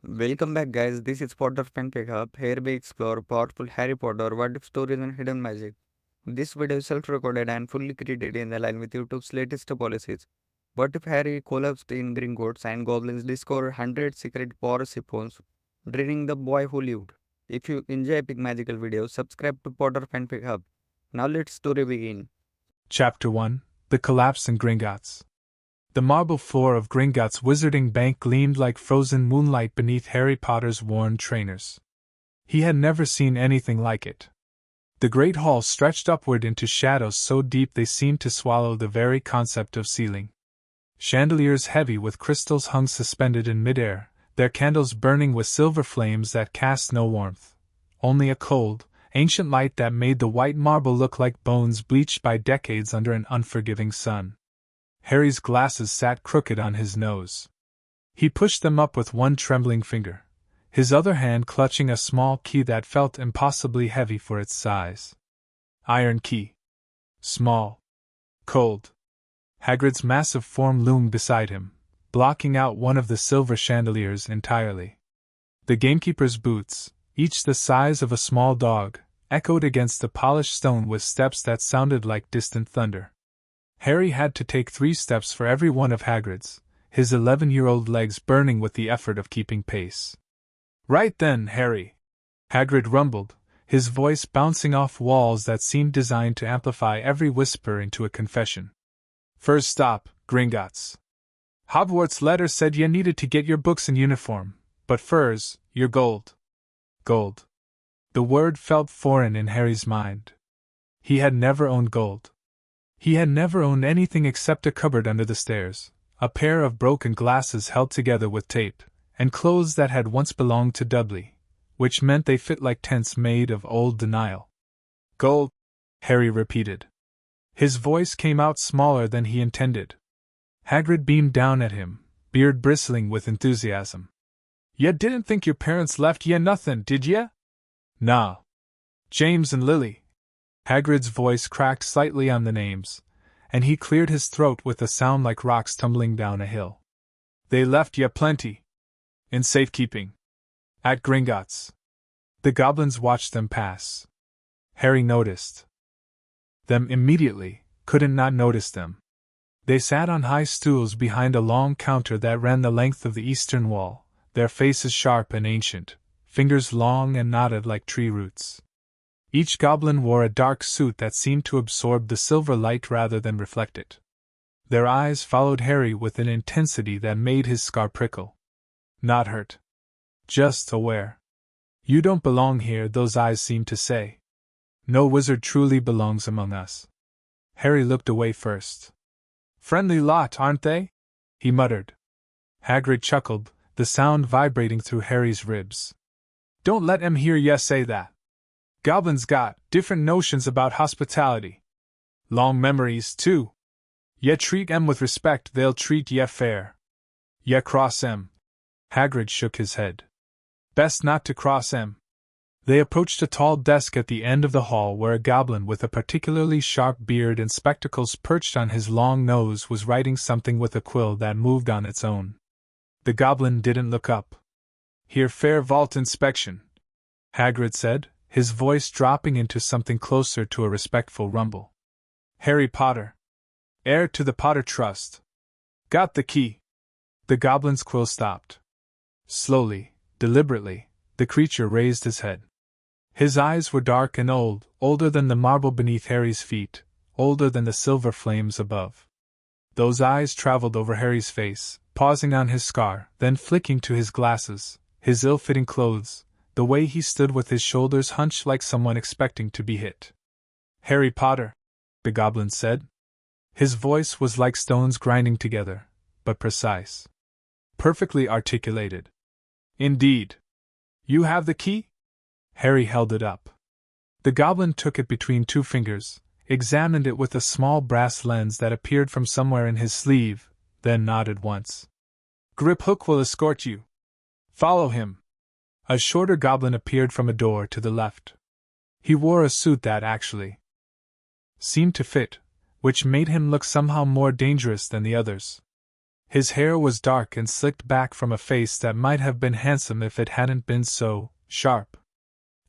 Welcome back, guys. This is Potter Pen Pickup. Here we explore powerful Harry Potter what if stories and hidden magic. This video is self-recorded and fully created in line with YouTube's latest policies. What if Harry collapsed in Gringotts and goblins discover 100 secret Power-Siphons, draining the boy who lived? If you enjoy epic magical videos, subscribe to Potter Pen Pickup. Now let's story begin. Chapter 1: The Collapse in Gringotts. The marble floor of Gringotts' Wizarding Bank gleamed like frozen moonlight beneath Harry Potter's worn trainers. He had never seen anything like it. The great hall stretched upward into shadows so deep they seemed to swallow the very concept of ceiling. Chandeliers heavy with crystals hung suspended in midair, their candles burning with silver flames that cast no warmth, only a cold, ancient light that made the white marble look like bones bleached by decades under an unforgiving sun. Harry's glasses sat crooked on his nose. He pushed them up with one trembling finger, his other hand clutching a small key that felt impossibly heavy for its size. Iron key. Small. Cold. Hagrid's massive form loomed beside him, blocking out one of the silver chandeliers entirely. The gamekeeper's boots, each the size of a small dog, echoed against the polished stone with steps that sounded like distant thunder. Harry had to take 3 steps for every one of Hagrid's, his 11-year-old legs burning with the effort of keeping pace. "Right then, Harry," Hagrid rumbled, his voice bouncing off walls that seemed designed to amplify every whisper into a confession. "First stop, Gringotts. Hogwarts letter said you needed to get your books in uniform, but furs, your gold." Gold. The word felt foreign in Harry's mind. He had never owned gold. He had never owned anything except a cupboard under the stairs, a pair of broken glasses held together with tape, and clothes that had once belonged to Dudley, which meant they fit like tents made of old denial. "Gold," Harry repeated. His voice came out smaller than he intended. Hagrid beamed down at him, beard bristling with enthusiasm. "Ya didn't think your parents left ya nothin', did ya?" "Nah. James and Lily." Hagrid's voice cracked slightly on the names, and he cleared his throat with a sound like rocks tumbling down a hill. "They left ya plenty. In safekeeping. At Gringotts." The goblins watched them pass. Harry noticed them immediately, couldn't not notice them. They sat on high stools behind a long counter that ran the length of the eastern wall, their faces sharp and ancient, fingers long and knotted like tree roots. Each goblin wore a dark suit that seemed to absorb the silver light rather than reflect it. Their eyes followed Harry with an intensity that made his scar prickle. "Not hurt. Just aware. You don't belong here," those eyes seemed to say. "No wizard truly belongs among us." Harry looked away first. "Friendly lot, aren't they?" he muttered. Hagrid chuckled, the sound vibrating through Harry's ribs. "Don't let 'em hear ya say that. Goblins got different notions about hospitality. Long memories, too. Ye treat 'em with respect, they'll treat ye fair. Ye cross 'em." Hagrid shook his head. "Best not to cross 'em." They approached a tall desk at the end of the hall where a goblin with a particularly sharp beard and spectacles perched on his long nose was writing something with a quill that moved on its own. The goblin didn't look up. "Here, fair vault inspection," Hagrid said, his voice dropping into something closer to a respectful rumble. "Harry Potter. Heir to the Potter Trust. Got the key." The goblin's quill stopped. Slowly, deliberately, the creature raised his head. His eyes were dark and old, older than the marble beneath Harry's feet, older than the silver flames above. Those eyes traveled over Harry's face, pausing on his scar, then flicking to his glasses, his ill-fitting clothes, the way he stood with his shoulders hunched like someone expecting to be hit. "Harry Potter," the goblin said. His voice was like stones grinding together, but precise. Perfectly articulated. "Indeed. You have the key?" Harry held it up. The goblin took it between 2 fingers, examined it with a small brass lens that appeared from somewhere in his sleeve, then nodded once. "Griphook will escort you. Follow him." A shorter goblin appeared from a door to the left. He wore a suit that actually seemed to fit, which made him look somehow more dangerous than the others. His hair was dark and slicked back from a face that might have been handsome if it hadn't been so sharp.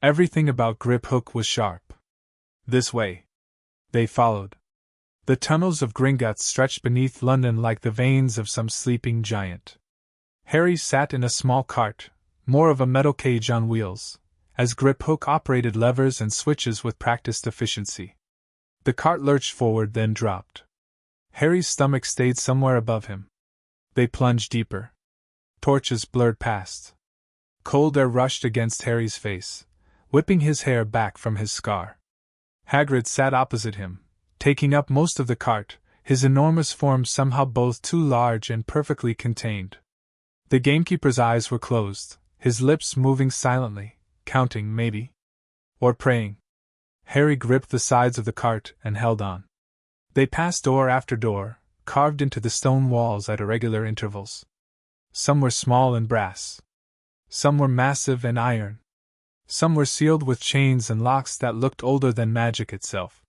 Everything about Grip Hook was sharp. This way. They followed. The tunnels of Gringotts stretched beneath London like the veins of some sleeping giant. Harry sat in a small cart, more of a metal cage on wheels, as Grip Hook operated levers and switches with practiced efficiency. The cart lurched forward, then dropped. Harry's stomach stayed somewhere above him. They plunged deeper. Torches blurred past. Cold air rushed against Harry's face, whipping his hair back from his scar. Hagrid sat opposite him, taking up most of the cart, his enormous form somehow both too large and perfectly contained. The gamekeeper's eyes were closed, his lips moving silently, counting, maybe. Or praying. Harry gripped the sides of the cart and held on. They passed door after door, carved into the stone walls at irregular intervals. Some were small and brass. Some were massive and iron. Some were sealed with chains and locks that looked older than magic itself.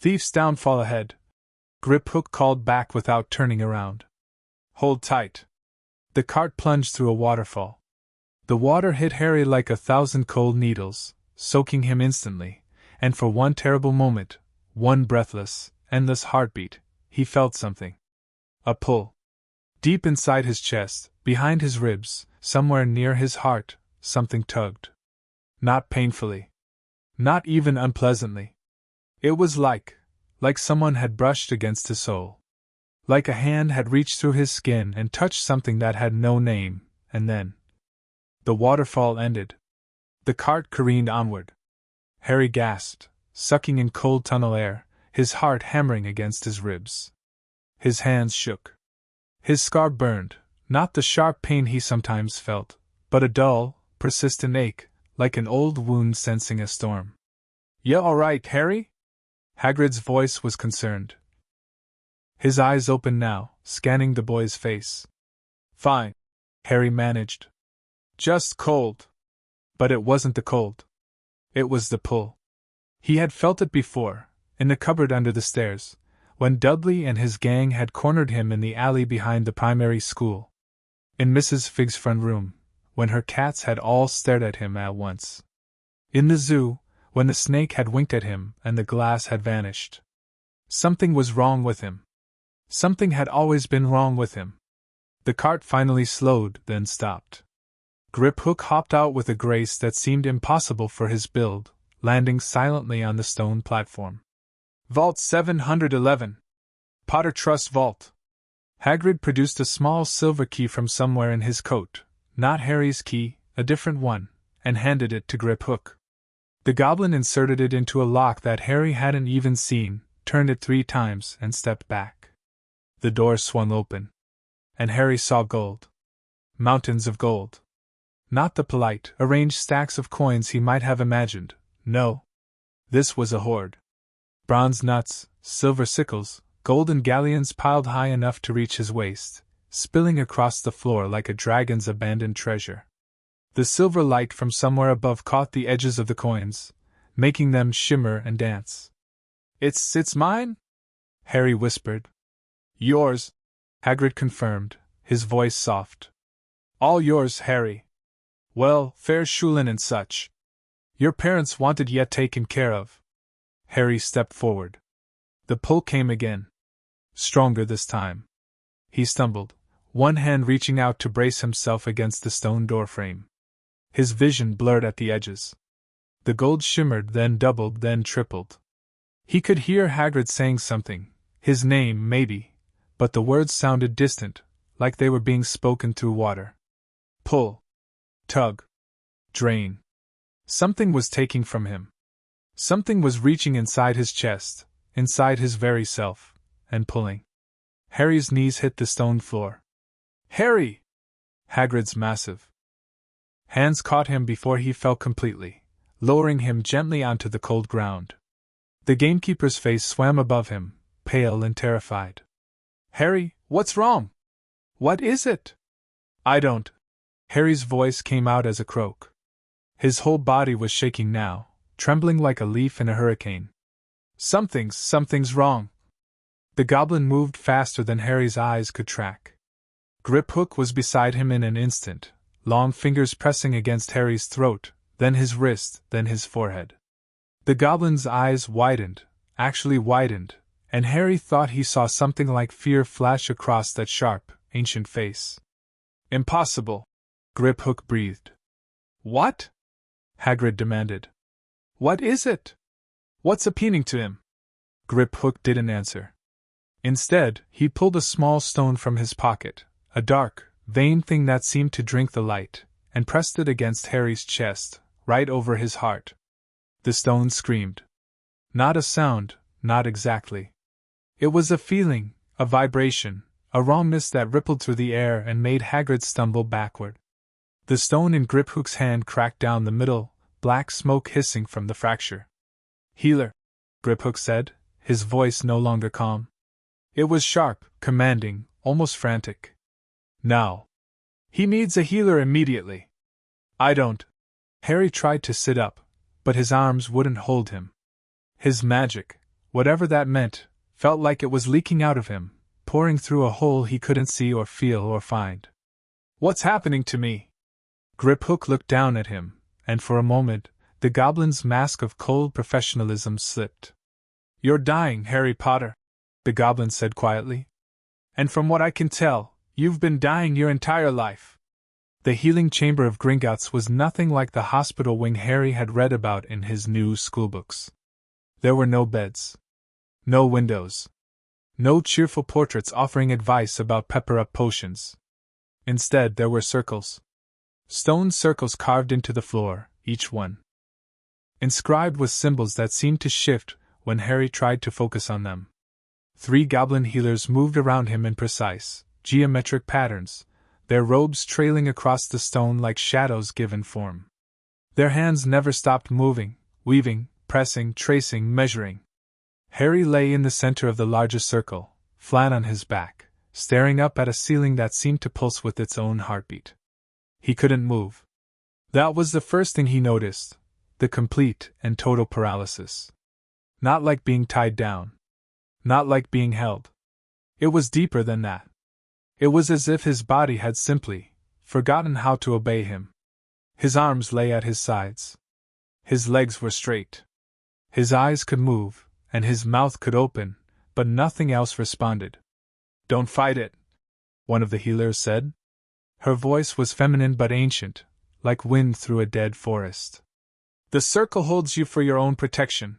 Thief's downfall ahead. Grip Hook called back without turning around. Hold tight. The cart plunged through a waterfall. The water hit Harry like 1,000 cold needles, soaking him instantly, and for one terrible moment, one breathless, endless heartbeat, he felt something. A pull. Deep inside his chest, behind his ribs, somewhere near his heart, something tugged. Not painfully. Not even unpleasantly. It was like someone had brushed against his soul. Like a hand had reached through his skin and touched something that had no name, and then the waterfall ended. The cart careened onward. Harry gasped, sucking in cold tunnel air, his heart hammering against his ribs. His hands shook. His scar burned, not the sharp pain he sometimes felt, but a dull, persistent ache, like an old wound sensing a storm. "Ya all right, Harry?" Hagrid's voice was concerned. His eyes opened now, scanning the boy's face. "Fine," Harry managed. "Just cold." But it wasn't the cold. It was the pull. He had felt it before, in the cupboard under the stairs, when Dudley and his gang had cornered him in the alley behind the primary school. In Mrs. Figg's front room, when her cats had all stared at him at once. In the zoo, when the snake had winked at him and the glass had vanished. Something was wrong with him. Something had always been wrong with him. The cart finally slowed, then stopped. Grip Hook hopped out with a grace that seemed impossible for his build, landing silently on the stone platform. "Vault 711. Potter Trust Vault." Hagrid produced a small silver key from somewhere in his coat, not Harry's key, a different one, and handed it to Grip Hook. The goblin inserted it into a lock that Harry hadn't even seen, turned it 3 times, and stepped back. The door swung open. And Harry saw gold. Mountains of gold. Not the polite, arranged stacks of coins he might have imagined, no. This was a hoard. Bronze nuts, silver sickles, golden galleons piled high enough to reach his waist, spilling across the floor like a dragon's abandoned treasure. The silver light from somewhere above caught the edges of the coins, making them shimmer and dance. It's mine?" Harry whispered. "Yours," Hagrid confirmed, his voice soft. "All yours, Harry. Well, fair Shulin and such. Your parents wanted yet taken care of." Harry stepped forward. The pull came again. Stronger this time. He stumbled, one hand reaching out to brace himself against the stone doorframe. His vision blurred at the edges. The gold shimmered, then doubled, then tripled. He could hear Hagrid saying something, his name, maybe, but the words sounded distant, like they were being spoken through water. Pull. Tug. Drain. Something was taking from him. Something was reaching inside his chest, inside his very self, and pulling. Harry's knees hit the stone floor. "Harry!" Hagrid's massive hands caught him before he fell completely, lowering him gently onto the cold ground. The gamekeeper's face swam above him, pale and terrified. "Harry, what's wrong? What is it?" "I don't." Harry's voice came out as a croak. His whole body was shaking now, trembling like a leaf in a hurricane. Something's wrong." The goblin moved faster than Harry's eyes could track. Griphook was beside him in an instant, long fingers pressing against Harry's throat, then his wrist, then his forehead. The goblin's eyes widened, actually widened, and Harry thought he saw something like fear flash across that sharp, ancient face. Impossible, Griphook breathed. What? Hagrid demanded. What is it? What's appealing to him? Griphook didn't answer. Instead, he pulled a small stone from his pocket, a dark, vain thing that seemed to drink the light, and pressed it against Harry's chest, right over his heart. The stone screamed. Not a sound, not exactly. It was a feeling, a vibration, a rawness that rippled through the air and made Hagrid stumble backward. The stone in Griphook's hand cracked down the middle, black smoke hissing from the fracture. Healer, Griphook said, his voice no longer calm. It was sharp, commanding, almost frantic. Now. He needs a healer immediately. I don't. Harry tried to sit up, but his arms wouldn't hold him. His magic, whatever that meant, felt like it was leaking out of him, pouring through a hole he couldn't see or feel or find. What's happening to me? Griphook looked down at him, and for a moment, the goblin's mask of cold professionalism slipped. You're dying, Harry Potter, the goblin said quietly. And from what I can tell, you've been dying your entire life. The healing chamber of Gringotts was nothing like the hospital wing Harry had read about in his new schoolbooks. There were no beds. No windows. No cheerful portraits offering advice about pepper-up potions. Instead, there were circles. Stone circles carved into the floor, each one inscribed with symbols that seemed to shift when Harry tried to focus on them. 3 goblin healers moved around him in precise, geometric patterns, their robes trailing across the stone like shadows given form. Their hands never stopped moving, weaving, pressing, tracing, measuring. Harry lay in the center of the largest circle, flat on his back, staring up at a ceiling that seemed to pulse with its own heartbeat. He couldn't move. That was the first thing he noticed, the complete and total paralysis. Not like being tied down. Not like being held. It was deeper than that. It was as if his body had simply forgotten how to obey him. His arms lay at his sides. His legs were straight. His eyes could move, and his mouth could open, but nothing else responded. Don't fight it, one of the healers said. Her voice was feminine but ancient, like wind through a dead forest. The circle holds you for your own protection.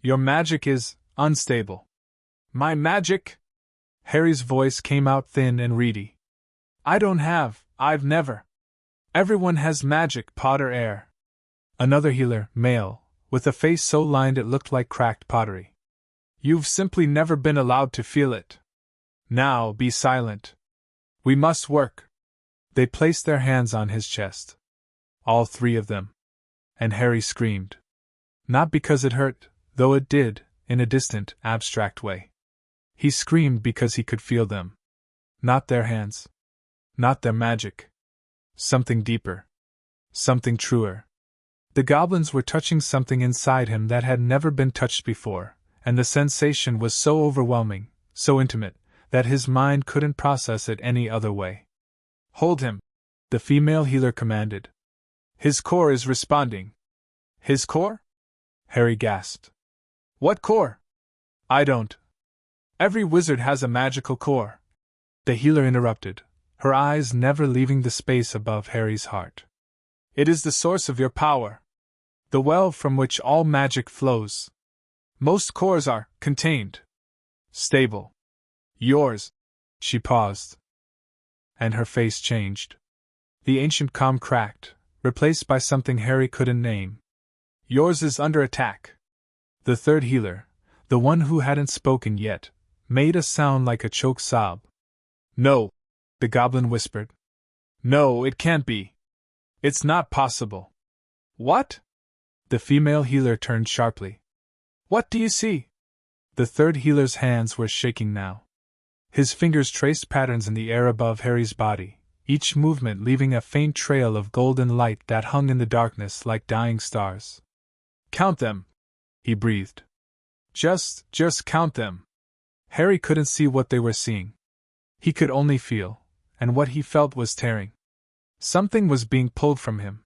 Your magic is unstable. My magic? Harry's voice came out thin and reedy. I've never. Everyone has magic, Potter Air. Another healer, male, with a face so lined it looked like cracked pottery. You've simply never been allowed to feel it. Now, be silent. We must work. They placed their hands on his chest. All 3 of them. And Harry screamed. Not because it hurt, though it did, in a distant, abstract way. He screamed because he could feel them. Not their hands. Not their magic. Something deeper. Something truer. The goblins were touching something inside him that had never been touched before, and the sensation was so overwhelming, so intimate, that his mind couldn't process it any other way. Hold him, the female healer commanded. His core is responding. His core? Harry gasped. What core? I don't. Every wizard has a magical core. The healer interrupted, her eyes never leaving the space above Harry's heart. It is the source of your power. The well from which all magic flows. Most cores are contained. Stable. Yours. She paused. And her face changed. The ancient calm cracked, replaced by something Harry couldn't name. Yours is under attack. The 3rd healer, the one who hadn't spoken yet, made a sound like a choked sob. No, the goblin whispered. No, it can't be. It's not possible. What? The female healer turned sharply. What do you see? The 3rd healer's hands were shaking now. His fingers traced patterns in the air above Harry's body, each movement leaving a faint trail of golden light that hung in the darkness like dying stars. Count them, he breathed. Just count them. Harry couldn't see what they were seeing. He could only feel, and what he felt was tearing. Something was being pulled from him.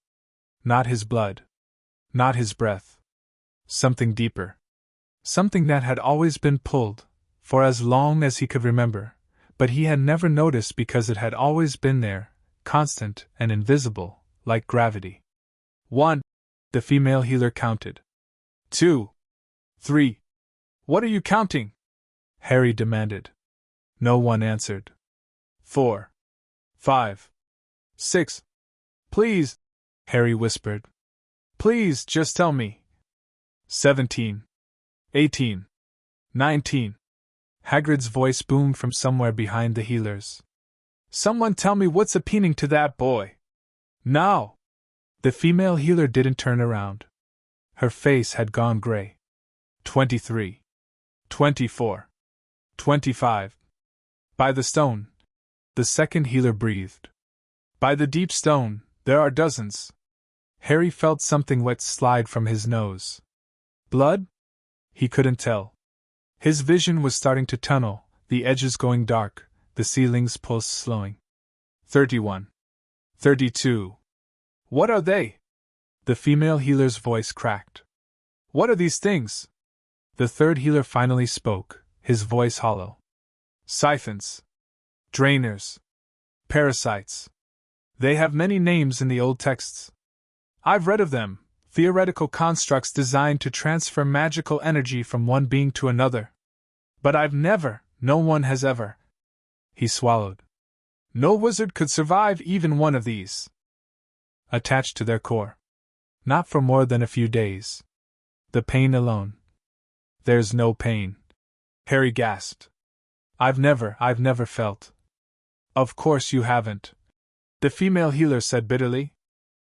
Not his blood. Not his breath. Something deeper. Something that had always been pulled, for as long as he could remember, but he had never noticed because it had always been there, constant and invisible, like gravity. 1. The female healer counted. 2. 3. What are you counting? Harry demanded. No one answered. 4. 5. 6. Please, Harry whispered. Please, just tell me. 17. 18. 19. Hagrid's voice boomed from somewhere behind the healers. Someone tell me what's appealing to that boy. Now! The female healer didn't turn around. Her face had gone gray. 23. 24. 25. By the stone. The second healer breathed. By the deep stone, there are dozens. Harry felt something wet slide from his nose. Blood? He couldn't tell. His vision was starting to tunnel, the edges going dark, the ceiling's pulse slowing. 31. 32. What are they? The female healer's voice cracked. What are these things? The third healer finally spoke, his voice hollow. Siphons. Drainers. Parasites. They have many names in the old texts. I've read of them, theoretical constructs designed to transfer magical energy from one being to another. But no one has ever. He swallowed. No wizard could survive even one of these. Attached to their core. Not for more than a few days. The pain alone. There's no pain. Harry gasped. I've never felt. Of course you haven't. The female healer said bitterly.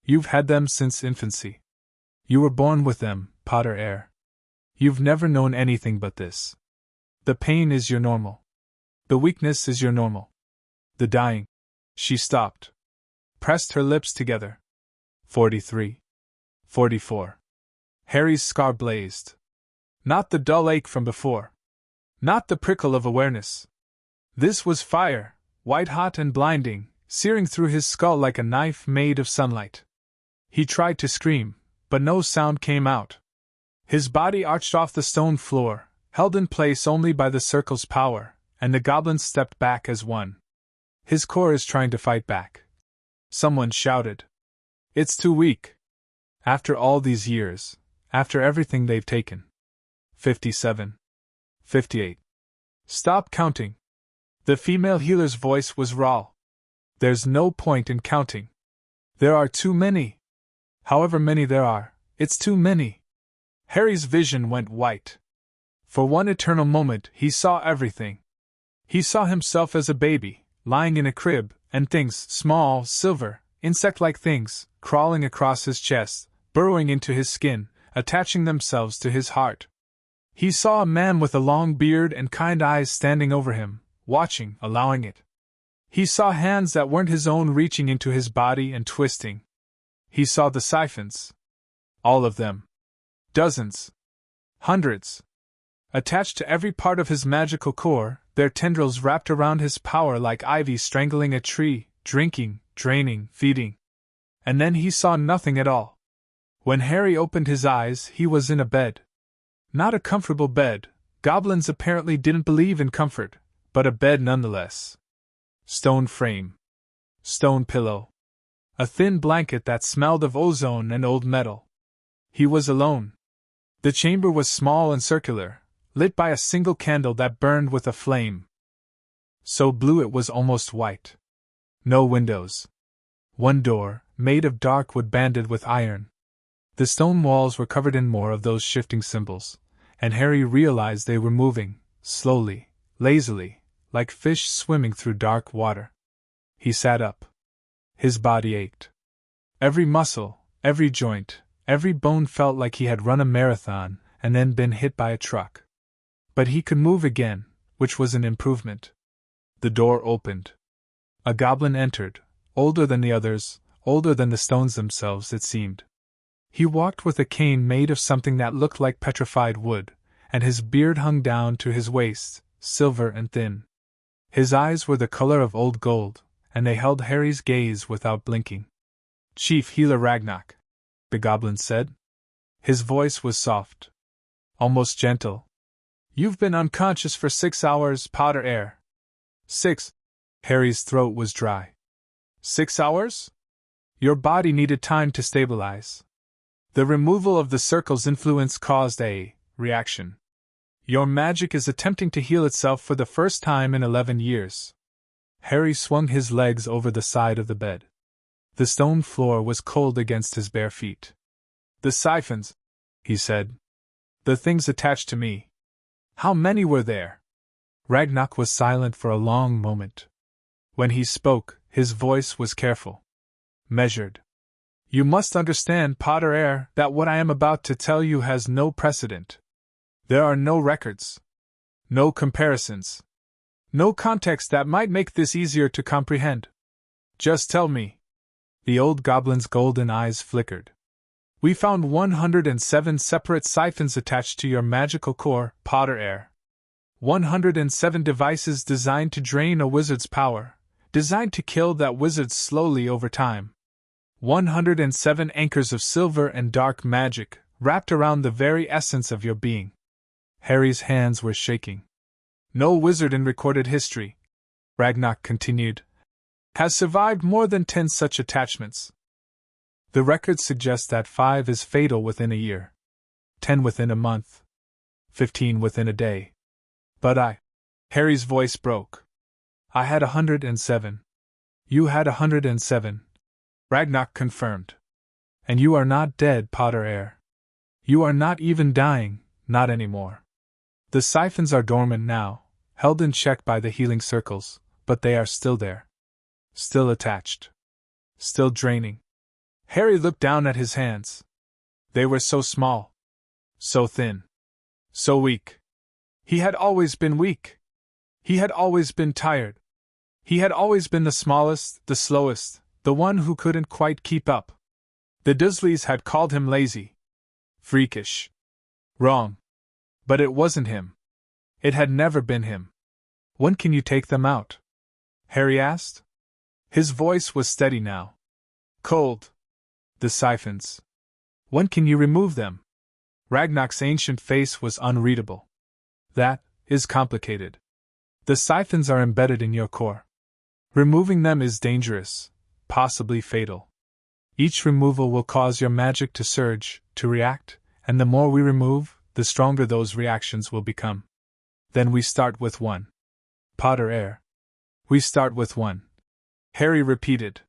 You've had them since infancy. You were born with them, Potter heir. You've never known anything but this. The pain is your normal. The weakness is your normal. The dying. She stopped. Pressed her lips together. 43. 44. Harry's scar blazed. Not the dull ache from before. Not the prickle of awareness. This was fire, white-hot and blinding, searing through his skull like a knife made of sunlight. He tried to scream, but no sound came out. His body arched off the stone floor, held in place only by the circle's power, and the goblins stepped back as one. His core is trying to fight back. Someone shouted. It's too weak. After all these years, after everything they've taken. 57. 58. Stop counting. The female healer's voice was raw. There's no point in counting. There are too many. However many there are, it's too many. Harry's vision went white. For one eternal moment he saw everything. He saw himself as a baby, lying in a crib, and things, small, silver, insect-like things, crawling across his chest, burrowing into his skin, attaching themselves to his heart. He saw a man with a long beard and kind eyes standing over him, watching, allowing it. He saw hands that weren't his own reaching into his body and twisting. He saw the siphons. All of them. Dozens. Hundreds. Attached to every part of his magical core, their tendrils wrapped around his power like ivy strangling a tree, drinking, draining, feeding. And then he saw nothing at all. When Harry opened his eyes, he was in a bed. Not a comfortable bed, goblins apparently didn't believe in comfort, but a bed nonetheless. Stone frame. Stone pillow. A thin blanket that smelled of ozone and old metal. He was alone. The chamber was small and circular, lit by a single candle that burned with a flame. So blue it was almost white. No windows. One door, made of dark wood banded with iron. The stone walls were covered in more of those shifting symbols, and Harry realized they were moving, slowly, lazily, like fish swimming through dark water. He sat up. His body ached. Every muscle, every joint, every bone felt like he had run a marathon and then been hit by a truck. But he could move again, which was an improvement. The door opened. A goblin entered, older than the others, older than the stones themselves, it seemed. He walked with a cane made of something that looked like petrified wood, and his beard hung down to his waist, silver and thin. His eyes were the color of old gold, and they held Harry's gaze without blinking. "Chief Healer Ragnak," the goblin said. His voice was soft, almost gentle. "You've been unconscious for 6 hours, Potter Air." 6. Harry's throat was dry. 6 hours? Your body needed time to stabilize. The removal of the circle's influence caused a reaction. Your magic is attempting to heal itself for the first time in 11 years. Harry swung his legs over the side of the bed. The stone floor was cold against his bare feet. "The siphons," he said. "The things attached to me. How many were there?" Ragnak was silent for a long moment. When he spoke, his voice was careful, measured. "You must understand, Potter Air, that what I am about to tell you has no precedent. There are no records, no comparisons, no context that might make this easier to comprehend. Just tell me." The old goblin's golden eyes flickered. "We found 107 separate siphons attached to your magical core, Potter Air. 107 devices designed to drain a wizard's power, designed to kill that wizard slowly over time. 107 anchors of silver and dark magic, wrapped around the very essence of your being." Harry's hands were shaking. "No wizard in recorded history," Ragnak continued, "has survived more than 10 such attachments. The records suggest that 5 is fatal within a year, 10 within a month, 15 within a day. But Harry's voice broke. "I had 107. You had 107. Ragnak confirmed. "And you are not dead, Potter Air. You are not even dying, not anymore. The siphons are dormant now, held in check by the healing circles, but they are still there. Still attached. Still draining." Harry looked down at his hands. They were so small. So thin. So weak. He had always been weak. He had always been tired. He had always been the smallest, the slowest, the one who couldn't quite keep up. The Dursleys had called him lazy. Freakish. Wrong. But it wasn't him. It had never been him. "When can you take them out?" Harry asked. His voice was steady now. "Cold. The siphons. When can you remove them?" Ragnak's ancient face was unreadable. "That is complicated. The siphons are embedded in your core. Removing them is dangerous, possibly fatal. Each removal will cause your magic to surge, to react, and the more we remove, the stronger those reactions will become. Then we start with 1. Potter Air. We start with 1. Harry repeated.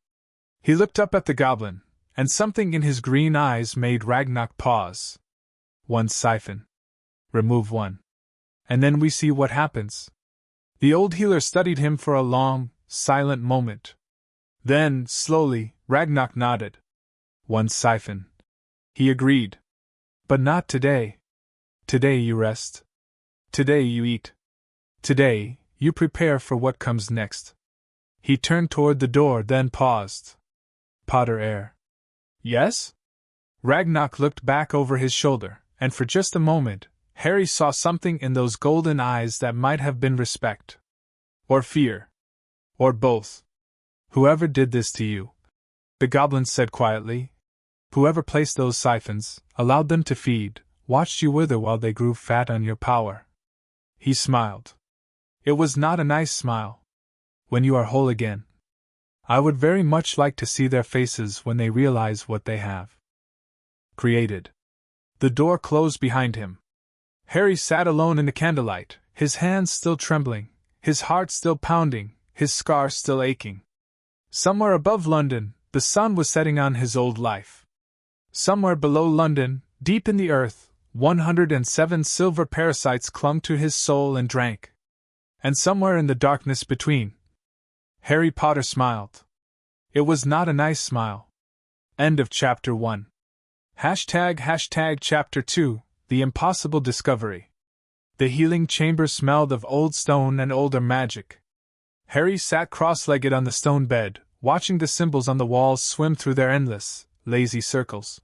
He looked up at the goblin, and something in his green eyes made Ragnak pause. 1 siphon. Remove 1. And then we see what happens. The old healer studied him for a long, silent moment. Then, slowly, Ragnak nodded. 1 siphon. He agreed. But not today. Today you rest. Today you eat. Today, you prepare for what comes next. He turned toward the door, then paused. Potter Air. Yes? Ragnak looked back over his shoulder, and for just a moment, Harry saw something in those golden eyes that might have been respect. Or fear. Or both. Whoever did this to you, the goblin said quietly, whoever placed those siphons, allowed them to feed, watched you wither while they grew fat on your power. He smiled. It was not a nice smile. When you are whole again, I would very much like to see their faces when they realize what they have created. The door closed behind him. Harry sat alone in the candlelight, his hands still trembling, his heart still pounding, his scar still aching. Somewhere above London, the sun was setting on his old life. Somewhere below London, deep in the earth, 107 silver parasites clung to his soul and drank. And somewhere in the darkness between, Harry Potter smiled. It was not a nice smile. End of Chapter 1. Chapter 2, The Impossible Discovery. The healing chamber smelled of old stone and older magic. Harry sat cross-legged on the stone bed, watching the symbols on the walls swim through their endless, lazy circles.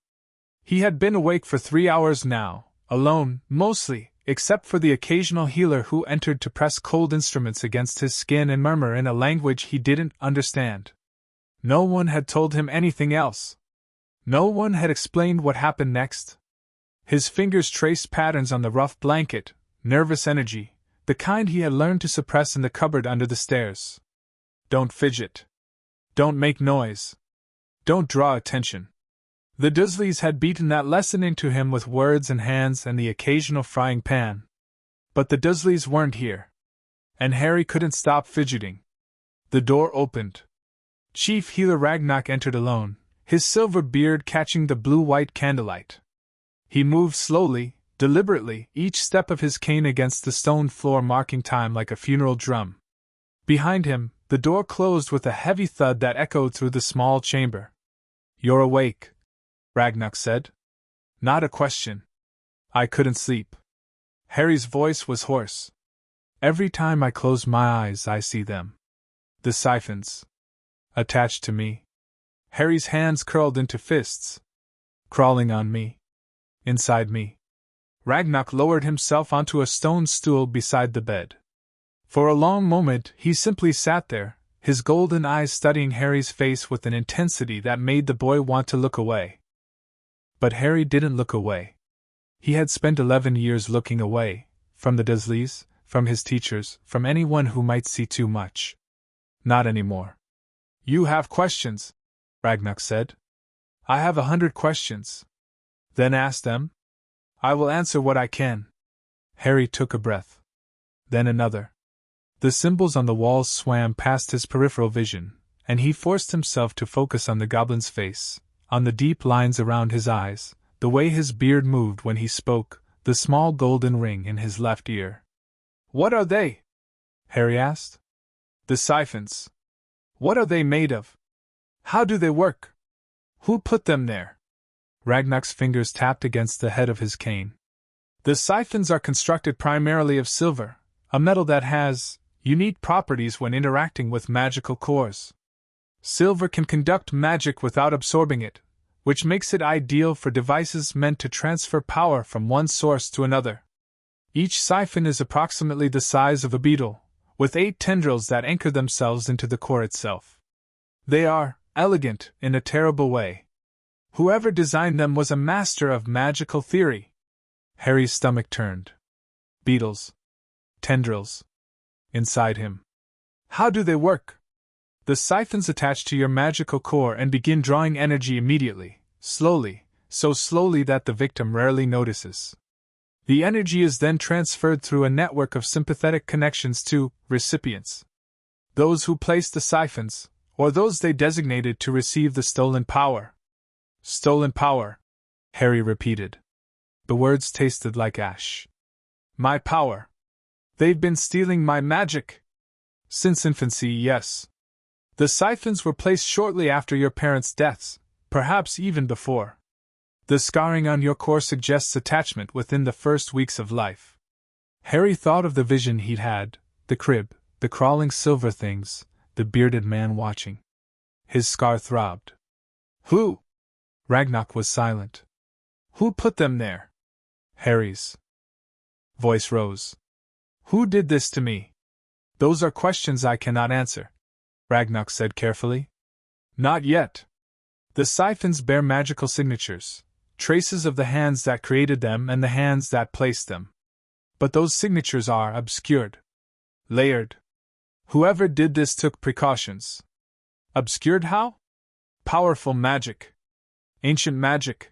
He had been awake for 3 hours now, alone, mostly, except for the occasional healer who entered to press cold instruments against his skin and murmur in a language he didn't understand. No one had told him anything else. No one had explained what happened next. His fingers traced patterns on the rough blanket, nervous energy, the kind he had learned to suppress in the cupboard under the stairs. Don't fidget. Don't make noise. Don't draw attention. The Dursleys had beaten that lesson into him with words and hands and the occasional frying pan. But the Dursleys weren't here. And Harry couldn't stop fidgeting. The door opened. Chief Healer Ragnock entered alone, his silver beard catching the blue-white candlelight. He moved slowly, deliberately, each step of his cane against the stone floor marking time like a funeral drum. Behind him, the door closed with a heavy thud that echoed through the small chamber. "You're awake," Ragnock said. "Not a question. I couldn't sleep." Harry's voice was hoarse. "Every time I close my eyes I see them. The Siphons. Attached to me." Harry's hands curled into fists. "Crawling on me. Inside me." Ragnock lowered himself onto a stone stool beside the bed. For a long moment he simply sat there, his golden eyes studying Harry's face with an intensity that made the boy want to look away. But Harry didn't look away. He had spent 11 years looking away, from the Dursleys, from his teachers, from anyone who might see too much. Not anymore. "You have questions," Ragnock said. "I have 100 questions." "Then ask them." "I will answer what I can." Harry took a breath. Then another. The symbols on the walls swam past his peripheral vision, and he forced himself to focus on the goblin's face, on the deep lines around his eyes, the way his beard moved when he spoke, the small golden ring in his left ear. "What are they?" Harry asked. "The Siphons. What are they made of? How do they work? Who put them there?" Ragnock's fingers tapped against the head of his cane. "The Siphons are constructed primarily of silver, a metal that has unique properties when interacting with magical cores. Silver can conduct magic without absorbing it, which makes it ideal for devices meant to transfer power from one source to another. Each siphon is approximately the size of a beetle, with 8 tendrils that anchor themselves into the core itself. They are elegant in a terrible way. Whoever designed them was a master of magical theory." Harry's stomach turned. Beetles. Tendrils. Inside him. "How do they work?" "The siphons attach to your magical core and begin drawing energy immediately, slowly, so slowly that the victim rarely notices. The energy is then transferred through a network of sympathetic connections to recipients. Those who place the siphons, or those they designated to receive the stolen power." "Stolen power," Harry repeated. The words tasted like ash. "My power. They've been stealing my magic." "Since infancy, yes. The siphons were placed shortly after your parents' deaths, perhaps even before. The scarring on your core suggests attachment within the first weeks of life." Harry thought of the vision he'd had, the crib, the crawling silver things, the bearded man watching. His scar throbbed. "Who?" Ragnock was silent. "Who put them there?" Harry's voice rose. "Who did this to me?" "Those are questions I cannot answer," Ragnock said carefully. "Not yet. The siphons bear magical signatures, traces of the hands that created them and the hands that placed them. But those signatures are obscured. Layered. Whoever did this took precautions." "Obscured how?" "Powerful magic. Ancient magic.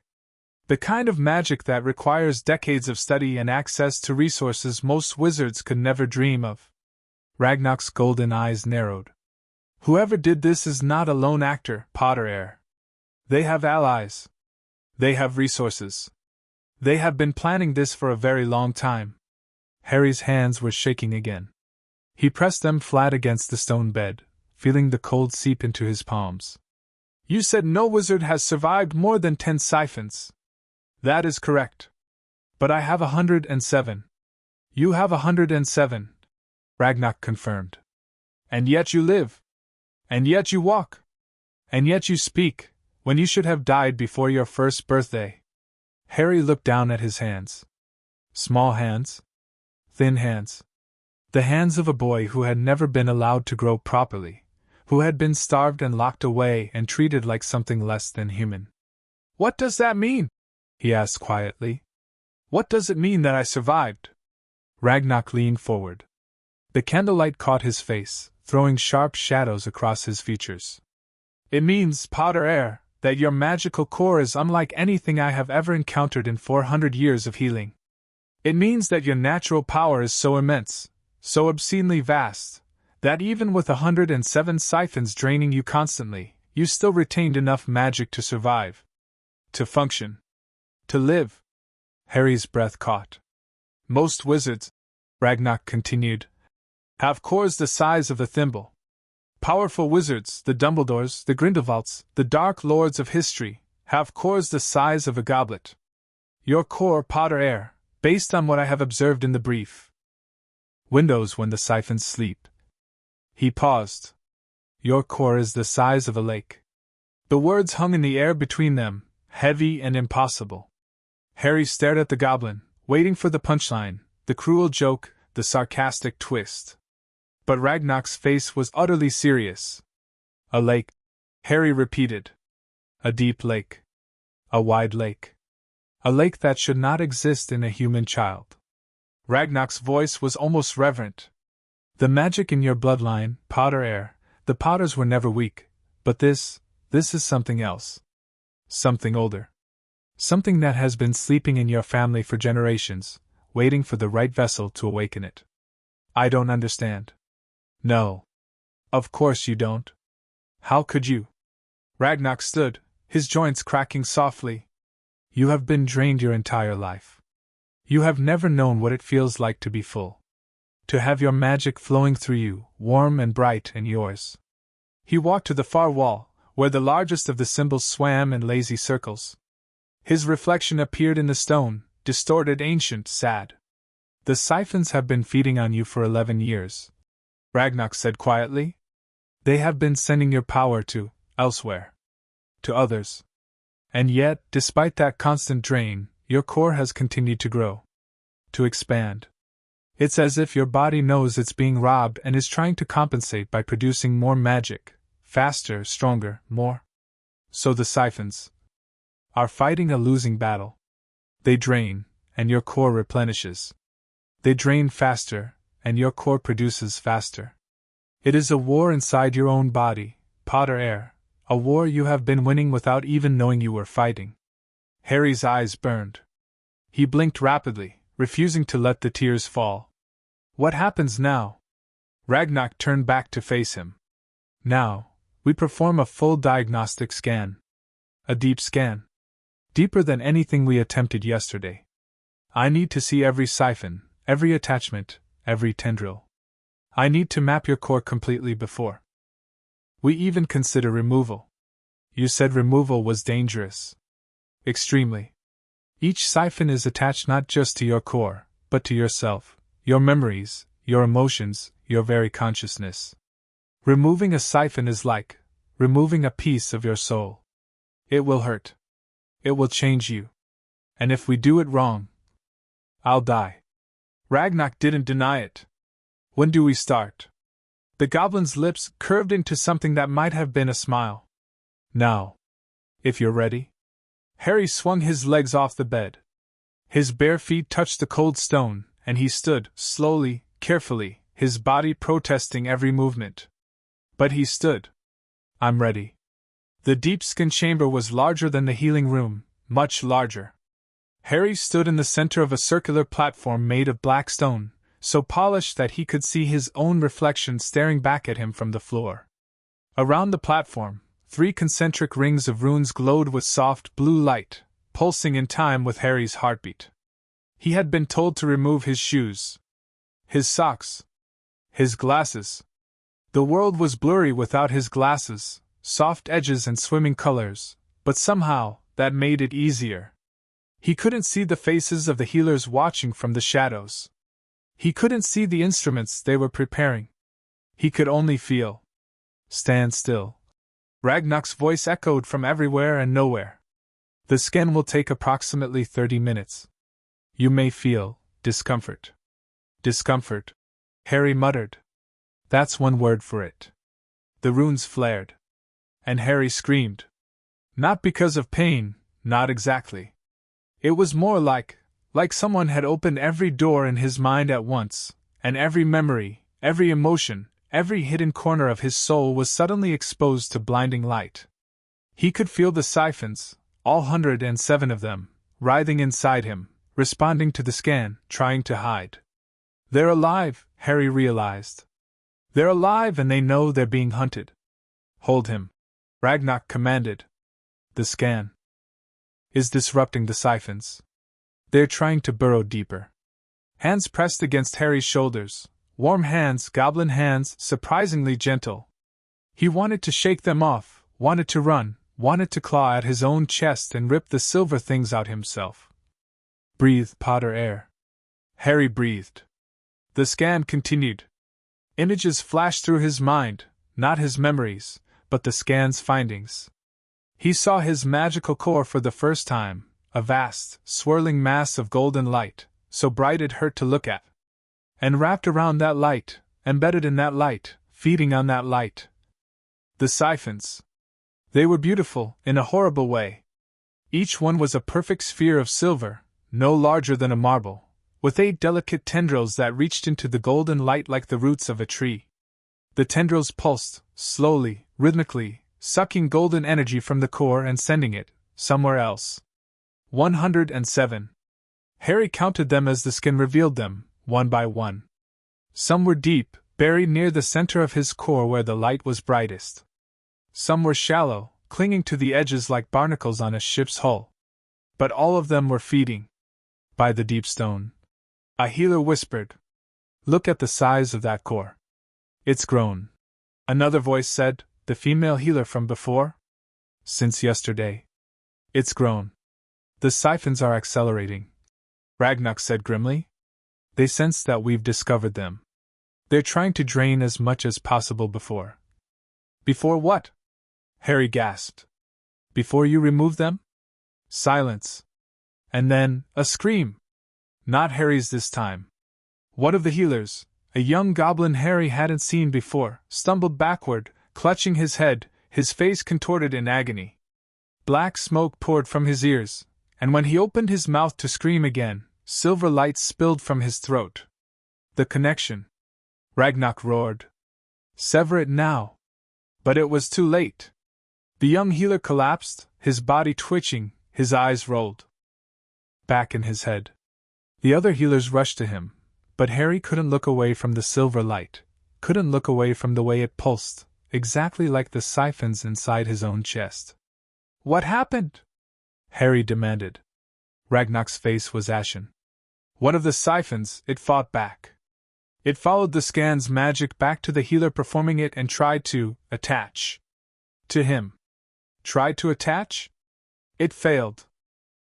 The kind of magic that requires decades of study and access to resources most wizards could never dream of." Ragnock's golden eyes narrowed. "Whoever did this is not a lone actor, Potter heir. They have allies. They have resources. They have been planning this for a very long time." Harry's hands were shaking again. He pressed them flat against the stone bed, feeling the cold seep into his palms. "You said no wizard has survived more than 10 siphons." "That is correct. But I have 107. "You have 107, Ragnock confirmed. "And yet you live. And yet you walk. And yet you speak, when you should have died before your first birthday." Harry looked down at his hands. Small hands? Thin hands. The hands of a boy who had never been allowed to grow properly, who had been starved and locked away and treated like something less than human. What does that mean? He asked quietly. What does it mean that I survived? Ragnarok leaned forward. The candlelight caught his face, throwing sharp shadows across his features. It means, Potter Air, that your magical core is unlike anything I have ever encountered in 400 years of healing. It means that your natural power is so immense, so obscenely vast, that even with 107 siphons draining you constantly, you still retained enough magic to survive. To function. To live. Harry's breath caught. Most wizards, Ragnarok continued, have cores the size of a thimble. Powerful wizards, the Dumbledores, the Grindelwalds, the Dark Lords of history, have cores the size of a goblet. Your core, Potter Air, based on what I have observed in the brief. Windows when the siphons sleep. He paused. Your core is the size of a lake. The words hung in the air between them, heavy and impossible. Harry stared at the goblin, waiting for the punchline, the cruel joke, the sarcastic twist. But Ragnarok's face was utterly serious. A lake, Harry repeated. A deep lake. A wide lake. A lake that should not exist in a human child. Ragnarok's voice was almost reverent. The magic in your bloodline, Potter Air, the Potters were never weak, but this is something else. Something older. Something that has been sleeping in your family for generations, waiting for the right vessel to awaken it. I don't understand. No. Of course you don't. How could you? Ragnarok stood, his joints cracking softly. You have been drained your entire life. You have never known what it feels like to be full. To have your magic flowing through you, warm and bright and yours. He walked to the far wall, where the largest of the symbols swam in lazy circles. His reflection appeared in the stone, distorted, ancient, sad. The siphons have been feeding on you for 11 years. Ragnarok said quietly. They have been sending your power to elsewhere. To others. And yet, despite that constant drain, your core has continued to grow. To expand. It's as if your body knows it's being robbed and is trying to compensate by producing more magic, faster, stronger, more. So the siphons are fighting a losing battle. They drain, and your core replenishes. They drain faster, and your core produces faster. It is a war inside your own body, Potter Air, a war you have been winning without even knowing you were fighting. Harry's eyes burned. He blinked rapidly, refusing to let the tears fall. What happens now? Ragnarok turned back to face him. Now, we perform a full diagnostic scan. A deep scan. Deeper than anything we attempted yesterday. I need to see every siphon, every attachment, every tendril. I need to map your core completely before we even consider removal. You said removal was dangerous. Extremely. Each siphon is attached not just to your core, but to yourself, your memories, your emotions, your very consciousness. Removing a siphon is like removing a piece of your soul. It will hurt. It will change you. And if we do it wrong, I'll die. Ragnarok didn't deny it. When do we start? The goblin's lips curved into something that might have been a smile. Now. If you're ready. Harry swung his legs off the bed. His bare feet touched the cold stone, and he stood, slowly, carefully, his body protesting every movement. But he stood. I'm ready. The deep skin chamber was larger than the healing room, much larger. Harry stood in the center of a circular platform made of black stone, so polished that he could see his own reflection staring back at him from the floor. Around the platform, 3 concentric rings of runes glowed with soft blue light, pulsing in time with Harry's heartbeat. He had been told to remove his shoes, his socks, his glasses. The world was blurry without his glasses, soft edges and swimming colors, but somehow, that made it easier. He couldn't see the faces of the healers watching from the shadows. He couldn't see the instruments they were preparing. He could only feel. Stand still. Ragnarok's voice echoed from everywhere and nowhere. The scan will take approximately 30 minutes. You may feel, discomfort. Discomfort, Harry muttered. That's one word for it. The runes flared. And Harry screamed. Not because of pain, not exactly. It was more like someone had opened every door in his mind at once, and every memory, every emotion, every hidden corner of his soul was suddenly exposed to blinding light. He could feel the siphons, all 107 of them, writhing inside him, responding to the scan, trying to hide. They're alive, Harry realized. They're alive and they know they're being hunted. Hold him, Ragnak commanded. The scan is disrupting the siphons. They're trying to burrow deeper. Hands pressed against Harry's shoulders, warm hands, goblin hands, surprisingly gentle. He wanted to shake them off, wanted to run, wanted to claw at his own chest and rip the silver things out himself. Breathe, Potter air. Harry breathed. The scan continued. Images flashed through his mind, not his memories, but the scan's findings. He saw his magical core for the first time, a vast, swirling mass of golden light, so bright it hurt to look at. And wrapped around that light, embedded in that light, feeding on that light. The siphons. They were beautiful, in a horrible way. Each one was a perfect sphere of silver, no larger than a marble, with 8 delicate tendrils that reached into the golden light like the roots of a tree. The tendrils pulsed, slowly, rhythmically, sucking golden energy from the core and sending it somewhere else. 107. Harry counted them as the skin revealed them, one by one. Some were deep, buried near the center of his core where the light was brightest. Some were shallow, clinging to the edges like barnacles on a ship's hull. But all of them were feeding. By the deep stone. A healer whispered. Look at the size of that core. It's grown. Another voice said, the female healer from before? Since yesterday. It's grown. The siphons are accelerating. Ragnak said grimly. They sense that we've discovered them. They're trying to drain as much as possible before. Before what? Harry gasped. Before you remove them? Silence. And then, a scream. Not Harry's this time. One of the healers, a young goblin Harry hadn't seen before, stumbled backward, clutching his head, his face contorted in agony. Black smoke poured from his ears, and when he opened his mouth to scream again, silver light spilled from his throat. The connection. Ragnak roared. Sever it now. But it was too late. The young healer collapsed, his body twitching, his eyes rolled back in his head. The other healers rushed to him, but Harry couldn't look away from the silver light, couldn't look away from the way it pulsed, exactly like the siphons inside his own chest. What happened? Harry demanded. Ragnak's face was ashen. One of the siphons, it fought back. It followed the scan's magic back to the healer performing it and tried to attach to him. Tried to attach? It failed.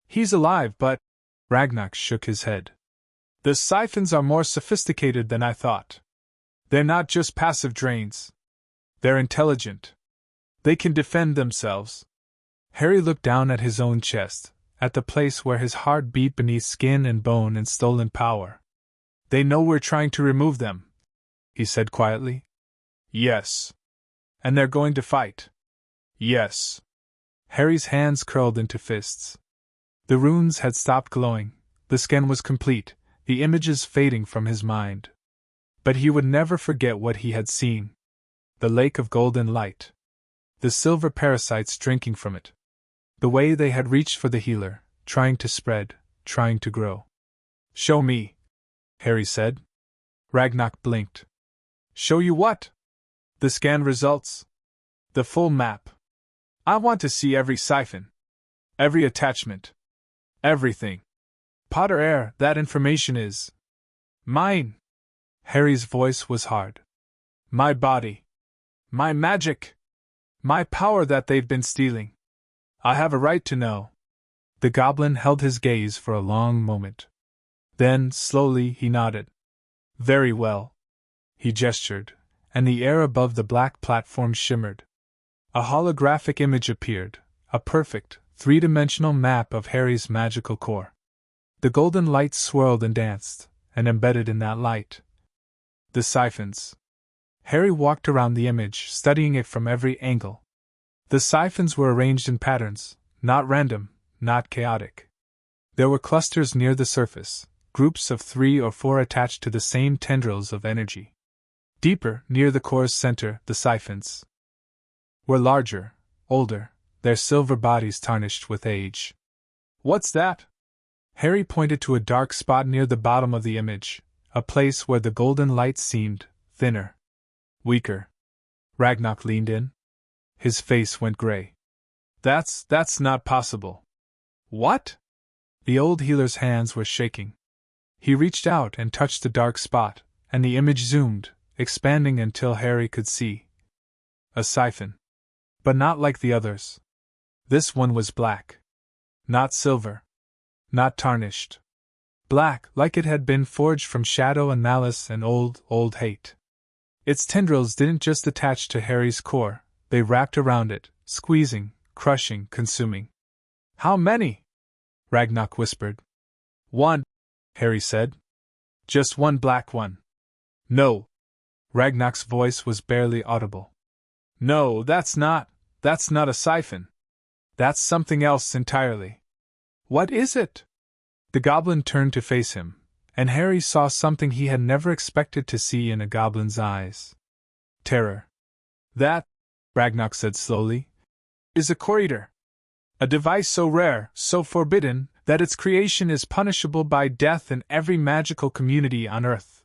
He's alive, but... Ragnak shook his head. The siphons are more sophisticated than I thought. They're not just passive drains. They're intelligent. They can defend themselves. Harry looked down at his own chest, at the place where his heart beat beneath skin and bone and stolen power. They know we're trying to remove them, he said quietly. Yes. And they're going to fight. Yes. Harry's hands curled into fists. The runes had stopped glowing, the scan was complete, the images fading from his mind. But he would never forget what he had seen. The lake of golden light. The silver parasites drinking from it. The way they had reached for the healer, trying to spread, trying to grow. Show me, Harry said. Ragnak blinked. Show you what? The scan results. The full map. I want to see every siphon. Every attachment. Everything. Potter air, that information is mine. Harry's voice was hard. My body. My magic. My power that they've been stealing. I have a right to know. The goblin held his gaze for a long moment. Then, slowly, he nodded. Very well. He gestured, and the air above the black platform shimmered. A holographic image appeared, a perfect, three-dimensional map of Harry's magical core. The golden light swirled and danced, and embedded in that light. The siphons. Harry walked around the image, studying it from every angle. The siphons were arranged in patterns, not random, not chaotic. There were clusters near the surface, groups of 3 or 4 attached to the same tendrils of energy. Deeper, near the core's center, the siphons were larger, older, their silver bodies tarnished with age. What's that? Harry pointed to a dark spot near the bottom of the image, a place where the golden light seemed thinner, weaker. Ragnar leaned in. His face went gray. That's not possible. What? The old healer's hands were shaking. He reached out and touched the dark spot, and the image zoomed, expanding until Harry could see a siphon. But not like the others. This one was black. Not silver. Not tarnished. Black, like it had been forged from shadow and malice and old hate. Its tendrils didn't just attach to Harry's core, they wrapped around it, squeezing, crushing, consuming. How many? Ragnar whispered. 1, Harry said. Just one black one. No. Ragnar's voice was barely audible. No, that's not a siphon. That's something else entirely. What is it? The goblin turned to face him, and Harry saw something he had never expected to see in a goblin's eyes. Terror. That, Ragnar said slowly, is a core-eater. A device so rare, so forbidden, that its creation is punishable by death in every magical community on Earth.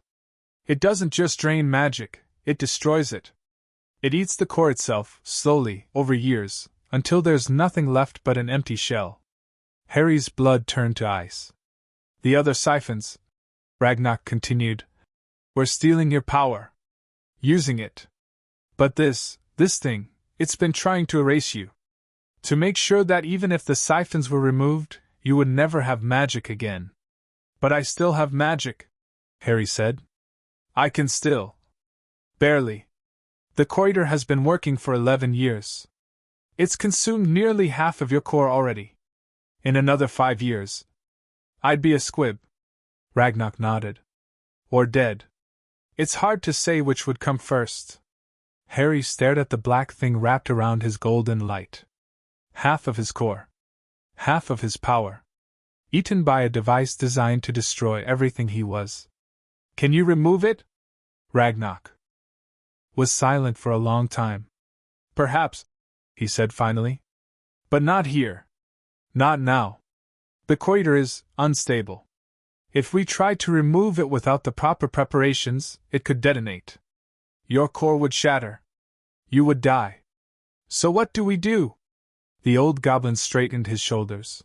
It doesn't just drain magic, it destroys it. It eats the core itself, slowly, over years, until there's nothing left but an empty shell. Harry's blood turned to ice. The other siphons, Ragnar continued, were stealing your power. Using it. But this thing, it's been trying to erase you. To make sure that even if the siphons were removed, you would never have magic again. But I still have magic, Harry said. I can still. Barely. The core-eater has been working for 11 years. It's consumed nearly half of your core already. In another 5 years, I'd be a squib. Ragnar nodded. Or dead. It's hard to say which would come first. Harry stared at the black thing wrapped around his golden light. Half of his core. Half of his power. Eaten by a device designed to destroy everything he was. Can you remove it? Ragnar was silent for a long time. Perhaps, he said finally. But not here. Not now. The core-eater is unstable. If we tried to remove it without the proper preparations, it could detonate. Your core would shatter. You would die. So what do we do? The old goblin straightened his shoulders.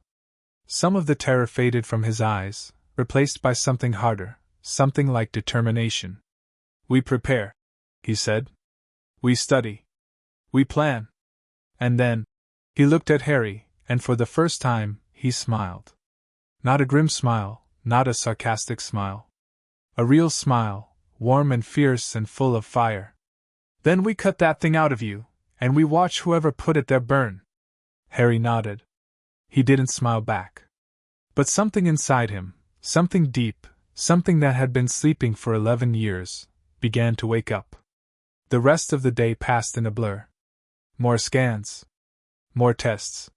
Some of the terror faded from his eyes, replaced by something harder, something like determination. We prepare, he said. We study. We plan. And then, he looked at Harry, and for the first time, he smiled. Not a grim smile, not a sarcastic smile. A real smile, warm and fierce and full of fire. Then we cut that thing out of you, and we watch whoever put it there burn. Harry nodded. He didn't smile back. But something inside him, something deep, something that had been sleeping for 11 years, began to wake up. The rest of the day passed in a blur. More scans. More tests.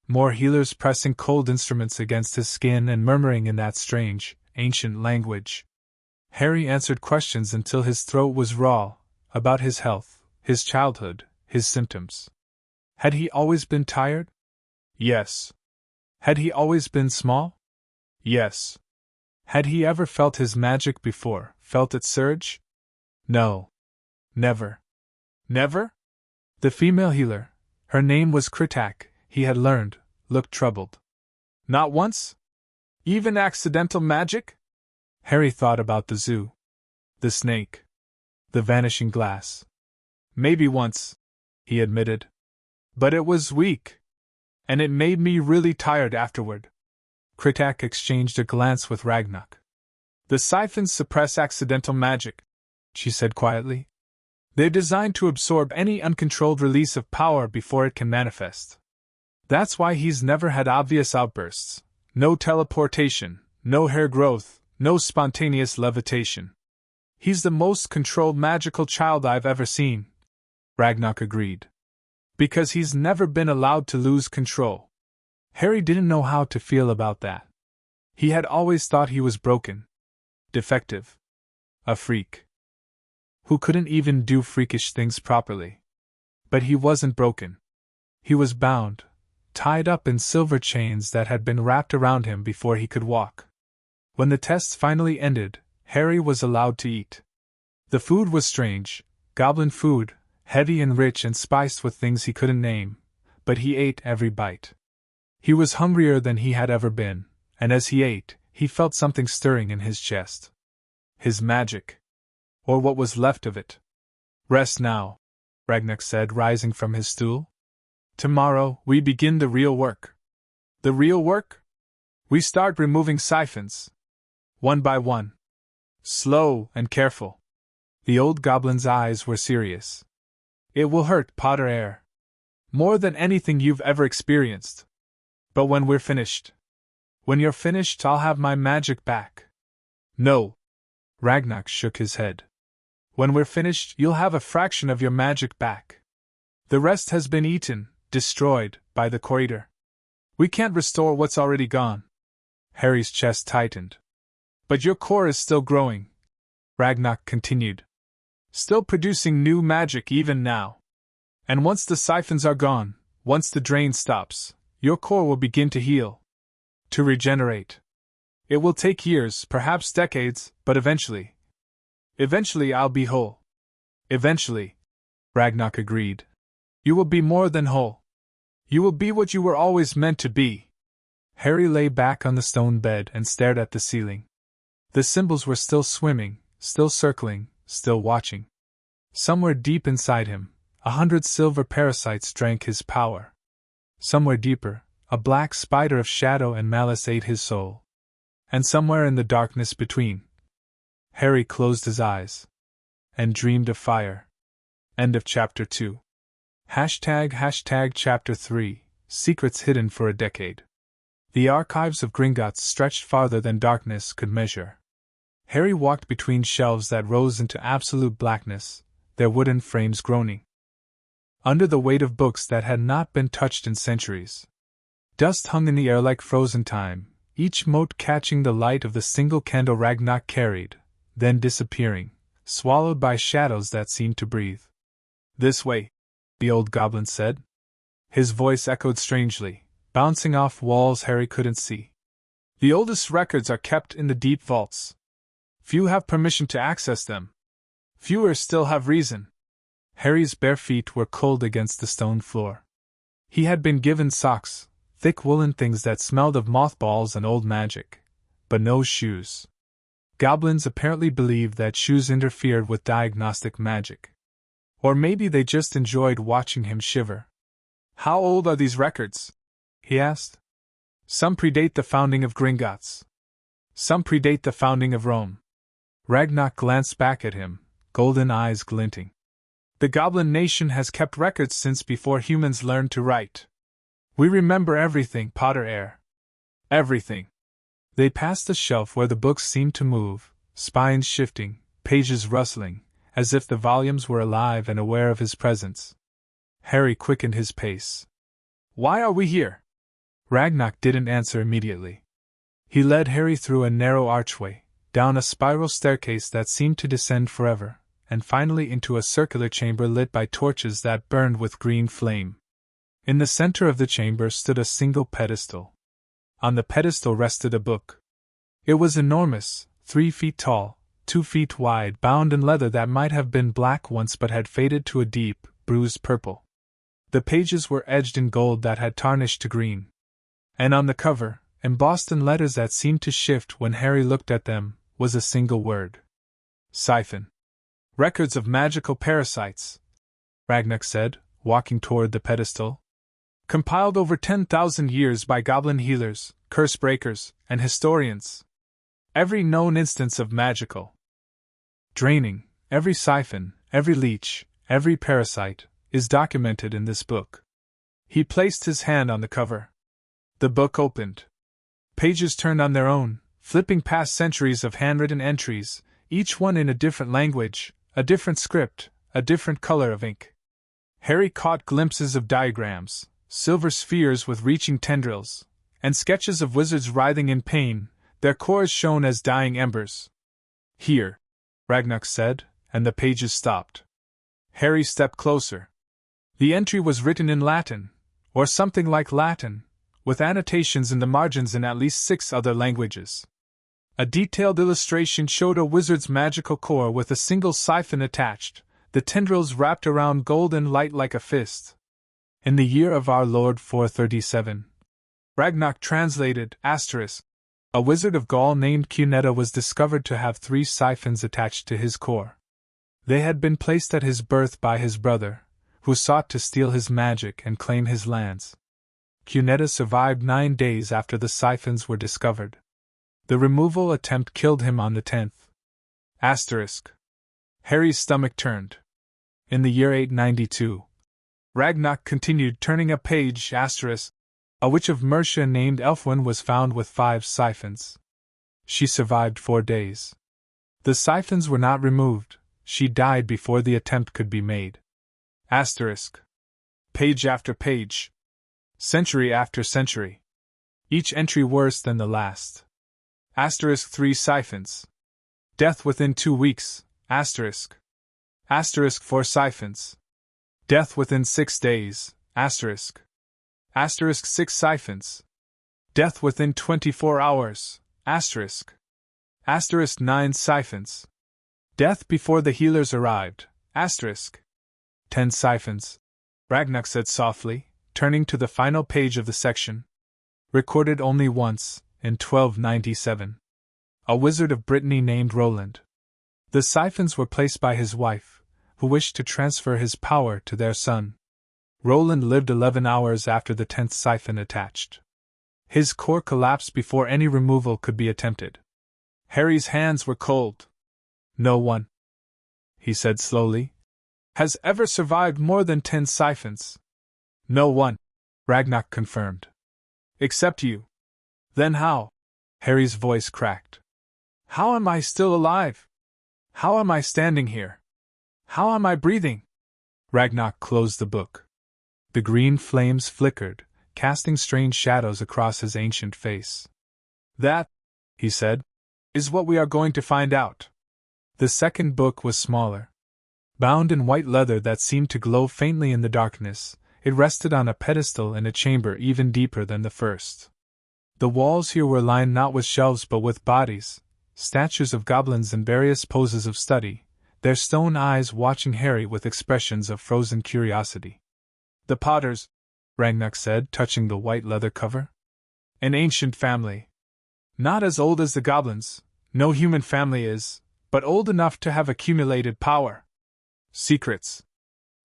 More healers pressing cold instruments against his skin and murmuring in that strange, ancient language. Harry answered questions until his throat was raw, about his health, his childhood, his symptoms. Had he always been tired? Yes. Had he always been small? Yes. Had he ever felt his magic before, felt it surge? No. Never. Never? The female healer, her name was Kritak, he had learned, looked troubled. Not once? Even accidental magic? Harry thought about the zoo. The snake. The vanishing glass. Maybe once, he admitted. But it was weak. And it made me really tired afterward. Kritak exchanged a glance with Ragnar. The siphons suppress accidental magic, she said quietly. They're designed to absorb any uncontrolled release of power before it can manifest. That's why he's never had obvious outbursts. No teleportation, No hair growth, no spontaneous levitation. He's the most controlled magical child I've ever seen, Ragnak agreed. Because he's never been allowed to lose control. Harry didn't know how to feel about that. He had always thought he was broken. Defective. A freak. Who couldn't even do freakish things properly. But he wasn't broken. He was bound, tied up in silver chains that had been wrapped around him before he could walk. When the tests finally ended, Harry was allowed to eat. The food was strange, goblin food, heavy and rich and spiced with things he couldn't name, but he ate every bite. He was hungrier than he had ever been, and as he ate, he felt something stirring in his chest. His magic. Or what was left of it. Rest now, Ragnak said, rising from his stool. Tomorrow, we begin the real work. The real work? We start removing siphons. One by one. Slow and careful. The old goblin's eyes were serious. It will hurt, Potter Heir. More than anything you've ever experienced. But when we're finished. When you're finished, I'll have my magic back. No. Ragnak shook his head. When we're finished, you'll have a fraction of your magic back. The rest has been eaten, destroyed, by the Corridor. We can't restore what's already gone. Harry's chest tightened. But your core is still growing, Ragnak continued. Still producing new magic even now. And once the siphons are gone, once the drain stops, your core will begin to heal. To regenerate. It will take years, perhaps decades, but eventually. Eventually I'll be whole. Eventually, Ragnak agreed. You will be more than whole. You will be what you were always meant to be. Harry lay back on the stone bed and stared at the ceiling. The symbols were still swimming, still circling, still watching. Somewhere deep inside him, 100 silver parasites drank his power. Somewhere deeper, a black spider of shadow and malice ate his soul. And somewhere in the darkness between, Harry closed his eyes and dreamed of fire. End of Chapter 2. ## Chapter 3, Secrets Hidden for a Decade. The archives of Gringotts stretched farther than darkness could measure. Harry walked between shelves that rose into absolute blackness, their wooden frames groaning under the weight of books that had not been touched in centuries. Dust hung in the air like frozen time, each mote catching the light of the single candle Ragnak carried, then disappearing, swallowed by shadows that seemed to breathe. This way, the old goblin said. His voice echoed strangely, bouncing off walls Harry couldn't see. The oldest records are kept in the deep vaults. Few have permission to access them. Fewer still have reason. Harry's bare feet were cold against the stone floor. He had been given socks, thick woolen things that smelled of mothballs and old magic, but no shoes. Goblins apparently believed that shoes interfered with diagnostic magic. Or maybe they just enjoyed watching him shiver. How old are these records? He asked. Some predate the founding of Gringotts. Some predate the founding of Rome. Ragnak glanced back at him, golden eyes glinting. The Goblin Nation has kept records since before humans learned to write. We remember everything, Potter Heir. Everything. They passed the shelf where the books seemed to move, spines shifting, pages rustling, as if the volumes were alive and aware of his presence. Harry quickened his pace. Why are we here? Ragnak didn't answer immediately. He led Harry through a narrow archway, down a spiral staircase that seemed to descend forever, and finally into a circular chamber lit by torches that burned with green flame. In the center of the chamber stood a single pedestal. On the pedestal rested a book. It was enormous, 3 feet tall, 2 feet wide, bound in leather that might have been black once but had faded to a deep, bruised purple. The pages were edged in gold that had tarnished to green. And on the cover, embossed in letters that seemed to shift when Harry looked at them, was a single word. Siphon. Records of magical parasites, Ragnak said, walking toward the pedestal. Compiled over 10,000 years by goblin healers, curse breakers, and historians. Every known instance of magical draining, every siphon, every leech, every parasite, is documented in this book. He placed his hand on the cover. The book opened. Pages turned on their own, flipping past centuries of handwritten entries, each one in a different language, a different script, a different color of ink. Harry caught glimpses of diagrams, silver spheres with reaching tendrils, and sketches of wizards writhing in pain, their cores shown as dying embers. "Here," Ragnar said, and the pages stopped. Harry stepped closer. The entry was written in Latin, or something like Latin, with annotations in the margins in at least 6 other languages. A detailed illustration showed a wizard's magical core with a single siphon attached, the tendrils wrapped around golden light like a fist. In the year of our Lord 437. Ragnar translated, a wizard of Gaul named Cunetta was discovered to have 3 siphons attached to his core. They had been placed at his birth by his brother, who sought to steal his magic and claim his lands. Cunetta survived 9 days after the siphons were discovered. The removal attempt killed him on the 10th. Harry's stomach turned. In the year 892. Ragnar continued, turning a page, a witch of Mercia named Elfwin was found with 5 siphons. She survived 4 days. The siphons were not removed. She died before the attempt could be made. Page after page. Century after century. Each entry worse than the last. 3 siphons. Death within 2 weeks. 4 siphons. Death within 6 days. 6 siphons. Death within 24 hours. 9 siphons. Death before the healers arrived. 10 siphons. Ragnar said softly, turning to the final page of the section. Recorded only once, in 1297. A wizard of Brittany named Roland. The siphons were placed by his wife, who wished to transfer his power to their son. Roland lived 11 hours after the 10th siphon attached. His core collapsed before any removal could be attempted. Harry's hands were cold. "No one," he said slowly, "has ever survived more than 10 siphons." "No one," Ragnar confirmed. "Except you." "Then how?" Harry's voice cracked. "How am I still alive? How am I standing here? How am I breathing?" Ragnar closed the book. The green flames flickered, casting strange shadows across his ancient face. "That," he said, "is what we are going to find out." The second book was smaller. Bound in white leather that seemed to glow faintly in the darkness, it rested on a pedestal in a chamber even deeper than the first. The walls here were lined not with shelves but with bodies, statues of goblins in various poses of study, their stone eyes watching Harry with expressions of frozen curiosity. "The Potters," Ragnar said, touching the white leather cover. "An ancient family. Not as old as the goblins, no human family is, but old enough to have accumulated power. Secrets.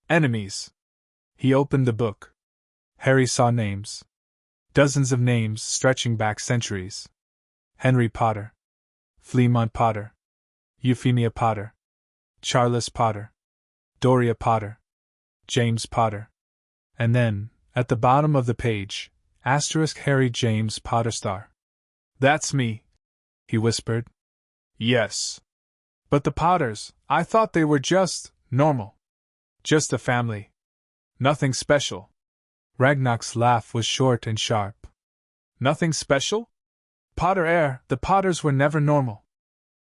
Enemies." He opened the book. Harry saw names. Dozens of names stretching back centuries. Henry Potter. Fleamont Potter. Euphemia Potter. Charles Potter. Doria Potter. James Potter. And then, at the bottom of the page, Harry James Potterstar. "That's me," he whispered. "Yes. But the Potters, I thought they were just normal. Just a family. Nothing special." Ragnar's laugh was short and sharp. "Nothing special? The Potters were never normal.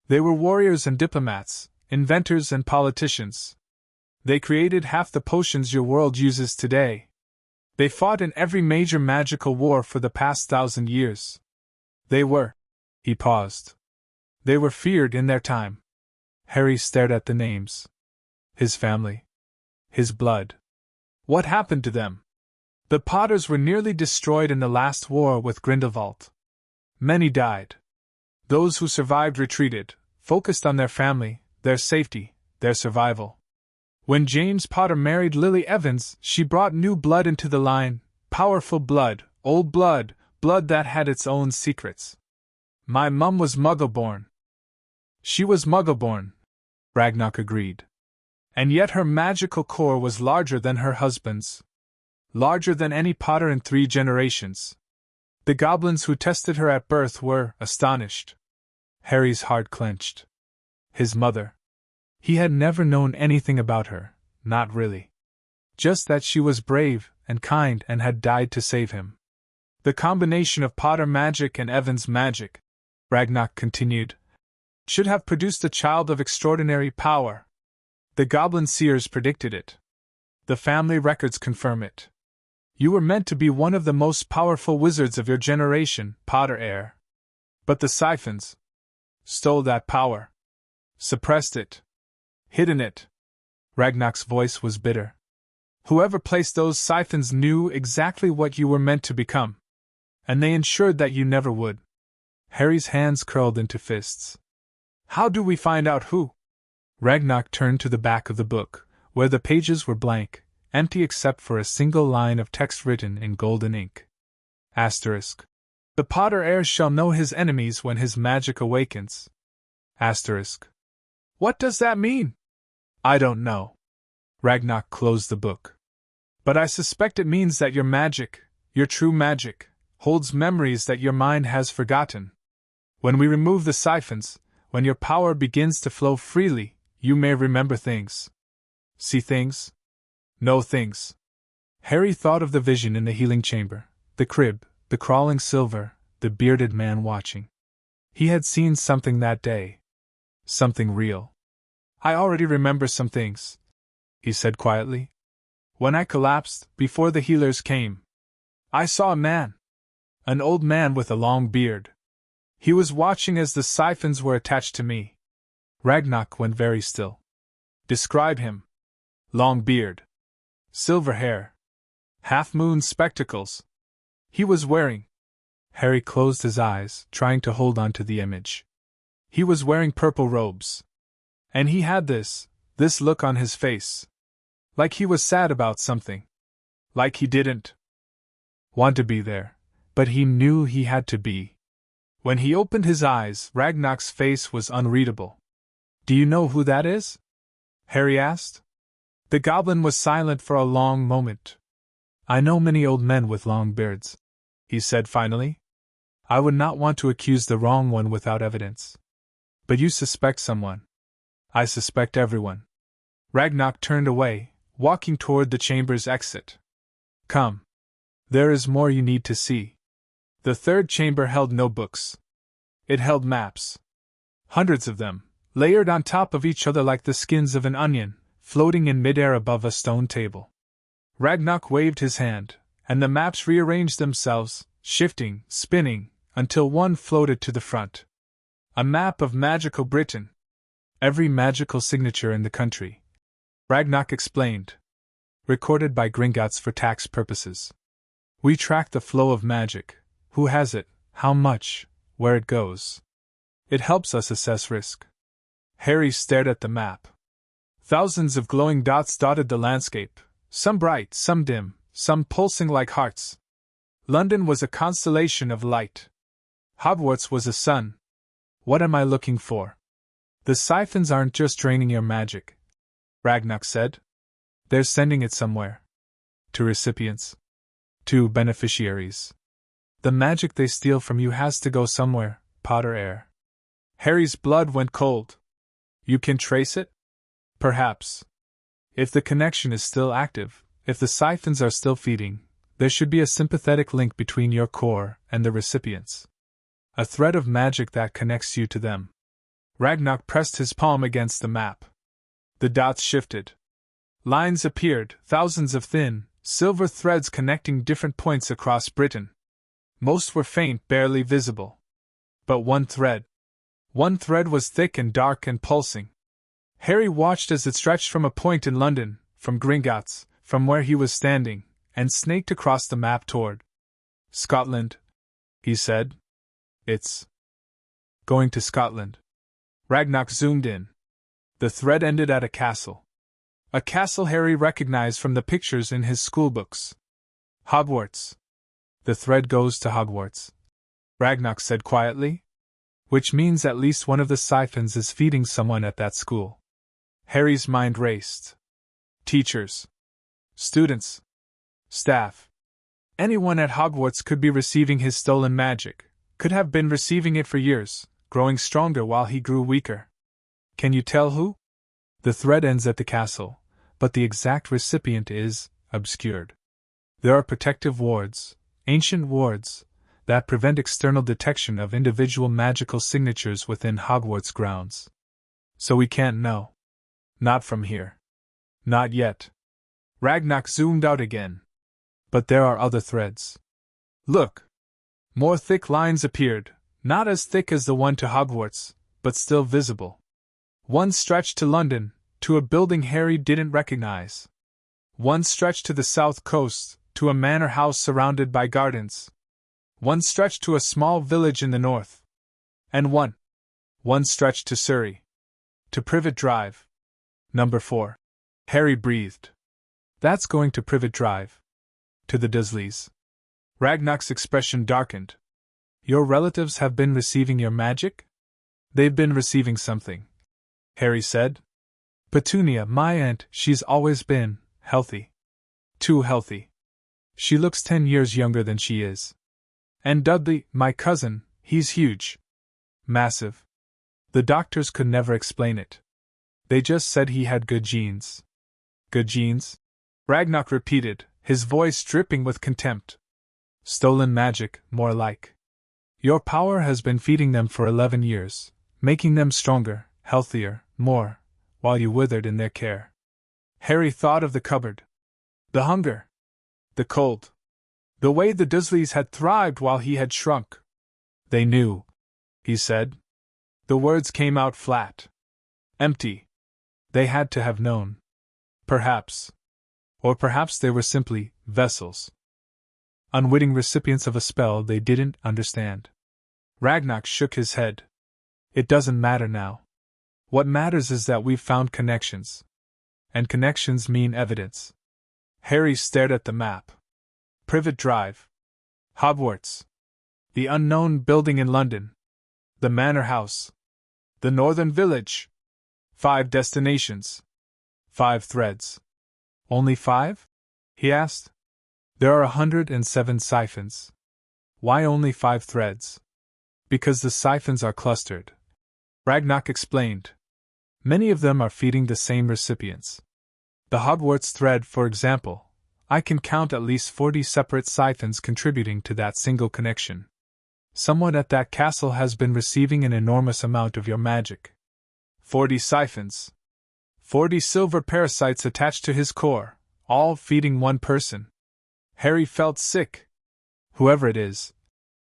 They were warriors and diplomats, inventors and politicians. They created half the potions your world uses today. They fought in every major magical war for the past 1,000 years. They were..." He paused. "They were feared in their time." Harry stared at the names. His family. His blood. What happened to them? The Potters were nearly destroyed in the last war with Grindelwald. Many died. Those who survived retreated, focused on their family, their safety, their survival. When James Potter married Lily Evans, she brought new blood into the line, powerful blood, old blood, blood that had its own secrets. My mum was Muggle-born. She was Muggle-born, Ragnar agreed. And yet her magical core was larger than her husband's. Larger than any Potter in 3 generations. The goblins who tested her at birth were astonished. Harry's heart clenched. His mother. He had never known anything about her, not really. Just that she was brave and kind and had died to save him. The combination of Potter magic and Evan's magic, Ragnar continued, should have produced a child of extraordinary power. The goblin seers predicted it. The family records confirm it. You were meant to be one of the most powerful wizards of your generation, Potter heir. But the Siphons stole that power. Suppressed it. Hidden it. Ragnar's voice was bitter. Whoever placed those Siphons knew exactly what you were meant to become. And they ensured that you never would. Harry's hands curled into fists. How do we find out who? Ragnar turned to the back of the book, where the pages were blank, empty except for a single line of text written in golden ink. Asterisk. The Potter heir shall know his enemies when his magic awakens. Asterisk. What does that mean? I don't know. Ragnar closed the book. But I suspect it means that your magic, your true magic, holds memories that your mind has forgotten. When we remove the siphons, when your power begins to flow freely, you may remember things. See things? Know things. Harry thought of the vision in the healing chamber, the crib, the crawling silver, the bearded man watching. He had seen something that day. Something real. I already remember some things, he said quietly. When I collapsed, before the healers came, I saw a man. An old man with a long beard. He was watching as the siphons were attached to me. Ragnar went very still. Describe him. Long beard. Silver hair. Half-moon spectacles. He was wearing. Harry closed his eyes, trying to hold on to the image. He was wearing purple robes. And he had this look on his face. Like he was sad about something. Like he didn't want to be there, but he knew he had to be. When he opened his eyes, Ragnar's face was unreadable. Do you know who that is? Harry asked. The goblin was silent for a long moment. I know many old men with long beards, he said finally. I would not want to accuse the wrong one without evidence. But you suspect someone. I suspect everyone. Ragnar turned away, walking toward the chamber's exit. Come. There is more you need to see. The third chamber held no books. It held maps. Hundreds of them, layered on top of each other like the skins of an onion, floating in midair above a stone table. Ragnar waved his hand, and the maps rearranged themselves, shifting, spinning, until one floated to the front. A map of magical Britain. Every magical signature in the country, Ragnar explained. Recorded by Gringotts for tax purposes. We track the flow of magic, who has it, how much, where it goes. It helps us assess risk. Harry stared at the map. Thousands of glowing dots dotted the landscape, some bright, some dim, some pulsing like hearts. London was a constellation of light. Hogwarts was a sun. What am I looking for? The siphons aren't just draining your magic, Ragnar said. They're sending it somewhere. To recipients. To beneficiaries. The magic they steal from you has to go somewhere, Potter heir. Harry's blood went cold. You can trace it? Perhaps. If the connection is still active, if the siphons are still feeding, there should be a sympathetic link between your core and the recipients. A thread of magic that connects you to them. Ragnar pressed his palm against the map. The dots shifted. Lines appeared, thousands of thin, silver threads connecting different points across Britain. Most were faint, barely visible. But one thread was thick and dark and pulsing. Harry watched as it stretched from a point in London, from Gringotts, from where he was standing, and snaked across the map toward Scotland, he said. It's going to Scotland. Ragnar zoomed in. The thread ended at a castle. A castle Harry recognized from the pictures in his schoolbooks. Hogwarts. The thread goes to Hogwarts, Ragnar said quietly. Which means at least one of the siphons is feeding someone at that school. Harry's mind raced. Teachers. Students. Staff. Anyone at Hogwarts could be receiving his stolen magic, could have been receiving it for years, growing stronger while he grew weaker. Can you tell who? The thread ends at the castle, but the exact recipient is obscured. There are protective wards, ancient wards, that prevent external detection of individual magical signatures within Hogwarts grounds. So we can't know. Not from here. Not yet. Ragnarok zoomed out again. But there are other threads. Look! More thick lines appeared, not as thick as the one to Hogwarts, but still visible. One stretched to London, to a building Harry didn't recognize. One stretched to the south coast, to a manor house surrounded by gardens. One stretched to a small village in the north. And one stretched to Surrey. To Privet Drive. Number 4. Harry breathed. That's going to Privet Drive. To the Dursleys. Ragnarok's expression darkened. Your relatives have been receiving your magic? They've been receiving something, Harry said. Petunia, my aunt, she's always been healthy. Too healthy. She looks 10 years younger than she is. And Dudley, my cousin, he's huge. Massive. The doctors could never explain it. They just said he had good genes. Good genes? Ragnarok repeated, his voice dripping with contempt. Stolen magic, more like. Your power has been feeding them for 11 years, making them stronger, healthier, more, while you withered in their care. Harry thought of the cupboard. The hunger. The cold. The way the Dursleys had thrived while he had shrunk. They knew, he said. The words came out flat. Empty. They had to have known. Perhaps. Or perhaps they were simply vessels. Unwitting recipients of a spell they didn't understand. Ragnarok shook his head. It doesn't matter now. What matters is that we've found connections. And connections mean evidence. Harry stared at the map. Privet Drive. Hogwarts. The unknown building in London. The manor house. The northern village. 5 destinations. 5 threads. Only 5? He asked. There are 107 siphons. Why only 5 threads? Because the siphons are clustered. Ragnarok explained. Many of them are feeding the same recipients. The Hogwarts thread, for example, I can count at least 40 separate siphons contributing to that single connection. Someone at that castle has been receiving an enormous amount of your magic. 40 siphons. 40 silver parasites attached to his core, all feeding one person. Harry felt sick. Whoever it is,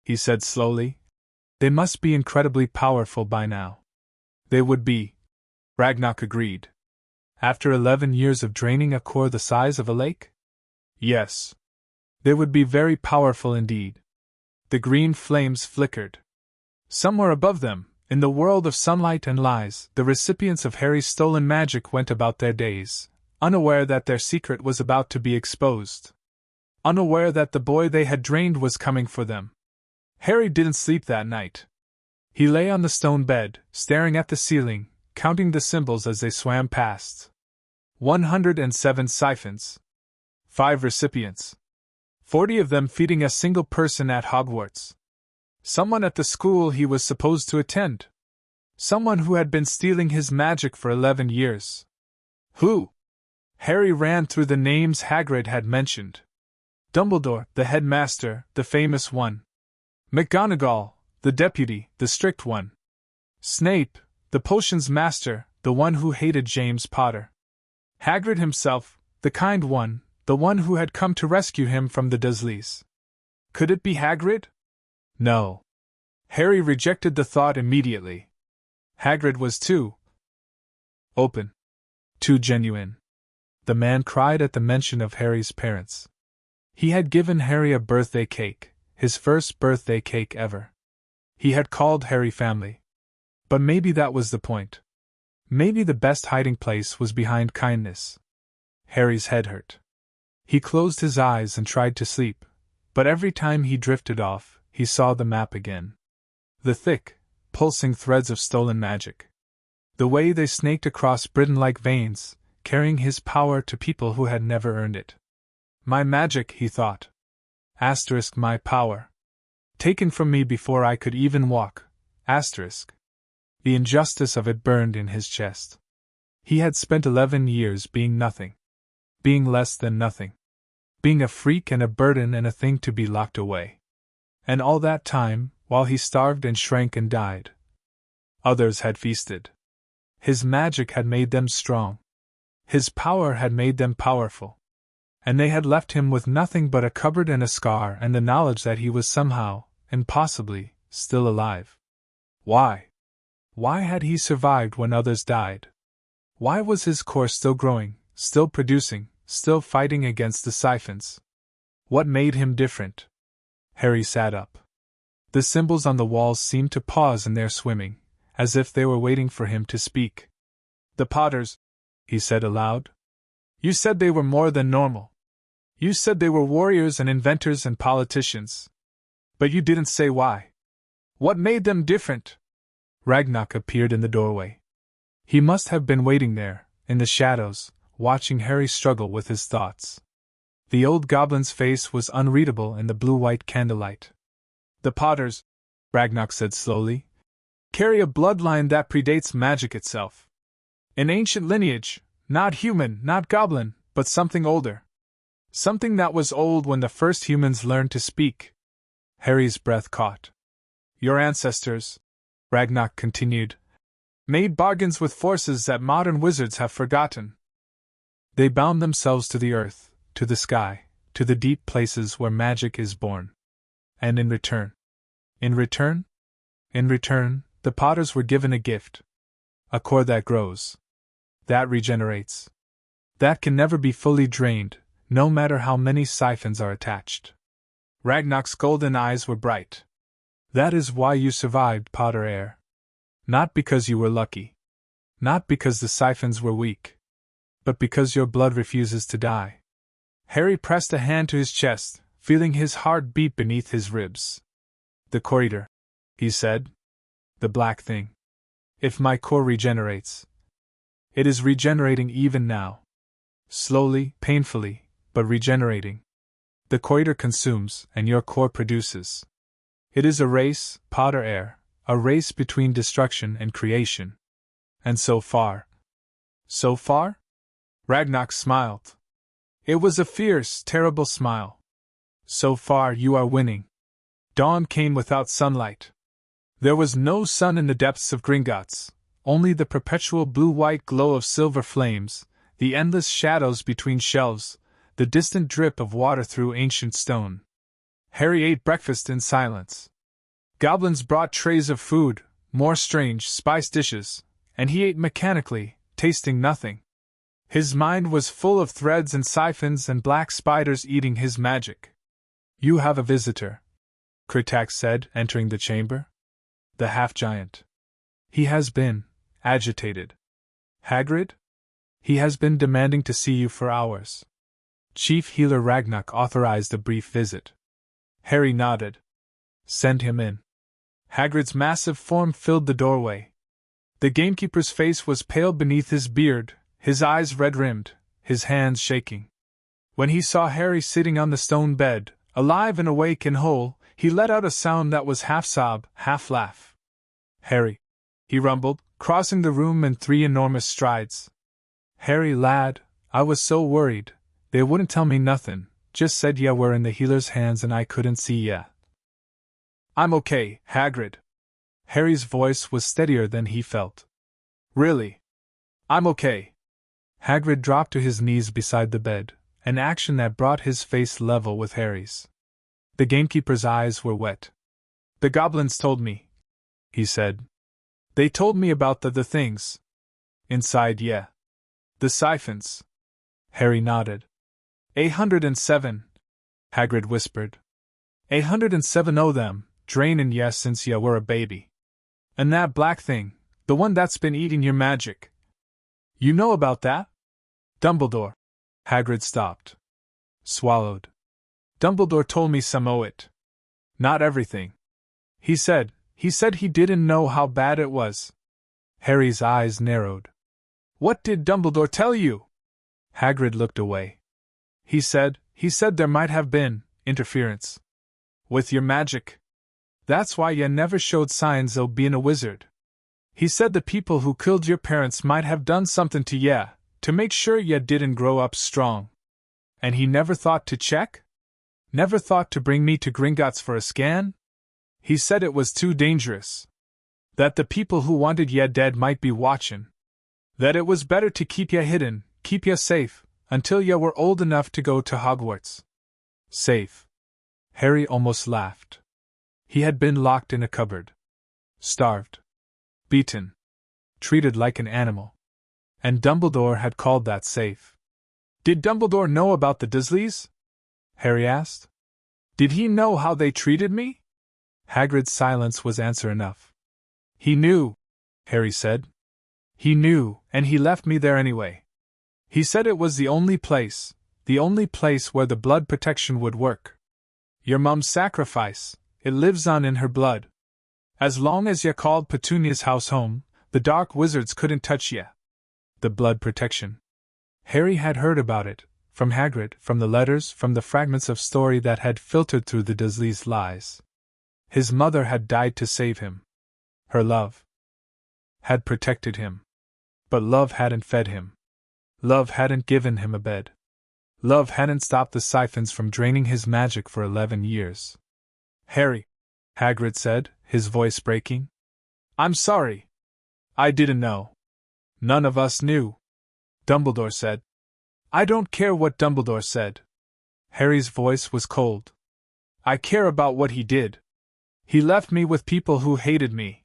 he said slowly, they must be incredibly powerful by now. They would be, Ragnarok agreed. After 11 years of draining a core the size of a lake? Yes. They would be very powerful indeed. The green flames flickered. Somewhere above them, in the world of sunlight and lies, the recipients of Harry's stolen magic went about their days, unaware that their secret was about to be exposed. Unaware that the boy they had drained was coming for them. Harry didn't sleep that night. He lay on the stone bed, staring at the ceiling, counting the symbols as they swam past. 107 siphons. 5 recipients. 40 of them feeding a single person at Hogwarts. Someone at the school he was supposed to attend. Someone who had been stealing his magic for 11 years. Who? Harry ran through the names Hagrid had mentioned. Dumbledore, the headmaster, the famous one. McGonagall, the deputy, the strict one. Snape, the potions master, the one who hated James Potter. Hagrid himself, the kind one, the one who had come to rescue him from the Dursleys. Could it be Hagrid? No. Harry rejected the thought immediately. Hagrid was too open, too genuine. The man cried at the mention of Harry's parents. He had given Harry a birthday cake, his first birthday cake ever. He had called Harry family. But maybe that was the point. Maybe the best hiding place was behind kindness. Harry's head hurt. He closed his eyes and tried to sleep, but every time he drifted off, he saw the map again. The thick, pulsing threads of stolen magic. The way they snaked across Britain like veins, carrying his power to people who had never earned it. My magic, he thought. Asterisk my power. Taken from me before I could even walk, Asterisk. The injustice of it burned in his chest. He had spent 11 years being nothing. Being less than nothing. Being a freak and a burden and a thing to be locked away. And all that time, while he starved and shrank and died, others had feasted. His magic had made them strong. His power had made them powerful. And they had left him with nothing but a cupboard and a scar and the knowledge that he was somehow, impossibly, still alive. Why? Why had he survived when others died? Why was his core still growing, still producing, still fighting against the siphons? What made him different? Harry sat up. The symbols on the walls seemed to pause in their swimming, as if they were waiting for him to speak. The Potters, he said aloud. You said they were more than normal. You said they were warriors and inventors and politicians. But you didn't say why. What made them different? Ragnarok appeared in the doorway. He must have been waiting there, in the shadows, watching Harry struggle with his thoughts. The old goblin's face was unreadable in the blue-white candlelight. The Potters, Ragnarok said slowly, carry a bloodline that predates magic itself. An ancient lineage, not human, not goblin, but something older. Something that was old when the first humans learned to speak. Harry's breath caught. Your ancestors, Ragnarok continued, made bargains with forces that modern wizards have forgotten. They bound themselves to the earth, to the sky, to the deep places where magic is born. And in return, the Potters were given a gift. A core that grows. That regenerates. That can never be fully drained, no matter how many siphons are attached. Ragnarok's golden eyes were bright. That is why you survived, Potter heir. Not because you were lucky. Not because the siphons were weak. But because your blood refuses to die. Harry pressed a hand to his chest, feeling his heart beat beneath his ribs. The core, he said. The black thing. If my core regenerates. It is regenerating even now. Slowly, painfully, but regenerating. The core consumes, and your core produces. It is a race, Potter heir, a race between destruction and creation. And so far. So far? Ragnarok smiled. It was a fierce, terrible smile. So far you are winning. Dawn came without sunlight. There was no sun in the depths of Gringotts, only the perpetual blue-white glow of silver flames, the endless shadows between shelves, the distant drip of water through ancient stone. Harry ate breakfast in silence. Goblins brought trays of food, more strange, spiced dishes, and he ate mechanically, tasting nothing. His mind was full of threads and siphons and black spiders eating his magic. You have a visitor, Kritak said, entering the chamber. The half-giant. He has been agitated. Hagrid? He has been demanding to see you for hours. Chief Healer Ragnarok authorized a brief visit. Harry nodded. Send him in. Hagrid's massive form filled the doorway. The gamekeeper's face was pale beneath his beard, his eyes red-rimmed, his hands shaking. When he saw Harry sitting on the stone bed, alive and awake and whole, he let out a sound that was half sob, half laugh. Harry, he rumbled, crossing the room in 3 enormous strides. Harry, lad, I was so worried. They wouldn't tell me nothin', just said ya were in the healer's hands and I couldn't see ya. I'm okay, Hagrid. Harry's voice was steadier than he felt. Really? I'm okay. Hagrid dropped to his knees beside the bed, an action that brought his face level with Harry's. The gamekeeper's eyes were wet. The goblins told me, he said. They told me about the things. Inside, yeah. The siphons. Harry nodded. 107, Hagrid whispered. 107 o' them, drainin' ya since ya were a baby. And that black thing, the one that's been eating your magic. You know about that? Dumbledore. Hagrid stopped. Swallowed. Dumbledore told me some o' it. Not everything. He said he didn't know how bad it was. Harry's eyes narrowed. What did Dumbledore tell you? Hagrid looked away. He said there might have been interference. With your magic? That's why ya never showed signs o' bein' a wizard. He said the people who killed your parents might have done something to ya, to make sure ya didn't grow up strong. And he never thought to check? Never thought to bring me to Gringotts for a scan? He said it was too dangerous. That the people who wanted ya dead might be watchin'. That it was better to keep ya hidden, keep ya safe, until ya were old enough to go to Hogwarts. Safe. Harry almost laughed. He had been locked in a cupboard. Starved. Beaten. Treated like an animal. And Dumbledore had called that safe. Did Dumbledore know about the Dursleys? Harry asked. Did he know how they treated me? Hagrid's silence was answer enough. He knew, Harry said. He knew, and he left me there anyway. He said it was the only place where the blood protection would work. Your mum's sacrifice, it lives on in her blood. As long as ya called Petunia's house home, the dark wizards couldn't touch ya. The blood protection. Harry had heard about it, from Hagrid, from the letters, from the fragments of story that had filtered through the Dursleys' lies. His mother had died to save him. Her love had protected him. But love hadn't fed him. Love hadn't given him a bed. Love hadn't stopped the siphons from draining his magic for 11 years. Harry, Hagrid said, his voice breaking. I'm sorry. I didn't know. None of us knew. Dumbledore said. I don't care what Dumbledore said. Harry's voice was cold. I care about what he did. He left me with people who hated me.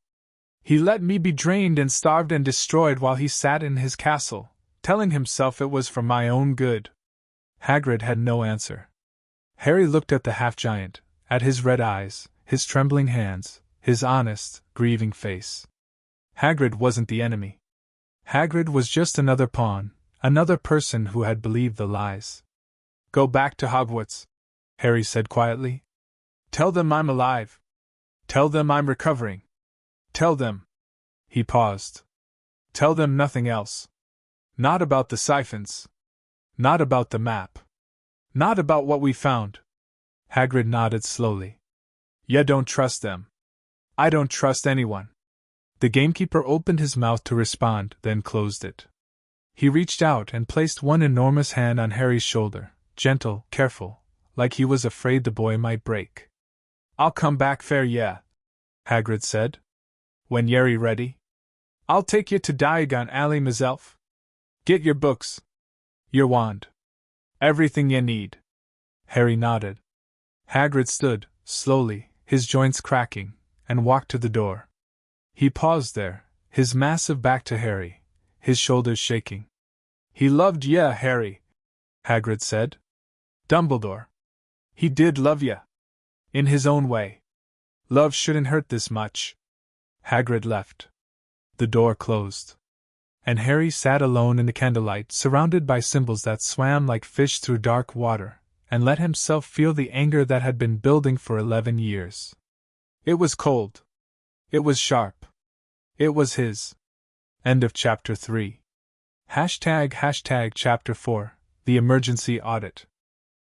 He let me be drained and starved and destroyed while he sat in his castle, telling himself it was for my own good. Hagrid had no answer. Harry looked at the half-giant, at his red eyes, his trembling hands, his honest, grieving face. Hagrid wasn't the enemy. Hagrid was just another pawn, another person who had believed the lies. Go back to Hogwarts, Harry said quietly. Tell them I'm alive. Tell them I'm recovering. Tell them. He paused. Tell them nothing else. Not about the siphons. Not about the map. Not about what we found. Hagrid nodded slowly. Ya don't trust them. I don't trust anyone. The gamekeeper opened his mouth to respond, then closed it. He reached out and placed one enormous hand on Harry's shoulder, gentle, careful, like he was afraid the boy might break. I'll come back fair yeah, Hagrid said. When ye're ready. I'll take you to Diagon Alley myself. Get your books. Your wand. Everything ye need. Harry nodded. Hagrid stood, slowly, his joints cracking, and walked to the door. He paused there, his massive back to Harry, his shoulders shaking. He loved ye, Harry, Hagrid said. Dumbledore. He did love ye. In his own way. Love shouldn't hurt this much. Hagrid left. The door closed. And Harry sat alone in the candlelight, surrounded by symbols that swam like fish through dark water, and let himself feel the anger that had been building for 11 years. It was cold. It was sharp. It was his. End of Chapter 3. Chapter 4, The Emergency Audit.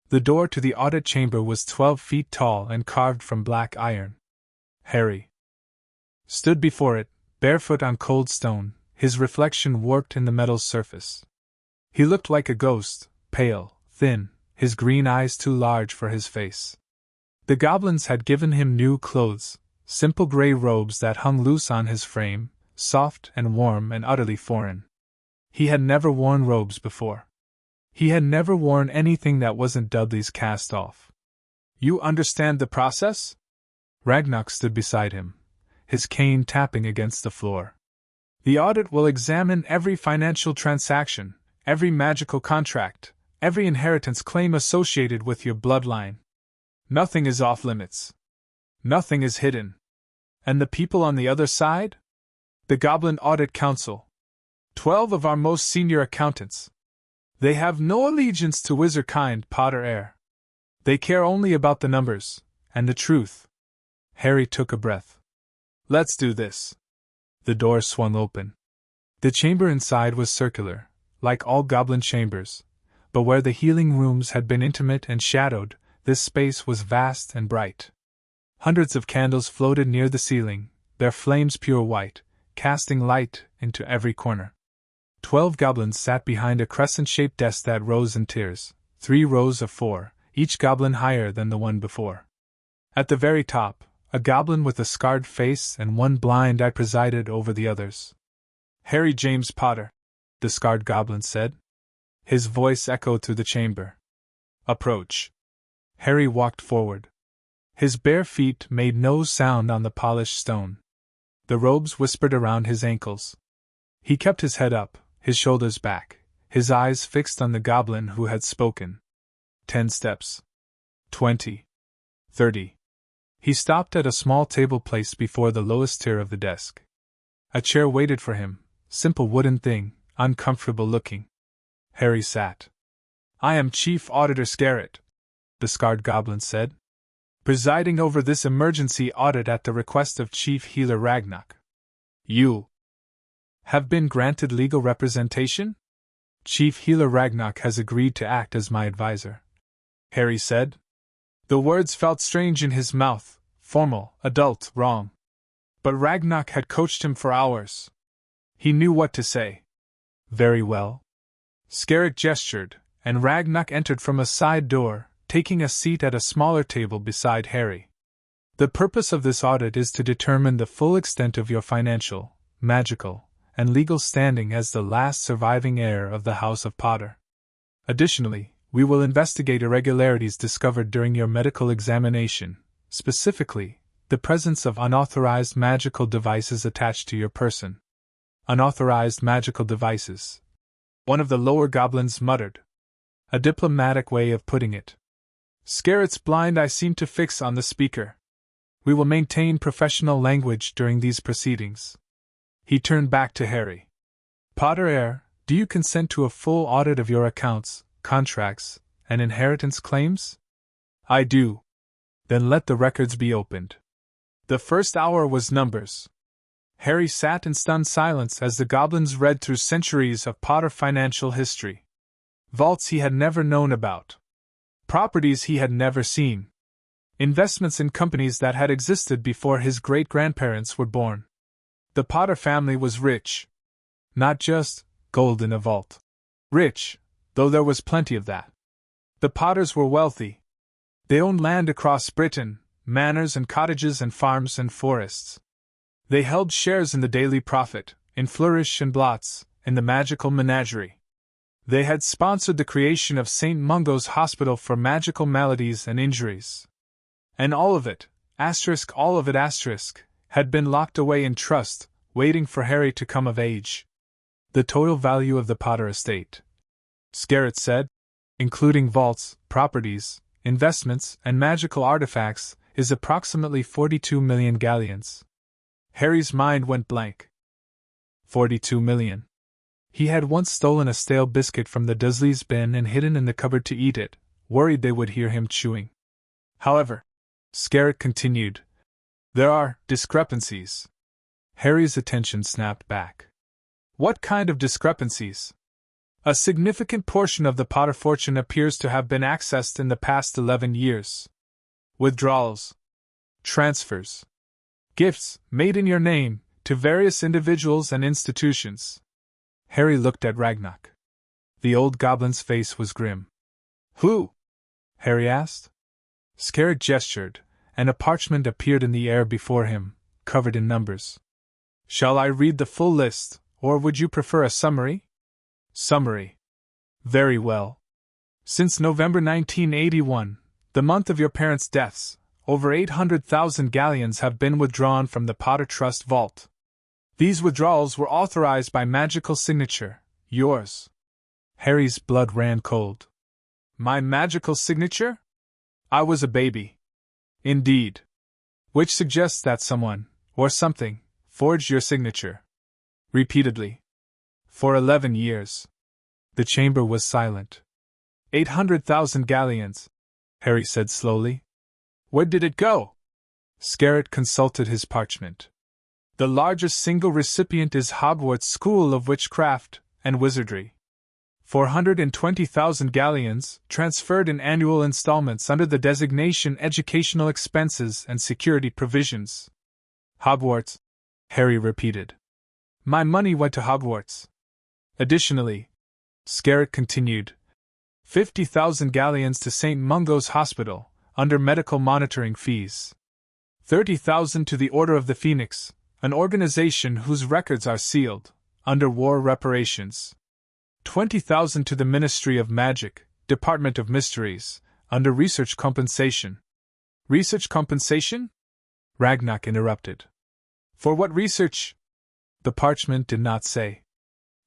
The door to the audit chamber was 12 feet tall and carved from black iron. Harry stood before it, barefoot on cold stone, his reflection warped in the metal's surface. He looked like a ghost, pale, thin, his green eyes too large for his face. The goblins had given him new clothes, simple gray robes that hung loose on his frame, soft and warm and utterly foreign. He had never worn robes before. He had never worn anything that wasn't Dudley's cast-off. You understand the process? Ragnarok stood beside him, his cane tapping against the floor. The audit will examine every financial transaction, every magical contract, every inheritance claim associated with your bloodline. Nothing is off-limits. Nothing is hidden. And the people on the other side? The Goblin Audit Council. 12 of our most senior accountants. They have no allegiance to wizard-kind Potter heir. They care only about the numbers, and the truth. Harry took a breath. Let's do this. The door swung open. The chamber inside was circular, like all goblin chambers, but where the healing rooms had been intimate and shadowed, this space was vast and bright. Hundreds of candles floated near the ceiling, their flames pure white, casting light into every corner. 12 goblins sat behind a crescent-shaped desk that rose in tiers, 3 rows of 4, each goblin higher than the one before. At the very top, a goblin with a scarred face and one blind eye presided over the others. "Harry James Potter," the scarred goblin said. His voice echoed through the chamber. "Approach." Harry walked forward. His bare feet made no sound on the polished stone. The robes whispered around his ankles. He kept his head up, his shoulders back, his eyes fixed on the goblin who had spoken. 10 steps. 20. 30. He stopped at a small table placed before the lowest tier of the desk. A chair waited for him, simple wooden thing, uncomfortable looking. Harry sat. "I am Chief Auditor Scarrett," the scarred goblin said, "presiding over this emergency audit at the request of Chief Healer Ragnarok. You have been granted legal representation? Chief Healer Ragnarok has agreed to act as my advisor," Harry said. The words felt strange in his mouth, formal, adult, wrong. But Ragnarok had coached him for hours. He knew what to say. "Very well." Scarrett gestured, and Ragnarok entered from a side door, taking a seat at a smaller table beside Harry. "The purpose of this audit is to determine the full extent of your financial, magical, and legal standing as the last surviving heir of the House of Potter. Additionally, we will investigate irregularities discovered during your medical examination, specifically, the presence of unauthorized magical devices attached to your person." "Unauthorized magical devices," one of the lower goblins muttered. A diplomatic way of putting it. Scarrett's blind eye seemed to fix on the speaker. "We will maintain professional language during these proceedings." He turned back to Harry. "Potter heir, do you consent to a full audit of your accounts, contracts, and inheritance claims?" "I do." "Then let the records be opened." The first hour was numbers. Harry sat in stunned silence as the goblins read through centuries of Potter financial history. Vaults he had never known about. Properties he had never seen. Investments in companies that had existed before his great-grandparents were born. The Potter family was rich. Not just gold in a vault. Rich, though there was plenty of that. The Potters were wealthy. They owned land across Britain, manors and cottages and farms and forests. They held shares in the Daily Prophet, in Flourish and Blots, in the Magical Menagerie. They had sponsored the creation of St. Mungo's Hospital for magical maladies and injuries. And all of it, all of it, had been locked away in trust, waiting for Harry to come of age. "The total value of the Potter estate," Scarrett said, "including vaults, properties, investments, and magical artifacts, is approximately 42 million galleons." Harry's mind went blank. 42 million. He had once stolen a stale biscuit from the Dursleys' bin and hidden in the cupboard to eat it, worried they would hear him chewing. "However," Scarrett continued, "there are discrepancies." Harry's attention snapped back. "What kind of discrepancies?" "A significant portion of the Potter fortune appears to have been accessed in the past 11 years. Withdrawals, transfers, gifts made in your name to various individuals and institutions." Harry looked at Ragnarok. The old goblin's face was grim. "Who?" Harry asked. Scarrett gestured, and a parchment appeared in the air before him, covered in numbers. "Shall I read the full list, or would you prefer a summary?" "Summary." "Very well. Since November 1981, the month of your parents' deaths, over 800,000 galleons have been withdrawn from the Potter Trust vault. These withdrawals were authorized by magical signature, yours." Harry's blood ran cold. "My magical signature? I was a baby." "Indeed. Which suggests that someone, or something, forged your signature." "Repeatedly. For 11 years. The chamber was silent. 800,000 galleons, Harry said slowly. "Where did it go?" Scarrett consulted his parchment. "The largest single recipient is Hogwarts School of Witchcraft and Wizardry. 420,000 galleons, transferred in annual installments under the designation Educational Expenses and Security Provisions. Hogwarts, Harry repeated. My money went to Hogwarts. Additionally, Scarrett continued, 50,000 galleons to St. Mungo's Hospital, under medical monitoring fees. 30,000 to the Order of the Phoenix, an organization whose records are sealed, under war reparations. 20,000 to the Ministry of Magic, Department of Mysteries, under research compensation. Research compensation? Ragnarok interrupted. For what research? The parchment did not say.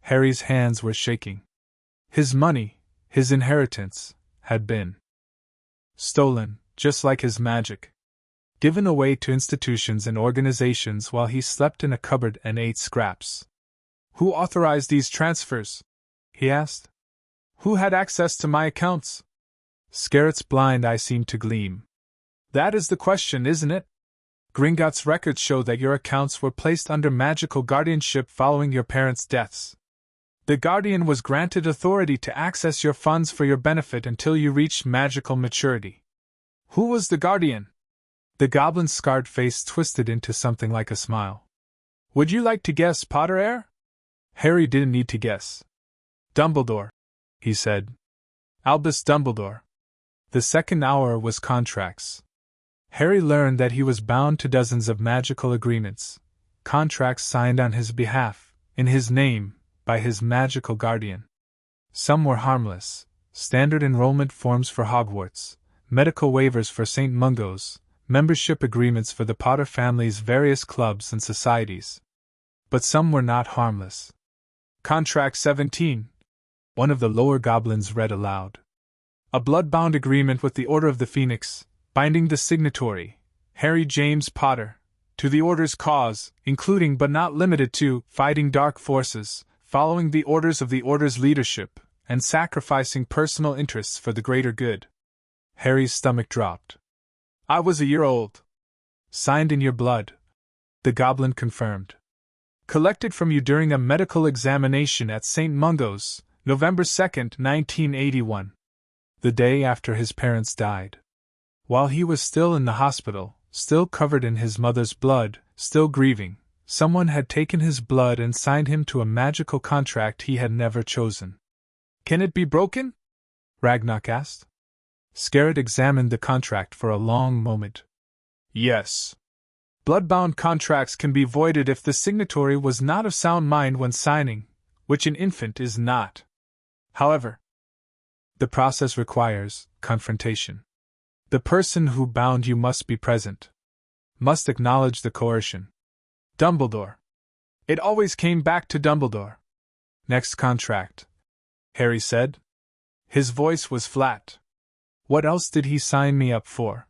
Harry's hands were shaking. His money, his inheritance, had been stolen, just like his magic. Given away to institutions and organizations while he slept in a cupboard and ate scraps. Who authorized these transfers? He asked. Who had access to my accounts? Scarrett's blind eye seemed to gleam. That is the question, isn't it? Gringotts records show that your accounts were placed under magical guardianship following your parents' deaths. The Guardian was granted authority to access your funds for your benefit until you reached magical maturity. Who was the Guardian? The goblin's scarred face twisted into something like a smile. Would you like to guess, Potter? Harry didn't need to guess. Dumbledore, he said. Albus Dumbledore. The second hour was contracts. Harry learned that he was bound to dozens of magical agreements, contracts signed on his behalf, in his name, by his magical guardian. Some were harmless, standard enrollment forms for Hogwarts, medical waivers for St. Mungo's, membership agreements for the Potter family's various clubs and societies. But some were not harmless. Contract 17. One of the lower goblins read aloud. A blood-bound agreement with the Order of the Phoenix, binding the signatory, Harry James Potter, to the Order's cause, including but not limited to fighting dark forces, following the orders of the Order's leadership, and sacrificing personal interests for the greater good. Harry's stomach dropped. I was a year old. Signed in your blood, the goblin confirmed. Collected from you during a medical examination at St. Mungo's, November 2nd, 1981. The day after his parents died. While he was still in the hospital, still covered in his mother's blood, still grieving, someone had taken his blood and signed him to a magical contract he had never chosen. Can it be broken? Ragnarok asked. Scarrett examined the contract for a long moment. Yes. Bloodbound contracts can be voided if the signatory was not of sound mind when signing, which an infant is not. However, the process requires confrontation. The person who bound you must be present. Must acknowledge the coercion. Dumbledore. It always came back to Dumbledore. Next contract, Harry said. His voice was flat. What else did he sign me up for?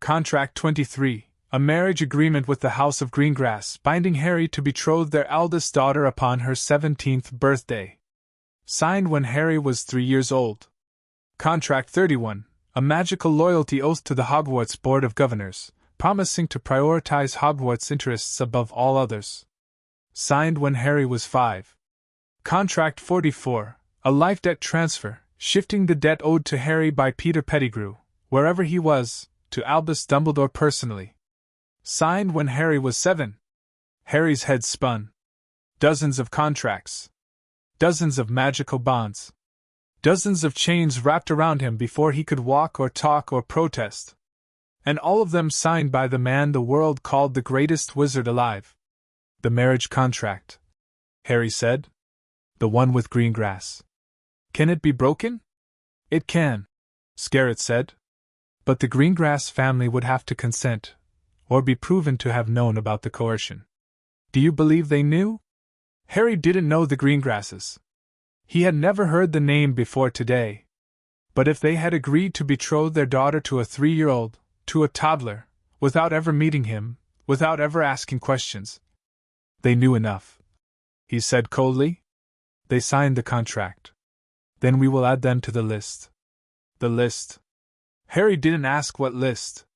Contract 23, a marriage agreement with the House of Greengrass binding Harry to betroth their eldest daughter upon her 17th birthday. Signed when Harry was 3 years old. Contract 31, a magical loyalty oath to the Hogwarts Board of Governors, promising to prioritize Hogwarts' interests above all others. Signed when Harry was 5. Contract 44, a life debt transfer, shifting the debt owed to Harry by Peter Pettigrew, wherever he was, to Albus Dumbledore personally. Signed when Harry was 7. Harry's head spun. Dozens of contracts. Dozens of magical bonds. Dozens of chains wrapped around him before he could walk or talk or protest. And all of them signed by the man the world called the greatest wizard alive. The marriage contract, Harry said. The one with Greengrass. Can it be broken? It can, Scarrett said. But the Greengrass family would have to consent, or be proven to have known about the coercion. Do you believe they knew? Harry didn't know the Greengrasses. He had never heard the name before today. But if they had agreed to betroth their daughter to a 3-year-old, to a toddler, without ever meeting him, without ever asking questions, they knew enough. He said coldly. They signed the contract. Then we will add them to the list. The list. Harry didn't ask what list.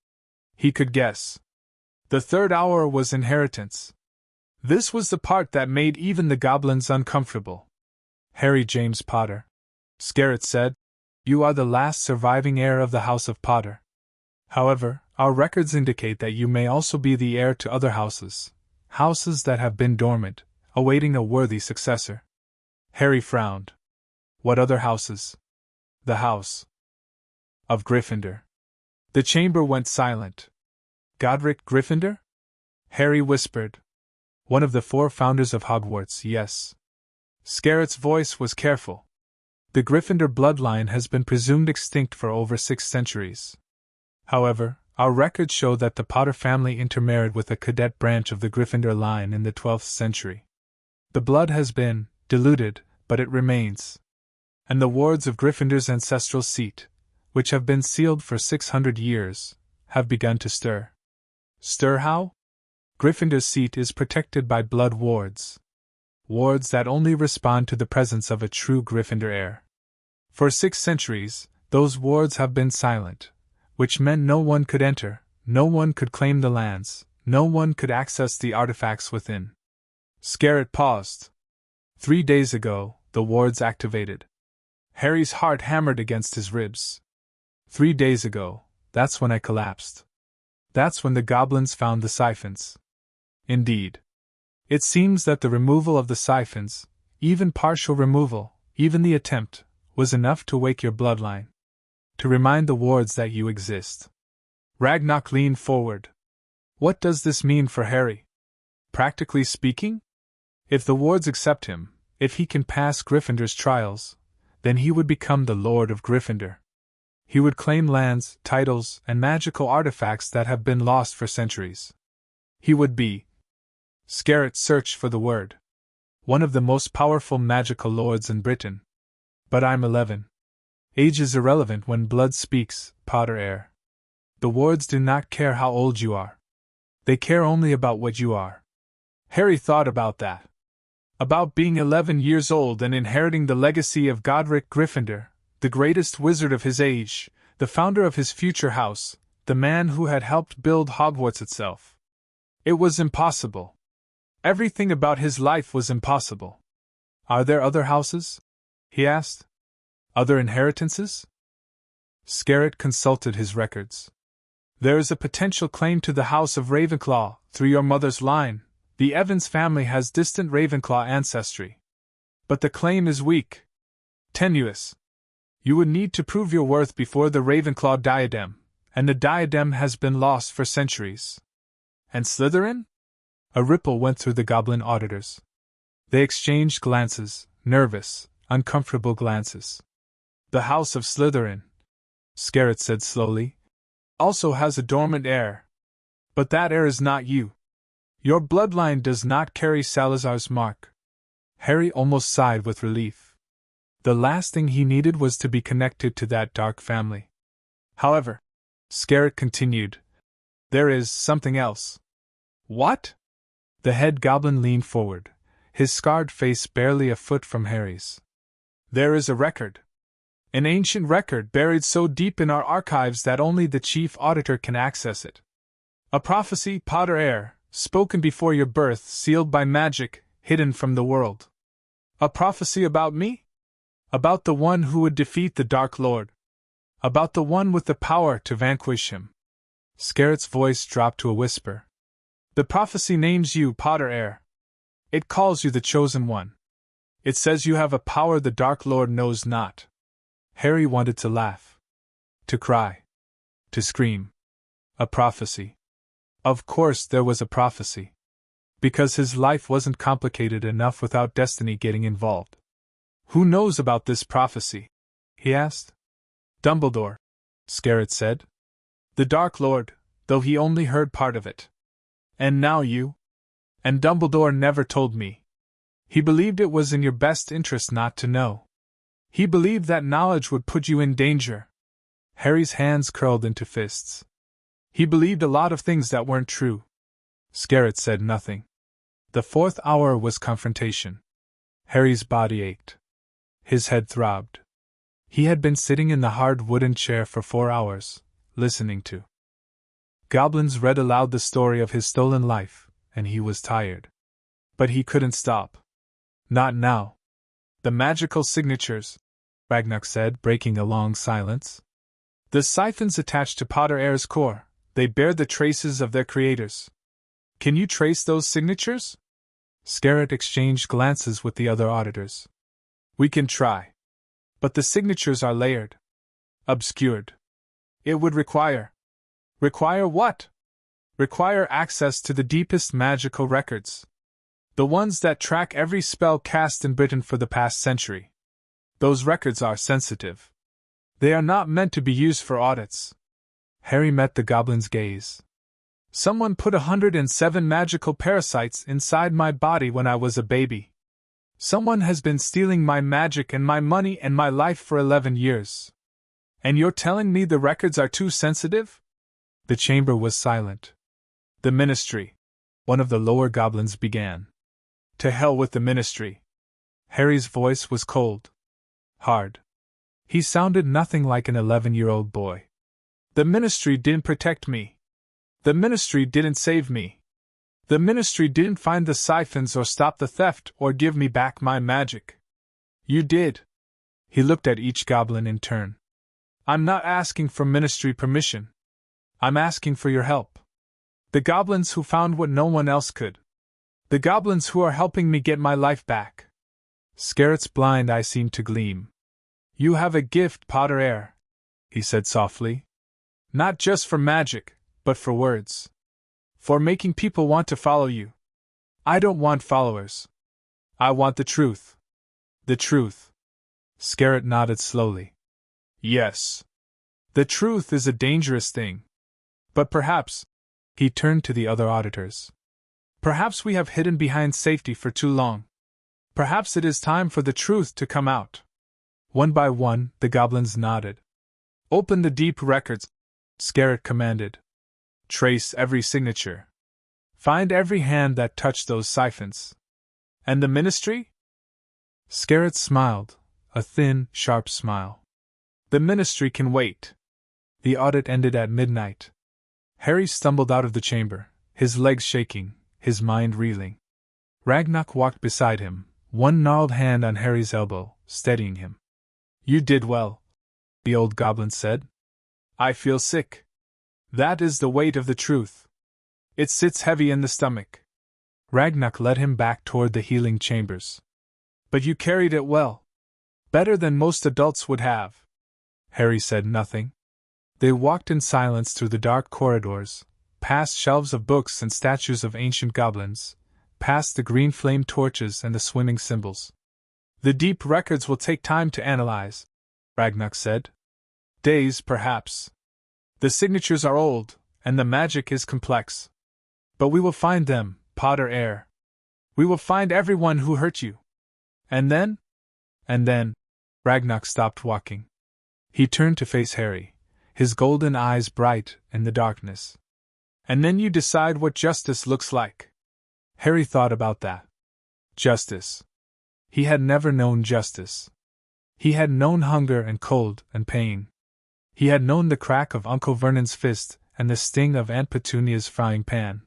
He could guess. The third hour was inheritance. This was the part that made even the goblins uncomfortable. Harry James Potter, Scarrett said. You are the last surviving heir of the House of Potter. However, our records indicate that you may also be the heir to other houses, houses that have been dormant, awaiting a worthy successor. Harry frowned. What other houses? The House of Gryffindor. The chamber went silent. Godric Gryffindor? Harry whispered. One of the 4 founders of Hogwarts, yes. Scarrett's voice was careful. The Gryffindor bloodline has been presumed extinct for over 6 centuries. However, our records show that the Potter family intermarried with a cadet branch of the Gryffindor line in the 12th century. The blood has been diluted, but it remains. And the wards of Gryffindor's ancestral seat, which have been sealed for 600 years, have begun to stir. Stir how? Gryffindor's seat is protected by blood wards. Wards that only respond to the presence of a true Gryffindor heir. For 6 centuries, those wards have been silent, which meant no one could enter, no one could claim the lands, no one could access the artifacts within. Scarrett paused. 3 days ago, the wards activated. Harry's heart hammered against his ribs. 3 days ago, that's when I collapsed. That's when the goblins found the siphons. Indeed. It seems that the removal of the siphons, even partial removal, even the attempt, was enough to wake your bloodline. To remind the wards that you exist. Ragnarok leaned forward. What does this mean for Harry? Practically speaking? If the wards accept him, if he can pass Gryffindor's trials, then he would become the Lord of Gryffindor. He would claim lands, titles, and magical artifacts that have been lost for centuries. He would be. Scarrett searched for the word. One of the most powerful magical lords in Britain. But I'm 11. Age is irrelevant when blood speaks, Potter heir. The wards do not care how old you are. They care only about what you are. Harry thought about that. About being 11 years old and inheriting the legacy of Godric Gryffindor, the greatest wizard of his age, the founder of his future house, the man who had helped build Hogwarts itself. It was impossible. Everything about his life was impossible. Are there other houses? He asked. Other inheritances? Scarrett consulted his records. There is a potential claim to the House of Ravenclaw, through your mother's line. The Evans family has distant Ravenclaw ancestry. But the claim is weak. Tenuous. You would need to prove your worth before the Ravenclaw diadem, and the diadem has been lost for centuries. And Slytherin? A ripple went through the goblin auditors. They exchanged glances, nervous, uncomfortable glances. The House of Slytherin, Scarrett said slowly, also has a dormant heir. But that heir is not you. Your bloodline does not carry Salazar's mark. Harry almost sighed with relief. The last thing he needed was to be connected to that dark family. However, Scarrett continued, there is something else. What? The head goblin leaned forward, his scarred face barely a foot from Harry's. There is a record. An ancient record buried so deep in our archives that only the chief auditor can access it. A prophecy, Potter heir, spoken before your birth, sealed by magic, hidden from the world. A prophecy about me? About the one who would defeat the Dark Lord. About the one with the power to vanquish him. Scarrett's voice dropped to a whisper. The prophecy names you Potter heir. It calls you the Chosen One. It says you have a power the Dark Lord knows not. Harry wanted to laugh. To cry. To scream. A prophecy. Of course there was a prophecy. Because his life wasn't complicated enough without destiny getting involved. Who knows about this prophecy? He asked. Dumbledore, Scarrett said. The Dark Lord, though he only heard part of it. And now you? And Dumbledore never told me. He believed it was in your best interest not to know. He believed that knowledge would put you in danger. Harry's hands curled into fists. He believed a lot of things that weren't true. Scarrett said nothing. The 4th hour was confrontation. Harry's body ached. His head throbbed. He had been sitting in the hard wooden chair for 4 hours, listening to goblins read aloud the story of his stolen life, and he was tired. But he couldn't stop. Not now. The magical signatures. Ragnar said, breaking a long silence. The siphons attached to Potter Air's core, they bear the traces of their creators. Can you trace those signatures? Scarrett exchanged glances with the other auditors. We can try. But the signatures are layered. Obscured. It would require. Require what? Require access to the deepest magical records. The ones that track every spell cast in Britain for the past century. Those records are sensitive. They are not meant to be used for audits. Harry met the goblin's gaze. Someone put 107 magical parasites inside my body when I was a baby. Someone has been stealing my magic and my money and my life for 11 years. And you're telling me the records are too sensitive? The chamber was silent. The Ministry. One of the lower goblins began. To hell with the Ministry. Harry's voice was cold. Hard. He sounded nothing like an 11-year-old boy. The Ministry didn't protect me. The Ministry didn't save me. The Ministry didn't find the siphons or stop the theft or give me back my magic. You did. He looked at each goblin in turn. I'm not asking for Ministry permission. I'm asking for your help. The goblins who found what no one else could. The goblins who are helping me get my life back. Scarrett's blind eye seemed to gleam. You have a gift, Potter Air, he said softly. Not just for magic, but for words. For making people want to follow you. I don't want followers. I want the truth. The truth. Scarrett nodded slowly. Yes. The truth is a dangerous thing. But perhaps, he turned to the other auditors. Perhaps we have hidden behind safety for too long. Perhaps it is time for the truth to come out. One by one, the goblins nodded. Open the deep records, Scarrett commanded. Trace every signature. Find every hand that touched those siphons. And the Ministry? Scarrett smiled, a thin, sharp smile. The Ministry can wait. The audit ended at midnight. Harry stumbled out of the chamber, his legs shaking, his mind reeling. Ragnar walked beside him, one gnarled hand on Harry's elbow, steadying him. You did well, the old goblin said. I feel sick. That is the weight of the truth. It sits heavy in the stomach. Ragnar led him back toward the healing chambers. But you carried it well. Better than most adults would have. Harry said nothing. They walked in silence through the dark corridors, past shelves of books and statues of ancient goblins, past the green flame torches and the swimming symbols. The deep records will take time to analyze, Ragnar said. Days, perhaps. The signatures are old, and the magic is complex. But we will find them, Potter Air. We will find everyone who hurt you. And then? And then, Ragnar stopped walking. He turned to face Harry, his golden eyes bright in the darkness. And then you decide what justice looks like. Harry thought about that. Justice. He had never known justice. He had known hunger and cold and pain. He had known the crack of Uncle Vernon's fist and the sting of Aunt Petunia's frying pan.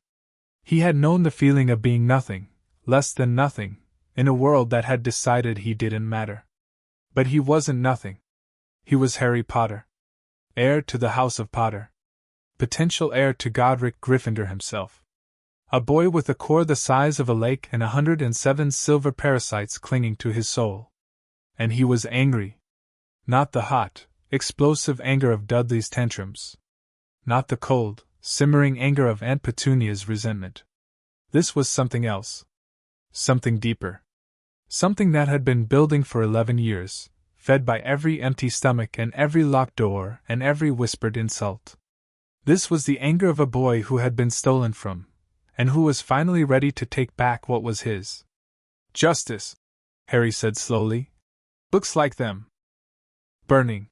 He had known the feeling of being nothing, less than nothing, in a world that had decided he didn't matter. But he wasn't nothing. He was Harry Potter. Heir to the House of Potter. Potential heir to Godric Gryffindor himself. A boy with a core the size of a lake and 107 silver parasites clinging to his soul. And he was angry. Not the hot, explosive anger of Dudley's tantrums. Not the cold, simmering anger of Aunt Petunia's resentment. This was something else. Something deeper. Something that had been building for 11 years, fed by every empty stomach and every locked door and every whispered insult. This was the anger of a boy who had been stolen from, and who was finally ready to take back what was his. Justice, Harry said slowly. Looks like them. Burning.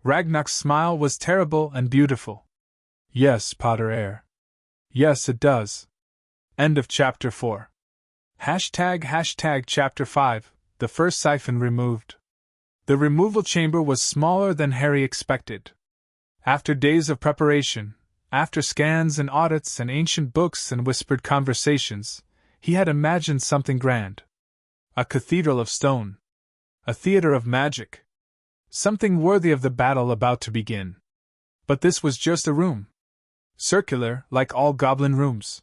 Ragnar's smile was terrible and beautiful. Yes, Potter Air. Yes, it does. End of Chapter 4. Chapter 5, the first siphon removed. The removal chamber was smaller than Harry expected. After days of preparation, after scans and audits and ancient books and whispered conversations, he had imagined something grand. A cathedral of stone. A theater of magic. Something worthy of the battle about to begin. But this was just a room. Circular, like all goblin rooms.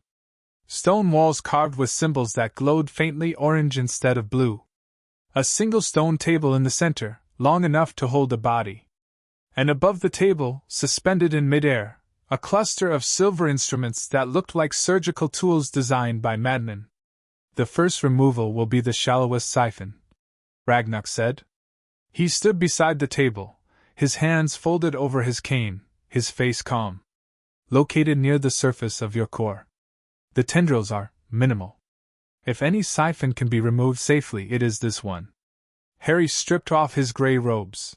Stone walls carved with symbols that glowed faintly orange instead of blue. A single stone table in the center, long enough to hold a body. And above the table, suspended in midair, a cluster of silver instruments that looked like surgical tools designed by madmen. The first removal will be the shallowest siphon, Ragnak said. He stood beside the table, his hands folded over his cane, his face calm. Located near the surface of your core. The tendrils are minimal. If any siphon can be removed safely, it is this one. Harry stripped off his gray robes.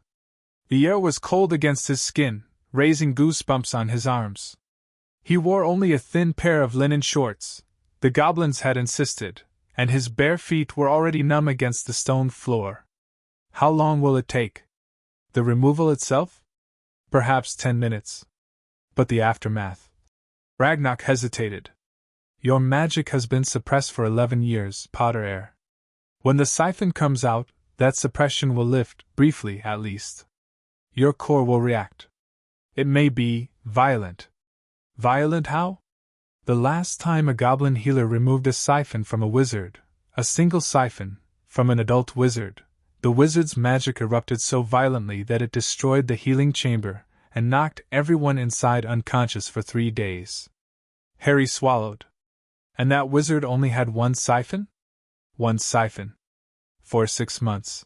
The air was cold against his skin, raising goosebumps on his arms. He wore only a thin pair of linen shorts, the goblins had insisted, and his bare feet were already numb against the stone floor. How long will it take? The removal itself? Perhaps 10 minutes. But the aftermath. Ragnak hesitated. Your magic has been suppressed for 11 years, Potter. When the siphon comes out, that suppression will lift, briefly at least. Your core will react. It may be violent. Violent how? The last time a goblin healer removed a siphon from a wizard, a single siphon, from an adult wizard, the wizard's magic erupted so violently that it destroyed the healing chamber and knocked everyone inside unconscious for 3 days. Harry swallowed. And that wizard only had one siphon? One siphon. For 6 months.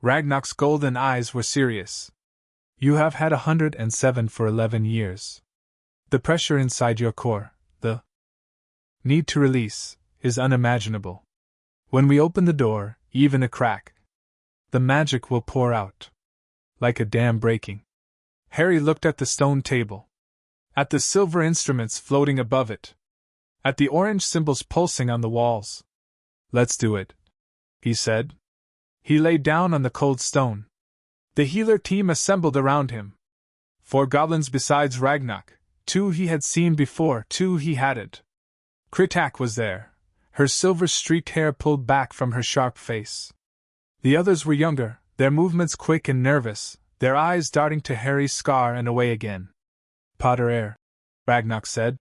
Ragnak's golden eyes were serious. You have had 107 for 11 years. The pressure inside your core, the need to release, is unimaginable. When we open the door, even a crack, the magic will pour out. Like a dam breaking. Harry looked at the stone table. At the silver instruments floating above it. At the orange symbols pulsing on the walls. Let's do it, he said. He lay down on the cold stone. The healer team assembled around him. 4 goblins besides Ragnak, 2 he had seen before, 2 he hadn't. Kritak was there, her silver-streaked hair pulled back from her sharp face. The others were younger, their movements quick and nervous, their eyes darting to Harry's scar and away again. Potter, Ragnak said.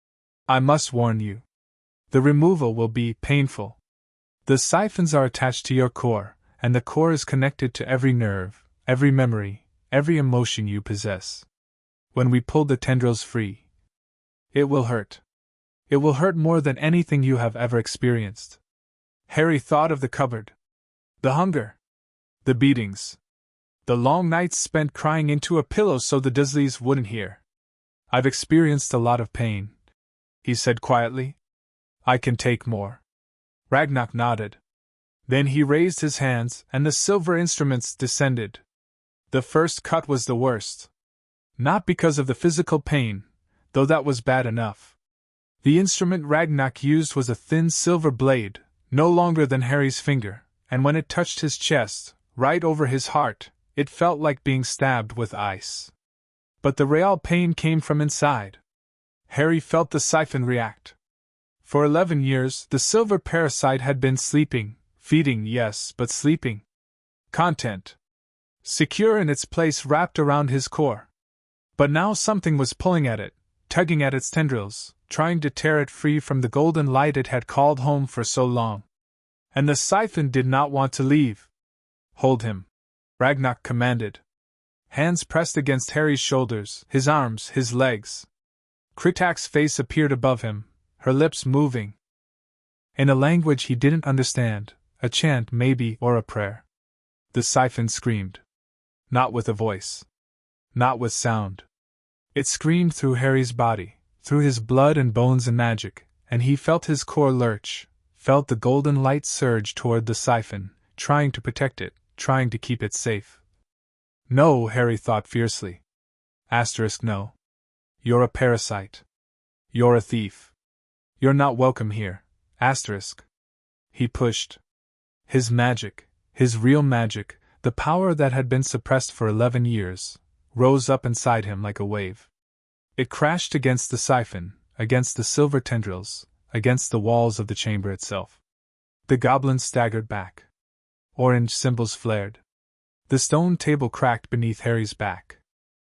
I must warn you. The removal will be painful. The siphons are attached to your core, and the core is connected to every nerve, every memory, every emotion you possess. When we pull the tendrils free, it will hurt. It will hurt more than anything you have ever experienced. Harry thought of the cupboard. The hunger. The beatings. The long nights spent crying into a pillow so the Dursleys wouldn't hear. I've experienced a lot of pain, he said quietly. I can take more. Ragnak nodded. Then he raised his hands, and the silver instruments descended. The first cut was the worst. Not because of the physical pain, though that was bad enough. The instrument Ragnak used was a thin silver blade, no longer than Harry's finger, and when it touched his chest, right over his heart, it felt like being stabbed with ice. But the real pain came from inside. Harry felt the siphon react. For 11 years, the silver parasite had been sleeping, feeding, yes, but sleeping. Content. Secure in its place wrapped around his core. But now something was pulling at it, tugging at its tendrils, trying to tear it free from the golden light it had called home for so long. And the siphon did not want to leave. Hold him, Ragnak commanded. Hands pressed against Harry's shoulders, his arms, his legs. Kritak's face appeared above him, her lips moving. In a language he didn't understand, a chant maybe or a prayer. The siphon screamed. Not with a voice. Not with sound. It screamed through Harry's body, through his blood and bones and magic, and he felt his core lurch, felt the golden light surge toward the siphon, trying to protect it, trying to keep it safe. No, Harry thought fiercely. No. You're a parasite. You're a thief. You're not welcome here. He pushed. His magic, his real magic, the power that had been suppressed for 11 years, rose up inside him like a wave. It crashed against the siphon, against the silver tendrils, against the walls of the chamber itself. The goblins staggered back. Orange symbols flared. The stone table cracked beneath Harry's back.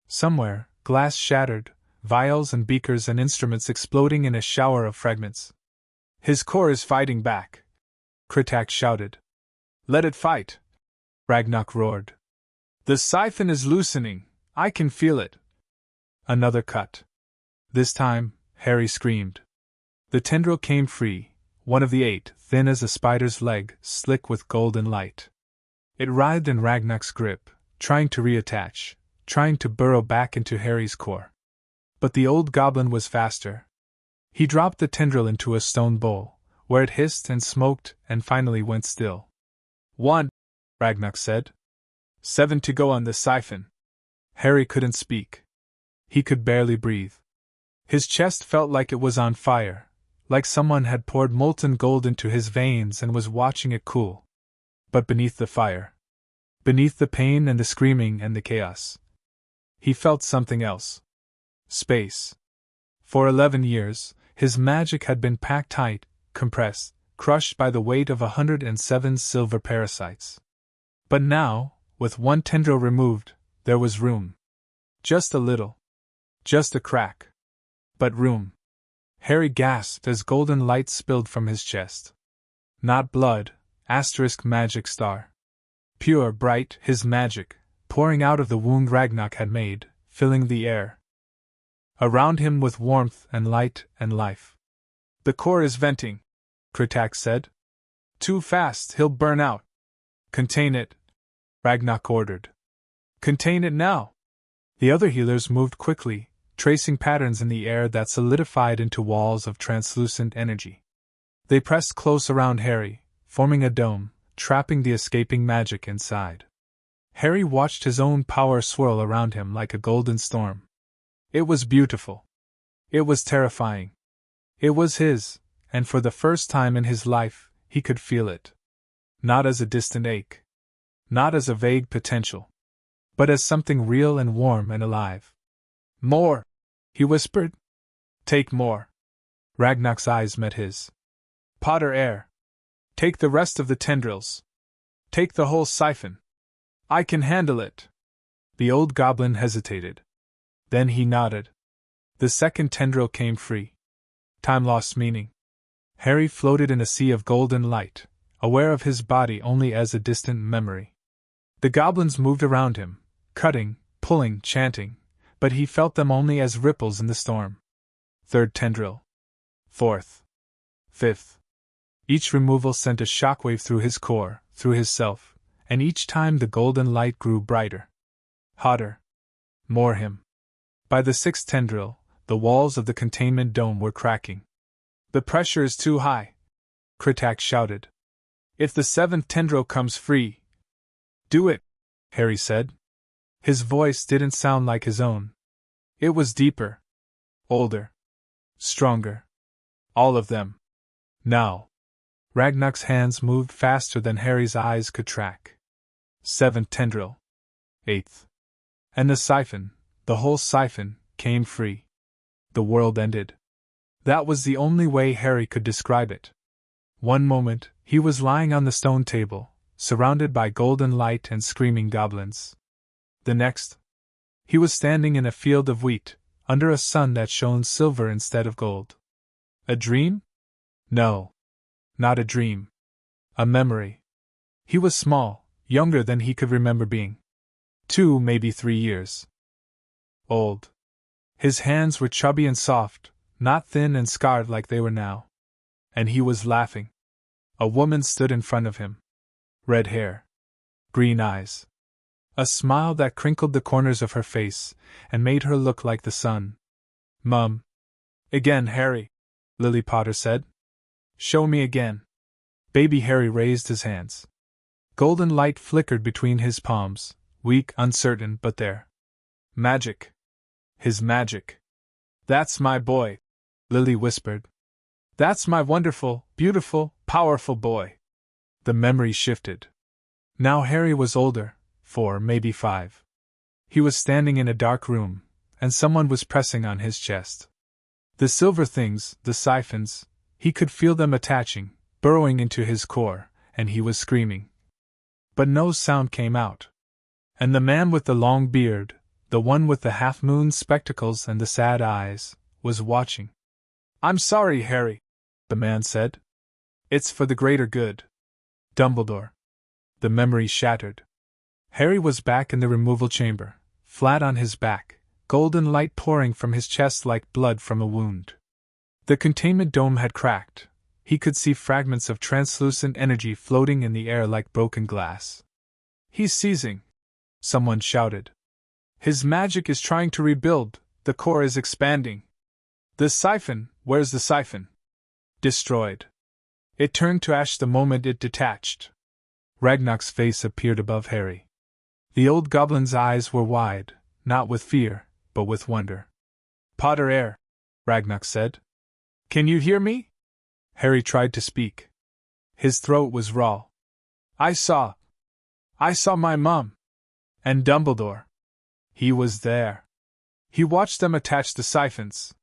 Somewhere, glass shattered, vials and beakers and instruments exploding in a shower of fragments. His core is fighting back, Kritak shouted. Let it fight, Ragnarok roared. The siphon is loosening, I can feel it. Another cut. This time, Harry screamed. The tendril came free, one of the 8, thin as a spider's leg, slick with golden light. It writhed in Ragnarok's grip, trying to reattach, trying to burrow back into Harry's core. But the old goblin was faster. He dropped the tendril into a stone bowl, where it hissed and smoked and finally went still. 1, Ragnarok said. 7 to go on the siphon. Harry couldn't speak. He could barely breathe. His chest felt like it was on fire, like someone had poured molten gold into his veins and was watching it cool. But beneath the fire, beneath the pain and the screaming and the chaos, he felt something else. Space. For 11 years, his magic had been packed tight, compressed, crushed by the weight of 107 silver parasites. But now, with one tendril removed, there was room. Just a little. Just a crack. But room. Harry gasped as golden light spilled from his chest. Not blood, * magic star. Pure, bright, his magic, pouring out of the wound Ragnarok had made, filling the air around him with warmth and light and life. The core is venting, Kritak said. Too fast, he'll burn out. Contain it, Ragnarok ordered. Contain it now. The other healers moved quickly, tracing patterns in the air that solidified into walls of translucent energy. They pressed close around Harry, forming a dome, trapping the escaping magic inside. Harry watched his own power swirl around him like a golden storm. It was beautiful. It was terrifying. It was his, and for the first time in his life, he could feel it. Not as a distant ache. Not as a vague potential. But as something real and warm and alive. More, he whispered. Take more. Ragnarok's eyes met his. Potter air. Take the rest of the tendrils. Take the whole siphon. I can handle it. The old goblin hesitated. Then he nodded. The second tendril came free. Time lost meaning. Harry floated in a sea of golden light, aware of his body only as a distant memory. The goblins moved around him, cutting, pulling, chanting, but he felt them only as ripples in the storm. Third tendril. Fourth. Fifth. Each removal sent a shockwave through his core, through his self, and each time the golden light grew brighter. Hotter. More him. By the 6th tendril, the walls of the containment dome were cracking. The pressure is too high, Kritak shouted. If the 7th tendril comes free. Do it, Harry said. His voice didn't sound like his own. It was deeper. Older. Stronger. All of them. Now. Ragnarok's hands moved faster than Harry's eyes could track. 7th tendril. 8th. And the siphon, the whole siphon, came free. The world ended. That was the only way Harry could describe it. One moment, he was lying on the stone table, surrounded by golden light and screaming goblins. The next, he was standing in a field of wheat, under a sun that shone silver instead of gold. A dream? No. Not a dream. A memory. He was small, younger than he could remember being. 2, maybe 3 years. Old. His hands were chubby and soft, not thin and scarred like they were now. And he was laughing. A woman stood in front of him. Red hair. Green eyes. A smile that crinkled the corners of her face and made her look like the sun. Mum. Again, Harry, Lily Potter said. Show me again. Baby Harry raised his hands. Golden light flickered between his palms, weak, uncertain, but there. Magic. His magic. That's my boy, Lily whispered. That's my wonderful, beautiful, powerful boy. The memory shifted. Now Harry was older, 4, maybe 5. He was standing in a dark room, and someone was pressing on his chest. The silver things, the siphons, he could feel them attaching, burrowing into his core, and he was screaming. But no sound came out. And the man with the long beard, the one with the half-moon spectacles and the sad eyes, was watching. "I'm sorry, Harry," the man said. "It's for the greater good." Dumbledore. The memory shattered. Harry was back in the removal chamber, flat on his back, golden light pouring from his chest like blood from a wound. The containment dome had cracked. He could see fragments of translucent energy floating in the air like broken glass. "He's seizing," someone shouted. "His magic is trying to rebuild, the core is expanding." "The siphon, where's the siphon?" "Destroyed. It turned to ash the moment it detached." Ragnar's face appeared above Harry. The old goblin's eyes were wide, not with fear, but with wonder. "Potter, Ragnar said. "Can you hear me?" Harry tried to speak. His throat was raw. I saw my mum. And Dumbledore. He was there. He watched them attach the siphons."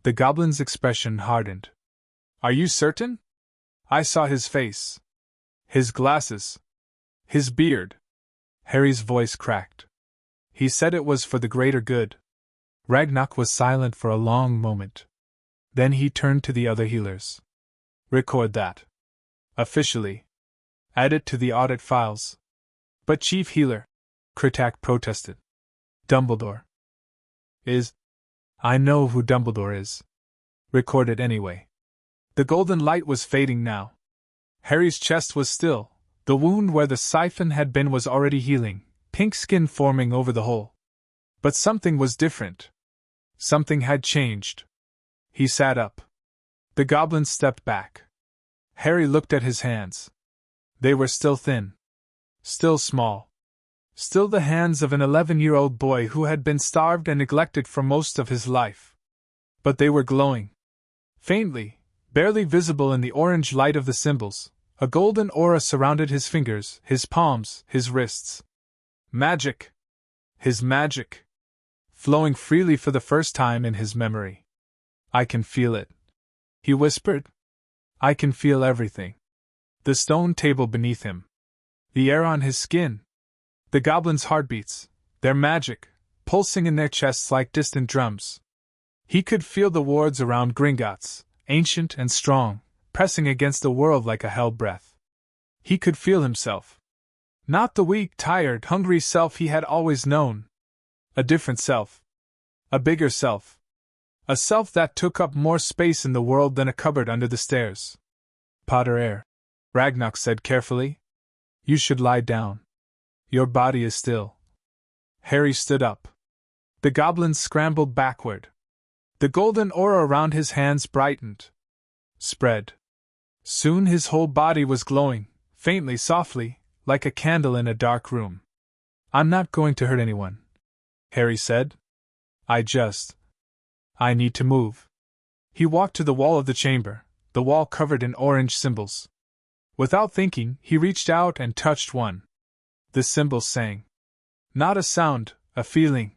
The goblin's expression hardened. "Are you certain?" "I saw his face. His glasses. His beard." Harry's voice cracked. "He said it was for the greater good." Ragnar was silent for a long moment. Then he turned to the other healers. "Record that. Officially. Add it to the audit files." "But Chief Healer," Kritak protested. "Dumbledore is. I know who Dumbledore is. Record it anyway." The golden light was fading now. Harry's chest was still. The wound where the siphon had been was already healing, pink skin forming over the hole. But something was different. Something had changed. He sat up. The goblin stepped back. Harry looked at his hands. They were still thin. Still small. Still the hands of an 11-year-old boy who had been starved and neglected for most of his life. But they were glowing. Faintly, barely visible in the orange light of the symbols, a golden aura surrounded his fingers, his palms, his wrists. Magic! His magic! Flowing freely for the first time in his memory. "I can feel it," he whispered. "I can feel everything. The stone table beneath him. The air on his skin. The goblins' heartbeats, their magic, pulsing in their chests like distant drums." He could feel the wards around Gringotts, ancient and strong, pressing against the world like a hell breath. He could feel himself. Not the weak, tired, hungry self he had always known. A different self. A bigger self. A self that took up more space in the world than a cupboard under the stairs. "Potter, Ragnar said carefully. "You should lie down. Your body is still." Harry stood up. The goblins scrambled backward. The golden aura around his hands brightened. Spread. Soon his whole body was glowing, faintly, softly, like a candle in a dark room. "I'm not going to hurt anyone," Harry said. I need to move." He walked to the wall of the chamber, the wall covered in orange symbols. Without thinking, he reached out and touched one. The symbols sang. Not a sound, a feeling.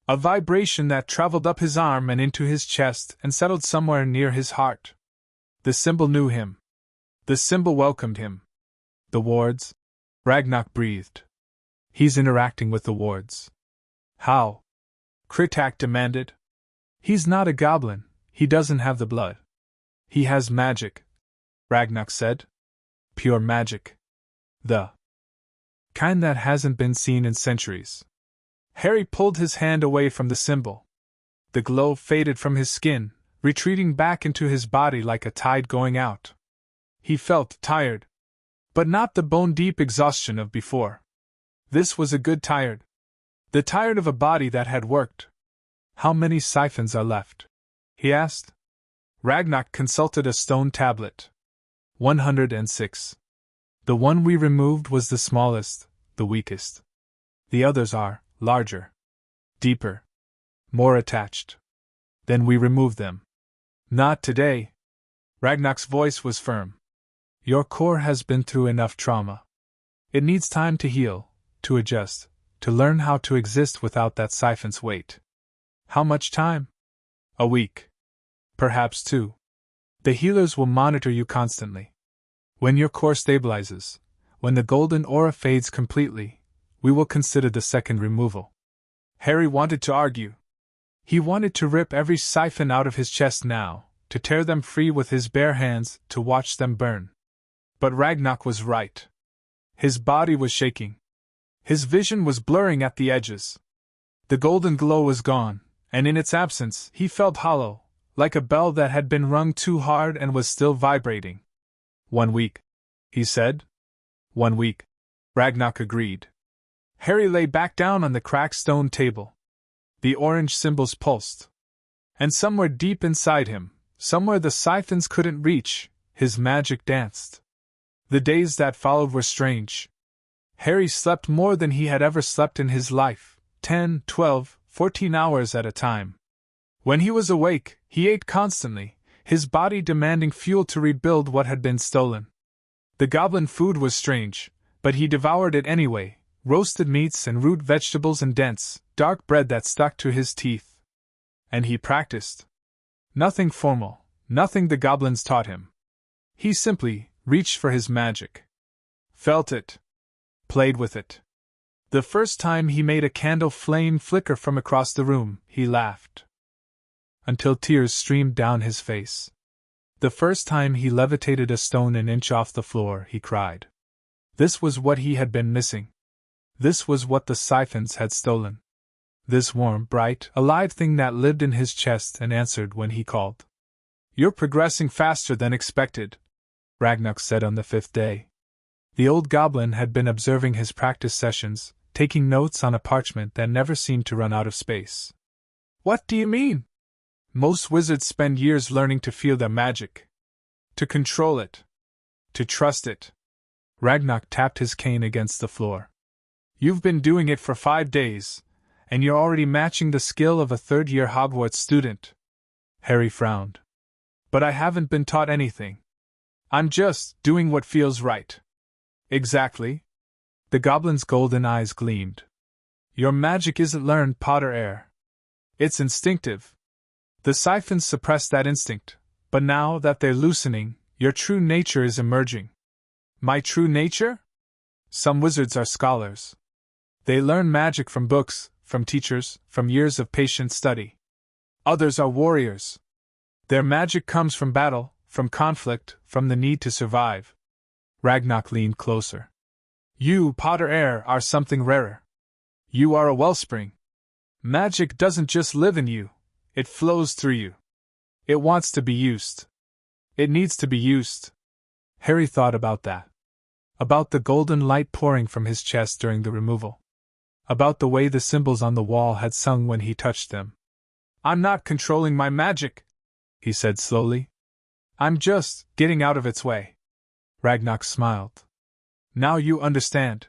A vibration that traveled up his arm and into his chest and settled somewhere near his heart. The symbol knew him. The symbol welcomed him. "The wards?" Ragnar breathed. "He's interacting with the wards." "How?" Kritak demanded. "He's not a goblin, he doesn't have the blood. He has magic," Ragnar said. "Pure magic. The kind that hasn't been seen in centuries." Harry pulled his hand away from the symbol. The glow faded from his skin, retreating back into his body like a tide going out. He felt tired. But not the bone-deep exhaustion of before. This was a good tired. The tired of a body that had worked. "How many siphons are left?" he asked. Ragnar consulted a stone tablet. 106. The one we removed was the smallest, the weakest. The others are larger, deeper, more attached. Then we removed them. "Not today." Ragnar's voice was firm. "Your core has been through enough trauma. It needs time to heal, to adjust, to learn how to exist without that siphon's weight." "How much time?" "A week. Perhaps 2. The healers will monitor you constantly. When your core stabilizes, when the golden aura fades completely, We will consider the second removal. Harry wanted to argue. He wanted to rip every siphon out of his chest now, to tear them free with his bare hands, to watch them burn. But Ragnarok was right. His body was shaking. His vision was blurring at the edges. The golden glow was gone, and in its absence he felt hollow, like a bell that had been rung too hard and was still vibrating. 1 week, he said. 1 week, Ragnarok agreed. Harry lay back down on the cracked stone table. The orange symbols pulsed. And somewhere deep inside him, somewhere the siphons couldn't reach, his magic danced. The days that followed were strange. Harry slept more than he had ever slept in his life, 10, 12, 14 hours at a time. When he was awake, he ate constantly, his body demanding fuel to rebuild what had been stolen. The goblin food was strange, but he devoured it anyway, roasted meats and root vegetables and dense, dark bread that stuck to his teeth. And he practiced. Nothing formal, nothing the goblins taught him. He simply reached for his magic. Felt it. Played with it. The first time he made a candle flame flicker from across the room, he laughed. Until tears streamed down his face. The first time he levitated a stone an inch off the floor, he cried. This was what he had been missing. This was what the siphons had stolen. This warm, bright, alive thing that lived in his chest and answered when he called. You're progressing faster than expected, Ragnarok said on the 5th day. The old goblin had been observing his practice sessions, taking notes on a parchment that never seemed to run out of space. What do you mean? Most wizards spend years learning to feel their magic. To control it. To trust it. Ragnarok tapped his cane against the floor. You've been doing it for 5 days, and you're already matching the skill of a third-year Hogwarts student. Harry frowned. But I haven't been taught anything. I'm just doing what feels right. Exactly. The goblin's golden eyes gleamed. Your magic isn't learned, Potter. It's instinctive. The siphons suppress that instinct, but now that they're loosening, your true nature is emerging. My true nature? Some wizards are scholars. They learn magic from books, from teachers, from years of patient study. Others are warriors. Their magic comes from battle, from conflict, from the need to survive. Ragnarok leaned closer. You, Potter, are something rarer. You are a wellspring. Magic doesn't just live in you, it flows through you. It wants to be used. It needs to be used. Harry thought about that. About the golden light pouring from his chest during the removal. About the way the symbols on the wall had sung when he touched them. I'm not controlling my magic, he said slowly. I'm just getting out of its way. Ragnarok smiled. Now you understand.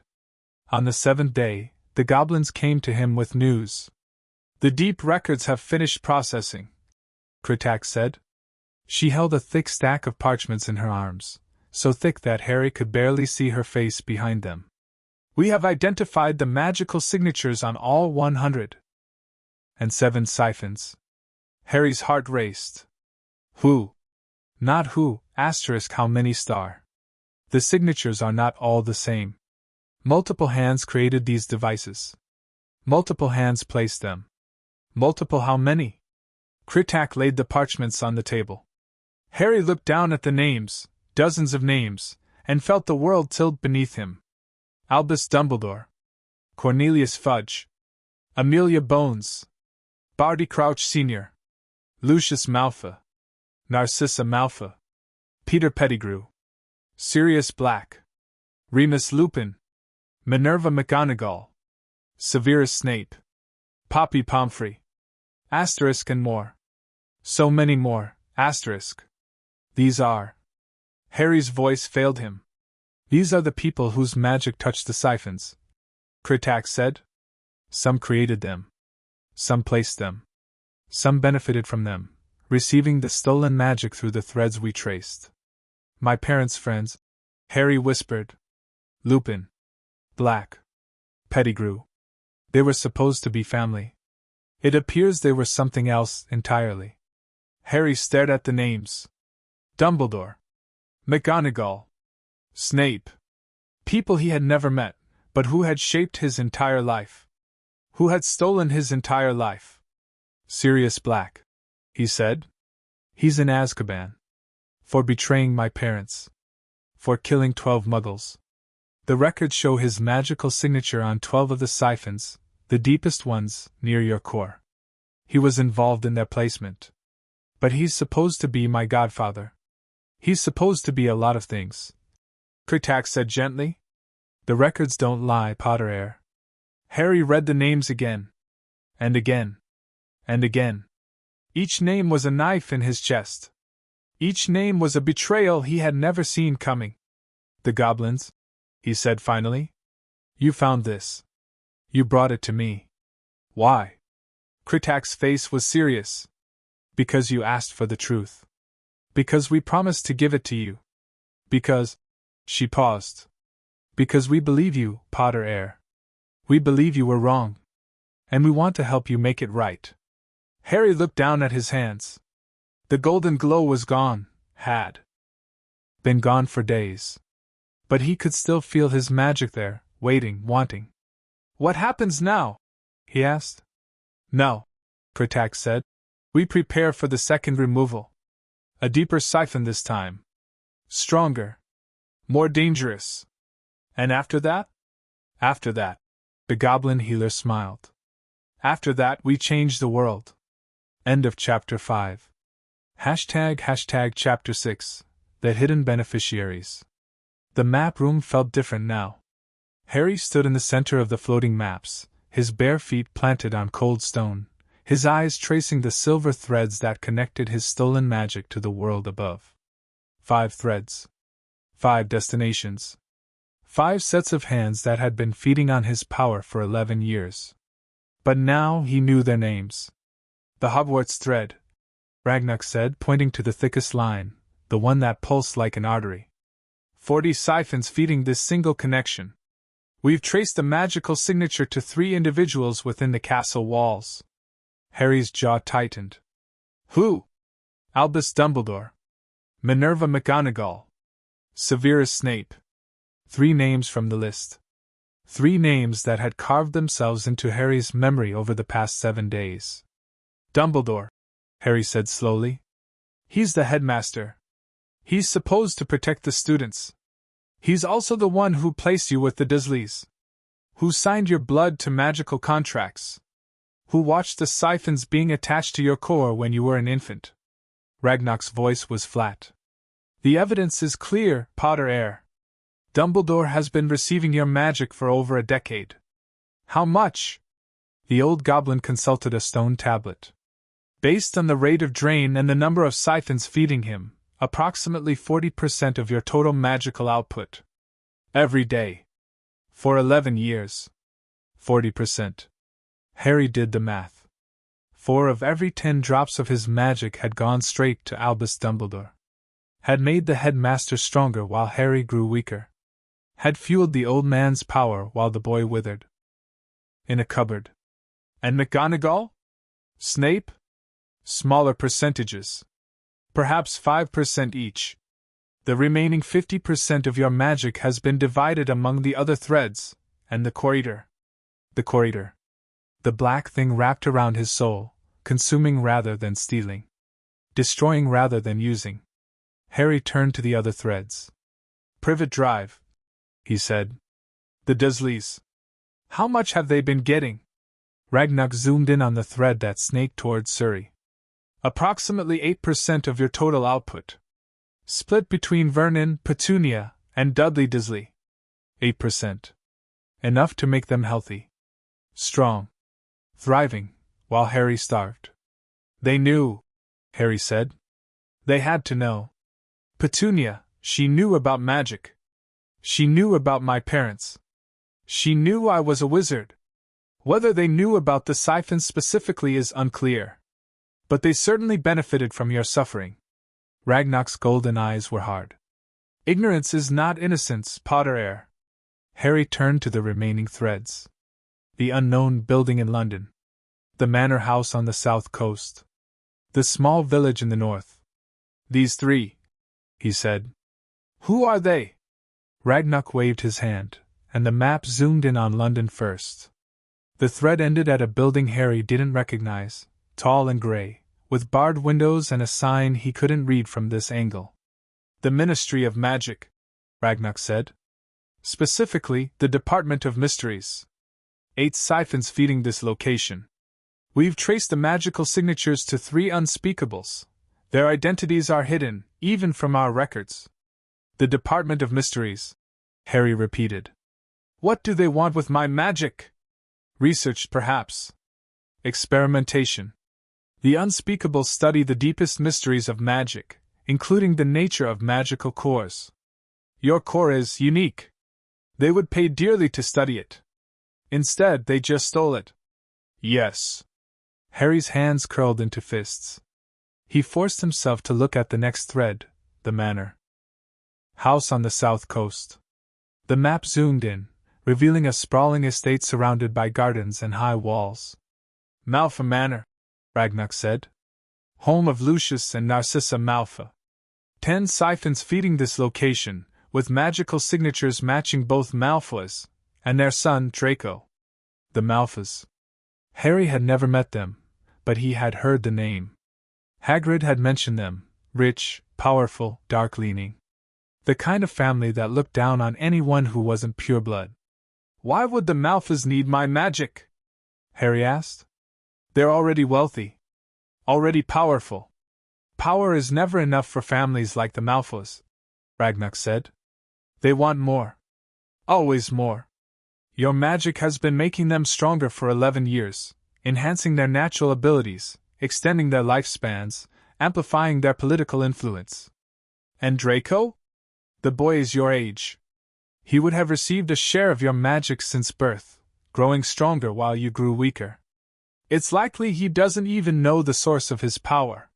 On the 7th day, the goblins came to him with news. The deep records have finished processing, Kritak said. She held a thick stack of parchments in her arms, so thick that Harry could barely see her face behind them. We have identified the magical signatures on all 107 siphons. Harry's heart raced. Who? Not who, asterisk how many star. The signatures are not all the same. Multiple hands created these devices. Multiple hands placed them. Multiple how many? Kritak laid the parchments on the table. Harry looked down at the names, dozens of names, and felt the world tilt beneath him. Albus Dumbledore. Cornelius Fudge. Amelia Bones. Barty Crouch Sr. Lucius Malfoy. Narcissa Malfoy. Peter Pettigrew. Sirius Black. Remus Lupin. Minerva McGonagall. Severus Snape. Poppy Pomfrey. Asterisk and more. So many more, asterisk. These are. Harry's voice failed him. These are the people whose magic touched the siphons, Kritak said. Some created them. Some placed them. Some benefited from them, receiving the stolen magic through the threads we traced. My parents' friends, Harry whispered. Lupin. Black. Pettigrew. They were supposed to be family. It appears they were something else entirely. Harry stared at the names. Dumbledore. McGonagall. Snape. People he had never met, but who had shaped his entire life. Who had stolen his entire life. Sirius Black, he said. He's in Azkaban. For betraying my parents. For killing 12 muggles. The records show his magical signature on 12 of the siphons, the deepest ones, near your core. He was involved in their placement. But he's supposed to be my godfather. He's supposed to be a lot of things. Kritak said gently. The records don't lie, Potterhead. Harry read the names again. And again. And again. Each name was a knife in his chest. Each name was a betrayal he had never seen coming. The goblins, he said finally. You found this. You brought it to me. Why? Kritak's face was serious. Because you asked for the truth. Because we promised to give it to you. Because... She paused. Because we believe you, Potterhead. We believe you were wrong. And we want to help you make it right. Harry looked down at his hands. The golden glow was gone, had been gone for days. But he could still feel his magic there, waiting, wanting. What happens now? He asked. No, Kritak said. We prepare for the second removal. A deeper siphon this time. Stronger. More dangerous. And after that? After that. The goblin healer smiled. After that we change the world. End of chapter 5. ## chapter 6. The hidden beneficiaries. The map room felt different now. Harry stood in the center of the floating maps, his bare feet planted on cold stone, his eyes tracing the silver threads that connected his stolen magic to the world above. 5 threads. 5 destinations. 5 sets of hands that had been feeding on his power for 11 years. But now he knew their names. The Hogwarts thread, Ragnarok said, pointing to the thickest line, the one that pulsed like an artery. 40 siphons feeding this single connection. We've traced the magical signature to 3 individuals within the castle walls. Harry's jaw tightened. Who? Albus Dumbledore. Minerva McGonagall. Severus Snape. 3 names from the list. 3 names that had carved themselves into Harry's memory over the past 7 days. Dumbledore, Harry said slowly. He's the headmaster. He's supposed to protect the students. He's also the one who placed you with the Dursleys. Who signed your blood to magical contracts. Who watched the siphons being attached to your core when you were an infant. Ragnarok's voice was flat. The evidence is clear, Potterhead. Dumbledore has been receiving your magic for over a decade. How much? The old goblin consulted a stone tablet. Based on the rate of drain and the number of siphons feeding him, approximately 40% of your total magical output. Every day. For 11 years. 40%. Harry did the math. 4 of every 10 drops of his magic had gone straight to Albus Dumbledore. Had made the headmaster stronger while Harry grew weaker. Had fueled the old man's power while the boy withered. In a cupboard. And McGonagall? Snape? Smaller percentages. Perhaps 5% each. The remaining 50% of your magic has been divided among the other threads, and the corridor. The corridor. The black thing wrapped around his soul, consuming rather than stealing. Destroying rather than using. Harry turned to the other threads. Privet Drive, he said. The Dursleys. How much have they been getting? Ragnarok zoomed in on the thread that snaked towards Surrey. Approximately 8% of your total output. Split between Vernon, Petunia, and Dudley Dursley. 8%. Enough to make them healthy. Strong. Thriving, while Harry starved. They knew, Harry said. They had to know. Petunia, she knew about magic. She knew about my parents. She knew I was a wizard. Whether they knew about the siphons specifically is unclear. But they certainly benefited from your suffering. Ragnarok's golden eyes were hard. Ignorance is not innocence, Potterhead. Harry turned to the remaining threads. The unknown building in London. The manor house on the south coast. The small village in the north. These 3, he said. Who are they? Ragnarok waved his hand, and the map zoomed in on London first. The thread ended at a building Harry didn't recognize, tall and grey, with barred windows and a sign he couldn't read from this angle. The Ministry of Magic, Ragnox said. Specifically, the Department of Mysteries. 8 siphons feeding this location. We've traced the magical signatures to 3 unspeakables. Their identities are hidden, even from our records. The Department of Mysteries, Harry repeated. What do they want with my magic? Research, perhaps. Experimentation. The unspeakables study the deepest mysteries of magic, including the nature of magical cores. Your core is unique. They would pay dearly to study it. Instead, they just stole it. Yes. Harry's hands curled into fists. He forced himself to look at the next thread, the manor. House on the south coast. The map zoomed in, revealing a sprawling estate surrounded by gardens and high walls. Malfa Manor, Ragnox said. Home of Lucius and Narcissa Malfa. 10 siphons feeding this location, with magical signatures matching both Malfoys and their son Draco. The Malfas. Harry had never met them, but he had heard the name. Hagrid had mentioned them, rich, powerful, dark-leaning. The kind of family that looked down on anyone who wasn't pure blood. Why would the Malfas need my magic? Harry asked. They're already wealthy. Already powerful. Power is never enough for families like the Malfoys, Ragnox said. They want more. Always more. Your magic has been making them stronger for 11 years, enhancing their natural abilities, extending their lifespans, amplifying their political influence. And Draco? The boy is your age. He would have received a share of your magic since birth, growing stronger while you grew weaker. It's likely he doesn't even know the source of his power.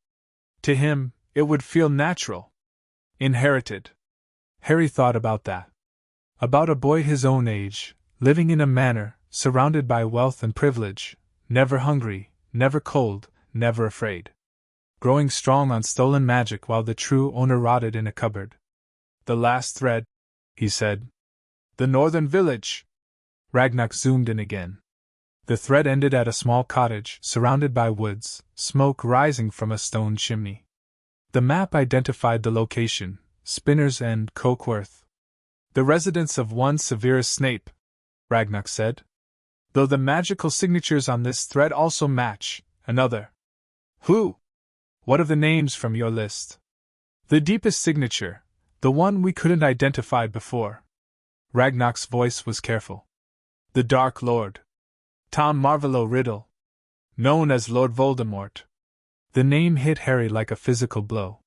To him, it would feel natural. Inherited. Harry thought about that. About a boy his own age, living in a manor, surrounded by wealth and privilege, never hungry, never cold, never afraid. Growing strong on stolen magic while the true owner rotted in a cupboard. The last thread, he said. The northern village. Ragnox zoomed in again. The thread ended at a small cottage surrounded by woods, smoke rising from a stone chimney. The map identified the location, Spinner's End, Cokeworth. The residence of one Severus Snape, Ragnox said. Though the magical signatures on this thread also match another. Who? What of the names from your list? The deepest signature, the one we couldn't identify before. Ragnox's voice was careful. The Dark Lord. Tom Marvolo Riddle. Known as Lord Voldemort. The name hit Harry like a physical blow.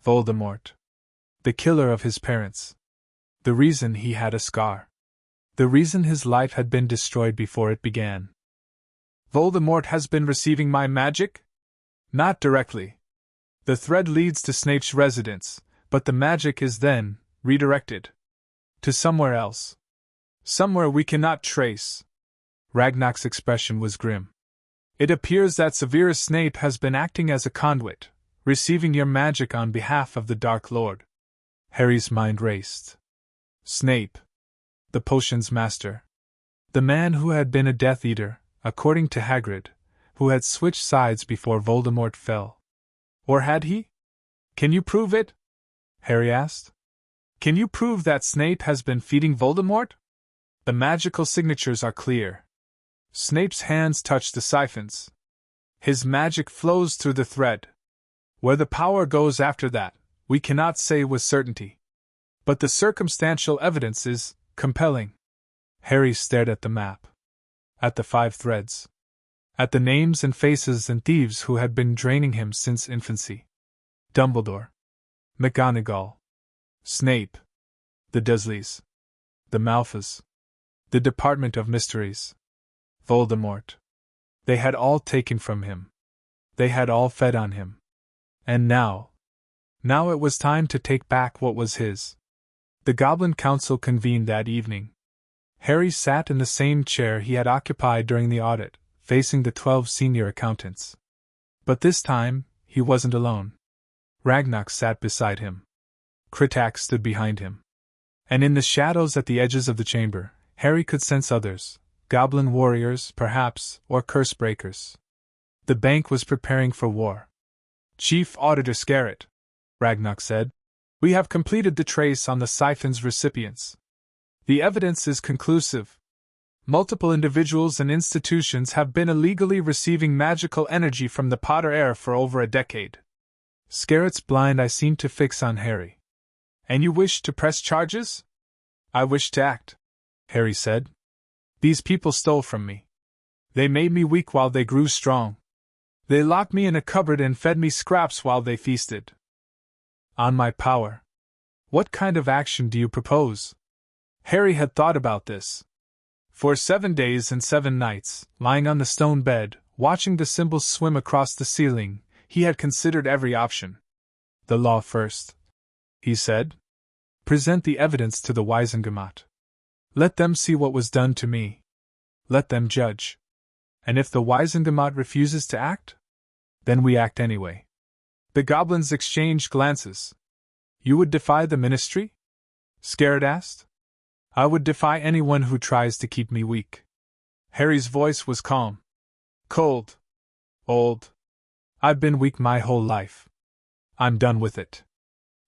Voldemort. The killer of his parents. The reason he had a scar. The reason his life had been destroyed before it began. Voldemort has been receiving my magic? Not directly. The thread leads to Snape's residence, but the magic is then redirected. To somewhere else. Somewhere we cannot trace. Ragnox's expression was grim. It appears that Severus Snape has been acting as a conduit, receiving your magic on behalf of the Dark Lord. Harry's mind raced. Snape. The potions master. The man who had been a Death Eater, according to Hagrid, who had switched sides before Voldemort fell. Or had he? Can you prove it? Harry asked. Can you prove that Snape has been feeding Voldemort? The magical signatures are clear. Snape's hands touch the siphons. His magic flows through the thread. Where the power goes after that, we cannot say with certainty. But the circumstantial evidence is compelling. Harry stared at the map. At the 5 threads. At the names and faces and thieves who had been draining him since infancy. Dumbledore. McGonagall. Snape. The Dursleys. The Malfas. The Department of Mysteries. Voldemort. They had all taken from him. They had all fed on him. And now it was time to take back what was his. The Goblin Council convened that evening. Harry sat in the same chair he had occupied during the audit, facing the 12 senior accountants. But this time, he wasn't alone. Ragnox sat beside him. Kritak stood behind him. And in the shadows at the edges of the chamber, Harry could sense others, goblin warriors, perhaps, or curse breakers. The bank was preparing for war. Chief Auditor Scarrett, Ragnarok said, we have completed the trace on the siphon's recipients. The evidence is conclusive. Multiple individuals and institutions have been illegally receiving magical energy from the Potter heir for over a decade. Scarrett's blind eye seemed to fix on Harry. And you wish to press charges? I wish to act, Harry said. These people stole from me. They made me weak while they grew strong. They locked me in a cupboard and fed me scraps while they feasted. On my power. What kind of action do you propose? Harry had thought about this. For 7 days and 7 nights, lying on the stone bed, watching the symbols swim across the ceiling, he had considered every option. The law first, he said. Present the evidence to the Wisengamot. Let them see what was done to me. Let them judge. And if the Wisengamot refuses to act? Then we act anyway. The goblins exchanged glances. You would defy the ministry? Scarrett asked. I would defy anyone who tries to keep me weak. Harry's voice was calm. Cold. Old. I've been weak my whole life. I'm done with it.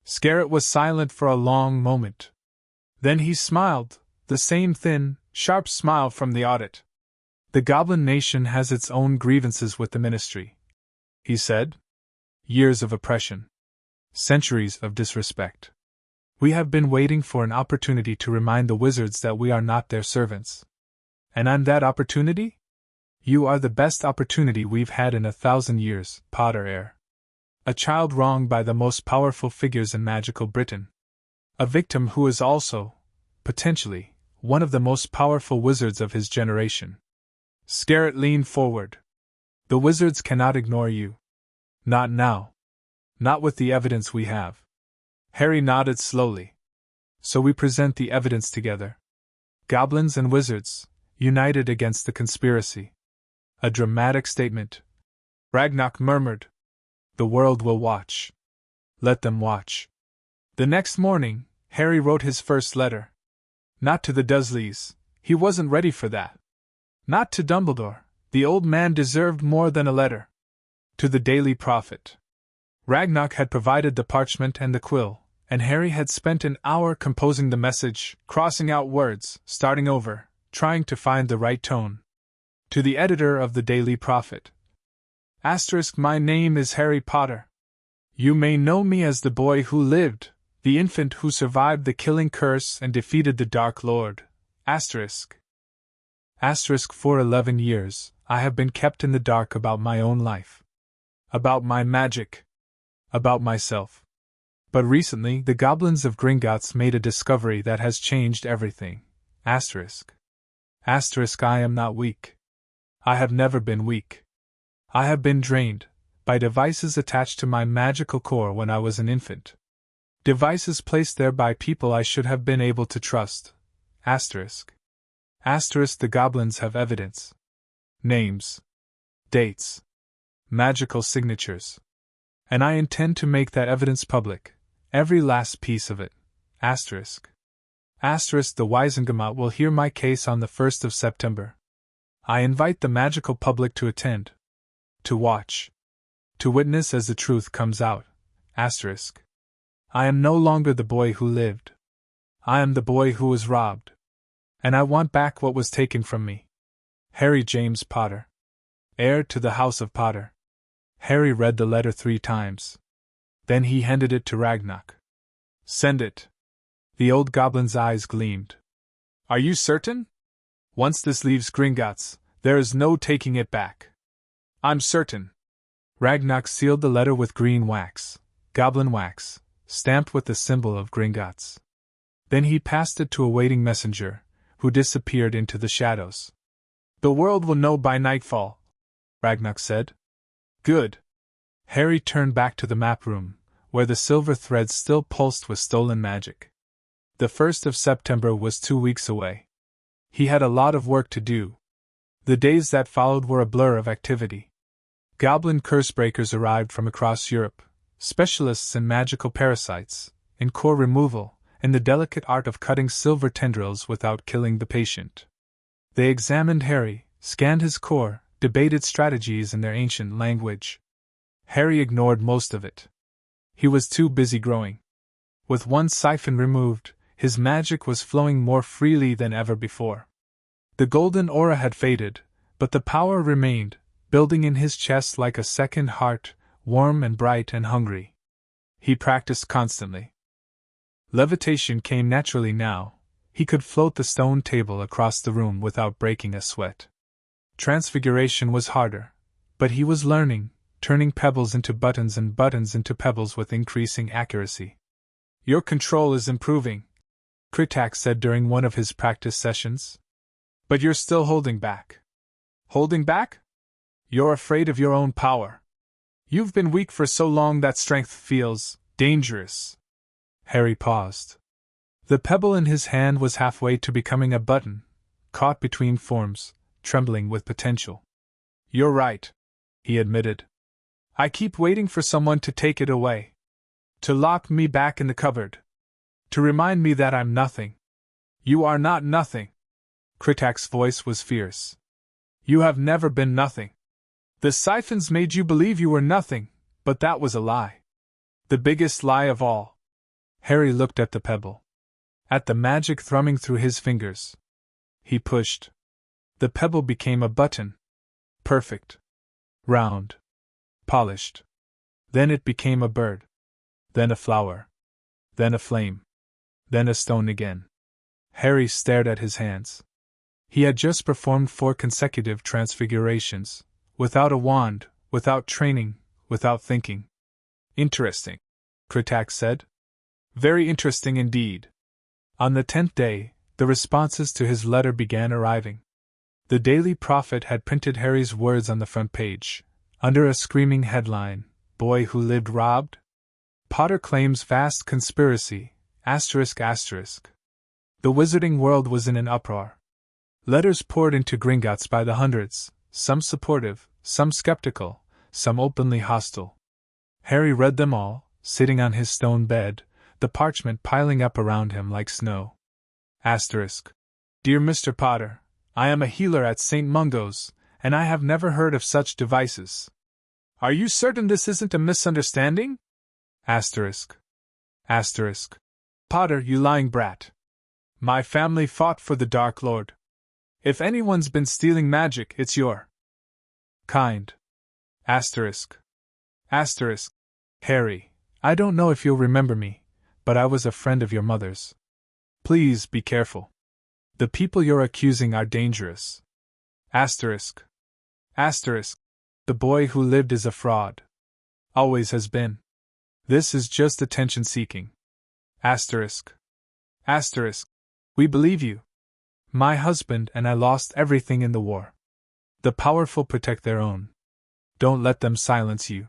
Scarrett was silent for a long moment. Then he smiled, the same thin, sharp smile from the audit. The Goblin Nation has its own grievances with the ministry, he said. Years of oppression. Centuries of disrespect. We have been waiting for an opportunity to remind the wizards that we are not their servants. And I'm that opportunity? You are the best opportunity we've had in 1,000 years, Potter heir. A child wronged by the most powerful figures in magical Britain. A victim who is also, potentially, one of the most powerful wizards of his generation. Scarrett leaned forward. The wizards cannot ignore you. Not now. Not with the evidence we have. Harry nodded slowly. So we present the evidence together. Goblins and wizards, united against the conspiracy. A dramatic statement. Ragnarok murmured. The world will watch. Let them watch. The next morning, Harry wrote his first letter. Not to the Dursleys, he wasn't ready for that. Not to Dumbledore, the old man deserved more than a letter. To the Daily Prophet. Ragnarok had provided the parchment and the quill, and Harry had spent an hour composing the message, crossing out words, starting over, trying to find the right tone. To the editor of the Daily Prophet. My name is Harry Potter. You may know me as the boy who lived, the infant who survived the killing curse and defeated the Dark Lord. For 11 years, I have been kept in the dark about my own life. About my magic. About myself. But recently, the goblins of Gringotts made a discovery that has changed everything. I am not weak. I have never been weak. I have been drained, by devices attached to my magical core when I was an infant. Devices placed there by people I should have been able to trust. The goblins have evidence. Names. Dates. Magical signatures. And I intend to make that evidence public. Every last piece of it. The Wisengamot will hear my case on the 1st of September. I invite the magical public to attend. To watch. To witness as the truth comes out. I am no longer the boy who lived. I am the boy who was robbed. And I want back what was taken from me. Harry James Potter. Heir to the House of Potter. Harry read the letter 3 times. Then he handed it to Ragnarok. Send it. The old goblin's eyes gleamed. Are you certain? Once this leaves Gringotts, there is no taking it back. I'm certain. Ragnarok sealed the letter with green wax, goblin wax, stamped with the symbol of Gringotts. Then he passed it to a waiting messenger, who disappeared into the shadows. The world will know by nightfall, Ragnarok said. Good. Harry turned back to the map room, where the silver threads still pulsed with stolen magic. The 1st of September was 2 weeks away. He had a lot of work to do. The days that followed were a blur of activity. Goblin cursebreakers arrived from across Europe, specialists in magical parasites, in core removal, in the delicate art of cutting silver tendrils without killing the patient. They examined Harry, scanned his core, debated strategies in their ancient language. Harry ignored most of it. He was too busy growing. With one siphon removed, his magic was flowing more freely than ever before. The golden aura had faded, but the power remained, building in his chest like a second heart, warm and bright and hungry. He practiced constantly. Levitation came naturally now. He could float the stone table across the room without breaking a sweat. Transfiguration was harder, but he was learning, turning pebbles into buttons and buttons into pebbles with increasing accuracy. "Your control is improving," Kritak said during one of his practice sessions. "But you're still holding back." "Holding back?" "You're afraid of your own power. You've been weak for so long that strength feels dangerous." Harry paused. The pebble in his hand was halfway to becoming a button, caught between forms, trembling with potential. "You're right," he admitted. "I keep waiting for someone to take it away. To lock me back in the cupboard. To remind me that I'm nothing." "You are not nothing." Kritak's voice was fierce. "You have never been nothing. The siphons made you believe you were nothing, but that was a lie. The biggest lie of all." Harry looked at the pebble. At the magic thrumming through his fingers. He pushed. The pebble became a button. Perfect. Round. Polished. Then it became a bird. Then a flower. Then a flame. Then a stone again. Harry stared at his hands. He had just performed 4 consecutive transfigurations, without a wand, without training, without thinking. "Interesting," Kritak said. "Very interesting indeed." On the 10th day, the responses to his letter began arriving. The Daily Prophet had printed Harry's words on the front page, under a screaming headline, "Boy who lived robbed? Potter claims vast conspiracy, ****. The wizarding world was in an uproar. Letters poured into Gringotts by the hundreds, some supportive, some skeptical, some openly hostile. Harry read them all, sitting on his stone bed, the parchment piling up around him like snow. Dear Mr. Potter, I am a healer at St. Mungo's, and I have never heard of such devices. Are you certain this isn't a misunderstanding? Potter, you lying brat. My family fought for the Dark Lord. If anyone's been stealing magic, it's your kind. Harry, I don't know if you'll remember me, but I was a friend of your mother's. Please be careful. The people you're accusing are dangerous. The boy who lived is a fraud. Always has been. This is just attention-seeking. We believe you. My husband and I lost everything in the war. The powerful protect their own. Don't let them silence you.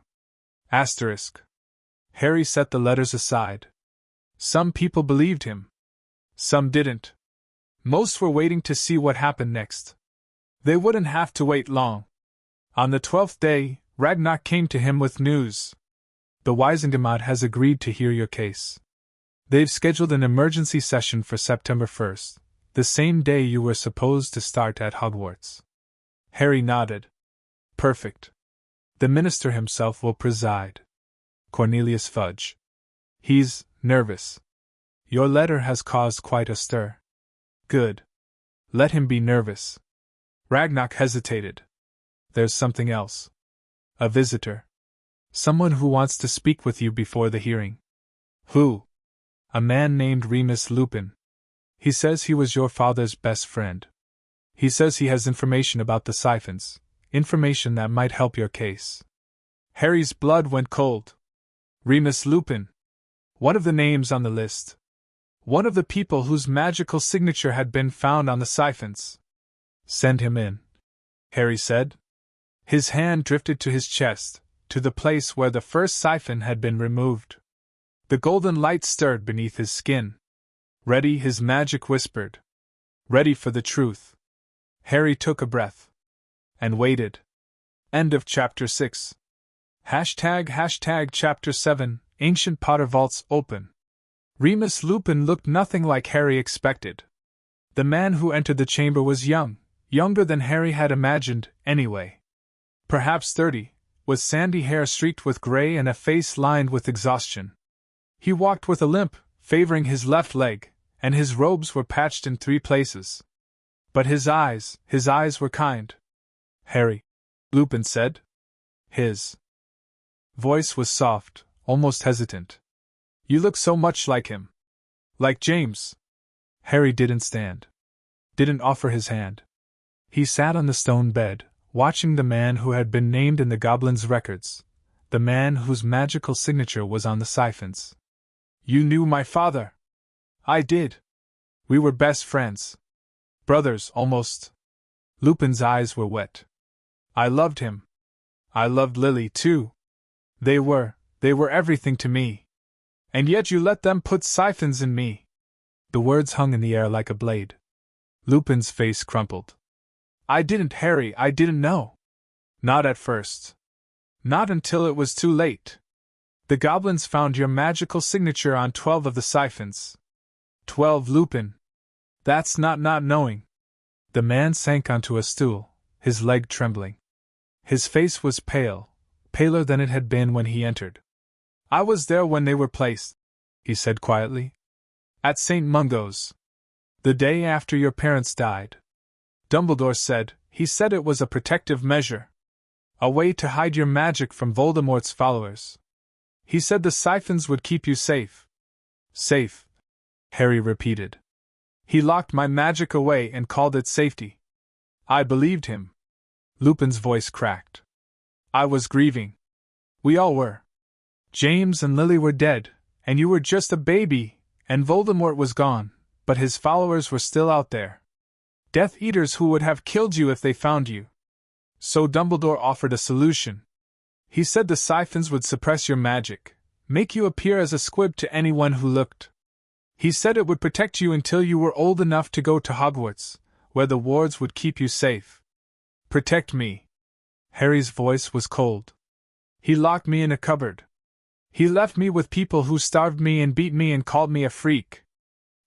Harry set the letters aside. Some people believed him. Some didn't. Most were waiting to see what happened next. They wouldn't have to wait long. On the 12th day, Ragnarok came to him with news. The Wisengamot has agreed to hear your case. They've scheduled an emergency session for September 1st, the same day you were supposed to start at Hogwarts. Harry nodded. Perfect. The minister himself will preside. Cornelius Fudge. He's nervous. Your letter has caused quite a stir. Good. Let him be nervous. Ragnarok hesitated. There's something else. A visitor. Someone who wants to speak with you before the hearing. Who? A man named Remus Lupin. He says he was your father's best friend. He says he has information about the siphons, information that might help your case. Harry's blood went cold. Remus Lupin. One of the names on the list. One of the people whose magical signature had been found on the siphons. Send him in, Harry said. His hand drifted to his chest, to the place where the first siphon had been removed. The golden light stirred beneath his skin. Ready, his magic whispered. Ready for the truth. Harry took a breath. And waited. End of Chapter 6. #Chapter 7, Ancient Potter Vaults open. Remus Lupin looked nothing like Harry expected. The man who entered the chamber was young, younger than Harry had imagined, anyway. Perhaps 30, with sandy hair streaked with gray and a face lined with exhaustion. He walked with a limp, favoring his left leg, and his robes were patched in 3 places. But his eyes were kind. "Harry," Lupin said. His voice was soft, almost hesitant. "You look so much like him." "Like James." Harry didn't stand. Didn't offer his hand. He sat on the stone bed, watching the man who had been named in the Goblins' records, the man whose magical signature was on the siphons. "You knew my father?" "I did. We were best friends. Brothers, almost." Lupin's eyes were wet. "I loved him. I loved Lily, too. They were everything to me. And yet you let them put siphons in me." The words hung in the air like a blade. Lupin's face crumpled. "I didn't, Harry, I didn't know. Not at first. Not until it was too late. The goblins found your magical signature on 12 of the siphons. 12, Lupin. That's not knowing." The man sank onto a stool, his leg trembling. His face was pale, paler than it had been when he entered. "I was there when they were placed," he said quietly. "At St. Mungo's. The day after your parents died. Dumbledore said, he said it was a protective measure. A way to hide your magic from Voldemort's followers. He said the siphons would keep you safe." "Safe," Harry repeated. "He locked my magic away and called it safety. I believed him." Lupin's voice cracked. "I was grieving. We all were. James and Lily were dead, and you were just a baby, and Voldemort was gone, but his followers were still out there. Death Eaters who would have killed you if they found you. So Dumbledore offered a solution. He said the siphons would suppress your magic, make you appear as a squib to anyone who looked. He said it would protect you until you were old enough to go to Hogwarts, where the wards would keep you safe. Protect me." Harry's voice was cold. "He locked me in a cupboard. He left me with people who starved me and beat me and called me a freak.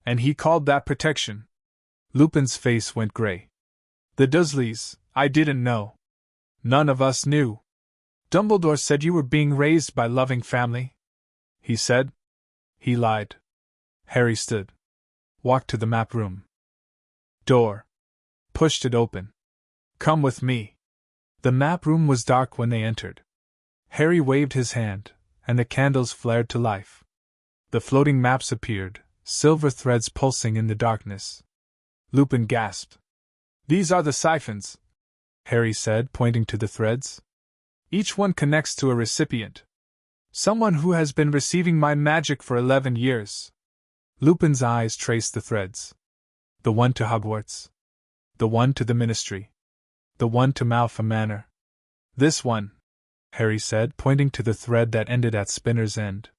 And he called that protection." Lupin's face went gray. "The Dursleys, I didn't know. None of us knew. Dumbledore said you were being raised by loving family." "He said." "He lied." Harry stood. Walked to the map room. Door. Pushed it open. "Come with me." The map room was dark when they entered. Harry waved his hand, and the candles flared to life. The floating maps appeared, silver threads pulsing in the darkness. Lupin gasped. "These are the siphons," Harry said, pointing to the threads. "Each one connects to a recipient. Someone who has been receiving my magic for 11 years. Lupin's eyes traced the threads. The one to Hogwarts. The one to the Ministry. The one to Malfa Manor. This one, Harry said, pointing to the thread that ended at Spinner's End.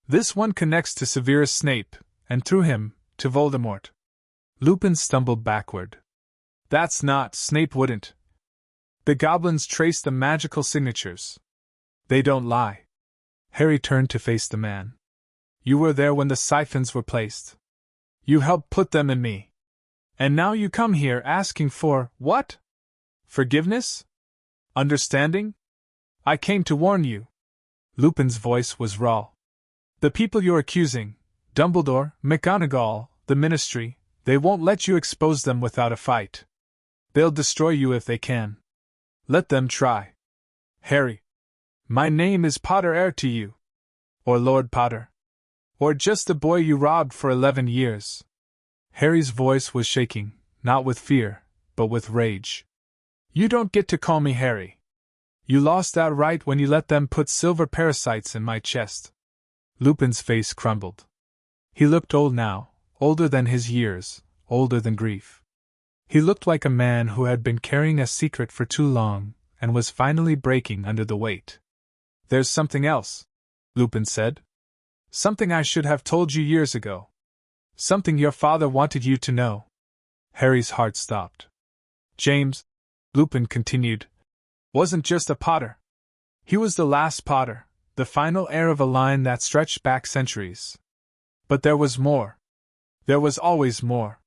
This one connects to Severus Snape, and through him, to Voldemort. Lupin stumbled backward. That's not, Snape wouldn't. The goblins traced the magical signatures. They don't lie. Harry turned to face the man. You were there when the siphons were placed. You helped put them in me. And now you come here asking for, what? Forgiveness? Understanding? I came to warn you. Lupin's voice was raw. The people you're accusing, Dumbledore, McGonagall, the Ministry, they won't let you expose them without a fight. They'll destroy you if they can. Let them try. Harry. My name is Potter heir to you. Or Lord Potter. Or just the boy you robbed for 11 years. Harry's voice was shaking, not with fear, but with rage. You don't get to call me Harry. You lost that right when you let them put silver parasites in my chest. Lupin's face crumbled. He looked old now, older than his years, older than grief. He looked like a man who had been carrying a secret for too long, and was finally breaking under the weight. There's something else, Lupin said. Something I should have told you years ago. Something your father wanted you to know. Harry's heart stopped. James, Lupin continued, wasn't just a Potter. He was the last Potter, the final heir of a line that stretched back centuries. But there was more. There was always more.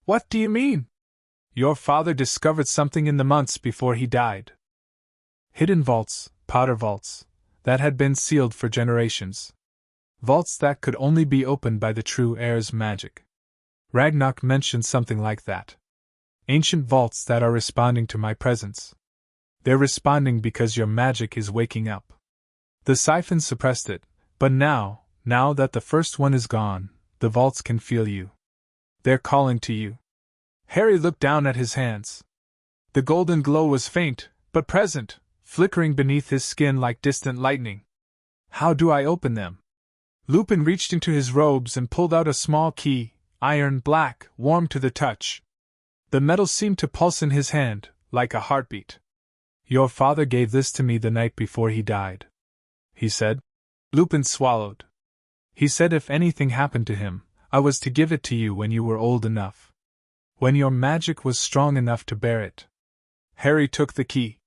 What do you mean? Your father discovered something in the months before he died. Hidden vaults, Potter vaults, that had been sealed for generations. Vaults that could only be opened by the true heir's magic. Ragnarok mentioned something like that. Ancient vaults that are responding to my presence. They're responding because your magic is waking up. The siphons suppressed it, but now that the first one is gone, the vaults can feel you. They're calling to you. Harry looked down at his hands. The golden glow was faint, but present, flickering beneath his skin like distant lightning. How do I open them? Lupin reached into his robes and pulled out a small key, iron black, warm to the touch. The metal seemed to pulse in his hand, like a heartbeat. Your father gave this to me the night before he died, he said. Lupin swallowed. He said if anything happened to him, I was to give it to you when you were old enough. When your magic was strong enough to bear it. Harry took the key.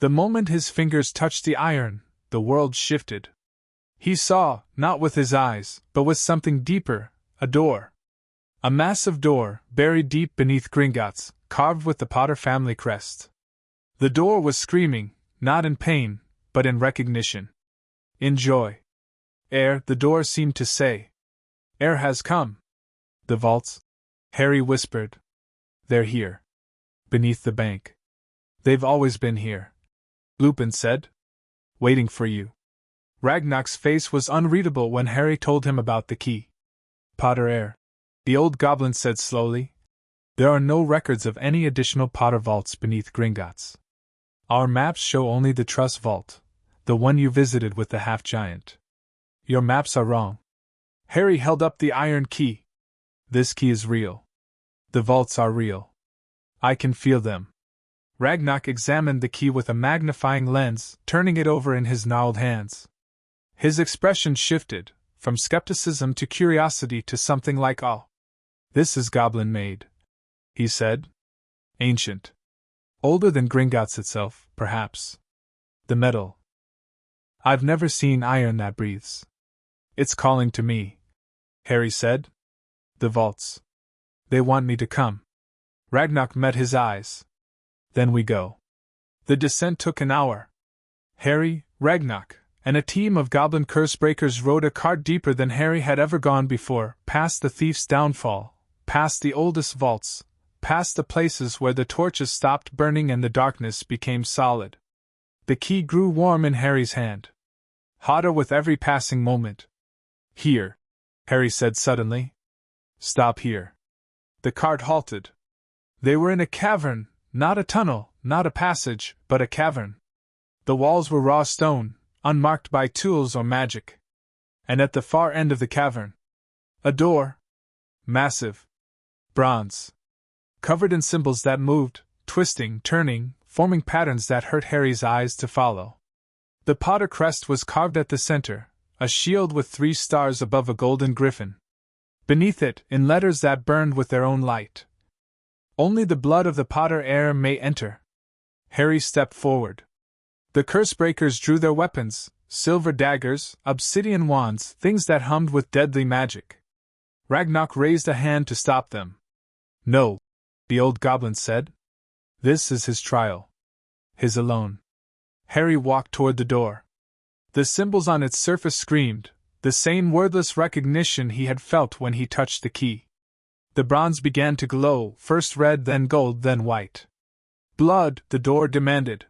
The moment his fingers touched the iron, the world shifted. He saw, not with his eyes, but with something deeper, a door. A massive door, buried deep beneath Gringotts, carved with the Potter family crest. The door was screaming, not in pain, but in recognition. In joy. Heir, the door seemed to say. Heir has come. The vaults? Harry whispered. They're here. Beneath the bank. They've always been here. Lupin said. Waiting for you. Ragnarok's face was unreadable when Harry told him about the key. Potter heir. The old goblin said slowly. There are no records of any additional Potter vaults beneath Gringotts. Our maps show only the Truss Vault, the one you visited with the half-giant. Your maps are wrong. Harry held up the iron key. This key is real. The vaults are real. I can feel them. Ragnarok examined the key with a magnifying lens, turning it over in his gnarled hands. His expression shifted, from skepticism to curiosity to something like awe. This is goblin-made, he said. Ancient. Older than Gringotts itself, perhaps. The metal. I've never seen iron that breathes. It's calling to me, Harry said. The vaults. They want me to come. Ragnarok met his eyes. Then we go. The descent took an hour. Harry, Ragnarok, and a team of goblin curse-breakers rode a cart deeper than Harry had ever gone before, past the thief's downfall, past the oldest vaults, past the places where the torches stopped burning and the darkness became solid. The key grew warm in Harry's hand. Hotter with every passing moment. Here, Harry said suddenly. Stop here. The cart halted. They were in a cavern, not a tunnel, not a passage, but a cavern. The walls were raw stone, unmarked by tools or magic. And at the far end of the cavern, a door. Massive. Bronze. Covered in symbols that moved, twisting, turning, forming patterns that hurt Harry's eyes to follow. The Potter crest was carved at the center, a shield with 3 stars above a golden griffin. Beneath it, in letters that burned with their own light. Only the blood of the Potter heir may enter. Harry stepped forward. The curse-breakers drew their weapons, silver daggers, obsidian wands, things that hummed with deadly magic. Ragnarok raised a hand to stop them. No, the old goblin said. This is his trial. His alone. Harry walked toward the door. The symbols on its surface screamed, the same wordless recognition he had felt when he touched the key. The bronze began to glow, first red, then gold, then white. Blood, the door demanded.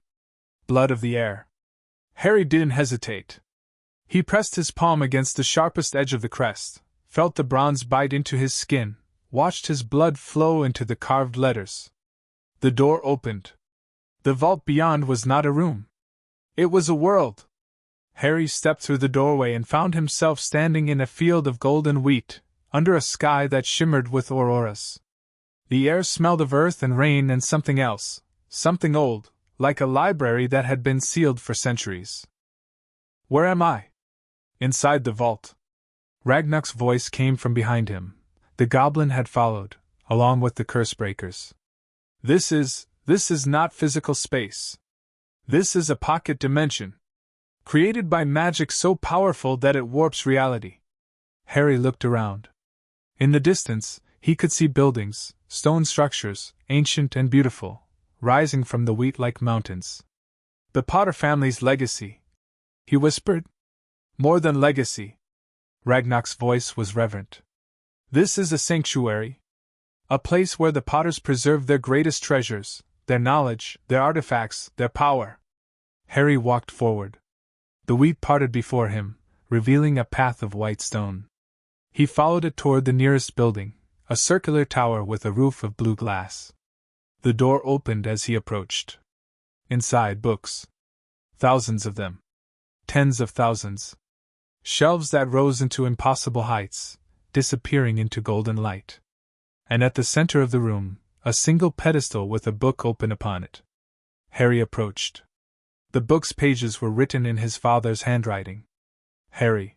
Blood of the heir. Harry didn't hesitate. He pressed his palm against the sharpest edge of the crest, felt the bronze bite into his skin, watched his blood flow into the carved letters. The door opened. The vault beyond was not a room. It was a world. Harry stepped through the doorway and found himself standing in a field of golden wheat, under a sky that shimmered with auroras. The air smelled of earth and rain and something else, something old, like a library that had been sealed for centuries. Where am I? Inside the vault. Ragnarok's voice came from behind him. The goblin had followed, along with the curse-breakers. This is not physical space. This is a pocket dimension. Created by magic so powerful that it warps reality. Harry looked around. In the distance, he could see buildings, stone structures, ancient and beautiful, rising from the wheat-like mountains. The Potter family's legacy, he whispered. More than legacy. Ragnar's voice was reverent. This is a sanctuary. A place where the Potters preserve their greatest treasures, their knowledge, their artifacts, their power. Harry walked forward. The wheat parted before him, revealing a path of white stone. He followed it toward the nearest building, a circular tower with a roof of blue glass. The door opened as he approached. Inside, books. Thousands of them. Tens of thousands. Shelves that rose into impossible heights, disappearing into golden light. And at the center of the room, a single pedestal with a book open upon it. Harry approached. The book's pages were written in his father's handwriting. Harry.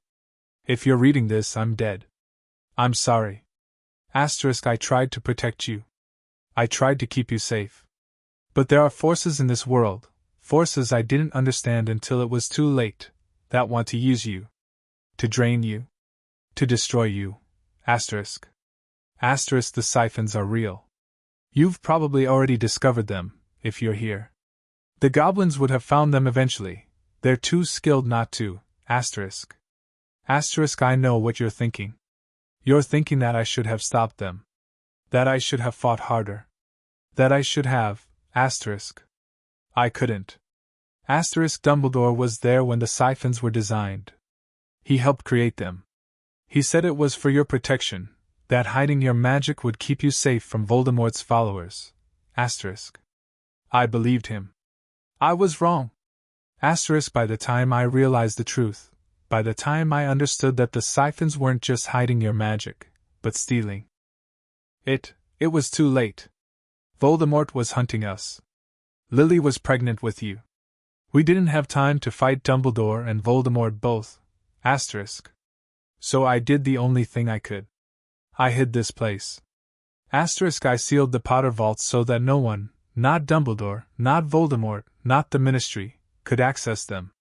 If you're reading this, I'm dead. I'm sorry. I tried to protect you. I tried to keep you safe. But there are forces in this world, forces I didn't understand until it was too late, that want to use you. To drain you. To destroy you. The siphons are real. You've probably already discovered them, if you're here. The goblins would have found them eventually. They're too skilled not to. I know what you're thinking. You're thinking that I should have stopped them. That I should have fought harder. That I should have, I couldn't. Dumbledore was there when the siphons were designed. He helped create them. He said it was for your protection, that hiding your magic would keep you safe from Voldemort's followers. I believed him. I was wrong. By the time I realized the truth, by the time I understood that the siphons weren't just hiding your magic, but stealing it was too late. Voldemort was hunting us. Lily was pregnant with you. We didn't have time to fight Dumbledore and Voldemort both. So I did the only thing I could. I hid this place. I sealed the Potter vaults so that no one, not Dumbledore, not Voldemort, not the Ministry, could access them.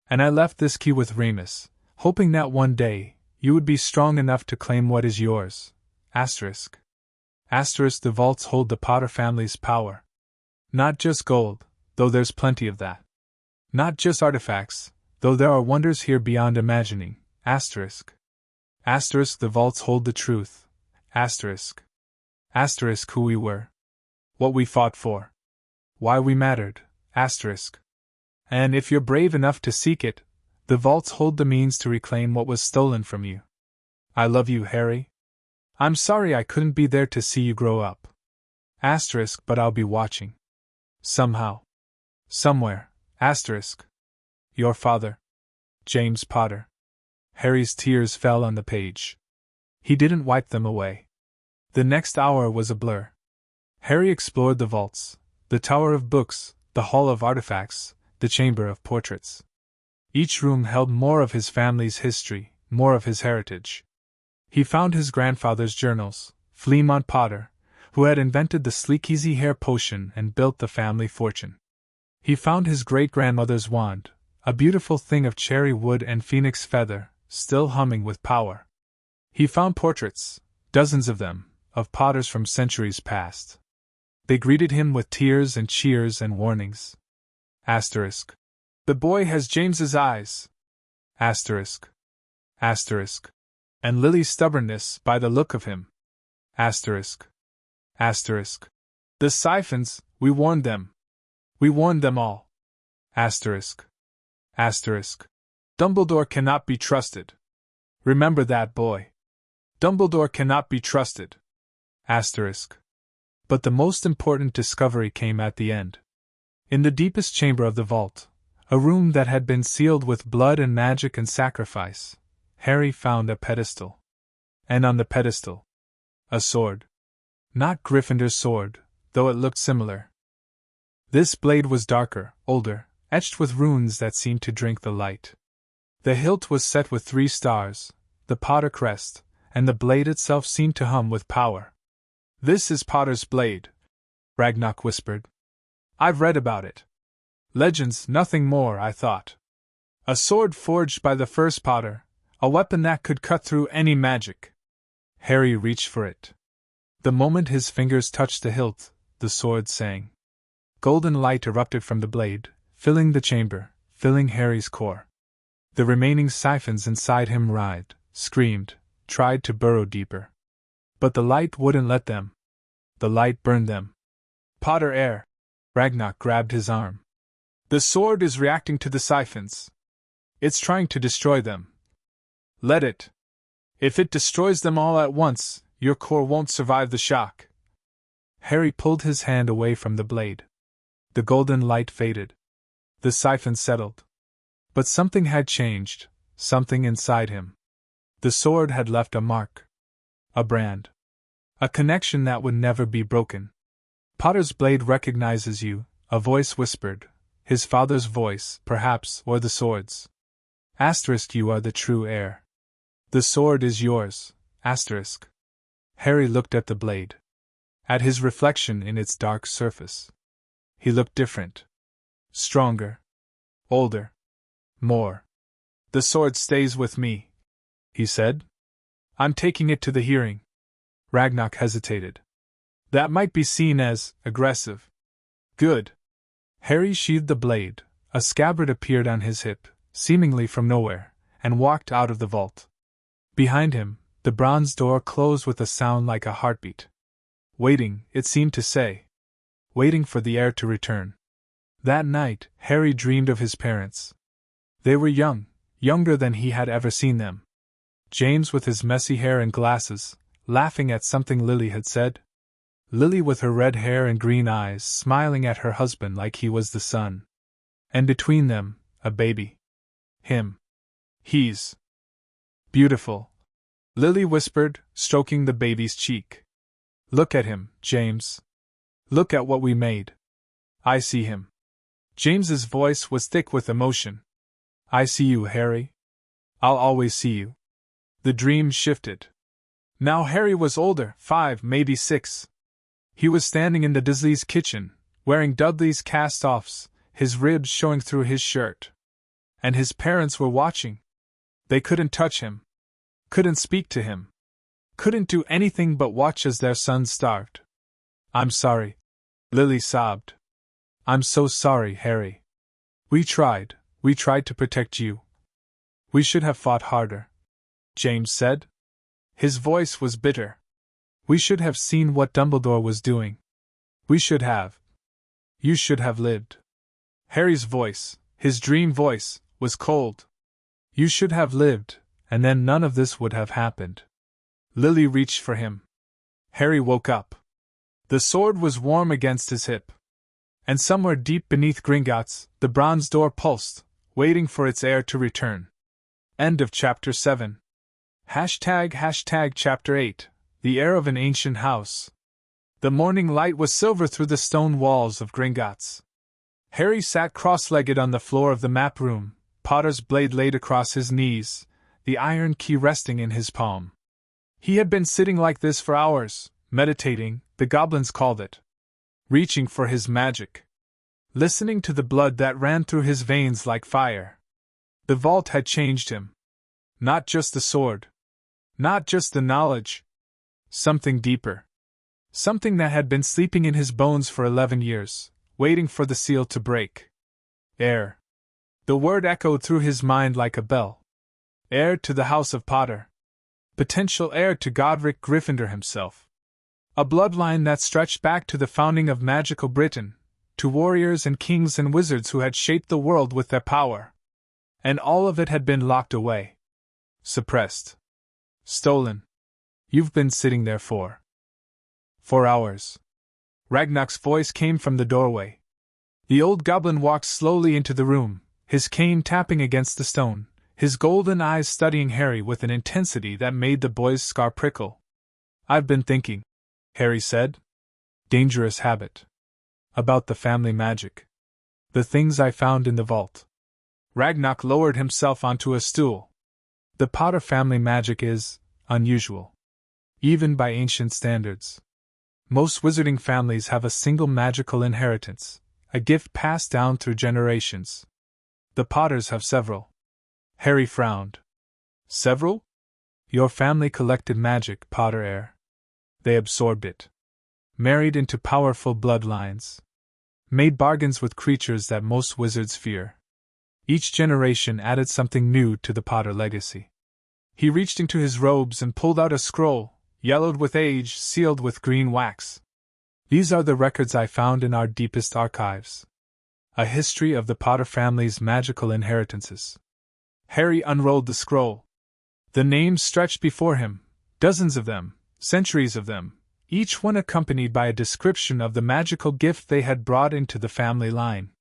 And I left this key with Remus, hoping that one day, you would be strong enough to claim what is yours. The vaults hold the Potter family's power. Not just gold, though there's plenty of that. Not just artifacts, though there are wonders here beyond imagining. The vaults hold the truth. Who we were. What we fought for. Why we mattered. And if you're brave enough to seek it, the vaults hold the means to reclaim what was stolen from you. I love you, Harry. I'm sorry I couldn't be there to see you grow up. But I'll be watching. Somehow. Somewhere. Your father. James Potter. Harry's tears fell on the page. He didn't wipe them away. The next hour was a blur. Harry explored the vaults, the Tower of Books, the Hall of Artifacts, the Chamber of Portraits. Each room held more of his family's history, more of his heritage. He found his grandfather's journals, Fleamont Potter, who had invented the sleek easy hair potion and built the family fortune. He found his great-grandmother's wand, a beautiful thing of cherry wood and phoenix feather, still humming with power. He found portraits, dozens of them, of Potters from centuries past. They greeted him with tears and cheers and warnings. The boy has James's eyes. And Lily's stubbornness, by the look of him. The siphons, we warned them. We warned them all. Dumbledore cannot be trusted. Remember that, boy. Dumbledore cannot be trusted. But the most important discovery came at the end. In the deepest chamber of the vault, a room that had been sealed with blood and magic and sacrifice, Harry found a pedestal. And on the pedestal, a sword. Not Gryffindor's sword, though it looked similar. This blade was darker, older, etched with runes that seemed to drink the light. The hilt was set with 3 stars, the Potter crest, and the blade itself seemed to hum with power. This is Potter's blade, Ragnar whispered. I've read about it. Legends, nothing more, I thought. A sword forged by the first Potter, A weapon that could cut through any magic. Harry reached for it. The moment his fingers touched the hilt, the sword sang. Golden light erupted from the blade, filling the chamber, filling Harry's core. The remaining siphons inside him writhed, screamed, tried to burrow deeper. But the light wouldn't let them. The light burned them. Potter air! Ragnar grabbed his arm. The sword is reacting to the siphons. It's trying to destroy them. Let it. If it destroys them all at once, your core won't survive the shock. Harry pulled his hand away from the blade. The golden light faded. The siphon settled. But something had changed, something inside him. The sword had left a mark. A brand. A connection that would never be broken. Potter's blade recognizes you, a voice whispered. His father's voice, perhaps, or the sword's. Asterisk, you are the true heir. The sword is yours, asterisk. Harry looked at the blade. At his reflection in its dark surface. He looked different. Stronger. Older. More. The sword stays with me, he said. I'm taking it to the hearing. Ragnar hesitated. That might be seen as aggressive. Good. Harry sheathed the blade. A scabbard appeared on his hip, seemingly from nowhere, and walked out of the vault. Behind him, the bronze door closed with a sound like a heartbeat. Waiting, it seemed to say. Waiting for the heir to return. That night, Harry dreamed of his parents. They were young, younger than he had ever seen them. James with his messy hair and glasses, laughing at something Lily had said. Lily with her red hair and green eyes smiling at her husband like he was the sun. And between them, a baby. Him. He's beautiful, Lily whispered, stroking the baby's cheek. Look at him, James. Look at what we made. I see him. James's voice was thick with emotion. I see you, Harry. I'll always see you. The dream shifted. Now Harry was older, 5, maybe 6. He was standing in the Dursleys' kitchen, wearing Dudley's cast-offs, his ribs showing through his shirt. And his parents were watching. They couldn't touch him. Couldn't speak to him. Couldn't do anything but watch as their son starved. I'm sorry. Lily sobbed. I'm so sorry, Harry. We tried to protect you. We should have fought harder. James said. His voice was bitter. We should have seen what Dumbledore was doing. We should have. You should have lived. Harry's voice, his dream voice, was cold. You should have lived, and then none of this would have happened. Lily reached for him. Harry woke up. The sword was warm against his hip. And somewhere deep beneath Gringotts, the bronze door pulsed, waiting for its heir to return. End of Chapter 7. ## Chapter 8. The heir of an ancient house. The morning light was silver through the stone walls of Gringotts. Harry sat cross-legged on the floor of the map room, Potter's blade laid across his knees, the iron key resting in his palm. He had been sitting like this for hours, meditating, the goblins called it. Reaching for his magic. Listening to the blood that ran through his veins like fire. The vault had changed him. Not just the sword. Not just the knowledge. Something deeper. Something that had been sleeping in his bones for 11 years, waiting for the seal to break. Heir. The word echoed through his mind like a bell. Heir to the House of Potter. Potential heir to Godric Gryffindor himself. A bloodline that stretched back to the founding of magical Britain, to warriors and kings and wizards who had shaped the world with their power. And all of it had been locked away. Suppressed. Stolen. You've been sitting there for 4 hours. Ragnar's voice came from the doorway. The old goblin walked slowly into the room, his cane tapping against the stone, his golden eyes studying Harry with an intensity that made the boy's scar prickle. I've been thinking, Harry said. Dangerous habit. About the family magic. The things I found in the vault. Ragnar lowered himself onto a stool. The Potter family magic is unusual. Even by ancient standards. Most wizarding families have a single magical inheritance, a gift passed down through generations. The Potters have several. Harry frowned. Several? Your family collected magic, Potter heir. They absorbed it. Married into powerful bloodlines. Made bargains with creatures that most wizards fear. Each generation added something new to the Potter legacy. He reached into his robes and pulled out a scroll, yellowed with age, sealed with green wax. These are the records I found in our deepest archives. A history of the Potter family's magical inheritances. Harry unrolled the scroll. The names stretched before him, dozens of them, centuries of them, each one accompanied by a description of the magical gift they had brought into the family line.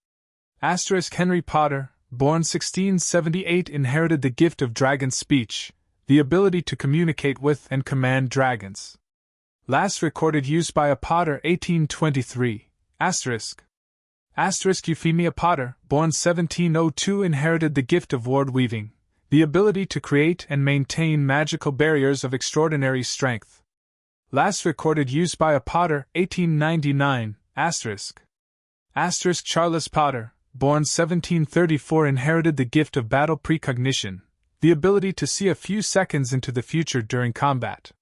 Henry Potter, born 1678, inherited the gift of dragon speech, the ability to communicate with and command dragons. Last recorded use by a Potter 1823, Euphemia Potter, born 1702, inherited the gift of ward weaving, the ability to create and maintain magical barriers of extraordinary strength. Last recorded use by a Potter 1899, Charles Potter, born 1734, inherited the gift of battle precognition, the ability to see a few seconds into the future during combat.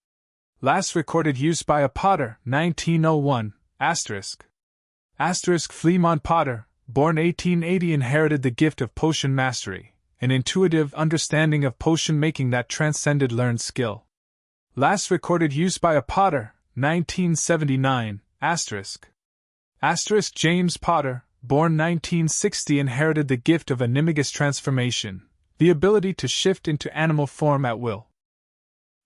Last recorded use by a Potter 1901, Fleamont Potter, born 1880, inherited the gift of potion mastery, an intuitive understanding of potion making that transcended learned skill. Last recorded use by a Potter 1979, James Potter, born 1960, inherited the gift of animagus transformation, the ability to shift into animal form at will.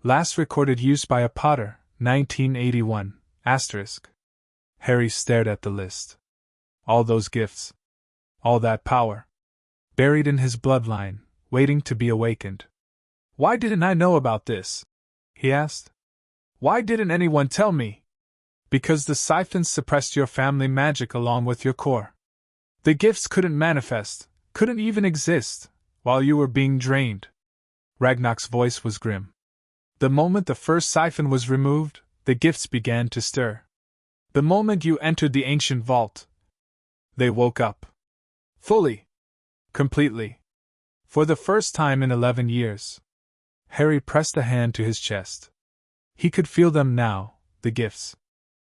Last recorded use by a Potter 1981, Harry stared at the list. All those gifts. All that power. Buried in his bloodline, waiting to be awakened. Why didn't I know about this? He asked. Why didn't anyone tell me? Because the siphons suppressed your family magic along with your core. The gifts couldn't manifest, couldn't even exist, while you were being drained. Ragnar's voice was grim. The moment the first siphon was removed, the gifts began to stir. The moment you entered the ancient vault, they woke up. Fully. Completely. For the first time in 11 years. Harry pressed a hand to his chest. He could feel them now, the gifts.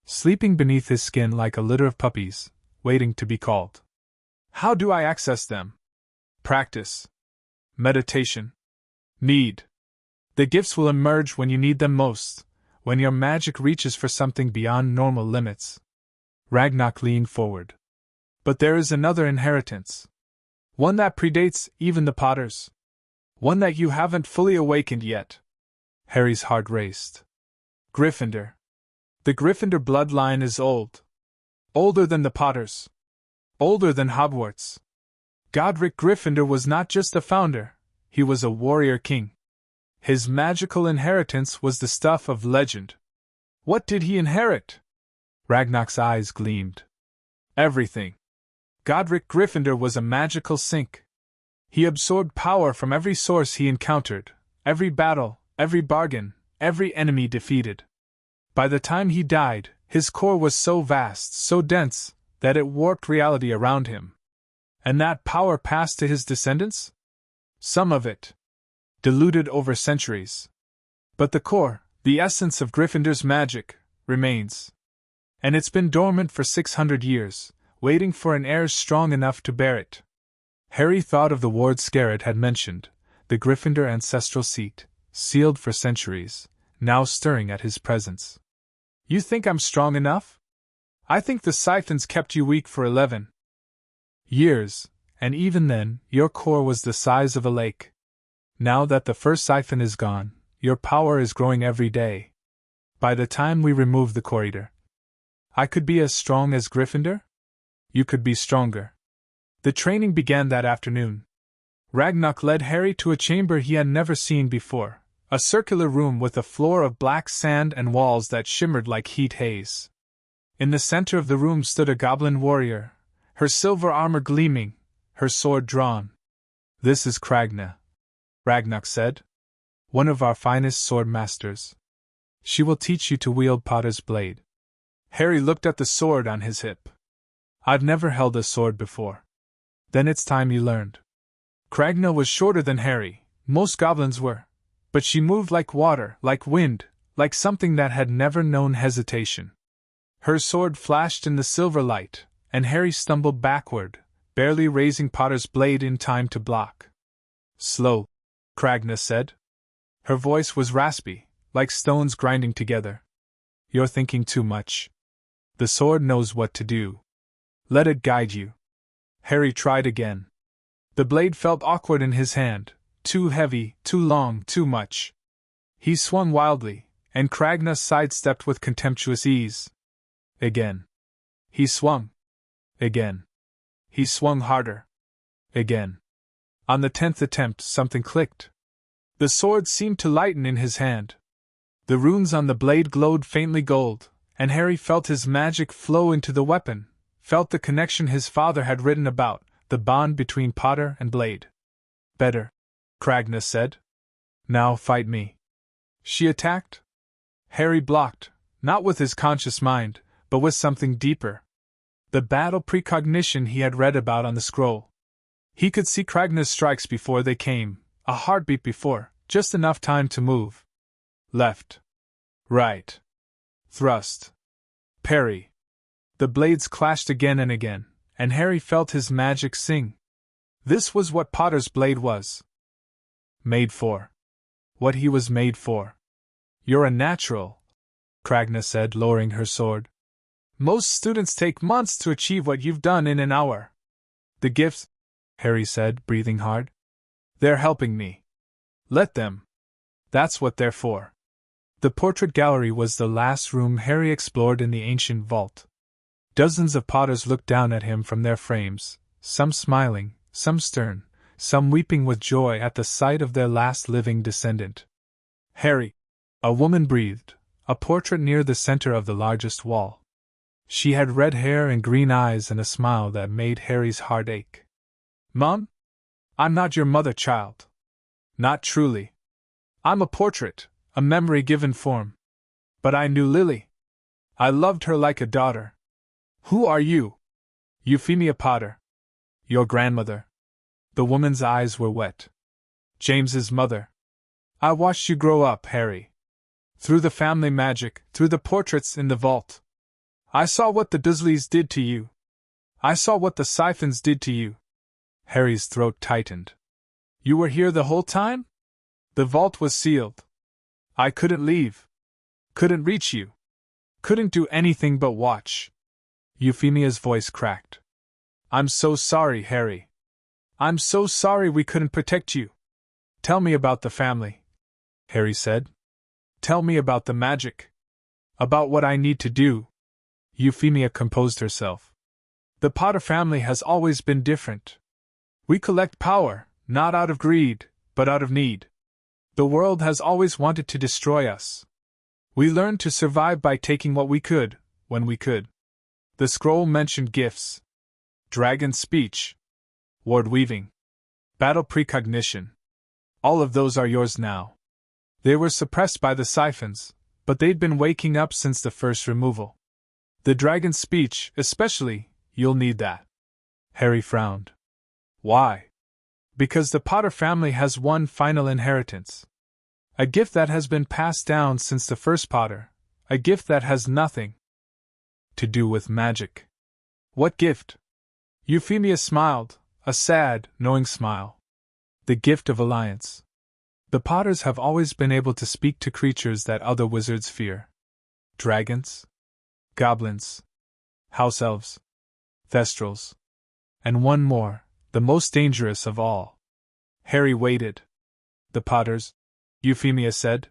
Sleeping beneath his skin like a litter of puppies, waiting to be called. How do I access them? Practice. Meditation. Need. The gifts will emerge when you need them most, when your magic reaches for something beyond normal limits. Ragnar leaned forward. But there is another inheritance. One that predates even the Potters. One that you haven't fully awakened yet. Harry's heart raced. Gryffindor. The Gryffindor bloodline is old. Older than the Potters. Older than Hogwarts. Godric Gryffindor was not just a founder, he was a warrior king. His magical inheritance was the stuff of legend. What did he inherit? Ragnar's eyes gleamed. Everything. Godric Gryffindor was a magical sink. He absorbed power from every source he encountered, every battle, every bargain, every enemy defeated. By the time he died, his core was so vast, so dense, that it warped reality around him. And that power passed to his descendants? Some of it. Diluted over centuries. But the core, the essence of Gryffindor's magic, remains. And it's been dormant for 600 years, waiting for an heir strong enough to bear it. Harry thought of the ward Scarlet had mentioned, the Gryffindor ancestral seat, sealed for centuries, now stirring at his presence. You think I'm strong enough? I think the siphons kept you weak for 11 years, and even then, your core was the size of a lake. Now that the first siphon is gone, your power is growing every day. By the time we remove the core eater, I could be as strong as Gryffindor? You could be stronger. The training began that afternoon. Ragnar led Harry to a chamber he had never seen before, a circular room with a floor of black sand and walls that shimmered like heat haze. In the center of the room stood a goblin warrior, her silver armor gleaming, her sword drawn. This is Kragna, Ragnar said. One of our finest sword masters. She will teach you to wield Potter's blade. Harry looked at the sword on his hip. I've never held a sword before. Then it's time you learned. Kragna was shorter than Harry, most goblins were, But she moved like water, like wind, like something that had never known hesitation. Her sword flashed in the silver light, and Harry stumbled backward, barely raising Potter's blade in time to block. Slow, Cragna said. Her voice was raspy, like stones grinding together. You're thinking too much. The sword knows what to do. Let it guide you. Harry tried again. The blade felt awkward in his hand, too heavy, too long, too much. He swung wildly, and Cragna sidestepped with contemptuous ease. Again. He swung. Again. He swung harder. Again. On the 10th attempt, something clicked. The sword seemed to lighten in his hand. The runes on the blade glowed faintly gold, and Harry felt his magic flow into the weapon, felt the connection his father had written about, the bond between Potter and blade. Better, Cragna said. Now fight me. She attacked. Harry blocked, not with his conscious mind, but with something deeper. The battle precognition he had read about on the scroll. He could see Cragna's strikes before they came, a heartbeat before, just enough time to move. Left. Right. Thrust. Parry. The blades clashed again and again, and Harry felt his magic sing. This was what Potter's blade was. Made for. What he was made for. You're a natural, Cragna said, lowering her sword. Most students take months to achieve what you've done in an hour. The gifts, Harry said, breathing hard. They're helping me. Let them. That's what they're for. The portrait gallery was the last room Harry explored in the ancient vault. Dozens of Potters looked down at him from their frames, some smiling, some stern, some weeping with joy at the sight of their last living descendant. Harry! A woman breathed, a portrait near the center of the largest wall. She had red hair and green eyes and a smile that made Harry's heart ache. Mom? I'm not your mother, child. Not truly. I'm a portrait, a memory given form. But I knew Lily. I loved her like a daughter. Who are you? Euphemia Potter. Your grandmother. The woman's eyes were wet. James's mother. I watched you grow up, Harry. Through the family magic, through the portraits in the vault. I saw what the Dursleys did to you. I saw what the Siphons did to you. Harry's throat tightened. You were here the whole time? The vault was sealed. I couldn't leave. Couldn't reach you. Couldn't do anything but watch. Euphemia's voice cracked. I'm so sorry, Harry. I'm so sorry we couldn't protect you. Tell me about the family, Harry said. Tell me about the magic. About what I need to do. Euphemia composed herself. The Potter family has always been different. We collect power, not out of greed, but out of need. The world has always wanted to destroy us. We learned to survive by taking what we could, when we could. The scroll mentioned gifts. Dragon speech. Ward weaving. Battle precognition. All of those are yours now. They were suppressed by the Siphons, but they'd been waking up since the first removal. The dragon speech, especially, you'll need that. Harry frowned. Why? Because the Potter family has one final inheritance. A gift that has been passed down since the first Potter. A gift that has nothing to do with magic. What gift? Euphemia smiled, a sad, knowing smile. The gift of alliance. The Potters have always been able to speak to creatures that other wizards fear. Dragons, goblins, house elves, thestrals, and one more, the most dangerous of all. Harry waited. The Potters, Euphemia said,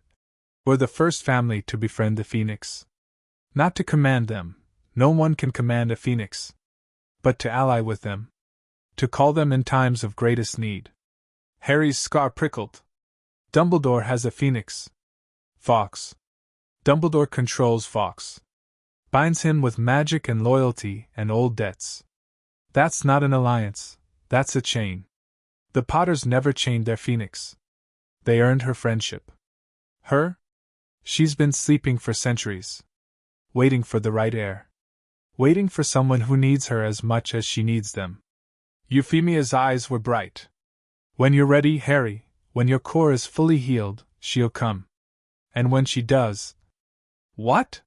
were the first family to befriend the Phoenix. Not to command them, no one can command a Phoenix. But to ally with them. To call them in times of greatest need. Harry's scar prickled. Dumbledore has a Phoenix. Fawkes. Dumbledore controls Fawkes. Binds him with magic and loyalty and old debts. That's not an alliance, that's a chain. The Potters never chained their Phoenix. They earned her friendship. Her? She's been sleeping for centuries. Waiting for the right heir. Waiting for someone who needs her as much as she needs them. Euphemia's eyes were bright. When you're ready, Harry, when your core is fully healed, she'll come. And when she does. What?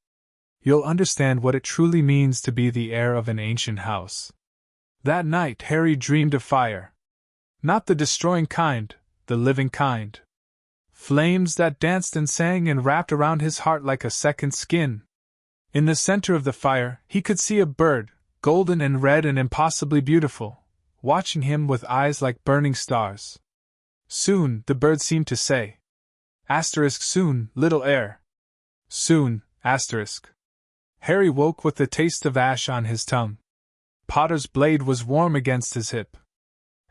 You'll understand what it truly means to be the heir of an ancient house. That night, Harry dreamed of fire. Not the destroying kind, the living kind. Flames that danced and sang and wrapped around his heart like a second skin. In the center of the fire, he could see a bird, golden and red and impossibly beautiful, watching him with eyes like burning stars. Soon, the bird seemed to say. Soon, little heir. Soon, Harry woke with the taste of ash on his tongue. Potter's blade was warm against his hip.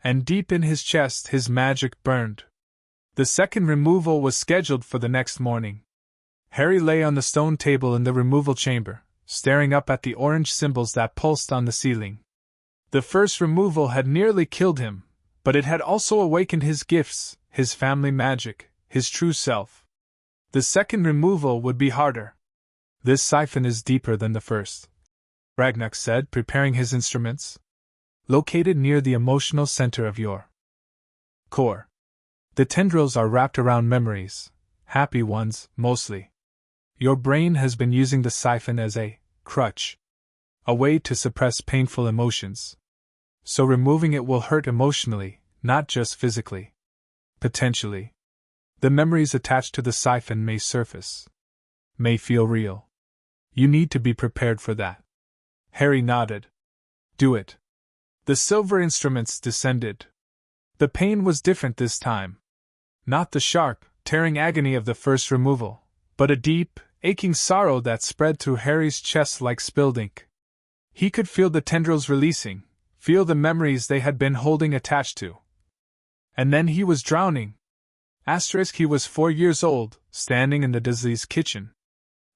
And deep in his chest his magic burned. The second removal was scheduled for the next morning. Harry lay on the stone table in the removal chamber, staring up at the orange symbols that pulsed on the ceiling. The first removal had nearly killed him, but it had also awakened his gifts, his family magic, his true self. The second removal would be harder. This siphon is deeper than the first, Ragnak said, preparing his instruments. Located near the emotional center of your core. The tendrils are wrapped around memories, happy ones, mostly. Your brain has been using the siphon as a crutch, a way to suppress painful emotions. So removing it will hurt emotionally, not just physically. Potentially. The memories attached to the siphon may surface. May feel real. You need to be prepared for that. Harry nodded. Do it. The silver instruments descended. The pain was different this time. Not the sharp, tearing agony of the first removal, but a deep, aching sorrow that spread through Harry's chest like spilled ink. He could feel the tendrils releasing, feel the memories they had been holding attached to. And then he was drowning. He was 4 years old, standing in the Dursleys' kitchen.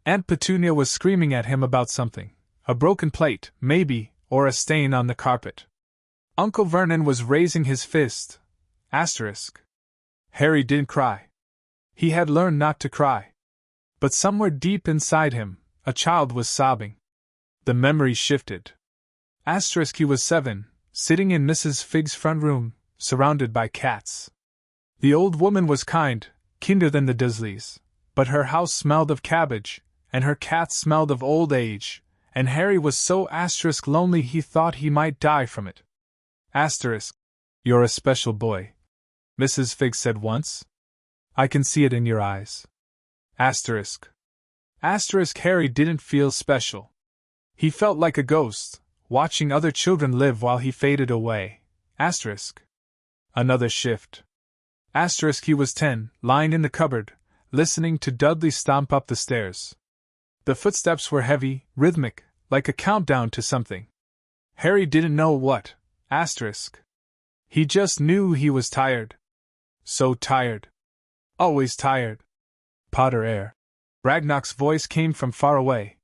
Aunt Petunia was screaming at him about something. A broken plate, maybe, or a stain on the carpet. Uncle Vernon was raising his fist. Harry didn't cry. He had learned not to cry. But somewhere deep inside him, a child was sobbing. The memory shifted. He was 7, sitting in Mrs. Figg's front room, surrounded by cats. The old woman was kind, kinder than the Dursleys, but her house smelled of cabbage, and her cats smelled of old age, and Harry was so lonely he thought he might die from it. You're a special boy, Mrs. Figg said once. I can see it in your eyes. Harry didn't feel special. He felt like a ghost, watching other children live while he faded away. Another shift. He was 10, lying in the cupboard, listening to Dudley stomp up the stairs. The footsteps were heavy, rhythmic, like a countdown to something. Harry didn't know what. He just knew he was tired. So tired. Always tired. Potter air. Ragnar's voice came from far away.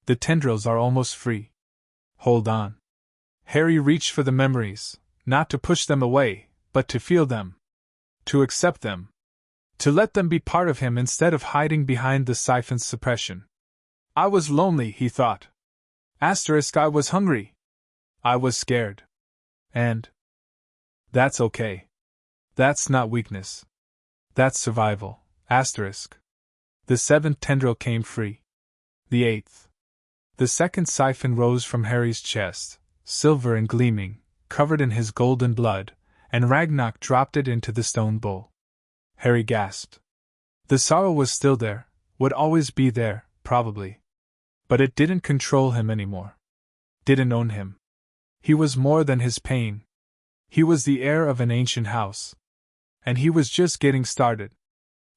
The tendrils are almost free. Hold on. Harry reached for the memories, not to push them away, but to feel them. To accept them. To let them be part of him instead of hiding behind the siphon's suppression. I was lonely, he thought. I was hungry. I was scared. And that's okay. That's not weakness. That's survival. The 7th tendril came free. The 8th. The second siphon rose from Harry's chest, silver and gleaming, covered in his golden blood, and Ragnar dropped it into the stone bowl. Harry gasped. The sorrow was still there, would always be there, probably. But it didn't control him anymore. Didn't own him. He was more than his pain. He was the heir of an ancient house. And he was just getting started.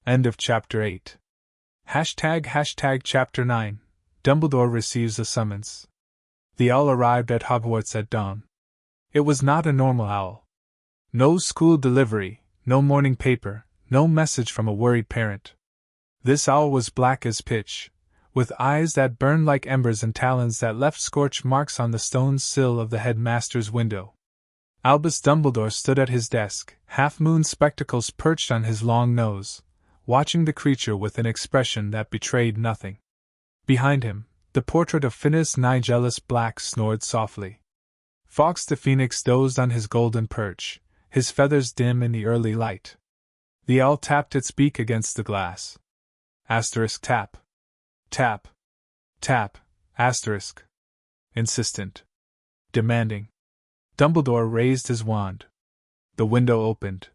End of Chapter 8. Chapter 9. Dumbledore receives a summons. The owl arrived at Hogwarts at dawn. It was not a normal owl. No school delivery, no morning paper, no message from a worried parent. This owl was black as pitch, with eyes that burned like embers and talons that left scorch marks on the stone sill of the headmaster's window. Albus Dumbledore stood at his desk, half-moon spectacles perched on his long nose, watching the creature with an expression that betrayed nothing. Behind him, the portrait of Phineas Nigellus Black snored softly. Fawkes the Phoenix dozed on his golden perch, his feathers dim in the early light. The owl tapped its beak against the glass. Asterisk tap. Tap. Tap. Asterisk. Insistent. Demanding. Dumbledore raised his wand. The window opened.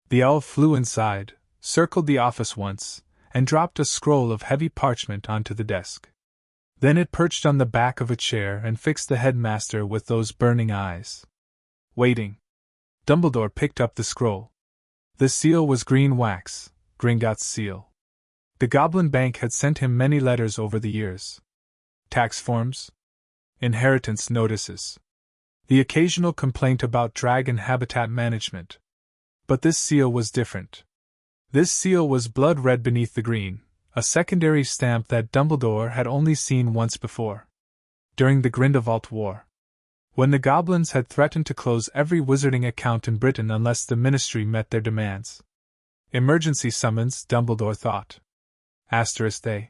The owl flew inside, circled the office once, and dropped a scroll of heavy parchment onto the desk. Then it perched on the back of a chair and fixed the headmaster with those burning eyes. Waiting. Dumbledore picked up the scroll. The seal was green wax, Gringotts' seal. The Goblin Bank had sent him many letters over the years. Tax forms, inheritance notices, the occasional complaint about dragon habitat management. But this seal was different. This seal was blood red beneath the green, a secondary stamp that Dumbledore had only seen once before. During the Grindelwald War, when the goblins had threatened to close every wizarding account in Britain unless the ministry met their demands. Emergency summons, Dumbledore thought. Asterisk they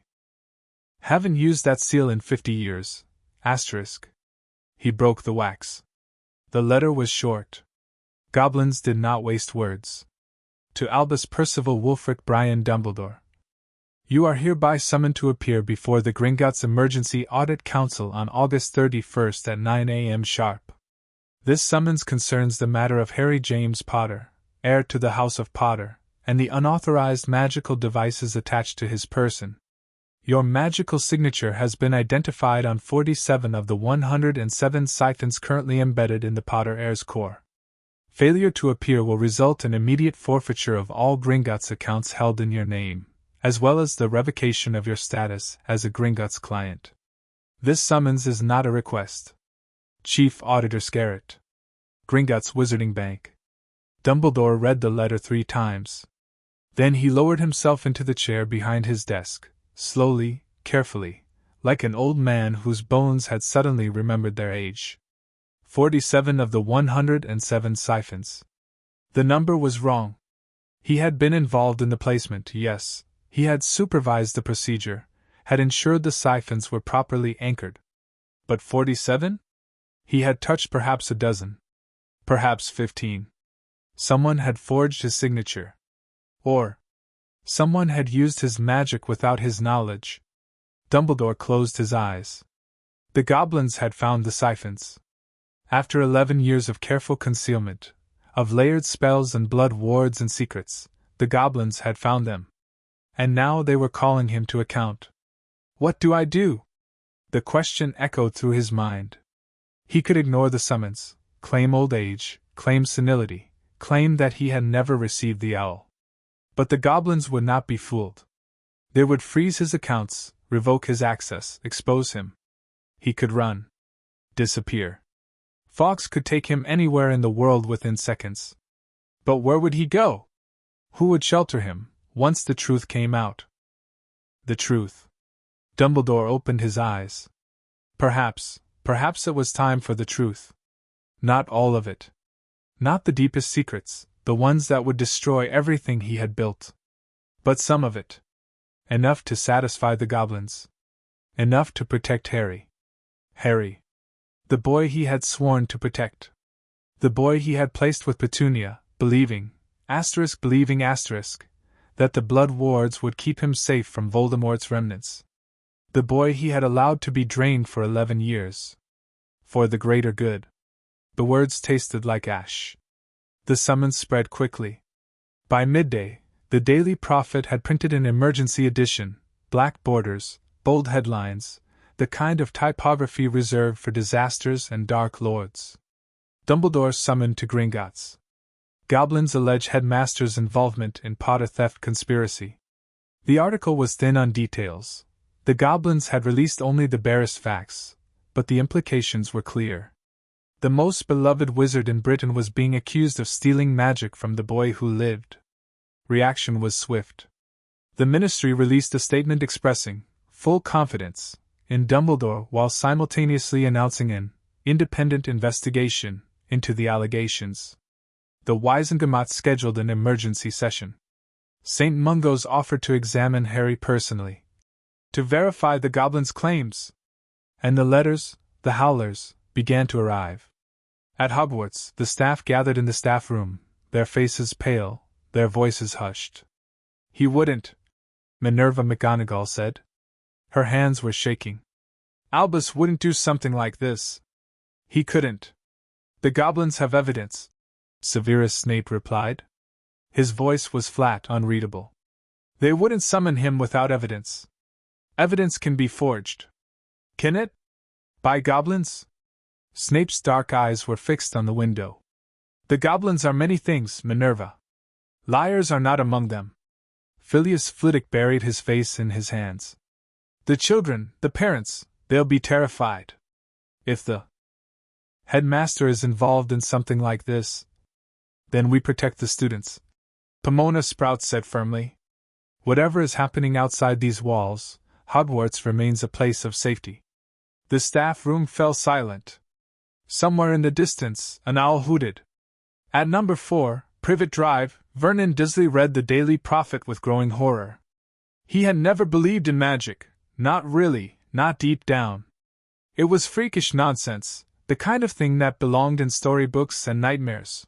haven't used that seal in 50 years. Asterisk. He broke the wax. The letter was short. Goblins did not waste words. To Albus Percival Wulfric Brian Dumbledore. You are hereby summoned to appear before the Gringotts Emergency Audit Council on August 31st at 9 a.m. sharp. This summons concerns the matter of Harry James Potter, heir to the House of Potter, and the unauthorized magical devices attached to his person. Your magical signature has been identified on 47 of the 107 siphons currently embedded in the Potter heir's core. Failure to appear will result in immediate forfeiture of all Gringotts accounts held in your name, as well as the revocation of your status as a Gringotts client. This summons is not a request. Chief Auditor Scarrett. Gringotts Wizarding Bank. Dumbledore read the letter 3 times. Then he lowered himself into the chair behind his desk, slowly, carefully, like an old man whose bones had suddenly remembered their age. 47 of the 107 siphons. The number was wrong. He had been involved in the placement, yes. He had supervised the procedure, had ensured the siphons were properly anchored. But 47? He had touched perhaps a dozen. Perhaps 15. Someone had forged his signature. Or someone had used his magic without his knowledge. Dumbledore closed his eyes. The goblins had found the siphons. After 11 years of careful concealment, of layered spells and blood wards and secrets, the goblins had found them. And now they were calling him to account. What do I do? The question echoed through his mind. He could ignore the summons, claim old age, claim senility, claim that he had never received the owl. But the goblins would not be fooled. They would freeze his accounts, revoke his access, expose him. He could run. Disappear. Fawkes could take him anywhere in the world within seconds. But where would he go? Who would shelter him, once the truth came out? The truth. Dumbledore opened his eyes. Perhaps it was time for the truth. Not all of it. Not the deepest secrets, the ones that would destroy everything he had built. But some of it. Enough to satisfy the goblins. Enough to protect Harry. Harry. The boy he had sworn to protect. The boy he had placed with Petunia, believing, that the blood wards would keep him safe from Voldemort's remnants. The boy he had allowed to be drained for 11 years. For the greater good. The words tasted like ash. The summons spread quickly. By midday, the Daily Prophet had printed an emergency edition, black borders, bold headlines, the kind of typography reserved for disasters and dark lords. Dumbledore summoned to Gringotts. Goblins allege headmaster's involvement in Potter theft conspiracy. The article was thin on details. The goblins had released only the barest facts, but the implications were clear. The most beloved wizard in Britain was being accused of stealing magic from the boy who lived. Reaction was swift. The ministry released a statement expressing full confidence in Dumbledore while simultaneously announcing an independent investigation into the allegations. The Wizengamot scheduled an emergency session. St. Mungo's offered to examine Harry personally, to verify the goblins' claims. And the letters, the howlers, began to arrive. At Hogwarts, the staff gathered in the staff room, their faces pale, their voices hushed. He wouldn't, Minerva McGonagall said. Her hands were shaking. Albus wouldn't do something like this. He couldn't. The goblins have evidence, Severus Snape replied. His voice was flat, unreadable. They wouldn't summon him without evidence. Evidence can be forged. Can it? By goblins? Snape's dark eyes were fixed on the window. The goblins are many things, Minerva. Liars are not among them. Phileas Flitwick buried his face in his hands. The children, the parents, they'll be terrified. If the headmaster is involved in something like this, then we protect the students, Pomona Sprout said firmly. Whatever is happening outside these walls, Hogwarts remains a place of safety. The staff room fell silent. Somewhere in the distance, an owl hooted. At number 4, Privet Drive, Vernon Dursley read the Daily Prophet with growing horror. He had never believed in magic, not really, not deep down. It was freakish nonsense, the kind of thing that belonged in storybooks and nightmares.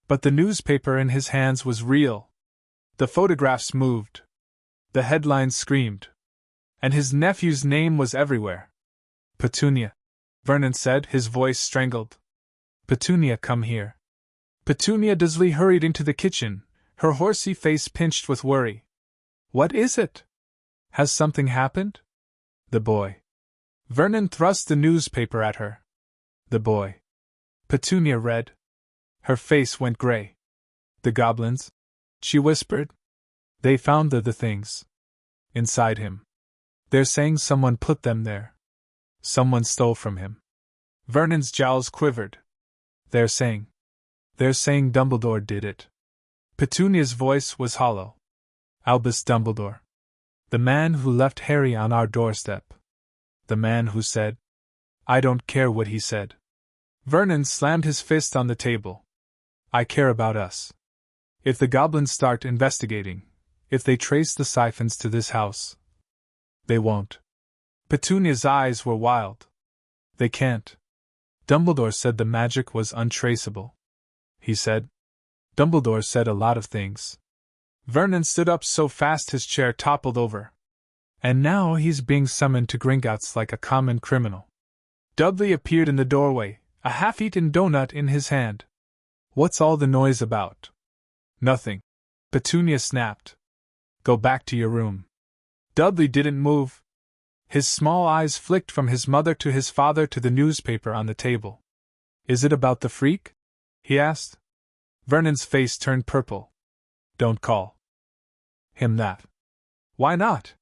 But the newspaper in his hands was real. The photographs moved. The headlines screamed. And his nephew's name was everywhere. Petunia, Vernon said, his voice strangled. Petunia, come here. Petunia Dursley hurried into the kitchen, her horsey face pinched with worry. What is it? Has something happened? The boy. Vernon thrust the newspaper at her. The boy. Petunia read. Her face went gray. The goblins? She whispered. They found the things. Inside him. They're saying someone put them there. Someone stole from him. Vernon's jowls quivered. They're saying Dumbledore did it. Petunia's voice was hollow. Albus Dumbledore. The man who left Harry on our doorstep. The man who said, I don't care what he said. Vernon slammed his fist on the table. I care about us. If the goblins start investigating, if they trace the siphons to this house. They won't. Petunia's eyes were wild. They can't. Dumbledore said the magic was untraceable. He said. Dumbledore said a lot of things. Vernon stood up so fast his chair toppled over. And now he's being summoned to Gringotts like a common criminal. Dudley appeared in the doorway, a half-eaten donut in his hand. What's all the noise about? Nothing. Petunia snapped. Go back to your room. Dudley didn't move. His small eyes flicked from his mother to his father to the newspaper on the table. Is it about the freak? He asked. Vernon's face turned purple. Don't call him that. Why not?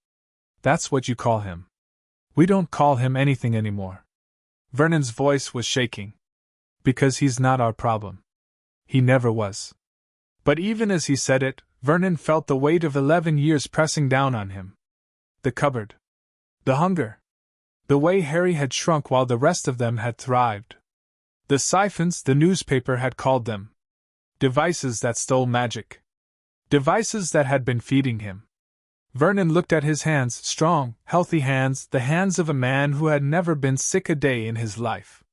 That's what you call him. We don't call him anything anymore. Vernon's voice was shaking. Because he's not our problem. He never was. But even as he said it, Vernon felt the weight of 11 years pressing down on him. The cupboard. The hunger. The way Harry had shrunk while the rest of them had thrived. The siphons, the newspaper had called them. Devices that stole magic. Devices that had been feeding him. Vernon looked at his hands, strong, healthy hands, the hands of a man who had never been sick a day in his life.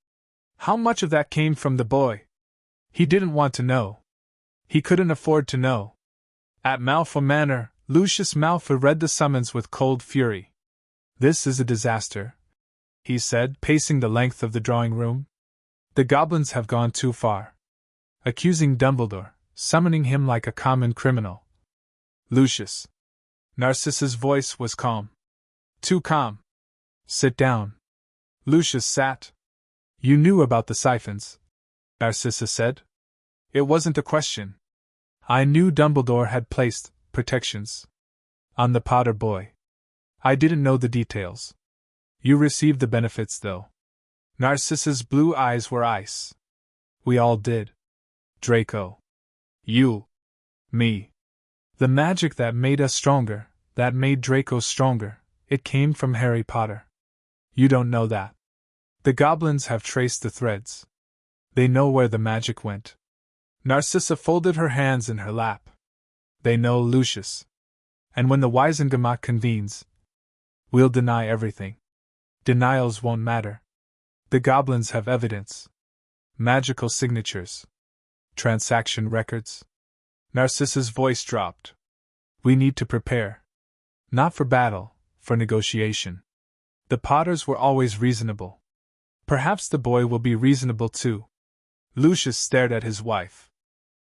How much of that came from the boy? He didn't want to know. He couldn't afford to know. At Malfoy Manor, Lucius Malfoy read the summons with cold fury. This is a disaster, he said, pacing the length of the drawing room. The goblins have gone too far. Accusing Dumbledore, summoning him like a common criminal. Lucius. Narcissa's voice was calm. Too calm. Sit down. Lucius sat. You knew about the siphons, Narcissa said. It wasn't a question. I knew Dumbledore had placed protections on the Potter boy. I didn't know the details. You received the benefits, though. Narcissa's blue eyes were ice. We all did. Draco. You. Me. The magic that made us stronger, that made Draco stronger, it came from Harry Potter. You don't know that. The goblins have traced the threads. They know where the magic went. Narcissa folded her hands in her lap. They know, Lucius. And when the Wisengamot convenes, we'll deny everything. Denials won't matter. The goblins have evidence. Magical signatures. Transaction records. Narcissa's voice dropped. We need to prepare. Not for battle, for negotiation. The Potters were always reasonable. Perhaps the boy will be reasonable too. Lucius stared at his wife.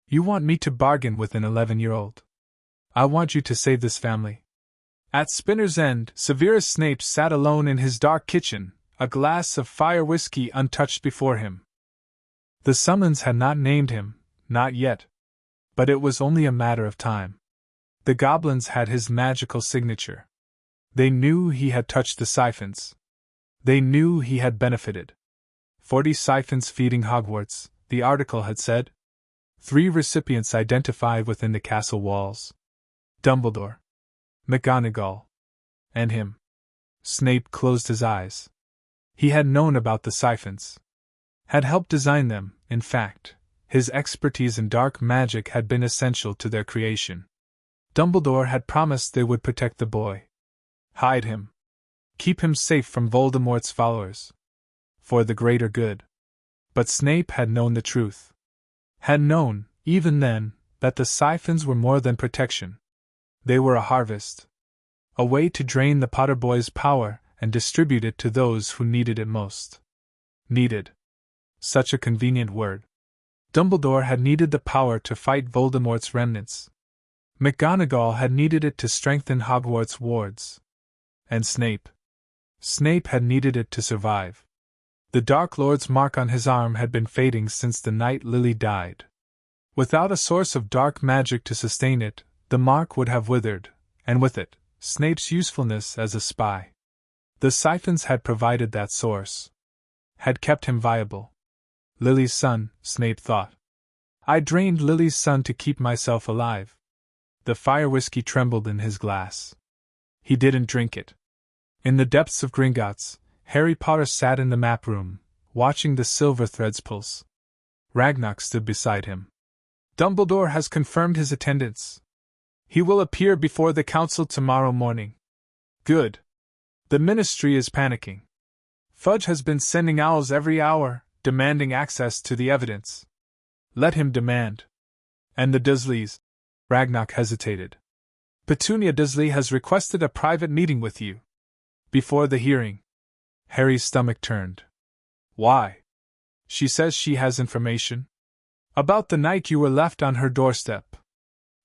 You want me to bargain with an 11-year-old? I want you to save this family. At Spinner's End, Severus Snape sat alone in his dark kitchen, a glass of fire whiskey untouched before him. The summons had not named him, not yet. But it was only a matter of time. The goblins had his magical signature. They knew he had touched the siphons. They knew he had benefited. 40 siphons feeding Hogwarts, the article had said. 3 recipients identified within the castle walls. Dumbledore, McGonagall, and him. Snape closed his eyes. He had known about the siphons. Had helped design them, in fact. His expertise in dark magic had been essential to their creation. Dumbledore had promised they would protect the boy. Hide him. Keep him safe from Voldemort's followers. For the greater good. But Snape had known the truth. Had known, even then, that the siphons were more than protection. They were a harvest. A way to drain the Potter boy's power and distribute it to those who needed it most. Needed. Such a convenient word. Dumbledore had needed the power to fight Voldemort's remnants. McGonagall had needed it to strengthen Hogwarts wards. And Snape had needed it to survive. The Dark Lord's mark on his arm had been fading since the night Lily died. Without a source of dark magic to sustain it, the mark would have withered, and with it, Snape's usefulness as a spy. The siphons had provided that source. Had kept him viable. Lily's son, Snape thought. I drained Lily's son to keep myself alive. The fire whiskey trembled in his glass. He didn't drink it. In the depths of Gringotts, Harry Potter sat in the map room, watching the silver threads pulse. Ragnar stood beside him. Dumbledore has confirmed his attendance. He will appear before the council tomorrow morning. Good. The ministry is panicking. Fudge has been sending owls every hour, demanding access to the evidence. Let him demand. And the Dursleys? Ragnar hesitated. Petunia Dursley has requested a private meeting with you. Before the hearing. Harry's stomach turned. Why? She says she has information. About the night you were left on her doorstep.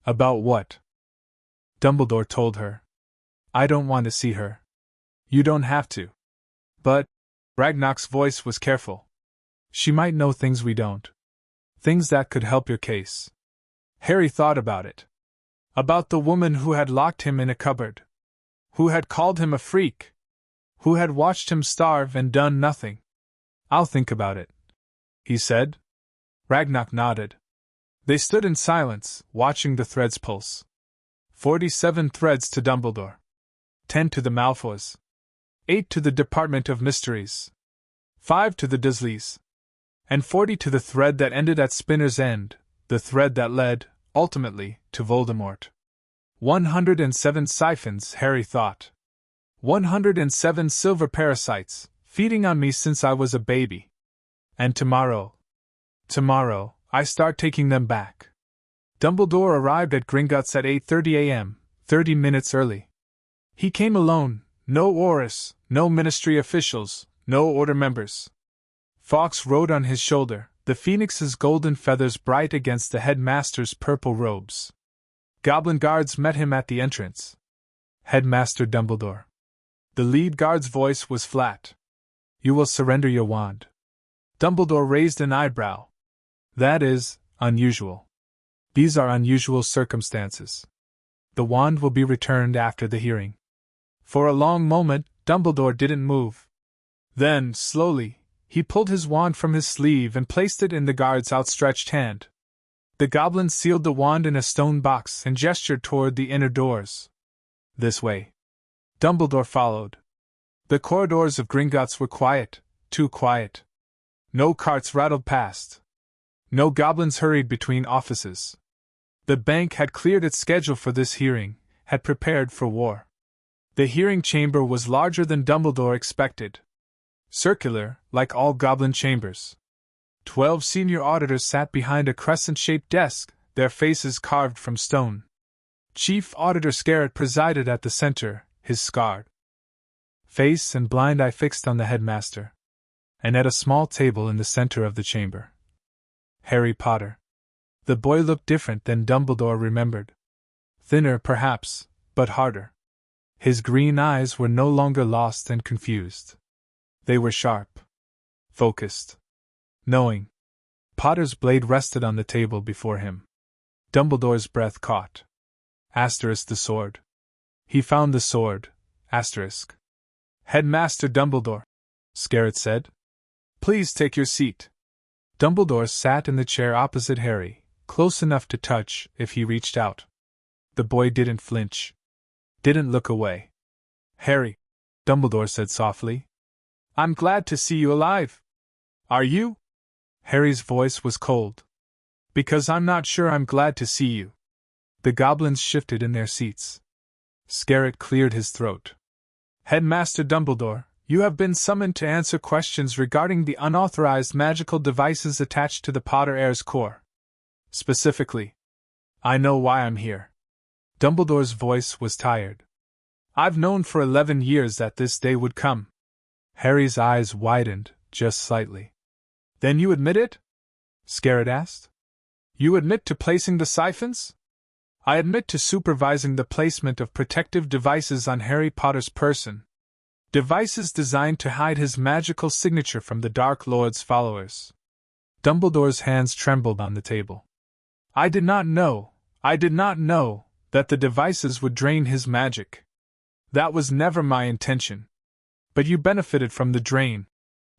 About what? Dumbledore told her. I don't want to see her. You don't have to. But, Ragnar's voice was careful. She might know things we don't. Things that could help your case. Harry thought about it. About the woman who had locked him in a cupboard. Who had called him a freak. Who had watched him starve and done nothing. I'll think about it, he said. Ragnar nodded. They stood in silence, watching the threads pulse. 47 threads to Dumbledore. 10 to the Malfoys. 8 to the Department of Mysteries. 5 to the Dursleys. And 40 to the thread that ended at Spinner's End, the thread that led, ultimately, to Voldemort. 107 siphons, Harry thought. 107 silver parasites, feeding on me since I was a baby. And tomorrow, I start taking them back. Dumbledore arrived at Gringotts at 8:30 a.m., 30 minutes early. He came alone, no Aurors, no ministry officials, no order members. Fawkes rode on his shoulder, the phoenix's golden feathers bright against the headmaster's purple robes. Goblin guards met him at the entrance. Headmaster Dumbledore. The lead guard's voice was flat. You will surrender your wand. Dumbledore raised an eyebrow. That is, unusual. These are unusual circumstances. The wand will be returned after the hearing. For a long moment, Dumbledore didn't move. Then, slowly, he pulled his wand from his sleeve and placed it in the guard's outstretched hand. The goblin sealed the wand in a stone box and gestured toward the inner doors. This way. Dumbledore followed. The corridors of Gringotts were quiet, too quiet. No carts rattled past. No goblins hurried between offices. The bank had cleared its schedule for this hearing, had prepared for war. The hearing chamber was larger than Dumbledore expected. Circular, like all goblin chambers. 12 senior auditors sat behind a crescent-shaped desk, their faces carved from stone. Chief Auditor Scarrett presided at the center, his scarred face and blind eye fixed on the headmaster, and at a small table in the center of the chamber, Harry Potter. The boy looked different than Dumbledore remembered. Thinner, perhaps, but harder. His green eyes were no longer lost and confused. They were sharp, focused, knowing. Potter's blade rested on the table before him. Dumbledore's breath caught. Asterisk the sword. He found the sword. Asterisk. Headmaster Dumbledore, Scarrett said. Please take your seat. Dumbledore sat in the chair opposite Harry, close enough to touch if he reached out. The boy didn't flinch. Didn't look away. Harry, Dumbledore said softly. I'm glad to see you alive. Are you? Harry's voice was cold. Because I'm not sure I'm glad to see you. The goblins shifted in their seats. Scarrett cleared his throat. Headmaster Dumbledore, you have been summoned to answer questions regarding the unauthorized magical devices attached to the Potter heir's core. Specifically, I know why I'm here. Dumbledore's voice was tired. I've known for 11 years that this day would come. Harry's eyes widened, just slightly. Then you admit it? Scarrett asked. You admit to placing the siphons? I admit to supervising the placement of protective devices on Harry Potter's person. Devices designed to hide his magical signature from the Dark Lord's followers. Dumbledore's hands trembled on the table. I did not know that the devices would drain his magic. That was never my intention. But you benefited from the drain,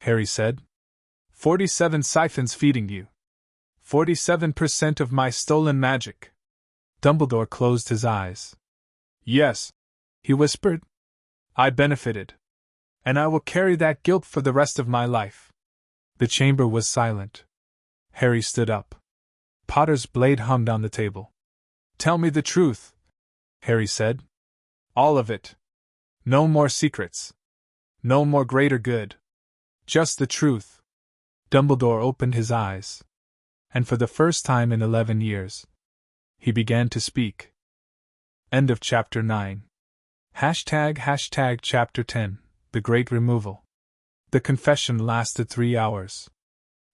Harry said. 47 siphons feeding you. 47% of my stolen magic. Dumbledore closed his eyes. Yes, he whispered. I benefited. And I will carry that guilt for the rest of my life. The chamber was silent. Harry stood up. Potter's blade hummed on the table. Tell me the truth, Harry said. All of it. No more secrets. No more greater good. Just the truth. Dumbledore opened his eyes. And for the first time in 11 years, he began to speak. End of Chapter 9. Chapter 10, The Great Removal. The confession lasted 3 hours.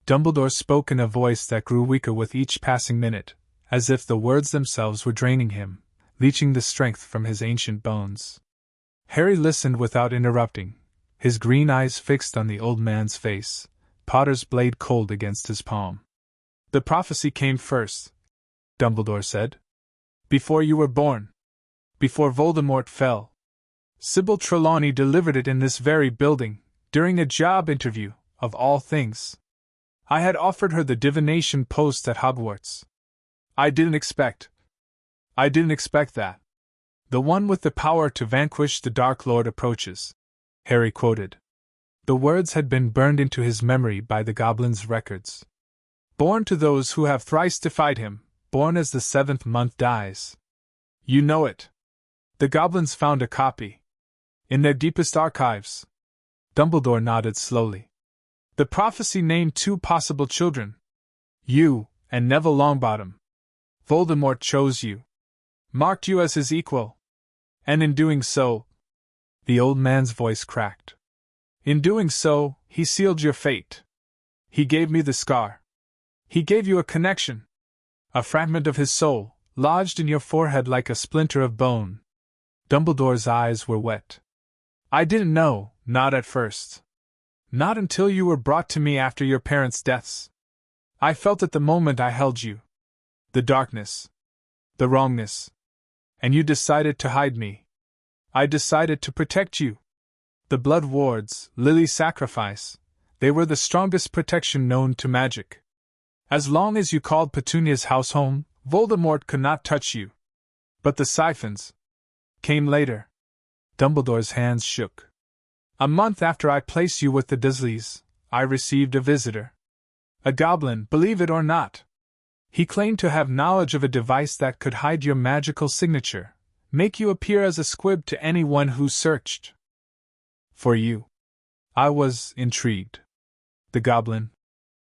Dumbledore spoke in a voice that grew weaker with each passing minute, as if the words themselves were draining him, leaching the strength from his ancient bones. Harry listened without interrupting, his green eyes fixed on the old man's face, Potter's blade cold against his palm. The prophecy came first, Dumbledore said. Before you were born. Before Voldemort fell. Sybil Trelawney delivered it in this very building, during a job interview, of all things. I had offered her the divination post at Hogwarts. I didn't expect that. The one with the power to vanquish the Dark Lord approaches, Harry quoted. The words had been burned into his memory by the goblins' records. Born to those who have thrice defied him, born as the 7th month dies. You know it. The goblins found a copy. In their deepest archives. Dumbledore nodded slowly. The prophecy named 2 possible children. You, and Neville Longbottom. Voldemort chose you. Marked you as his equal. And in doing so... The old man's voice cracked. In doing so, he sealed your fate. He gave me the scar. He gave you a connection. A fragment of his soul, lodged in your forehead like a splinter of bone. Dumbledore's eyes were wet. I didn't know, not at first. Not until you were brought to me after your parents' deaths. I felt it the moment I held you. The darkness. The wrongness. And you decided to hide me. I decided to protect you. The blood wards, Lily's sacrifice, they were the strongest protection known to magic. As long as you called Petunia's house home, Voldemort could not touch you. But the siphons came later. Dumbledore's hands shook. A month after I placed you with the Dursleys, I received a visitor. A goblin, believe it or not. He claimed to have knowledge of a device that could hide your magical signature, make you appear as a squib to anyone who searched for you. I was intrigued. The goblin,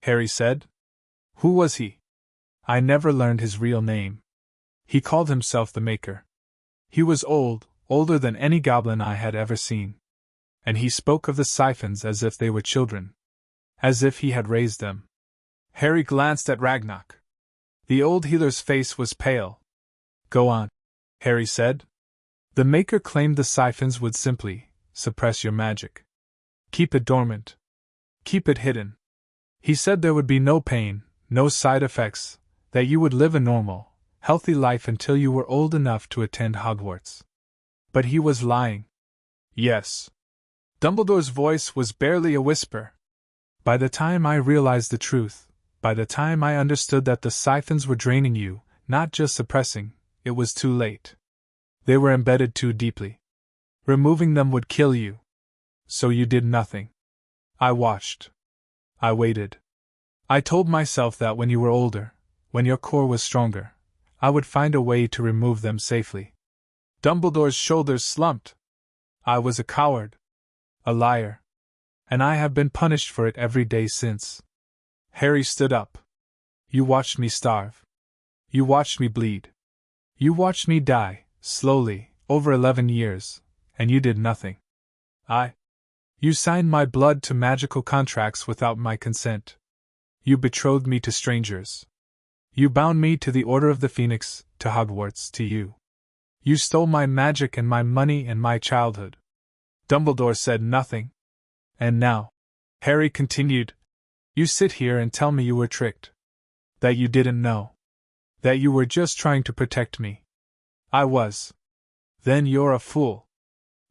Harry said. Who was he? I never learned his real name. He called himself the Maker. He was old, older than any goblin I had ever seen. And he spoke of the siphons as if they were children. As if he had raised them. Harry glanced at Ragnar. The old healer's face was pale. Go on, Harry said. The Maker claimed the siphons would simply suppress your magic. Keep it dormant. Keep it hidden. He said there would be no pain, no side effects, that you would live a normal, healthy life until you were old enough to attend Hogwarts. But he was lying. Yes. Dumbledore's voice was barely a whisper. By the time I realized the truth, by the time I understood that the siphons were draining you, not just suppressing, it was too late. They were embedded too deeply. Removing them would kill you. So you did nothing. I watched. I waited. I told myself that when you were older, when your core was stronger, I would find a way to remove them safely. Dumbledore's shoulders slumped. I was a coward. A liar. And I have been punished for it every day since. Harry stood up. You watched me starve. You watched me bleed. You watched me die, slowly, over 11 years, and you did nothing. You signed my blood to magical contracts without my consent. You betrothed me to strangers. You bound me to the Order of the Phoenix, to Hogwarts, to you. You stole my magic and my money and my childhood. Dumbledore said nothing. And now, Harry continued, you sit here and tell me you were tricked. That you didn't know. That you were just trying to protect me. I was. Then you're a fool.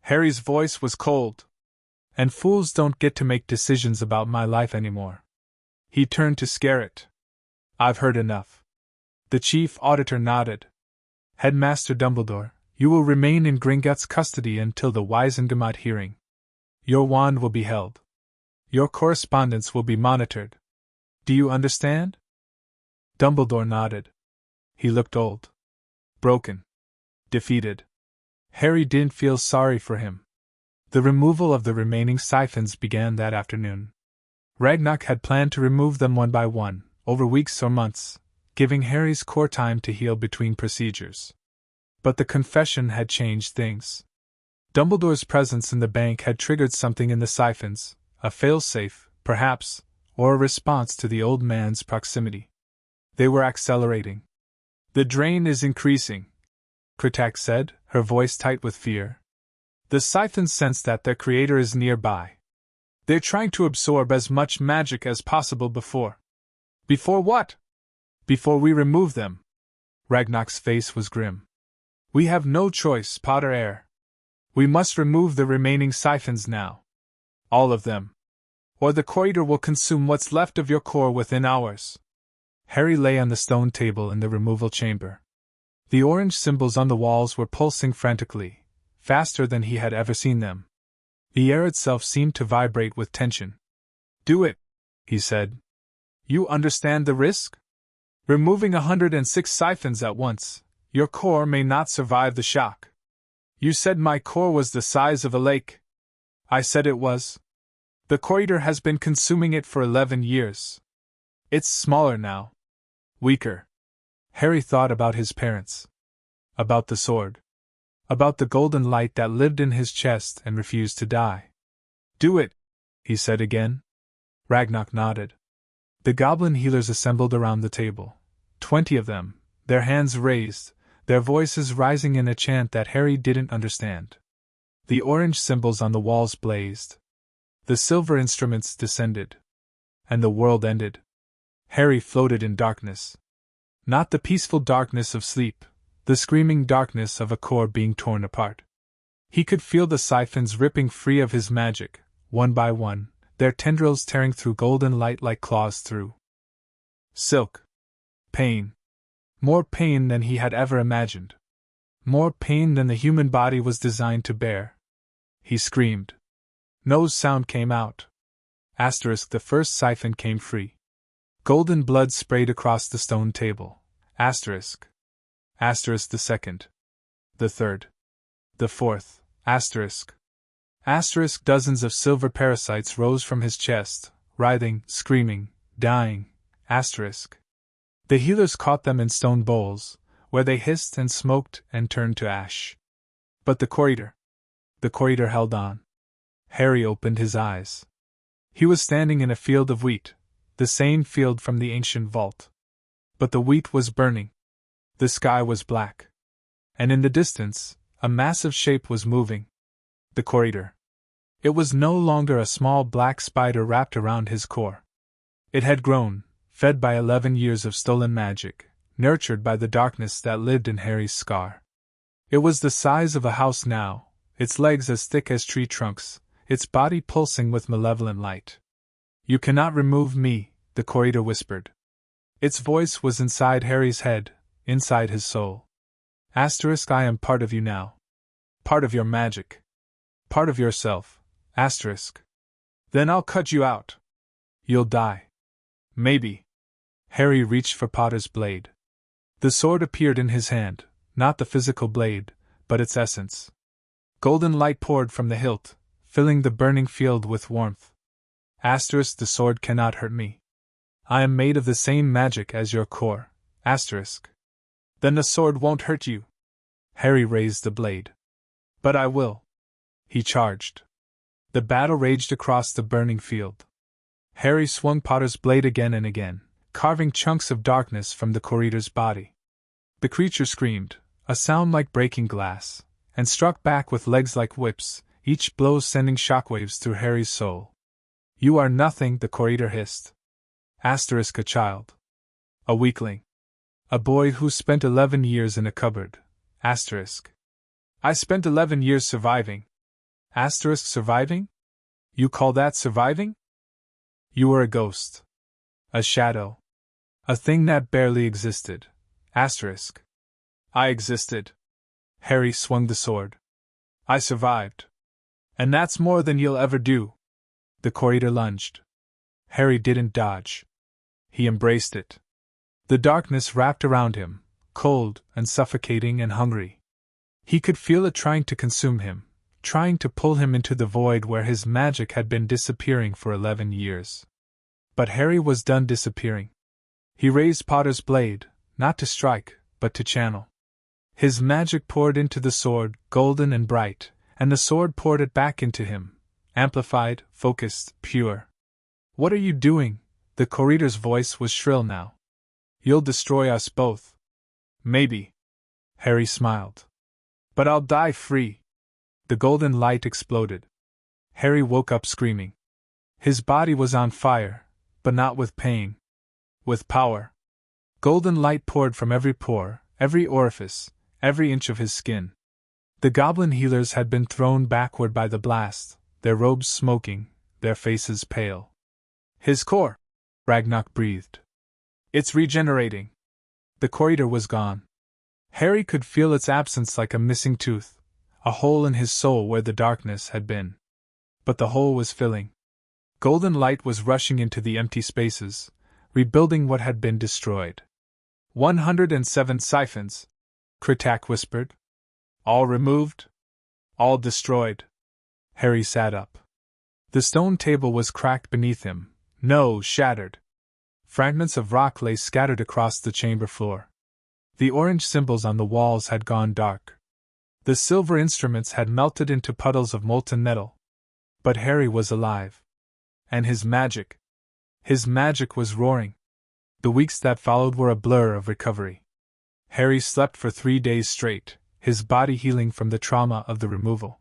Harry's voice was cold. And fools don't get to make decisions about my life anymore. He turned to Scarlet. I've heard enough. The chief auditor nodded. Headmaster Dumbledore, you will remain in Gringotts custody until the Wisengamot hearing. Your wand will be held. Your correspondence will be monitored. Do you understand? Dumbledore nodded. He looked old. Broken. Defeated. Harry didn't feel sorry for him. The removal of the remaining siphons began that afternoon. Ragnar had planned to remove them one by one, over weeks or months, giving Harry's core time to heal between procedures. But the confession had changed things. Dumbledore's presence in the bank had triggered something in the siphons, a failsafe, perhaps, or a response to the old man's proximity. They were accelerating. The drain is increasing, Kritak said, her voice tight with fear. The siphons sense that their creator is nearby. They're trying to absorb as much magic as possible before. Before what? Before we remove them. Ragnar's face was grim. We have no choice, Potter Heir. We must remove the remaining siphons now. All of them. Or the corridor will consume what's left of your core within hours. Harry lay on the stone table in the removal chamber. The orange symbols on the walls were pulsing frantically, faster than he had ever seen them. The air itself seemed to vibrate with tension. Do it, he said. You understand the risk? Removing 106 siphons at once, your core may not survive the shock. You said my core was the size of a lake. I said it was. The corridor has been consuming it for 11 years. It's smaller now. Weaker. Harry thought about his parents. About the sword. About the golden light that lived in his chest and refused to die. Do it, he said again. Ragnar nodded. The goblin healers assembled around the table. 20 of them, their hands raised, their voices rising in a chant that Harry didn't understand. The orange symbols on the walls blazed. The silver instruments descended. And the world ended. Harry floated in darkness. Not the peaceful darkness of sleep, the screaming darkness of a core being torn apart. He could feel the siphons ripping free of his magic, one by one, their tendrils tearing through golden light like claws through silk. Pain. More pain than he had ever imagined. More pain than the human body was designed to bear. He screamed. No sound came out. The first siphon came free. Golden blood sprayed across the stone table. The second. The third. The fourth. Dozens of silver parasites rose from his chest, writhing, screaming, dying. The healers caught them in stone bowls, where they hissed and smoked and turned to ash. But the corridor held on. Harry opened his eyes. He was standing in a field of wheat, the same field from the ancient vault. But the wheat was burning. The sky was black. And in the distance, a massive shape was moving. The corridor. It was no longer a small black spider wrapped around his core. It had grown, fed by 11 years of stolen magic, nurtured by the darkness that lived in Harry's scar. It was the size of a house now, its legs as thick as tree trunks, its body pulsing with malevolent light. "You cannot remove me," the corridor whispered. Its voice was inside Harry's head, inside his soul. "I am part of you now. Part of your magic. Part of yourself. Then I'll cut you out. You'll die. Maybe." Harry reached for Potter's blade. The sword appeared in his hand, not the physical blade, but its essence. Golden light poured from the hilt, filling the burning field with warmth. The sword cannot hurt me. I am made of the same magic as your core. Then the sword won't hurt you. Harry raised the blade. But I will. He charged. The battle raged across the burning field. Harry swung Potter's blade again and again, carving chunks of darkness from the corridor's body. The creature screamed, a sound like breaking glass, and struck back with legs like whips, each blow sending shockwaves through Harry's soul. "You are nothing," the corridor hissed. A child. A weakling. A boy who spent 11 years in a cupboard. I spent 11 years surviving. Surviving? You call that surviving? You were a ghost. A shadow. A thing that barely existed. I existed. Harry swung the sword. I survived. And that's more than you'll ever do. The corridor lunged. Harry didn't dodge. He embraced it. The darkness wrapped around him, cold and suffocating and hungry. He could feel it trying to consume him, trying to pull him into the void where his magic had been disappearing for 11 years. But Harry was done disappearing. He raised Potter's blade, not to strike, but to channel. His magic poured into the sword, golden and bright, and the sword poured it back into him, amplified, focused, pure. "What are you doing?" The corridor's voice was shrill now. "You'll destroy us both." "Maybe." Harry smiled. "But I'll die free." The golden light exploded. Harry woke up screaming. His body was on fire, but not with pain. With power. Golden light poured from every pore, every orifice, every inch of his skin. The goblin healers had been thrown backward by the blast, their robes smoking, their faces pale. "His core," Ragnarok breathed. "It's regenerating." The corridor was gone. Harry could feel its absence like a missing tooth, a hole in his soul where the darkness had been. But the hole was filling. Golden light was rushing into the empty spaces, rebuilding what had been destroyed. 107 siphons, Kritak whispered. "All removed? All destroyed?" Harry sat up. The stone table was cracked beneath him, no, shattered. Fragments of rock lay scattered across the chamber floor. The orange symbols on the walls had gone dark. The silver instruments had melted into puddles of molten metal. But Harry was alive. And his magic was roaring. The weeks that followed were a blur of recovery. Harry slept for 3 days straight, his body healing from the trauma of the removal.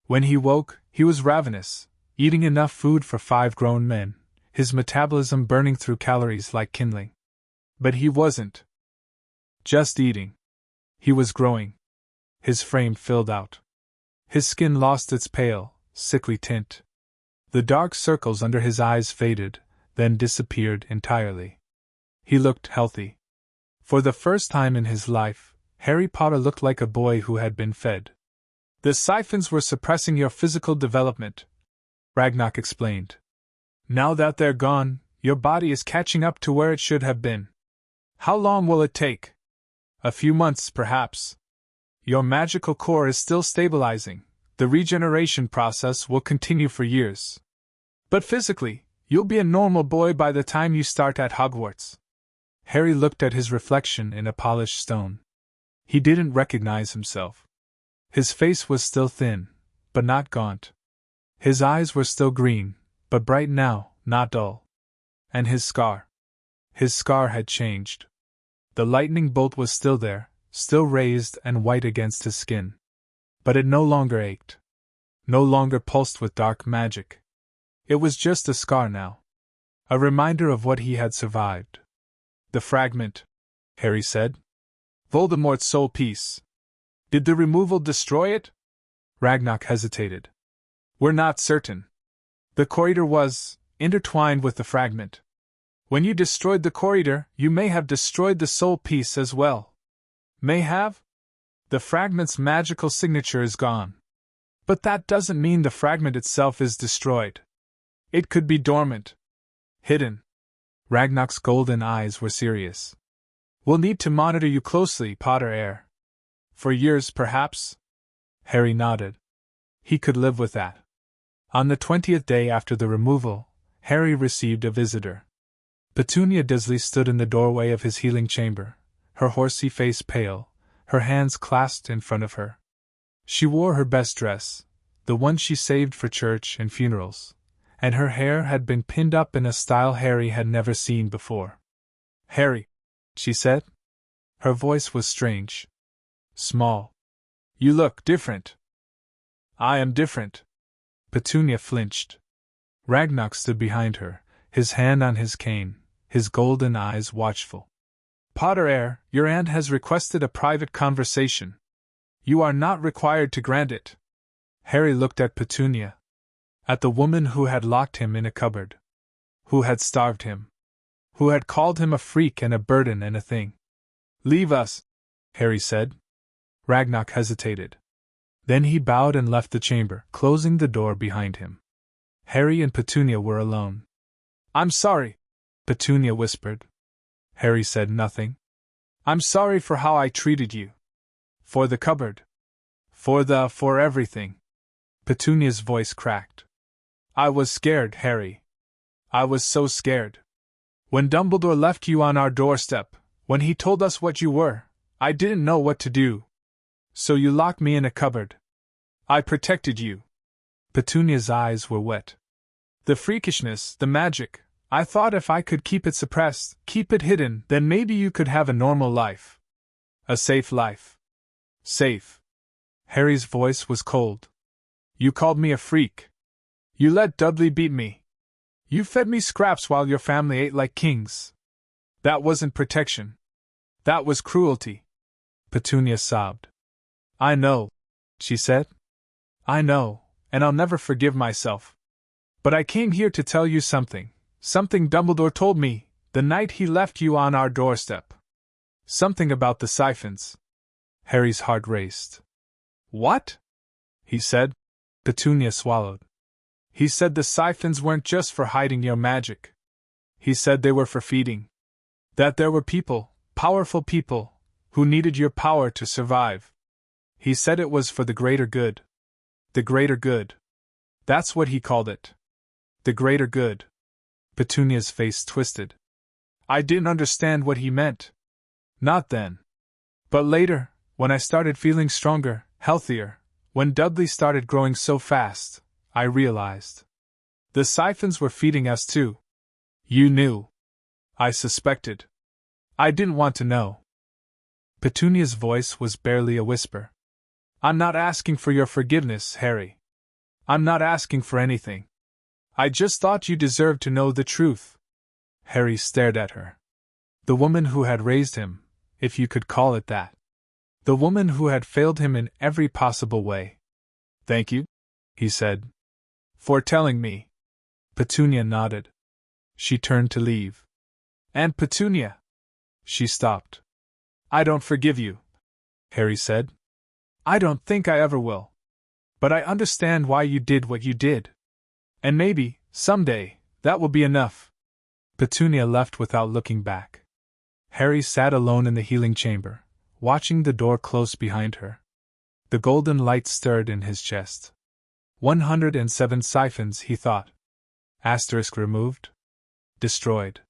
When he woke, he was ravenous, eating enough food for 5 grown men, his metabolism burning through calories like kindling. But he wasn't just eating. He was growing. His frame filled out. His skin lost its pale, sickly tint. The dark circles under his eyes faded, then disappeared entirely. He looked healthy. For the first time in his life, Harry Potter looked like a boy who had been fed. "The siphons were suppressing your physical development," Ragnarok explained. "Now that they're gone, your body is catching up to where it should have been. How long will it take? A few months, perhaps. Your magical core is still stabilizing. The regeneration process will continue for years. But physically, you'll be a normal boy by the time you start at Hogwarts." Harry looked at his reflection in a polished stone. He didn't recognize himself. His face was still thin, but not gaunt. His eyes were still green, but bright now, not dull. And his scar. His scar had changed. The lightning bolt was still there, still raised and white against his skin. But it no longer ached. No longer pulsed with dark magic. It was just a scar now. A reminder of what he had survived. The fragment, Harry said. Voldemort's soul piece. Did the removal destroy it? Ragnar hesitated. We're not certain. The corridor was intertwined with the fragment. When you destroyed the corridor, you may have destroyed the soul piece as well. May have? The fragment's magical signature is gone. But that doesn't mean the fragment itself is destroyed. It could be dormant. Hidden. Ragnar's golden eyes were serious. We'll need to monitor you closely, Potter. For years, perhaps? Harry nodded. He could live with that. On the 20th day after the removal, Harry received a visitor. Petunia Dursley stood in the doorway of his healing chamber, her horsey face pale, her hands clasped in front of her. She wore her best dress, the one she saved for church and funerals, and her hair had been pinned up in a style Harry had never seen before. Harry, she said. Her voice was strange. Small. You look different. I am different. Petunia flinched. Ragnar stood behind her, his hand on his cane, his golden eyes watchful. Potter, your aunt has requested a private conversation. You are not required to grant it. Harry looked at Petunia. At the woman who had locked him in a cupboard. Who had starved him. Who had called him a freak and a burden and a thing. Leave us, Harry said. Ragnar hesitated. Then he bowed and left the chamber, closing the door behind him. Harry and Petunia were alone. I'm sorry, Petunia whispered. Harry said nothing. I'm sorry for how I treated you. For the cupboard. For everything. Petunia's voice cracked. I was scared, Harry. I was so scared. When Dumbledore left you on our doorstep, when he told us what you were, I didn't know what to do. So you locked me in a cupboard. I protected you. Petunia's eyes were wet. The freakishness, the magic, I thought if I could keep it suppressed, keep it hidden, then maybe you could have a normal life. A safe life. Safe. Harry's voice was cold. You called me a freak. You let Dudley beat me. You fed me scraps while your family ate like kings. That wasn't protection. That was cruelty. Petunia sobbed. I know, she said. I know, and I'll never forgive myself. But I came here to tell you something Dumbledore told me, the night he left you on our doorstep. Something about the siphons. Harry's heart raced. What? He said. Petunia swallowed. He said the siphons weren't just for hiding your magic. He said they were for feeding. That there were people, powerful people, who needed your power to survive. He said it was for the greater good. The greater good. That's what he called it. The greater good. Petunia's face twisted. I didn't understand what he meant. Not then. But later, when I started feeling stronger, healthier, when Dudley started growing so fast, I realized. The siphons were feeding us too. You knew. I suspected. I didn't want to know. Petunia's voice was barely a whisper. I'm not asking for your forgiveness, Harry. I'm not asking for anything. I just thought you deserved to know the truth. Harry stared at her. The woman who had raised him, if you could call it that. The woman who had failed him in every possible way. Thank you, he said. For telling me. Petunia nodded. She turned to leave. Aunt Petunia. She stopped. I don't forgive you, Harry said. I don't think I ever will. But I understand why you did what you did. And maybe, someday, that will be enough. Petunia left without looking back. Harry sat alone in the healing chamber, watching the door close behind her. The golden light stirred in his chest. 107 siphons, he thought. Asterisk removed. Destroyed.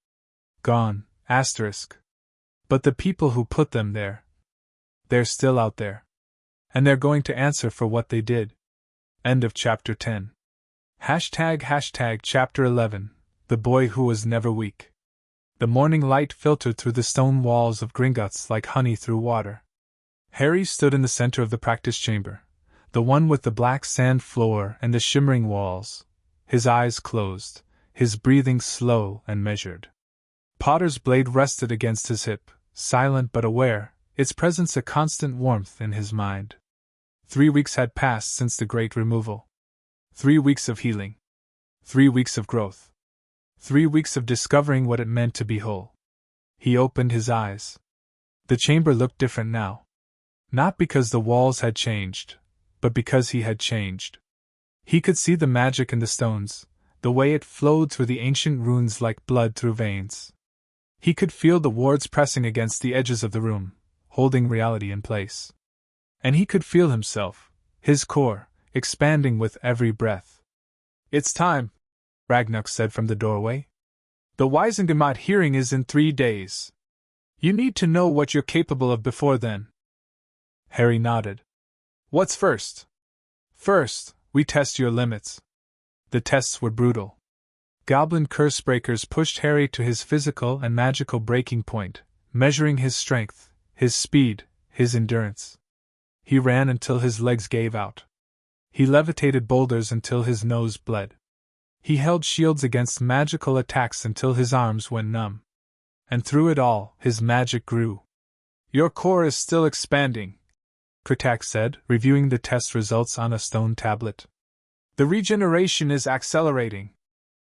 Gone, asterisk. But the people who put them there, they're still out there. And they're going to answer for what they did. End of chapter 10. Chapter 11. The Boy Who Was Never Weak. The morning light filtered through the stone walls of Gringotts like honey through water. Harry stood in the center of the practice chamber, the one with the black sand floor and the shimmering walls, his eyes closed, his breathing slow and measured. Potter's blade rested against his hip, silent but aware, its presence a constant warmth in his mind. 3 weeks had passed since the great removal. 3 weeks of healing. 3 weeks of growth. 3 weeks of discovering what it meant to be whole. He opened his eyes. The chamber looked different now. Not because the walls had changed, but because he had changed. He could see the magic in the stones, the way it flowed through the ancient runes like blood through veins. He could feel the wards pressing against the edges of the room, holding reality in place. And he could feel himself, his core, expanding with every breath. "It's time," Ragnarok said from the doorway. "The Wisengamot hearing is in 3 days. You need to know what you're capable of before then." Harry nodded. "What's first?" "First, we test your limits." The tests were brutal. Goblin curse breakers pushed Harry to his physical and magical breaking point, measuring his strength, his speed, his endurance. He ran until his legs gave out. He levitated boulders until his nose bled. He held shields against magical attacks until his arms went numb. And through it all, his magic grew. "Your core is still expanding," Kritak said, reviewing the test results on a stone tablet. "The regeneration is accelerating.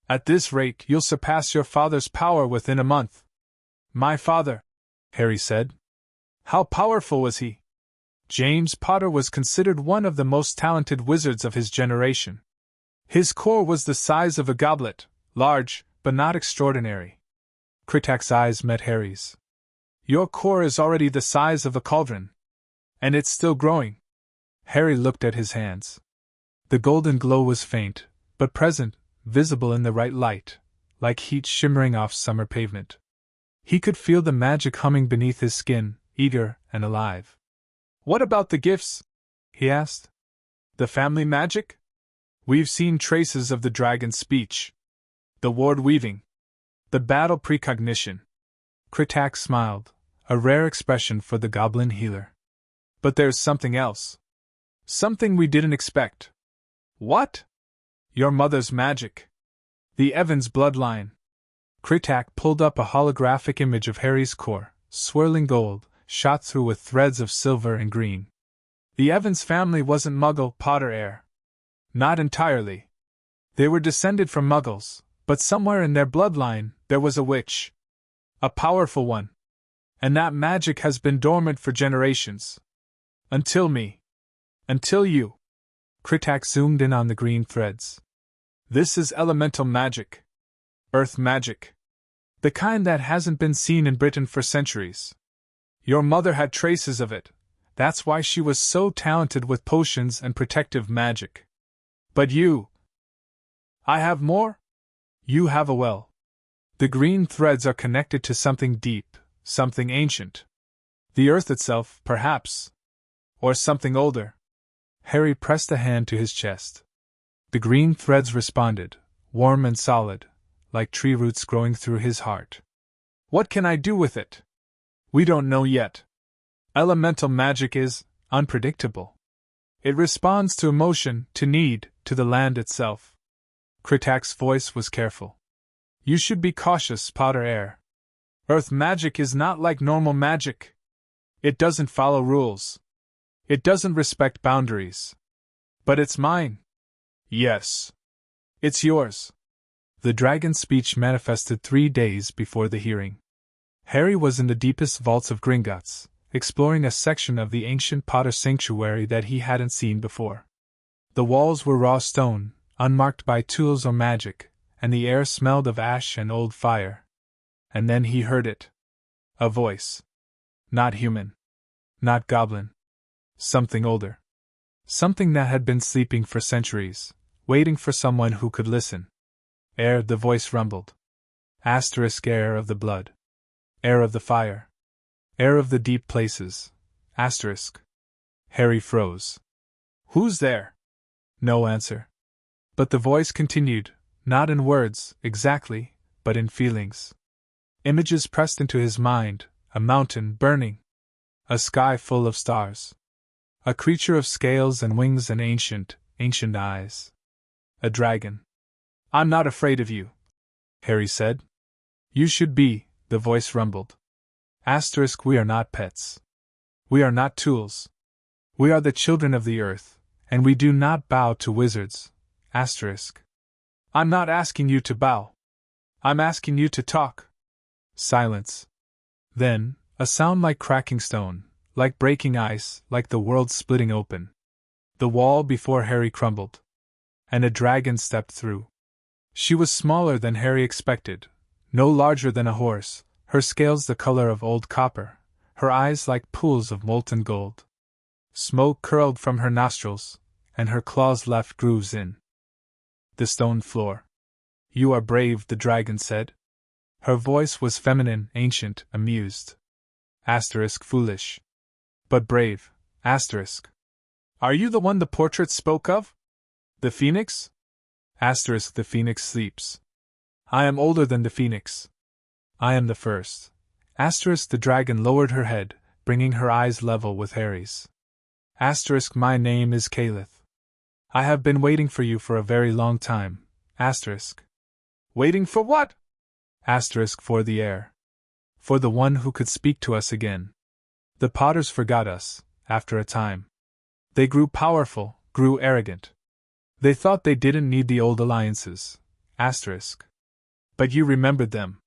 At this rate, you'll surpass your father's power within a month." "My father," Harry said. "How powerful was he?" James Potter was considered one of the most talented wizards of his generation. His core was the size of a goblet, large, but not extraordinary. Kritak's eyes met Harry's. "Your core is already the size of a cauldron. And it's still growing." Harry looked at his hands. The golden glow was faint, but present, visible in the right light, like heat shimmering off summer pavement. He could feel the magic humming beneath his skin, eager and alive. "What about the gifts?" he asked. "The family magic? We've seen traces of the dragon's speech, the ward weaving, the battle precognition." Kritak smiled, a rare expression for the goblin healer. "But there's something else. Something we didn't expect." "What?" "Your mother's magic. The Evans bloodline." Kritak pulled up a holographic image of Harry's core, swirling gold, shot through with threads of silver and green. "The Evans family wasn't Muggle, Potter heir. Not entirely. They were descended from Muggles, but somewhere in their bloodline, there was a witch. A powerful one. And that magic has been dormant for generations. Until me. Until you." Kritak zoomed in on the green threads. "This is elemental magic. Earth magic. The kind that hasn't been seen in Britain for centuries. Your mother had traces of it. That's why she was so talented with potions and protective magic. But you... I have more? You have a well. The green threads are connected to something deep, something ancient. The earth itself, perhaps. Or something older." Harry pressed a hand to his chest. The green threads responded, warm and solid, like tree roots growing through his heart. "What can I do with it?" "We don't know yet. Elemental magic is unpredictable. It responds to emotion, to need, to the land itself." Kritak's voice was careful. "You should be cautious, Potter heir. Earth magic is not like normal magic. It doesn't follow rules. It doesn't respect boundaries. But it's mine." "Yes. It's yours." The dragon's speech manifested 3 days before the hearing. Harry was in the deepest vaults of Gringotts, exploring a section of the ancient Potter sanctuary that he hadn't seen before. The walls were raw stone, unmarked by tools or magic, and the air smelled of ash and old fire. And then he heard it. A voice. Not human. Not goblin. Something older. Something that had been sleeping for centuries, waiting for someone who could listen. "Heir," the voice rumbled. Asterisk heir of the blood. Heir of the fire. Air of the deep places. Asterisk. Harry froze. Who's there? No answer. But the voice continued, not in words, exactly, but in feelings. Images pressed into his mind, a mountain burning, a sky full of stars, a creature of scales and wings and ancient eyes. A dragon. I'm not afraid of you, Harry said. You should be, the voice rumbled. Asterisk, we are not pets. We are not tools. We are the children of the earth, and we do not bow to wizards. Asterisk. I'm not asking you to bow. I'm asking you to talk. Silence. Then, a sound like cracking stone, like breaking ice, like the world splitting open. The wall before Harry crumbled. And a dragon stepped through. She was smaller than Harry expected, no larger than a horse, her scales the color of old copper, her eyes like pools of molten gold. Smoke curled from her nostrils, and her claws left grooves in the stone floor. You are brave, the dragon said. Her voice was feminine, ancient, amused. Asterisk, foolish. But brave. Asterisk. Are you the one the portrait spoke of? The phoenix? Asterisk, the phoenix sleeps. I am older than the phoenix. I am the first. Asterisk, the dragon lowered her head, bringing her eyes level with Harry's. Asterisk, my name is Calith. I have been waiting for you for a very long time. Asterisk. Waiting for what? Asterisk, for the heir. For the one who could speak to us again. The Potters forgot us, after a time. They grew powerful, grew arrogant. They thought they didn't need the old alliances. Asterisk. But you remembered them.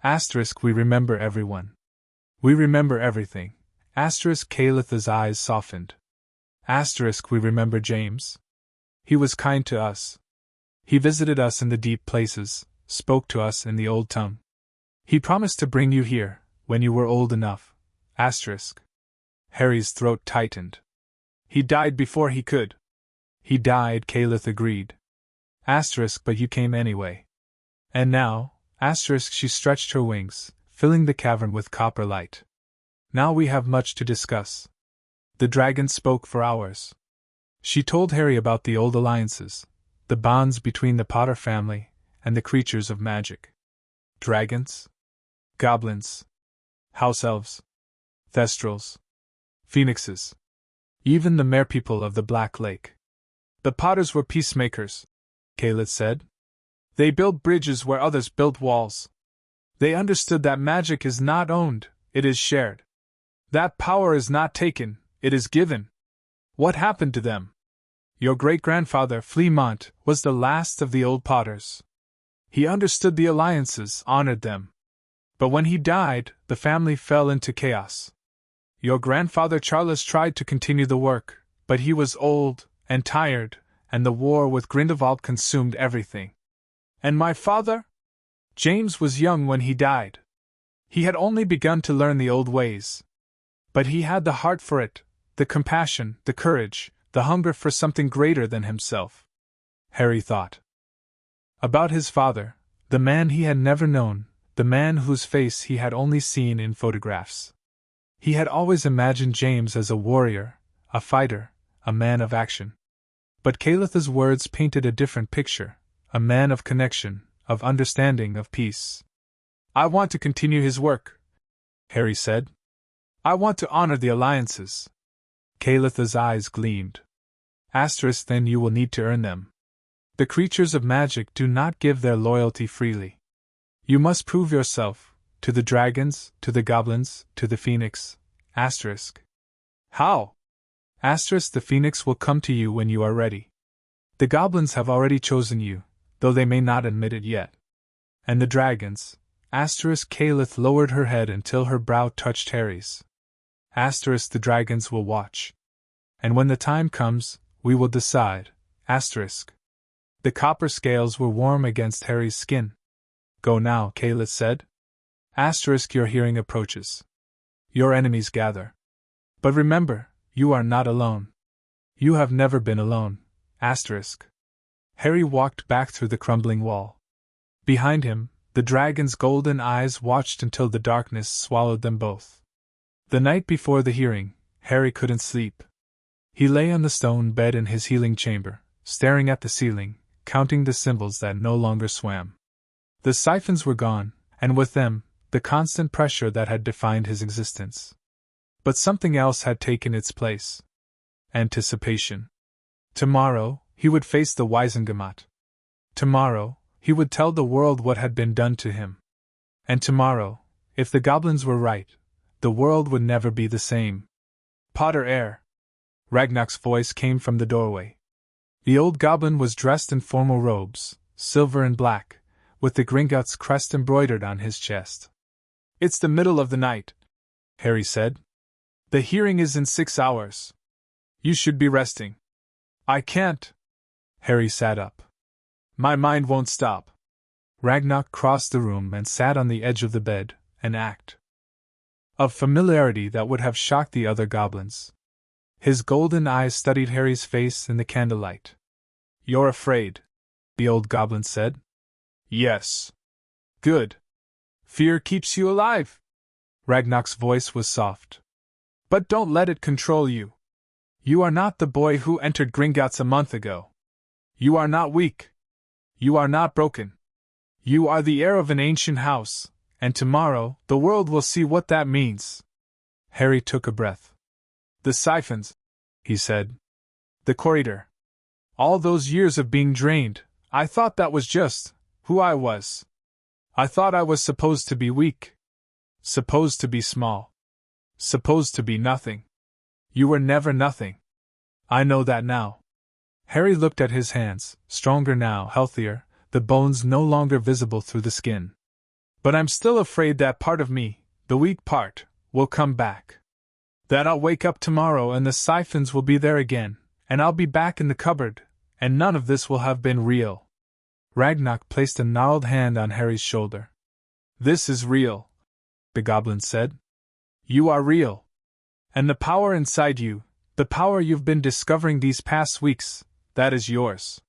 Asterisk, we remember everyone. We remember everything. Asterisk, Calith's eyes softened. Asterisk, we remember James. He was kind to us. He visited us in the deep places, spoke to us in the old tongue. He promised to bring you here, when you were old enough. Asterisk. Harry's throat tightened. He died before he could. He died, Calith agreed. Asterisk, but you came anyway. And now, asterisk, she stretched her wings, filling the cavern with copper light. Now we have much to discuss. The dragon spoke for hours. She told Harry about the old alliances, the bonds between the Potter family and the creatures of magic. Dragons, goblins, house elves, thestrals, phoenixes, even the merpeople of the Black Lake. The Potters were peacemakers, Calith said. They built bridges where others built walls. They understood that magic is not owned, it is shared. That power is not taken, it is given. What happened to them? Your great-grandfather, Fleamont, was the last of the old Potters. He understood the alliances, honored them. But when he died, the family fell into chaos. Your grandfather Charles tried to continue the work, but he was old and tired, and the war with Grindelwald consumed everything. And my father? James was young when he died. He had only begun to learn the old ways. But he had the heart for it, the compassion, the courage, the hunger for something greater than himself. Harry thought about his father, the man he had never known, the man whose face he had only seen in photographs. He had always imagined James as a warrior, a fighter, a man of action. But Calith's words painted a different picture, a man of connection, of understanding, of peace. I want to continue his work, Harry said. I want to honor the alliances. Calith's eyes gleamed. Asterisk, then you will need to earn them. The creatures of magic do not give their loyalty freely. You must prove yourself, to the dragons, to the goblins, to the phoenix. Asterisk. How? Asterisk, the phoenix will come to you when you are ready. The goblins have already chosen you, though they may not admit it yet. And the dragons. Asterisk, Calith lowered her head until her brow touched Harry's. Asterisk, the dragons will watch. And when the time comes, we will decide. Asterisk. The copper scales were warm against Harry's skin. Go now, Calith said. Asterisk, your hearing approaches. Your enemies gather. But remember, you are not alone. You have never been alone. Asterisk. Harry walked back through the crumbling wall. Behind him, the dragon's golden eyes watched until the darkness swallowed them both. The night before the hearing, Harry couldn't sleep. He lay on the stone bed in his healing chamber, staring at the ceiling, counting the symbols that no longer swam. The siphons were gone, and with them, the constant pressure that had defined his existence. But something else had taken its place. Anticipation. Tomorrow, he would face the Wiesengemot. Tomorrow, he would tell the world what had been done to him. And tomorrow, if the goblins were right, the world would never be the same. Potter Air. Ragnar's voice came from the doorway. The old goblin was dressed in formal robes, silver and black, with the Gringotts crest embroidered on his chest. It's the middle of the night, Harry said. The hearing is in 6 hours. You should be resting. I can't. Harry sat up. My mind won't stop. Ragnar crossed the room and sat on the edge of the bed, an act of familiarity that would have shocked the other goblins. His golden eyes studied Harry's face in the candlelight. You're afraid, the old goblin said. Yes. Good. Fear keeps you alive. Ragnar's voice was soft. But don't let it control you. You are not the boy who entered Gringotts a month ago. You are not weak. You are not broken. You are the heir of an ancient house, and tomorrow the world will see what that means. Harry took a breath. The siphons, he said. The corridor. All those years of being drained, I thought that was just who I was. I thought I was supposed to be weak. Supposed to be small. Supposed to be nothing. You were never nothing. I know that now. Harry looked at his hands, stronger now, healthier, the bones no longer visible through the skin. But I'm still afraid that part of me, the weak part, will come back. That I'll wake up tomorrow and the siphons will be there again, and I'll be back in the cupboard, and none of this will have been real. Ragnar placed a gnarled hand on Harry's shoulder. This is real, the goblin said. You are real. And the power inside you, the power you've been discovering these past weeks, that is yours.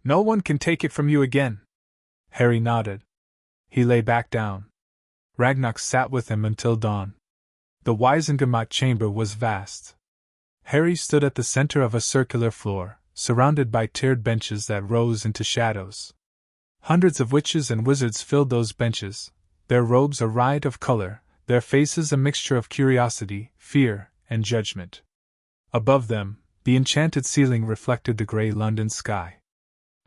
No one can take it from you again. Harry nodded. He lay back down. Ragnar sat with him until dawn. The Wiesengemot chamber was vast. Harry stood at the center of a circular floor, surrounded by tiered benches that rose into shadows. Hundreds of witches and wizards filled those benches, their robes a riot of color, their faces a mixture of curiosity, fear, and judgment. Above them, the enchanted ceiling reflected the gray London sky.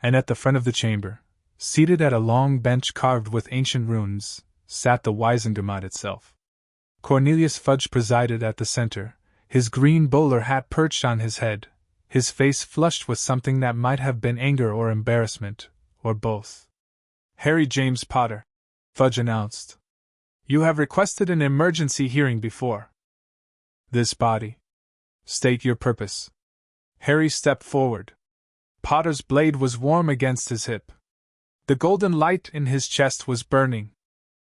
And at the front of the chamber, seated at a long bench carved with ancient runes, sat the Wiesengemot itself. Cornelius Fudge presided at the center, his green bowler hat perched on his head, his face flushed with something that might have been anger or embarrassment, or both. Harry James Potter, Fudge announced. You have requested an emergency hearing before this body. State your purpose. Harry stepped forward. Potter's blade was warm against his hip. The golden light in his chest was burning.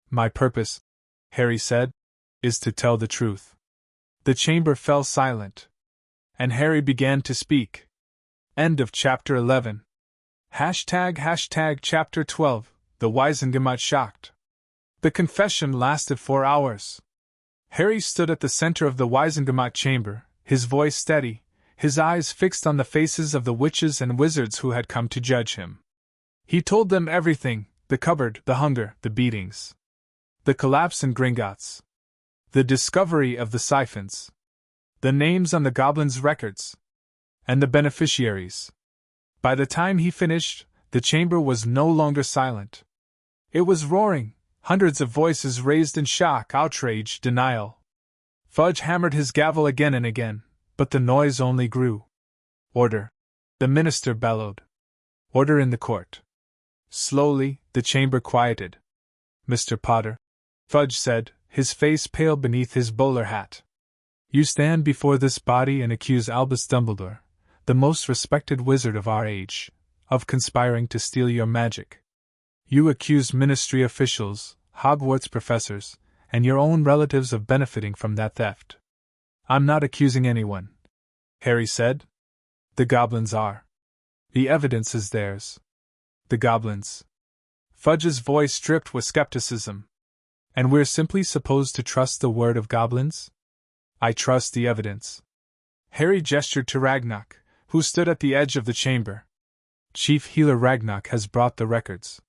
My purpose, Harry said, is to tell the truth. The chamber fell silent. And Harry began to speak. End of chapter 11. ## chapter 12, The Wiesengemot shocked. The confession lasted 4 hours. Harry stood at the center of the Wiesengemot chamber, his voice steady, his eyes fixed on the faces of the witches and wizards who had come to judge him. He told them everything, the cupboard, the hunger, the beatings. The collapse in Gringotts. The discovery of the siphons. The names on the goblins' records. And the beneficiaries. By the time he finished, the chamber was no longer silent. It was roaring, hundreds of voices raised in shock, outrage, denial. Fudge hammered his gavel again and again, but the noise only grew. Order, the minister bellowed. Order in the court. Slowly, the chamber quieted. Mr. Potter, Fudge said, his face pale beneath his bowler hat. You stand before this body and accuse Albus Dumbledore, the most respected wizard of our age, of conspiring to steal your magic. You accuse ministry officials, Hogwarts professors, and your own relatives of benefiting from that theft. I'm not accusing anyone, Harry said. The goblins are. The evidence is theirs. The goblins. Fudge's voice dripped with skepticism. And we're simply supposed to trust the word of goblins? I trust the evidence. Harry gestured to Ragnak, who stood at the edge of the chamber. Chief Healer Ragnak has brought the records.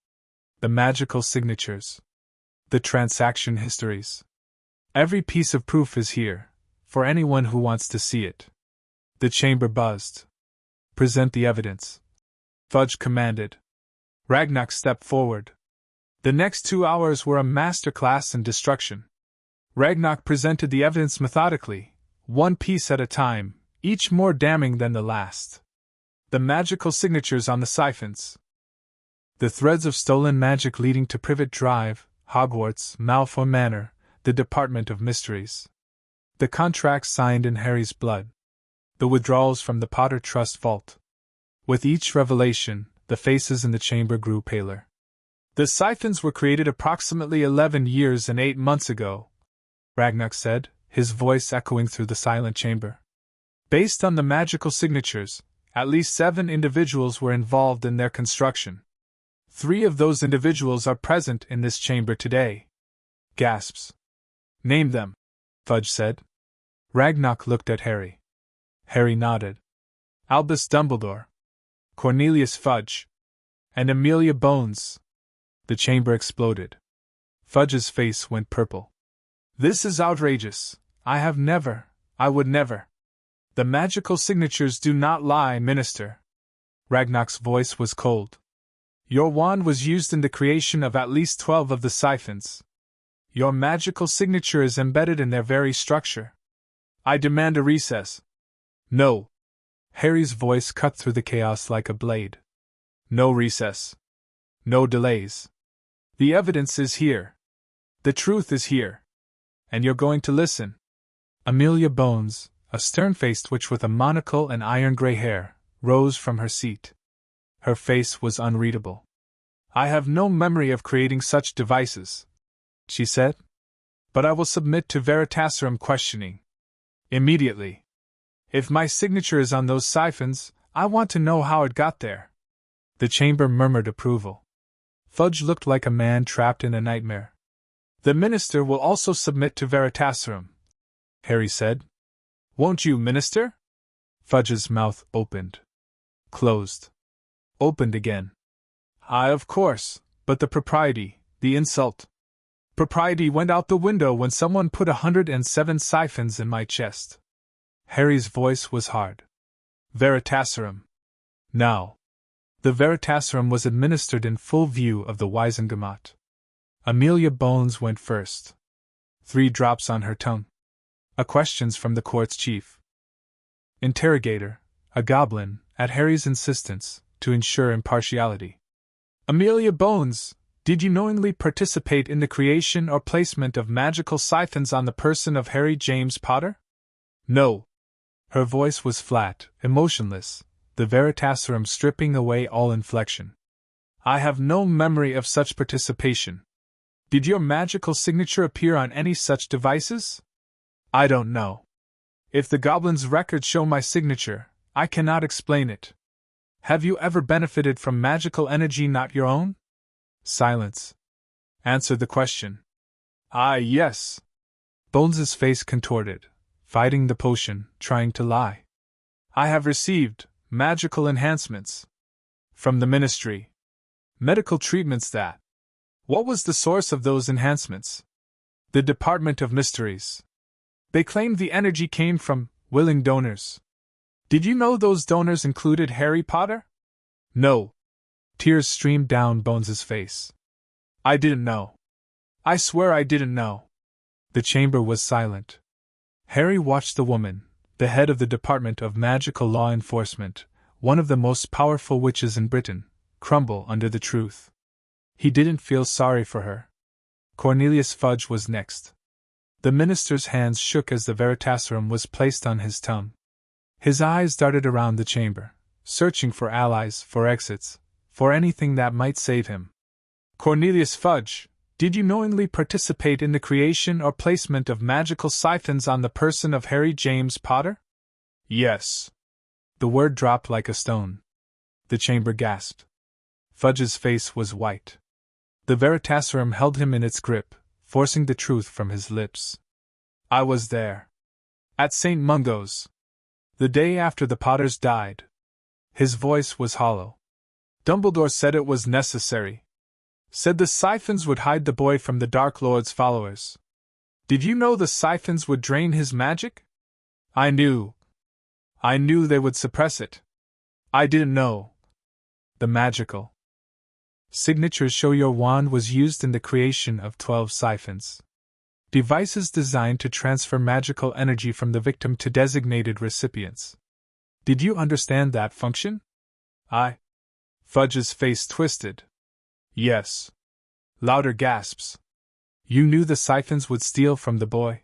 The magical signatures. The transaction histories. Every piece of proof is here, for anyone who wants to see it. The chamber buzzed. Present the evidence. Fudge commanded. Ragnak stepped forward. The next 2 hours were a masterclass in destruction. Ragnak presented the evidence methodically, one piece at a time, each more damning than the last. The magical signatures on the siphons. The threads of stolen magic leading to Privet Drive, Hogwarts, Malfoy Manor, the Department of Mysteries. The contracts signed in Harry's blood. The withdrawals from the Potter Trust vault. With each revelation, the faces in the chamber grew paler. The siphons were created approximately 11 years and 8 months ago, Ragnak said, his voice echoing through the silent chamber. Based on the magical signatures, at least 7 individuals were involved in their construction. 3 of those individuals are present in this chamber today. Gasps. Name them, Fudge said. Ragnak looked at Harry. Harry nodded. Albus Dumbledore, Cornelius Fudge, and Amelia Bones. The chamber exploded. Fudge's face went purple. This is outrageous. I would never. The magical signatures do not lie, Minister. Ragnak's voice was cold. Your wand was used in the creation of at least 12 of the siphons. Your magical signature is embedded in their very structure. I demand a recess. No. Harry's voice cut through the chaos like a blade. No recess. No delays. The evidence is here. The truth is here. And you're going to listen. Amelia Bones, a stern-faced witch with a monocle and iron-gray hair, rose from her seat. Her face was unreadable. I have no memory of creating such devices, she said. But I will submit to Veritaserum questioning. Immediately. If my signature is on those siphons, I want to know how it got there. The chamber murmured approval. Fudge looked like a man trapped in a nightmare. The minister will also submit to Veritaserum, Harry said. Won't you, Minister? Fudge's mouth opened. Closed. Opened again. Aye, of course, but the propriety, the insult. Propriety went out the window when someone put 107 siphons in my chest. Harry's voice was hard. Veritaserum. Now. The Veritaserum was administered in full view of the Wizengamot. Amelia Bones went first. 3 drops on her tongue. Questions from the court's chief. Interrogator, a goblin, at Harry's insistence, to ensure impartiality. Amelia Bones, did you knowingly participate in the creation or placement of magical siphons on the person of Harry James Potter? No. Her voice was flat, emotionless, the Veritaserum stripping away all inflection. I have no memory of such participation. Did your magical signature appear on any such devices? I don't know. If the goblin's records show my signature, I cannot explain it. Have you ever benefited from magical energy not your own? Silence. Answer the question. Yes. Bones's face contorted, fighting the potion, trying to lie. I have received magical enhancements from the ministry. Medical treatments that. What was the source of those enhancements? The Department of Mysteries. They claimed the energy came from willing donors. Did you know those donors included Harry Potter? No. Tears streamed down Bones's face. I didn't know. I swear I didn't know. The chamber was silent. Harry watched the woman, the head of the Department of Magical Law Enforcement, one of the most powerful witches in Britain, crumble under the truth. He didn't feel sorry for her. Cornelius Fudge was next. The minister's hands shook as the Veritaserum was placed on his tongue. His eyes darted around the chamber, searching for allies, for exits, for anything that might save him. Cornelius Fudge, did you knowingly participate in the creation or placement of magical siphons on the person of Harry James Potter? Yes. The word dropped like a stone. The chamber gasped. Fudge's face was white. The Veritaserum held him in its grip, forcing the truth from his lips. I was there. At St. Mungo's. The day after the Potters died. His voice was hollow. Dumbledore said it was necessary. Said the Siphons would hide the boy from the Dark Lord's followers. Did you know the Siphons would drain his magic? I knew. I knew they would suppress it. I didn't know. The magical signatures show your wand was used in the creation of 12 siphons. Devices designed to transfer magical energy from the victim to designated recipients. Did you understand that function? Fudge's face twisted. Yes. Louder gasps. You knew the siphons would steal from the boy?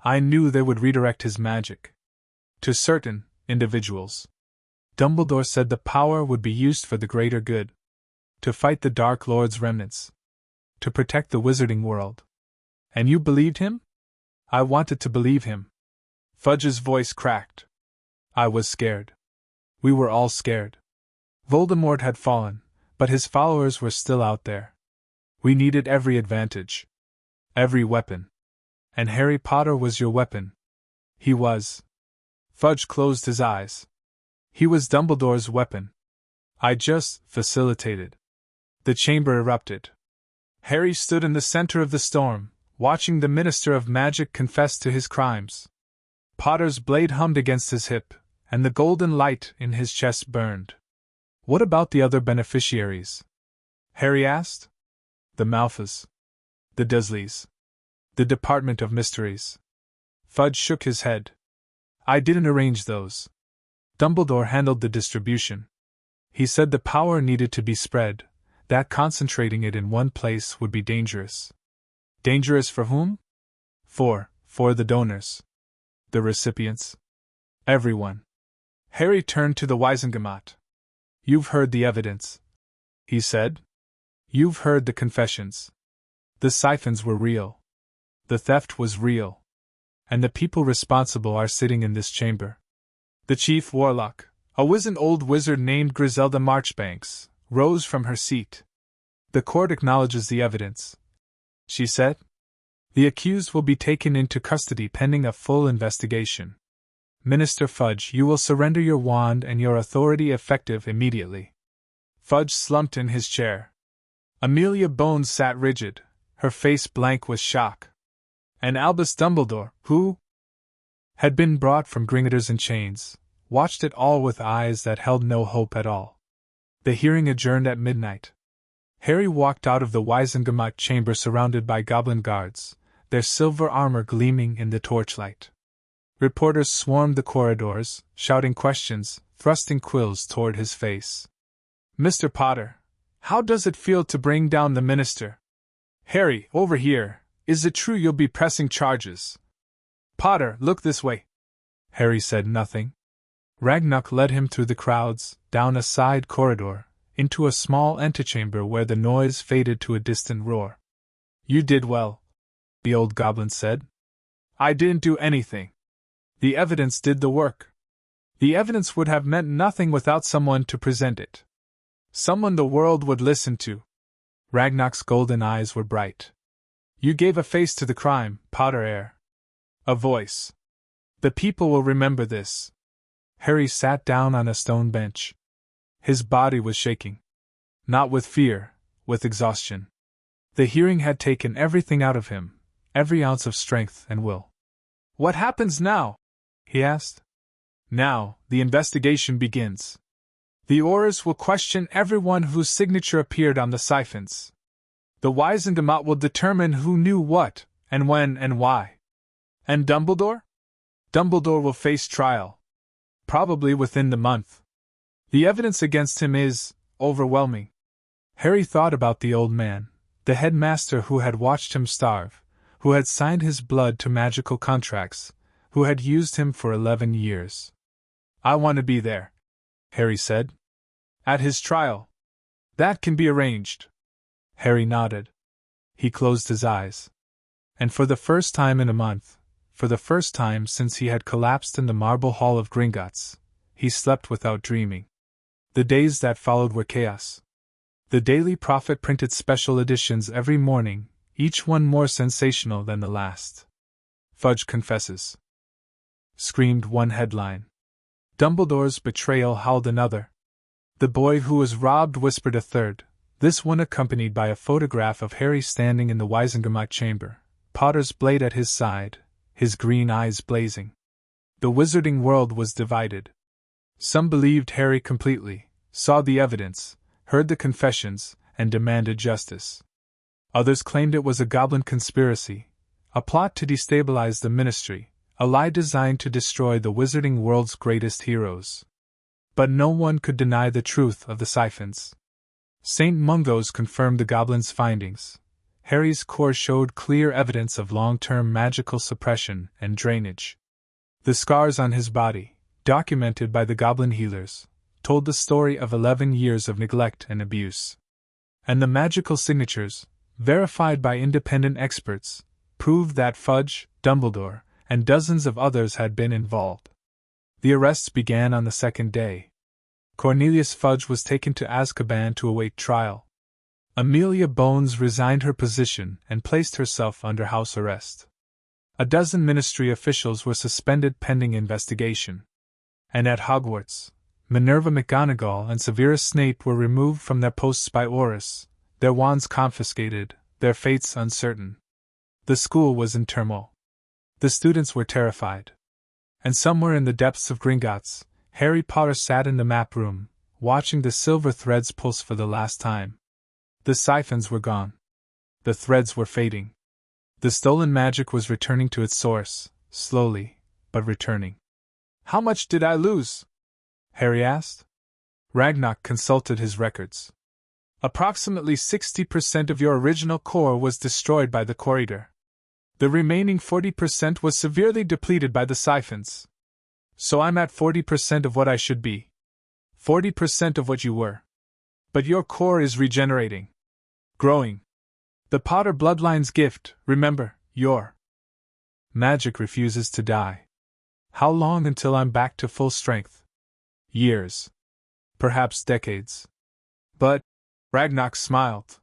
I knew they would redirect his magic to certain individuals. Dumbledore said the power would be used for the greater good. To fight the Dark Lord's remnants. To protect the wizarding world. And you believed him? I wanted to believe him. Fudge's voice cracked. I was scared. We were all scared. Voldemort had fallen, but his followers were still out there. We needed every advantage. Every weapon. And Harry Potter was your weapon. He was. Fudge closed his eyes. He was Dumbledore's weapon. I just facilitated. The chamber erupted. Harry stood in the center of the storm, watching the Minister of Magic confess to his crimes. Potter's blade hummed against his hip, and the golden light in his chest burned. What about the other beneficiaries? Harry asked. The Malfoys. The Dursleys. The Department of Mysteries. Fudge shook his head. I didn't arrange those. Dumbledore handled the distribution. He said the power needed to be spread, that concentrating it in one place would be dangerous. Dangerous for whom? For the donors. The recipients. Everyone. Harry turned to the Wizengamot. You've heard the evidence, he said. You've heard the confessions. The siphons were real. The theft was real. And the people responsible are sitting in this chamber. The chief warlock, a wizened old wizard named Griselda Marchbanks, rose from her seat. The court acknowledges the evidence, she said. The accused will be taken into custody pending a full investigation. Minister Fudge, you will surrender your wand and your authority effective immediately. Fudge slumped in his chair. Amelia Bones sat rigid, her face blank with shock. And Albus Dumbledore, who had been brought from Gringotts in chains, watched it all with eyes that held no hope at all. The hearing adjourned at midnight. Harry walked out of the Wizengamot chamber surrounded by goblin guards, their silver armor gleaming in the torchlight. Reporters swarmed the corridors, shouting questions, thrusting quills toward his face. Mr. Potter, how does it feel to bring down the minister? Harry, over here, is it true you'll be pressing charges? Potter, look this way. Harry said nothing. Ragnarok led him through the crowds, down a side corridor, into a small antechamber where the noise faded to a distant roar. You did well, the old goblin said. I didn't do anything. The evidence did the work. The evidence would have meant nothing without someone to present it. Someone the world would listen to. Ragnarok's golden eyes were bright. You gave a face to the crime, Potter. A voice. The people will remember this. Harry sat down on a stone bench. His body was shaking. Not with fear, with exhaustion. The hearing had taken everything out of him, every ounce of strength and will. What happens now? He asked. Now, the investigation begins. The Aurors will question everyone whose signature appeared on the siphons. The Wizengamot will determine who knew what, and when and why. And Dumbledore? Dumbledore will face trial. Probably within the month. The evidence against him is overwhelming. Harry thought about the old man, the headmaster who had watched him starve, who had signed his blood to magical contracts, who had used him for 11 years. I want to be there, Harry said. At his trial. That can be arranged. Harry nodded. He closed his eyes. And for the first time in a month, for the first time since he had collapsed in the marble hall of Gringotts, he slept without dreaming. The days that followed were chaos. The Daily Prophet printed special editions every morning, each one more sensational than the last. Fudge confesses. screamed one headline. Dumbledore's betrayal, howled another. The boy who was robbed, whispered a third, this one accompanied by a photograph of Harry standing in the Wizengamot chamber, Potter's blade at his side, his green eyes blazing. The wizarding world was divided. Some believed Harry completely, saw the evidence, heard the confessions, and demanded justice. Others claimed it was a goblin conspiracy, a plot to destabilize the ministry, a lie designed to destroy the wizarding world's greatest heroes. But no one could deny the truth of the siphons. St. Mungo's confirmed the goblins' findings. Harry's core showed clear evidence of long-term magical suppression and drainage. The scars on his body, documented by the goblin healers, told the story of 11 years of neglect and abuse. And the magical signatures, verified by independent experts, proved that Fudge, Dumbledore, and dozens of others had been involved. The arrests began on the second day. Cornelius Fudge was taken to Azkaban to await trial. Amelia Bones resigned her position and placed herself under house arrest. A dozen ministry officials were suspended pending investigation. And at Hogwarts, Minerva McGonagall and Severus Snape were removed from their posts by Aurus, their wands confiscated, their fates uncertain. The school was in turmoil. The students were terrified. And somewhere in the depths of Gringotts, Harry Potter sat in the map room, watching the silver threads pulse for the last time. The siphons were gone. The threads were fading. The stolen magic was returning to its source, slowly, but returning. How much did I lose? Harry asked. Ragnarok consulted his records. Approximately 60% of your original core was destroyed by the corridor. The remaining 40% was severely depleted by the siphons. So I'm at 40% of what I should be. 40% of what you were. But your core is regenerating. Growing. The Potter bloodline's gift, remember, your magic refuses to die. How long until I'm back to full strength? Years. Perhaps decades. But, Ragnarok smiled.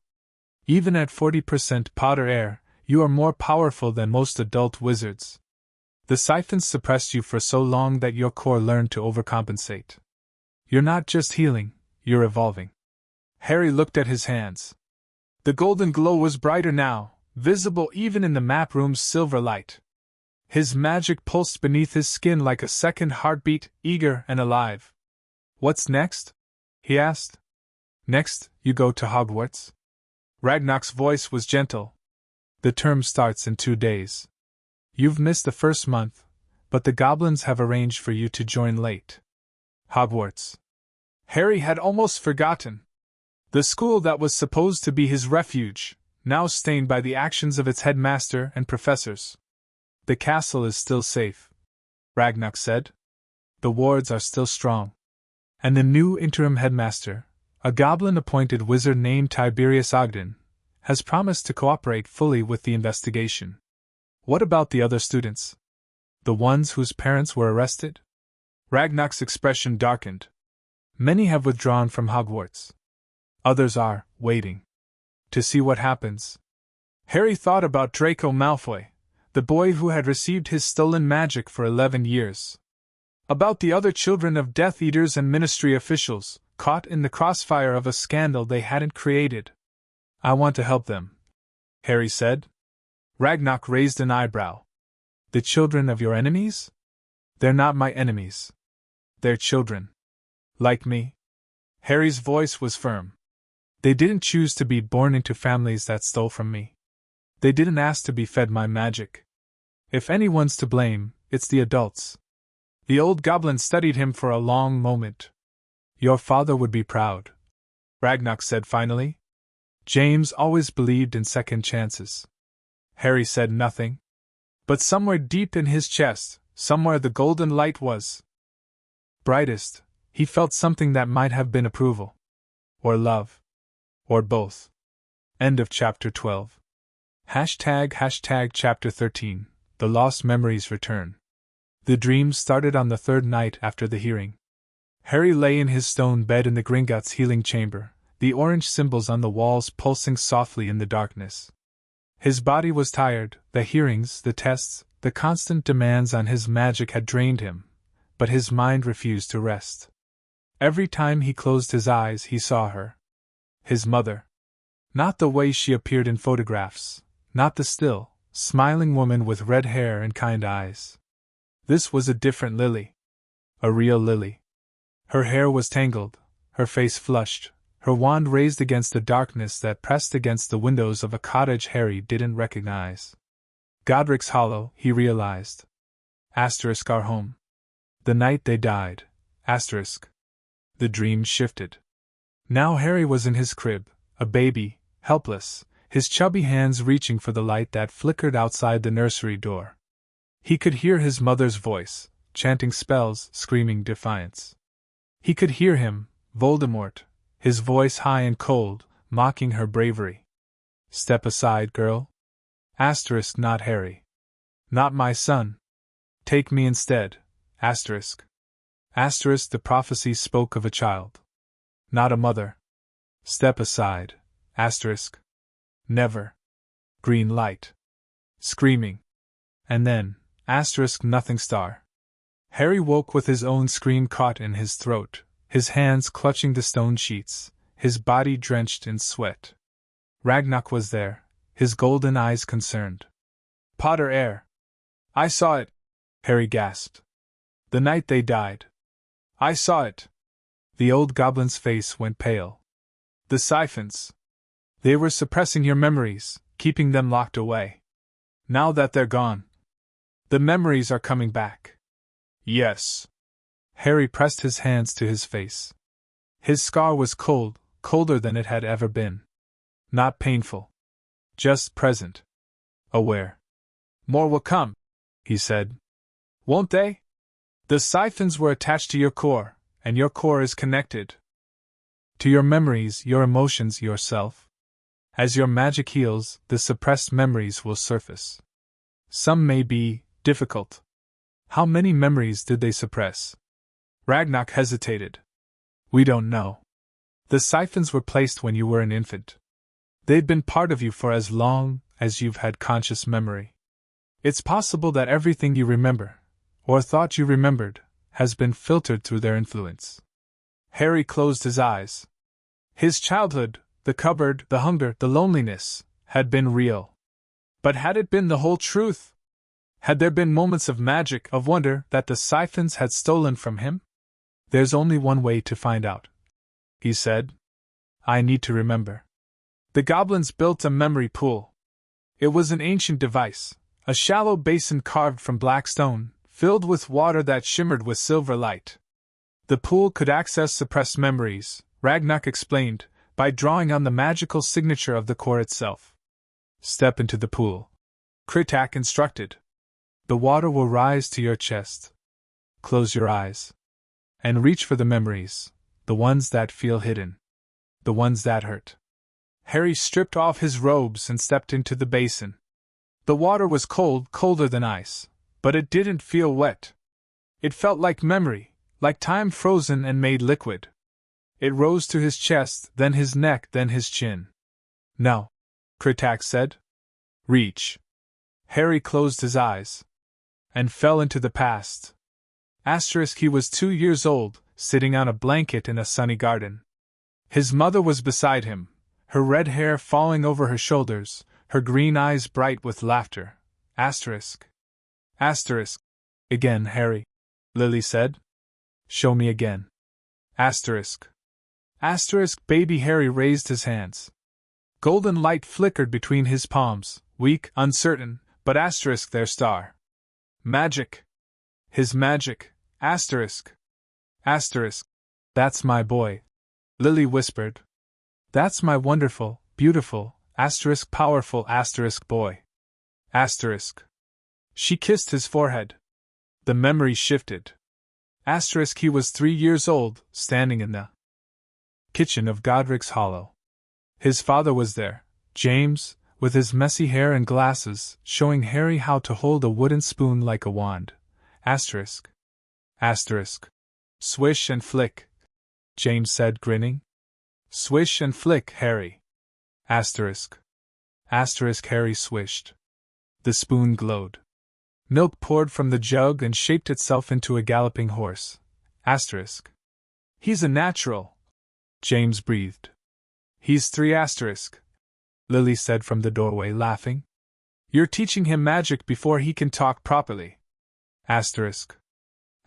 Even at 40% Potter air, you are more powerful than most adult wizards. The siphons suppressed you for so long that your core learned to overcompensate. You're not just healing, you're evolving. Harry looked at his hands. The golden glow was brighter now, visible even in the map room's silver light. His magic pulsed beneath his skin like a second heartbeat, eager and alive. What's next? He asked. Next, you go to Hogwarts. Ragnarok's voice was gentle. The term starts in 2 days. You've missed the first month, but the goblins have arranged for you to join late. Hogwarts. Harry had almost forgotten. The school that was supposed to be his refuge, now stained by the actions of its headmaster and professors. The castle is still safe, Ragnarok said. The wards are still strong. And the new interim headmaster, a goblin-appointed wizard named Tiberius Ogden, has promised to cooperate fully with the investigation. What about the other students? The ones whose parents were arrested? Ragnarok's expression darkened. Many have withdrawn from Hogwarts. Others are waiting to see what happens. Harry thought about Draco Malfoy, the boy who had received his stolen magic for 11 years. About the other children of Death Eaters and ministry officials, caught in the crossfire of a scandal they hadn't created. I want to help them, Harry said. Ragnarok raised an eyebrow. The children of your enemies? They're not my enemies. They're children. Like me. Harry's voice was firm. They didn't choose to be born into families that stole from me. They didn't ask to be fed my magic. If anyone's to blame, it's the adults. The old goblin studied him for a long moment. Your father would be proud, Ragnarok said finally. James always believed in second chances. Harry said nothing. But somewhere deep in his chest, somewhere the golden light was brightest, he felt something that might have been approval. Or love. Or both. End of chapter 12. ## chapter 13. The Lost Memories Return. The dream started on the third night after the hearing. Harry lay in his stone bed in the Gringotts healing chamber, the orange symbols on the walls pulsing softly in the darkness. His body was tired, the hearings, the tests, The constant demands on his magic had drained him, but his mind refused to rest. Every time he closed his eyes, he saw her. His mother. Not the way she appeared in photographs, not the still, smiling woman with red hair and kind eyes. This was a different Lily. A real Lily. Her hair was tangled, her face flushed, her wand raised against the darkness that pressed against the windows of a cottage Harry didn't recognize. Godric's Hollow, he realized. Our home. The night they died. The dream shifted. Now Harry was in his crib, a baby, helpless, his chubby hands reaching for the light that flickered outside the nursery door. He could hear his mother's voice, chanting spells, screaming defiance. He could hear him, Voldemort, his voice high and cold, mocking her bravery. Step aside, girl. Not Harry. Not my son. Take me instead. The prophecy spoke of a child. Not a mother. Step aside. Never. Green light. Screaming. And then, nothing star. Harry woke with his own scream caught in his throat, his hands clutching the stone sheets, his body drenched in sweat. Ragnarok was there, his golden eyes concerned. Potter air. I saw it, Harry gasped. The night they died. I saw it. The old goblin's face went pale. The siphons. They were suppressing your memories, keeping them locked away. Now that they're gone, the memories are coming back. Yes. Harry pressed his hands to his face. His scar was cold, colder than it had ever been. Not painful. Just present. Aware. More will come, he said. Won't they? The siphons were attached to your core, and your core is connected to your memories, your emotions, yourself. As your magic heals, the suppressed memories will surface. Some may be difficult. How many memories did they suppress? Ragnarok hesitated. We don't know. The siphons were placed when you were an infant. They've been part of you for as long as you've had conscious memory. It's possible that everything you remember, or thought you remembered, has been filtered through their influence. Harry closed his eyes. His childhood, the cupboard, the hunger, the loneliness, had been real. But had it been the whole truth? Had there been moments of magic, of wonder, that the siphons had stolen from him? There's only one way to find out, he said. I need to remember. The goblins built a memory pool. It was an ancient device, a shallow basin carved from black stone, filled with water that shimmered with silver light. The pool could access suppressed memories, Ragnarok explained, by drawing on the magical signature of the core itself. Step into the pool, Kritak instructed. The water will rise to your chest. Close your eyes. And reach for the memories, the ones that feel hidden. The ones that hurt. Harry stripped off his robes and stepped into the basin. The water was cold, colder than ice, but it didn't feel wet. It felt like memory, like time frozen and made liquid. It rose to his chest, then his neck, then his chin. Now, Kritak said. Reach. Harry closed his eyes. And fell into the past. He was 2 years old, sitting on a blanket in a sunny garden. His mother was beside him, her red hair falling over her shoulders, her green eyes bright with laughter. Again, Harry, Lily said. Show me again. Baby Harry raised his hands. Golden light flickered between his palms, weak, uncertain, but their star. Magic. His magic. That's my boy, Lily whispered. That's my wonderful, beautiful, powerful boy. She kissed his forehead. The memory shifted. He was 3 years old, standing in the kitchen of Godric's Hollow. His father was there, James, with his messy hair and glasses, showing Harry how to hold a wooden spoon like a wand. Swish and flick, James said, grinning. Swish and flick, Harry. Harry swished. The spoon glowed. Milk poured from the jug and shaped itself into a galloping horse. Asterisk. He's a natural, James breathed. He's 3 asterisk, Lily said from the doorway, laughing. You're teaching him magic before he can talk properly. Asterisk.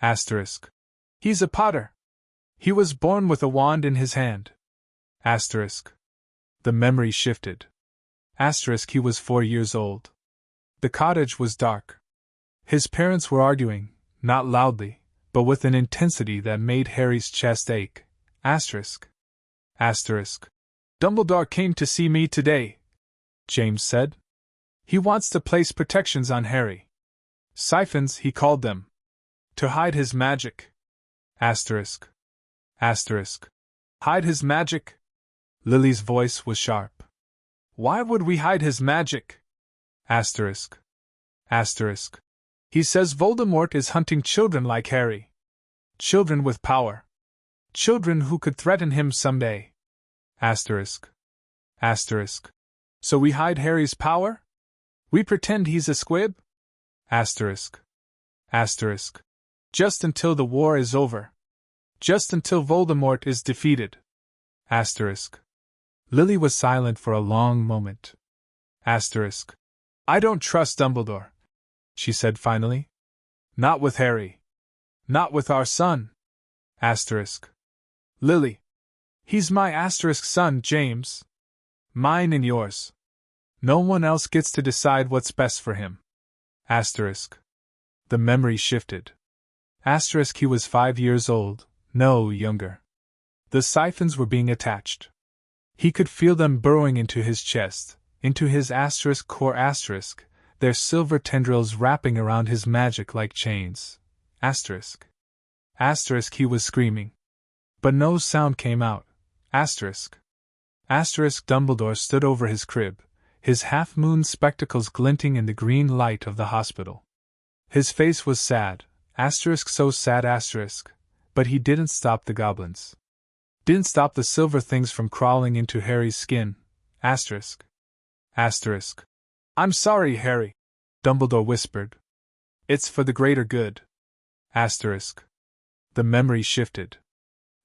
Asterisk. He's a potter. He was born with a wand in his hand. Asterisk. The memory shifted. Asterisk. He was 4 years old. The cottage was dark. His parents were arguing, not loudly, but with an intensity that made Harry's chest ache. Asterisk. Asterisk. Dumbledore came to see me today, James said. He wants to place protections on Harry. Siphons, he called them. To hide his magic. Asterisk. Asterisk. Hide his magic? Lily's voice was sharp. Why would we hide his magic? Asterisk. Asterisk. He says Voldemort is hunting children like Harry. Children with power. Children who could threaten him someday. Asterisk. Asterisk. So we hide Harry's power? We pretend he's a squib? Asterisk. Asterisk. Just until the war is over. Just until Voldemort is defeated. Asterisk. Lily was silent for a long moment. Asterisk. I don't trust Dumbledore, she said finally. Not with Harry. Not with our son. Asterisk. Lily. He's my asterisk son, James. Mine and yours. No one else gets to decide what's best for him. Asterisk. The memory shifted. Asterisk. He was 5 years old, no younger. The siphons were being attached. He could feel them burrowing into his chest, into his asterisk core asterisk, their silver tendrils wrapping around his magic like chains. Asterisk. Asterisk. He was screaming. But no sound came out. Asterisk. Asterisk. Dumbledore stood over his crib, his half-moon spectacles glinting in the green light of the hospital. His face was sad, asterisk, so sad, asterisk, but he didn't stop the goblins. Didn't stop the silver things from crawling into Harry's skin. Asterisk. Asterisk. I'm sorry, Harry, Dumbledore whispered. It's for the greater good. Asterisk. The memory shifted.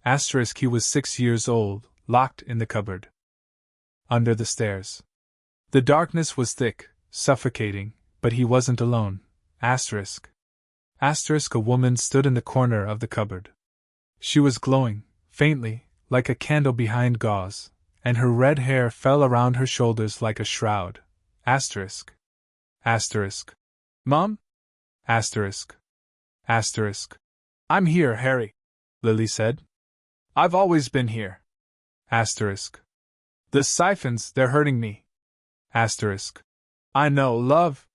Asterisk. He was 6 years old, locked in the cupboard. Under the stairs. The darkness was thick, suffocating, but he wasn't alone. Asterisk. Asterisk. A woman stood in the corner of the cupboard. She was glowing, faintly, like a candle behind gauze, and her red hair fell around her shoulders like a shroud. Asterisk. Asterisk. Mom? Asterisk. Asterisk. I'm here, Harry, Lily said. I've always been here. Asterisk. The siphons, they're hurting me. Asterisk. I know, love.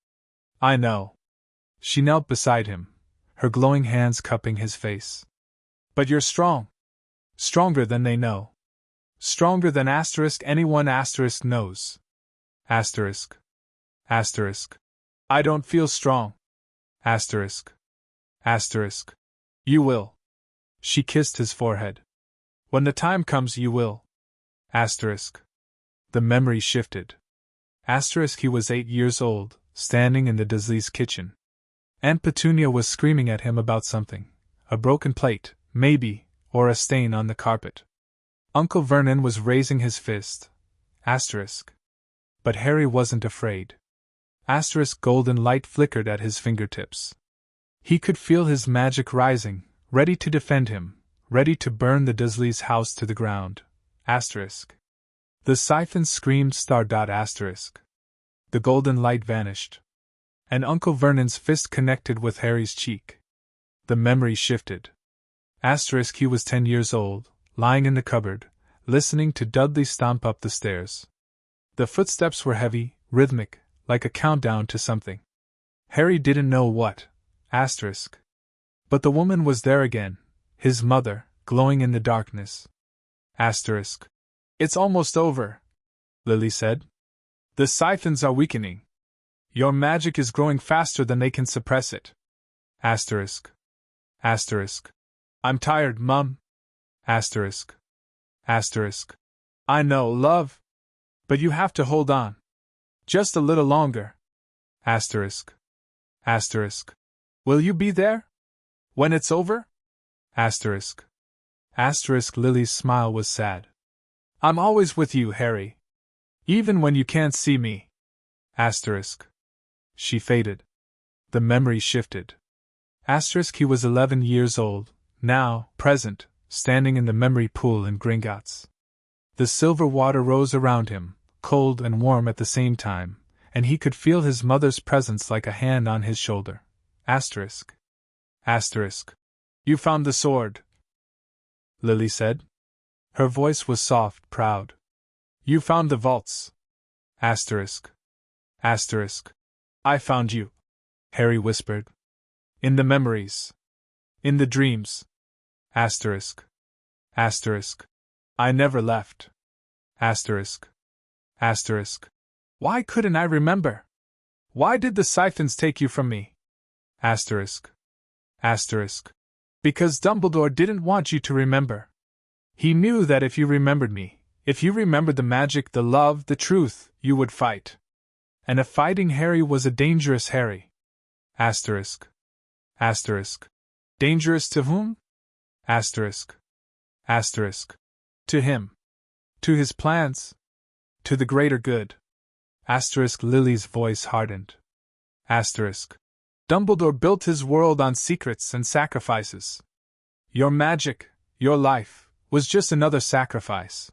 I know. She knelt beside him, her glowing hands cupping his face. But you're strong. Stronger than they know. Stronger than asterisk anyone asterisk knows. Asterisk. Asterisk. I don't feel strong. Asterisk. Asterisk. You will. She kissed his forehead. When the time comes, you will. Asterisk. The memory shifted. Asterisk. He was 8 years old, standing in the Dursleys' kitchen. Aunt Petunia was screaming at him about something. A broken plate, maybe, or a stain on the carpet. Uncle Vernon was raising his fist. Asterisk. But Harry wasn't afraid. Asterisk. Golden light flickered at his fingertips. He could feel his magic rising, ready to defend him, ready to burn the Dursleys' house to the ground. Asterisk. The siphons screamed star. Asterisk. The golden light vanished. And Uncle Vernon's fist connected with Harry's cheek. The memory shifted. Asterisk. He was 10 years old, lying in the cupboard, listening to Dudley stomp up the stairs. The footsteps were heavy, rhythmic, like a countdown to something. Harry didn't know what. Asterisk. But the woman was there again, his mother, glowing in the darkness. Asterisk. It's almost over, Lily said. The siphons are weakening. Your magic is growing faster than they can suppress it. Asterisk. Asterisk. I'm tired, Mum. Asterisk. Asterisk. I know, love. But you have to hold on. Just a little longer. Asterisk. Asterisk. Will you be there? When it's over? Asterisk. Asterisk. Lily's smile was sad. I'm always with you, Harry. Even when you can't see me. Asterisk. She faded. The memory shifted. Asterisk. He was 11 years old, now, present, standing in the memory pool in Gringotts. The silver water rose around him, cold and warm at the same time, and he could feel his mother's presence like a hand on his shoulder. Asterisk. Asterisk. You found the sword, Lily said. Her voice was soft, proud. You found the vaults. Asterisk. Asterisk. I found you, Harry whispered. In the memories. In the dreams. Asterisk. Asterisk. I never left. Asterisk. Asterisk. Why couldn't I remember? Why did the Siphons take you from me? Asterisk. Asterisk. Because Dumbledore didn't want you to remember. He knew that if you remembered me, if you remembered the magic, the love, the truth, you would fight. And a fighting Harry was a dangerous Harry. Asterisk. Asterisk. Dangerous to whom? Asterisk. Asterisk. To him. To his plans. To the greater good. Asterisk. Lily's voice hardened. Asterisk. Dumbledore built his world on secrets and sacrifices. Your magic, your life, was just another sacrifice.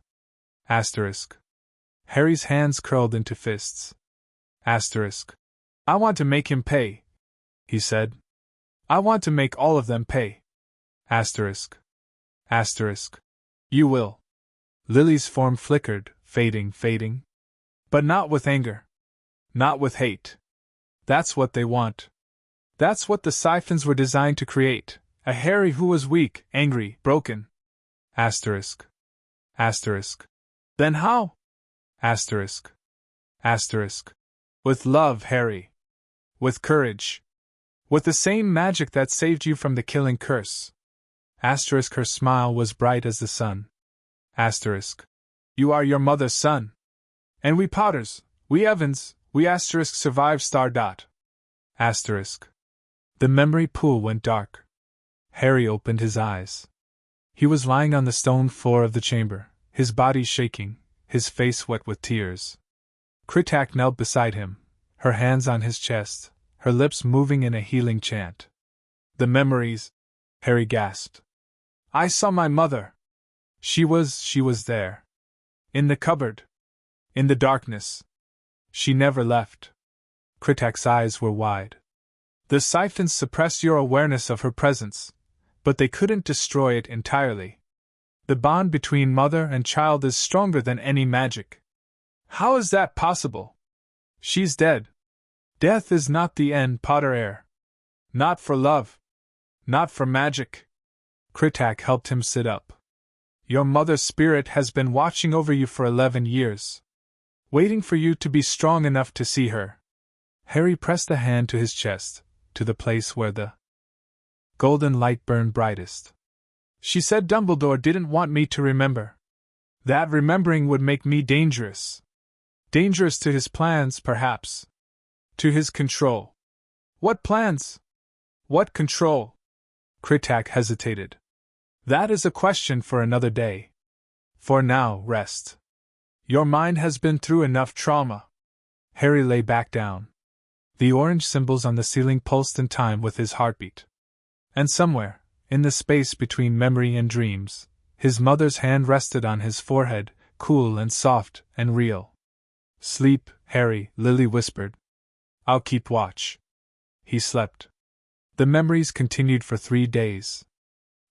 Asterisk. Harry's hands curled into fists. Asterisk. I want to make him pay, he said. I want to make all of them pay. Asterisk. Asterisk. You will. Lily's form flickered, fading. But not with anger. Not with hate. That's what they want. That's what the Siphons were designed to create, a Harry who was weak, angry, broken. Asterisk. Asterisk. Then how? Asterisk. Asterisk. With love, Harry. With courage. With the same magic that saved you from the killing curse. Asterisk. Her smile was bright as the sun. Asterisk. You are your mother's son. And we Potters, we Evans, we Asterisk survived star dot. Asterisk. The memory pool went dark. Harry opened his eyes. He was lying on the stone floor of the chamber, his body shaking, his face wet with tears. Kritak knelt beside him, her hands on his chest, her lips moving in a healing chant. The memories, Harry gasped. I saw my mother. She was there. In the cupboard. In the darkness. She never left. Kritak's eyes were wide. The Siphons suppressed your awareness of her presence, but they couldn't destroy it entirely. The bond between mother and child is stronger than any magic. How is that possible? She's dead. Death is not the end, Potter. Not for love. Not for magic. Kritak helped him sit up. Your mother's spirit has been watching over you for 11 years. Waiting for you to be strong enough to see her. Harry pressed a hand to his chest, to the place where the golden light burned brightest. She said Dumbledore didn't want me to remember. That remembering would make me dangerous. Dangerous to his plans, perhaps. To his control. What plans? What control? Kritak hesitated. That is a question for another day. For now, rest. Your mind has been through enough trauma. Harry lay back down. The orange symbols on the ceiling pulsed in time with his heartbeat. And somewhere, in the space between memory and dreams, his mother's hand rested on his forehead, cool and soft and real. Sleep, Harry, Lily whispered. I'll keep watch. He slept. The memories continued for 3 days.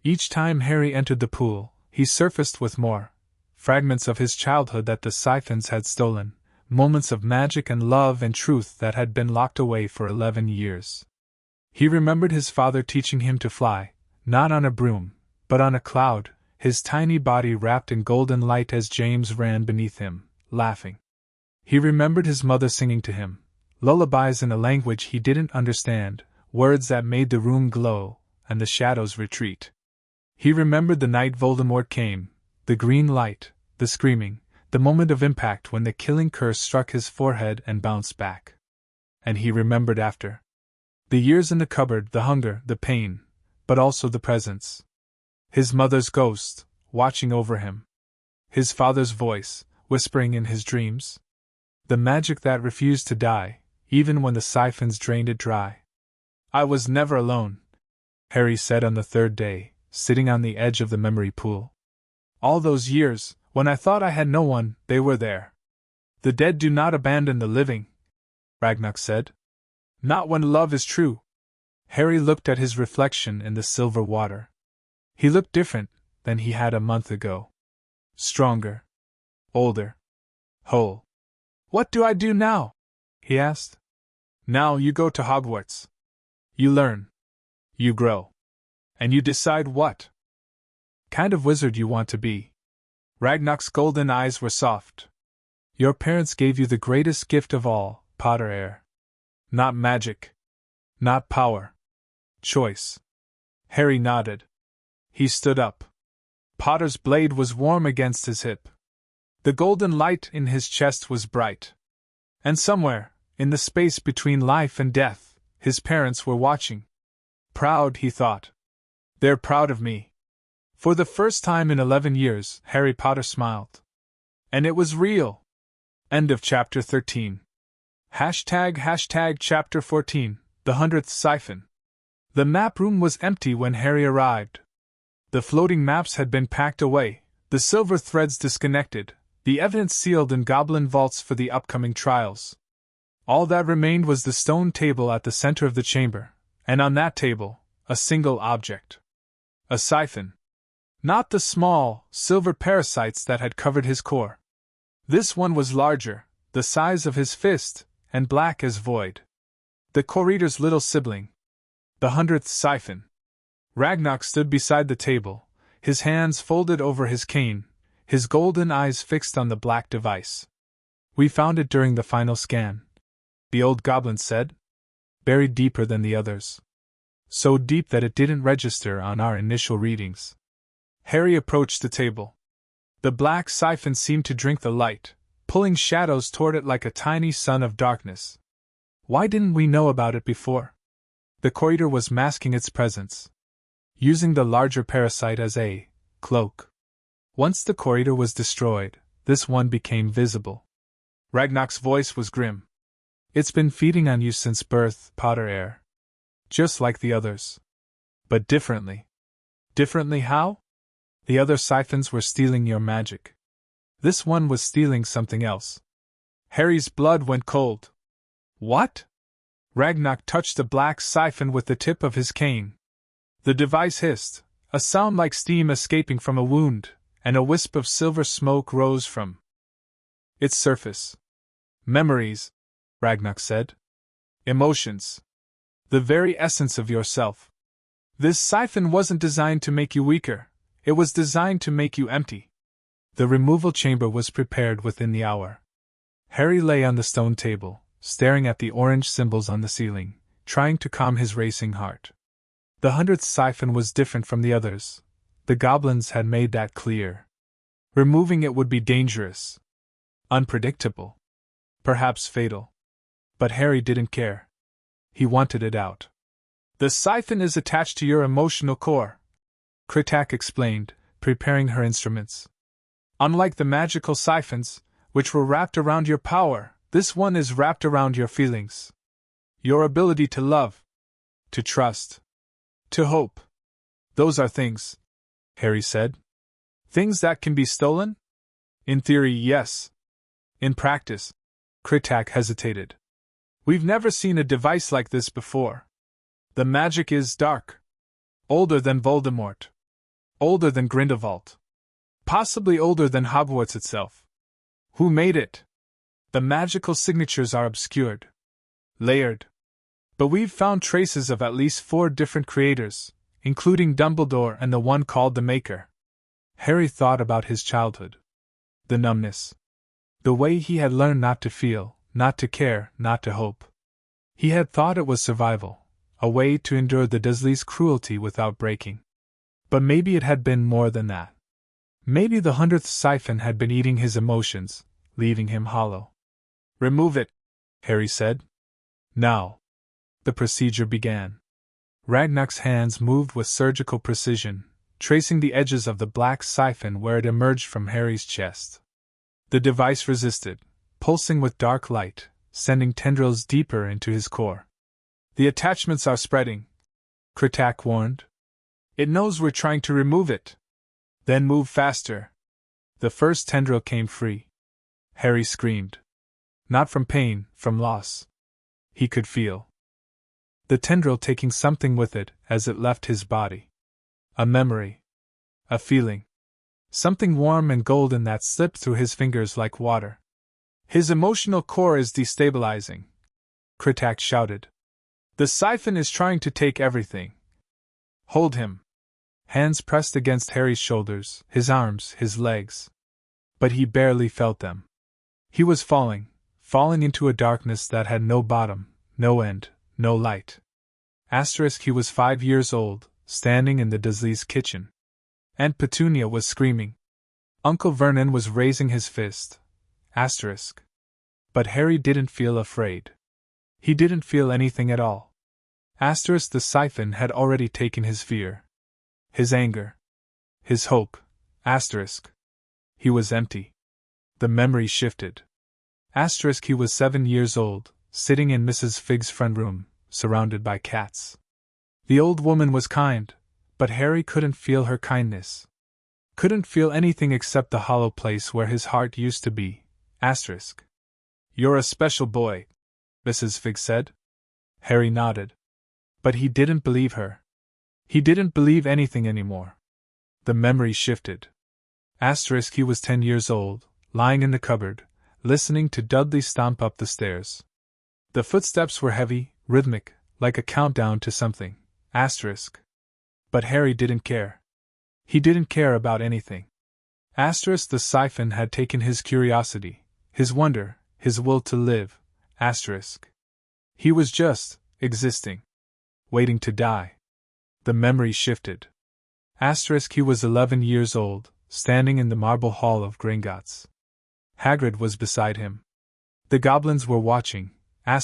Each time Harry entered the pool, he surfaced with more fragments of his childhood that the Siphons had stolen, moments of magic and love and truth that had been locked away for 11 years. He remembered his father teaching him to fly, not on a broom, but on a cloud, his tiny body wrapped in golden light as James ran beneath him, laughing. He remembered his mother singing to him, lullabies in a language he didn't understand, words that made the room glow, and the shadows retreat. He remembered the night Voldemort came, the green light, the screaming, the moment of impact when the killing curse struck his forehead and bounced back. And he remembered after. The years in the cupboard, the hunger, the pain, but also the presence. His mother's ghost, watching over him. His father's voice, whispering in his dreams. The magic that refused to die, even when the siphons drained it dry. I was never alone, Harry said on the third day, sitting on the edge of the memory pool. All those years, when I thought I had no one, they were there. The dead do not abandon the living, Ragnarok said. Not when love is true. Harry looked at his reflection in the silver water. He looked different than he had a month ago. Stronger. Older. Whole. What do I do now? He asked. Now you go to Hogwarts. You learn. You grow. And you decide what kind of wizard you want to be. Ragnarok's golden eyes were soft. Your parents gave you the greatest gift of all, Potter. Not magic. Not power. Choice. Harry nodded. He stood up. Potter's blade was warm against his hip. The golden light in his chest was bright. And somewhere, in the space between life and death, his parents were watching. Proud, he thought. They're proud of me. For the first time in 11 years, Harry Potter smiled. And it was real. End of chapter 13. ## chapter 14, the 100th Siphon. The map room was empty when Harry arrived. The floating maps had been packed away, the silver threads disconnected, the evidence sealed in goblin vaults for the upcoming trials. All that remained was the stone table at the center of the chamber, and on that table, a single object. A siphon. Not the small, silver parasites that had covered his core. This one was larger, the size of his fist, and black as void. The core-eater's little sibling. The 100th Siphon. Ragnarok stood beside the table, his hands folded over his cane, his golden eyes fixed on the black device. We found it during the final scan, the old goblin said. Buried deeper than the others. So deep that it didn't register on our initial readings. Harry approached the table. The black siphon seemed to drink the light, pulling shadows toward it like a tiny sun of darkness. Why didn't we know about it before? The core-eater was masking its presence, using the larger parasite as a cloak. Once the core-eater was destroyed, this one became visible. Ragnarok's voice was grim. It's been feeding on you since birth, Potter. Just like the others. But differently. Differently how? The other siphons were stealing your magic. This one was stealing something else. Harry's blood went cold. What? Ragnarok touched the black siphon with the tip of his cane. The device hissed, a sound like steam escaping from a wound, and a wisp of silver smoke rose from its surface. Memories, Ragnarok said. Emotions. The very essence of yourself. This siphon wasn't designed to make you weaker, it was designed to make you empty. The removal chamber was prepared within the hour. Harry lay on the stone table, staring at the orange symbols on the ceiling, trying to calm his racing heart. The 100th siphon was different from the others. The goblins had made that clear. Removing it would be dangerous. Unpredictable. Perhaps fatal. But Harry didn't care. He wanted it out. The siphon is attached to your emotional core, Kritak explained, preparing her instruments. Unlike the magical siphons, which were wrapped around your power, this one is wrapped around your feelings. Your ability to love. To trust. To hope. Those are things, Harry said. Things that can be stolen? In theory, yes. In practice, Kritak hesitated. We've never seen a device like this before. The magic is dark. Older than Voldemort. Older than Grindelwald. Possibly older than Hogwarts itself. Who made it? The magical signatures are obscured. Layered. But we've found traces of at least 4 different creators, including Dumbledore and the one called the Maker. Harry thought about his childhood. The numbness. The way he had learned not to feel, not to care, not to hope. He had thought it was survival, a way to endure the Dursleys' cruelty without breaking. But maybe it had been more than that. Maybe the 100th siphon had been eating his emotions, leaving him hollow. Remove it, Harry said. Now. the procedure began. Ragnar's hands moved with surgical precision, tracing the edges of the black siphon where it emerged from Harry's chest. The device resisted, pulsing with dark light, sending tendrils deeper into his core. "The attachments are spreading," Kritak warned. "It knows we're trying to remove it." "Then move faster." The first tendril came free. Harry screamed. Not from pain, from loss. He could feel the tendril taking something with it as it left his body. A memory. A feeling. Something warm and golden that slipped through his fingers like water. "His emotional core is destabilizing," Kritak shouted. "The siphon is trying to take everything." "Hold him." Hands pressed against Harry's shoulders, his arms, his legs. But he barely felt them. He was falling into a darkness that had no bottom, no end, no light. He was 5 years old, standing in the Dursleys' kitchen. Aunt Petunia was screaming. Uncle Vernon was raising his fist. But Harry didn't feel afraid. He didn't feel anything at all. The siphon had already taken his fear. His anger. His hope. He was empty. The memory shifted. He was 7 years old, sitting in Mrs. Figg's front room, surrounded by cats. The old woman was kind, but Harry couldn't feel her kindness. Couldn't feel anything except the hollow place where his heart used to be. "You're a special boy," Mrs. Figg said. Harry nodded. But he didn't believe her. He didn't believe anything anymore. The memory shifted. He was 10 years old, lying in the cupboard, listening to Dudley stomp up the stairs. The footsteps were heavy, rhythmic, like a countdown to something. But Harry didn't care. He didn't care about anything. The siphon had taken his curiosity, his wonder, his will to live. He was just existing. Waiting to die. The memory shifted. He was 11 years old, standing in the marble hall of Gringotts. Hagrid was beside him. The goblins were watching. And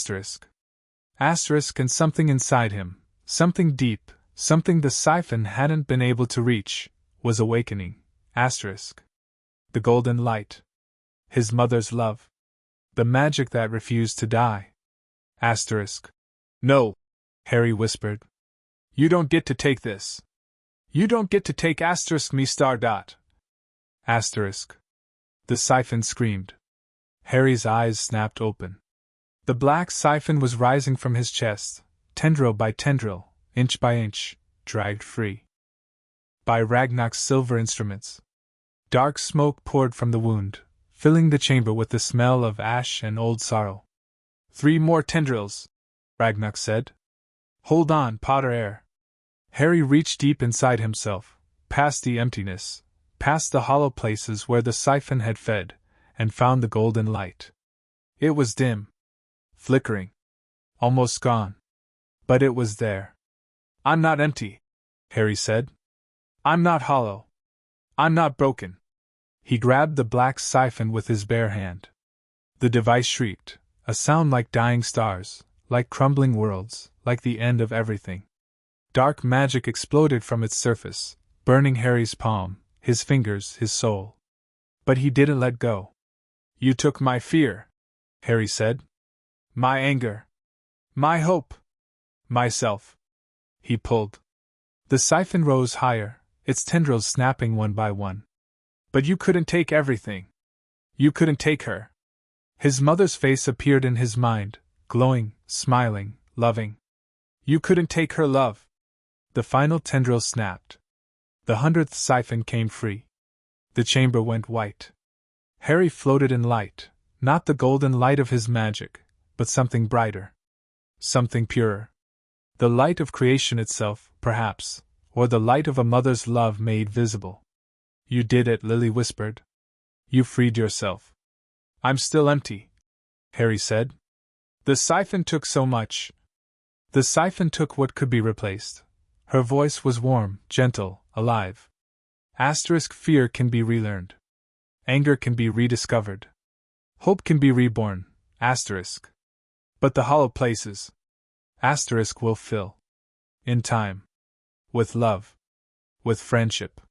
something inside him, something deep, something the siphon hadn't been able to reach, was awakening. The golden light. His mother's love. The magic that refused to die. "No," Harry whispered. "You don't get to take this. You don't get to take me star dot." The siphon screamed. Harry's eyes snapped open. The black siphon was rising from his chest, tendril by tendril, inch by inch, dragged free by Ragnar's silver instruments. Dark smoke poured from the wound, filling the chamber with the smell of ash and old sorrow. "3 more tendrils," Ragnar said. "Hold on, Potter air." Harry reached deep inside himself, past the emptiness, past the hollow places where the siphon had fed, and found the golden light. It was dim, flickering, almost gone. But it was there. "I'm not empty," Harry said. "I'm not hollow. I'm not broken." He grabbed the black siphon with his bare hand. The device shrieked, a sound like dying stars, like crumbling worlds, like the end of everything. Dark magic exploded from its surface, burning Harry's palm, his fingers, his soul. But he didn't let go. "You took my fear," Harry said. "My anger. My hope. Myself." He pulled. The siphon rose higher, its tendrils snapping one by one. "But you couldn't take everything. You couldn't take her." His mother's face appeared in his mind, glowing, smiling, loving. "You couldn't take her love." The final tendril snapped. The 100th siphon came free. The chamber went white. Harry floated in light, not the golden light of his magic, but something brighter. Something purer. The light of creation itself, perhaps, or the light of a mother's love made visible. "You did it," Lily whispered. "You freed yourself." "I'm still empty," Harry said. "The siphon took so much." "The siphon took what could be replaced." Her voice was warm, gentle, alive. Fear can be relearned. Anger can be rediscovered. Hope can be reborn. But the hollow places. Will fill. In time. With love. With friendship.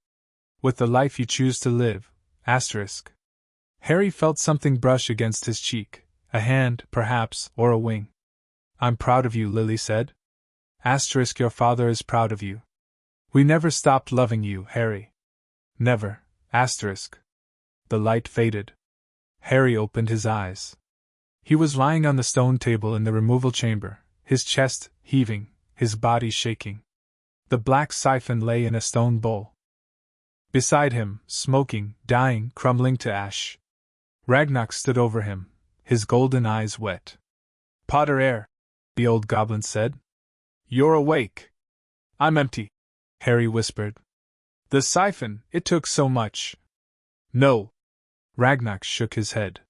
With the life you choose to live. Asterisk. Harry felt something brush against his cheek, a hand, perhaps, or a wing. I'm proud of you, Lily said. Asterisk, your father is proud of you. We never stopped loving you, Harry. Never. Asterisk. The light faded. Harry opened his eyes. He was lying on the stone table in the removal chamber, his chest heaving, his body shaking. The black siphon lay in a stone bowl. Beside him, smoking, dying, crumbling to ash. Ragnock stood over him, his golden eyes wet. Potter air, the old goblin said. You're awake. I'm empty, Harry whispered. The siphon, it took so much. No. Ragnock shook his head.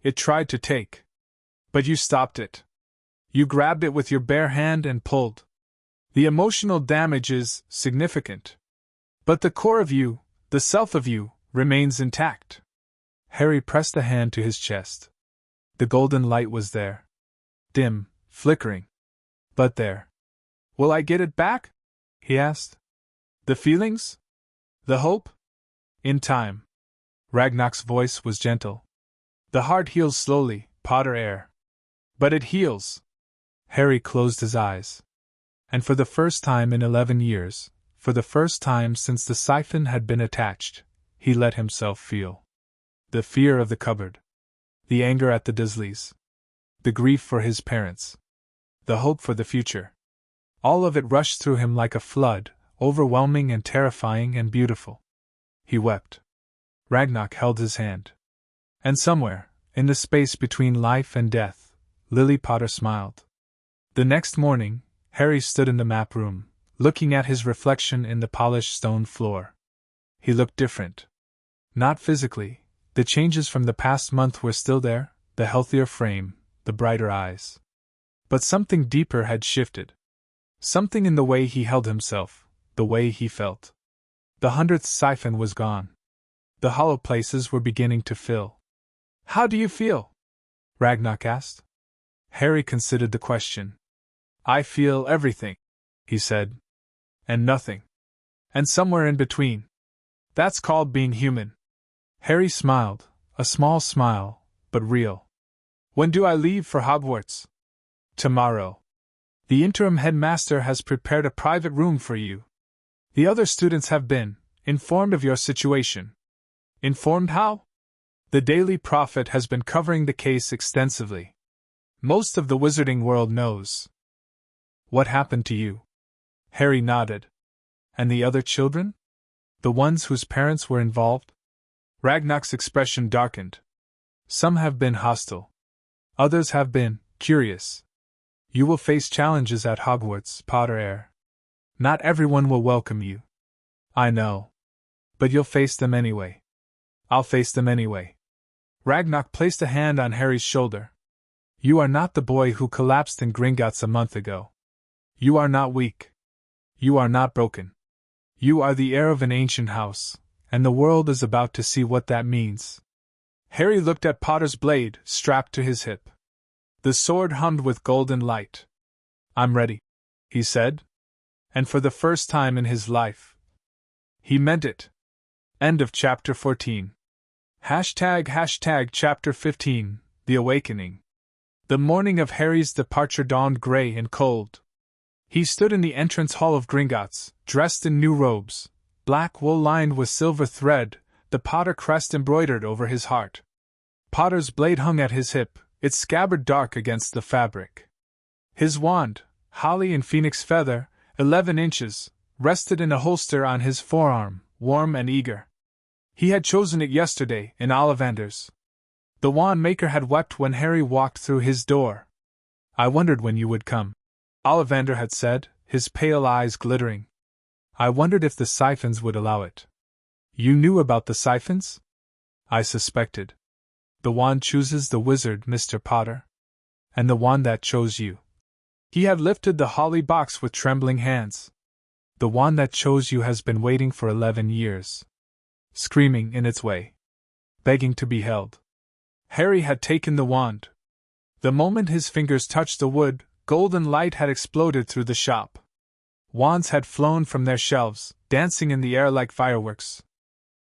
It tried to take. But you stopped it. You grabbed it with your bare hand and pulled. The emotional damage is significant. But the core of you, the self of you, remains intact. Harry pressed a hand to his chest. The golden light was there. Dim, flickering. But there. Will I get it back? He asked. The feelings? The hope? In time. Ragnock's voice was gentle. The heart heals slowly, Potter air. But it heals. Harry closed his eyes. And for the first time in 11 years, for the first time since the siphon had been attached, he let himself feel. The fear of the cupboard. The anger at the Dursleys. The grief for his parents. The hope for the future. All of it rushed through him like a flood, overwhelming and terrifying and beautiful. He wept. Ragnock held his hand. And somewhere, in the space between life and death, Lily Potter smiled. The next morning, Harry stood in the map room, looking at his reflection in the polished stone floor. He looked different. Not physically, the changes from the past month were still there, the healthier frame, the brighter eyes. But something deeper had shifted. Something in the way he held himself, the way he felt. The 100th siphon was gone. The hollow places were beginning to fill. How do you feel? Ragnock asked. Harry considered the question. I feel everything, he said. And nothing. And somewhere in between. That's called being human. Harry smiled, a small smile, but real. When do I leave for Hogwarts? Tomorrow. The interim headmaster has prepared a private room for you. The other students have been informed of your situation. Informed how? The Daily Prophet has been covering the case extensively. Most of the wizarding world knows. What happened to you? Harry nodded. And the other children? The ones whose parents were involved? Ragnock's expression darkened. Some have been hostile. Others have been curious. You will face challenges at Hogwarts, Potter heir. Not everyone will welcome you. I know. But you'll face them anyway. I'll face them anyway. Ragnock placed a hand on Harry's shoulder. You are not the boy who collapsed in Gringotts a month ago. You are not weak. You are not broken. You are the heir of an ancient house, and the world is about to see what that means. Harry looked at Potter's blade, strapped to his hip. The sword hummed with golden light. I'm ready, he said. And for the first time in his life, he meant it. End of chapter 14. ## chapter 15, The Awakening. The morning of Harry's departure dawned grey and cold. He stood in the entrance hall of Gringotts, dressed in new robes, black wool lined with silver thread, the Potter crest embroidered over his heart. Potter's blade hung at his hip, its scabbard dark against the fabric. His wand, holly and phoenix feather, 11 inches, rested in a holster on his forearm, warm and eager. He had chosen it yesterday, in Ollivander's. The wand maker had wept when Harry walked through his door. I wondered when you would come, Ollivander had said, his pale eyes glittering. I wondered if the siphons would allow it. You knew about the siphons? I suspected. The wand chooses the wizard, Mr. Potter. And the wand that chose you. He had lifted the holly box with trembling hands. The wand that chose you has been waiting for 11 years. Screaming in its way. Begging to be held. Harry had taken the wand. The moment his fingers touched the wood, Golden light had exploded through the shop. Wands had flown from their shelves, dancing in the air like fireworks.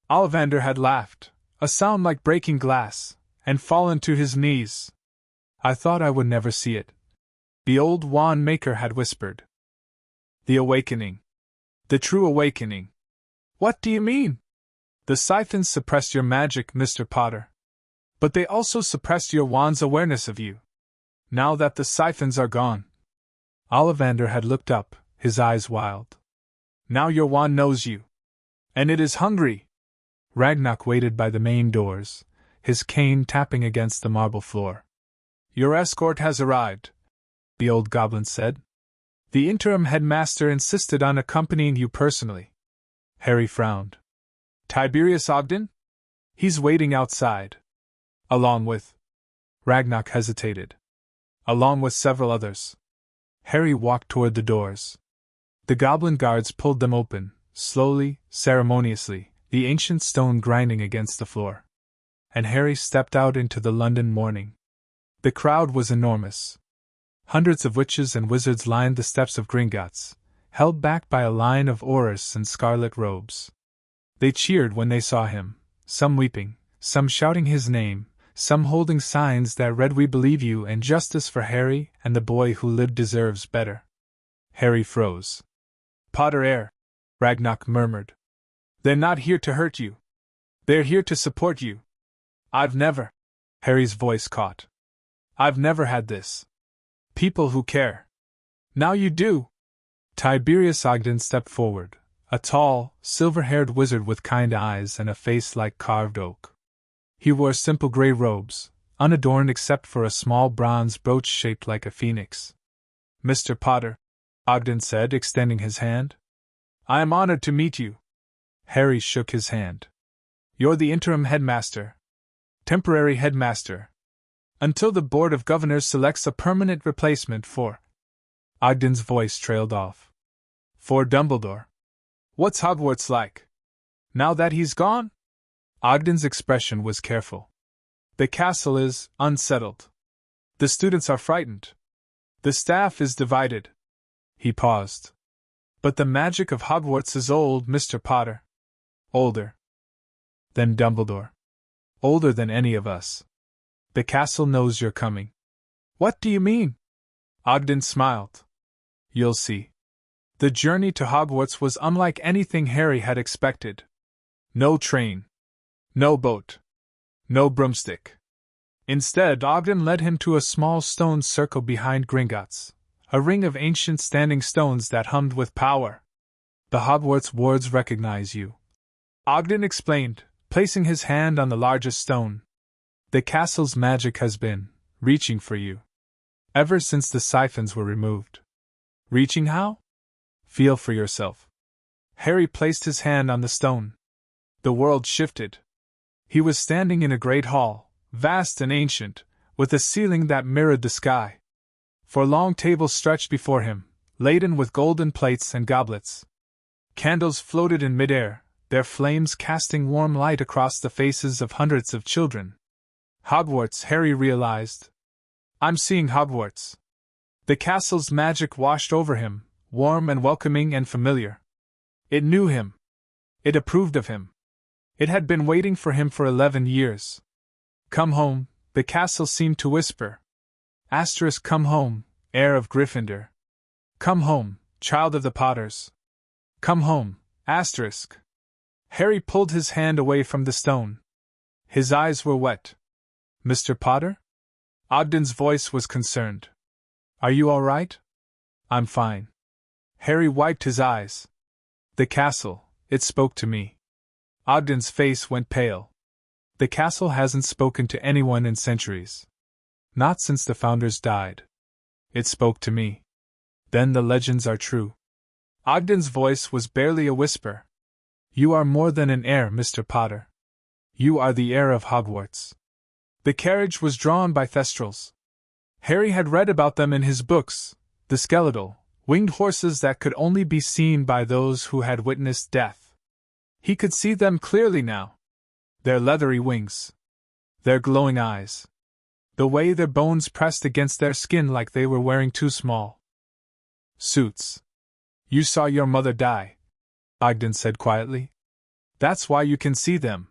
Ollivander had laughed, a sound like breaking glass, and fallen to his knees. I thought I would never see it, the old wand maker had whispered. The awakening. The true awakening. What do you mean? The siphons suppressed your magic, Mr. Potter. But they also suppressed your wand's awareness of you. Now that the siphons are gone. Ollivander had looked up, his eyes wild. Now your wand knows you. And it is hungry. Ragnarok waited by the main doors, his cane tapping against the marble floor. Your escort has arrived, the old goblin said. The interim headmaster insisted on accompanying you personally. Harry frowned. Tiberius Ogden? He's waiting outside. Along with. Ragnarok hesitated. Along with several others. Harry walked toward the doors. The goblin guards pulled them open, slowly, ceremoniously, the ancient stone grinding against the floor. And Harry stepped out into the London morning. The crowd was enormous. Hundreds of witches and wizards lined the steps of Gringotts, held back by a line of aurors in scarlet robes. They cheered when they saw him, some weeping, some shouting his name, some holding signs that read "We believe you" and "Justice for Harry, and the boy who lived deserves better." Harry froze. Potter air, Ragnarok murmured. They're not here to hurt you. They're here to support you. I've never. Harry's voice caught. I've never had this. People who care. Now you do. Tiberius Ogden stepped forward, a tall, silver-haired wizard with kind eyes and a face like carved oak. He wore simple gray robes, unadorned except for a small bronze brooch shaped like a phoenix. Mr. Potter, Ogden said, extending his hand. I am honored to meet you. Harry shook his hand. You're the interim headmaster. Temporary headmaster. Until the Board of Governors selects a permanent replacement for. Ogden's voice trailed off. For Dumbledore. What's Hogwarts like? Now that he's gone? Ogden's expression was careful. The castle is unsettled. The students are frightened. The staff is divided. He paused. But the magic of Hogwarts is old, Mr. Potter. Older than Dumbledore. Older than any of us. The castle knows you're coming. What do you mean? Ogden smiled. You'll see. The journey to Hogwarts was unlike anything Harry had expected. No train. No boat. No broomstick. Instead, Ogden led him to a small stone circle behind Gringotts, a ring of ancient standing stones that hummed with power. The Hogwarts wards recognize you, Ogden explained, placing his hand on the largest stone. The castle's magic has been reaching for you ever since the siphons were removed. Reaching how? Feel for yourself. Harry placed his hand on the stone. The world shifted. He was standing in a great hall, vast and ancient, with a ceiling that mirrored the sky. Four long tables stretched before him, laden with golden plates and goblets. Candles floated in midair, their flames casting warm light across the faces of hundreds of children. Hogwarts, Harry realized. I'm seeing Hogwarts. The castle's magic washed over him, warm and welcoming and familiar. It knew him. It approved of him. It had been waiting for him for 11 years. Come home, the castle seemed to whisper. Asterisk, come home, heir of Gryffindor. Come home, child of the Potters. Come home, asterisk. Harry pulled his hand away from the stone. His eyes were wet. Mr. Potter? Ogden's voice was concerned. Are you all right? I'm fine. Harry wiped his eyes. The castle, it spoke to me. Ogden's face went pale. The castle hasn't spoken to anyone in centuries. Not since the founders died. It spoke to me. Then the legends are true. Ogden's voice was barely a whisper. You are more than an heir, Mr. Potter. You are the heir of Hogwarts. The carriage was drawn by Thestrals. Harry had read about them in his books, the skeletal, winged horses that could only be seen by those who had witnessed death. He could see them clearly now. Their leathery wings. Their glowing eyes. The way their bones pressed against their skin like they were wearing two small suits. You saw your mother die, Ogden said quietly. That's why you can see them.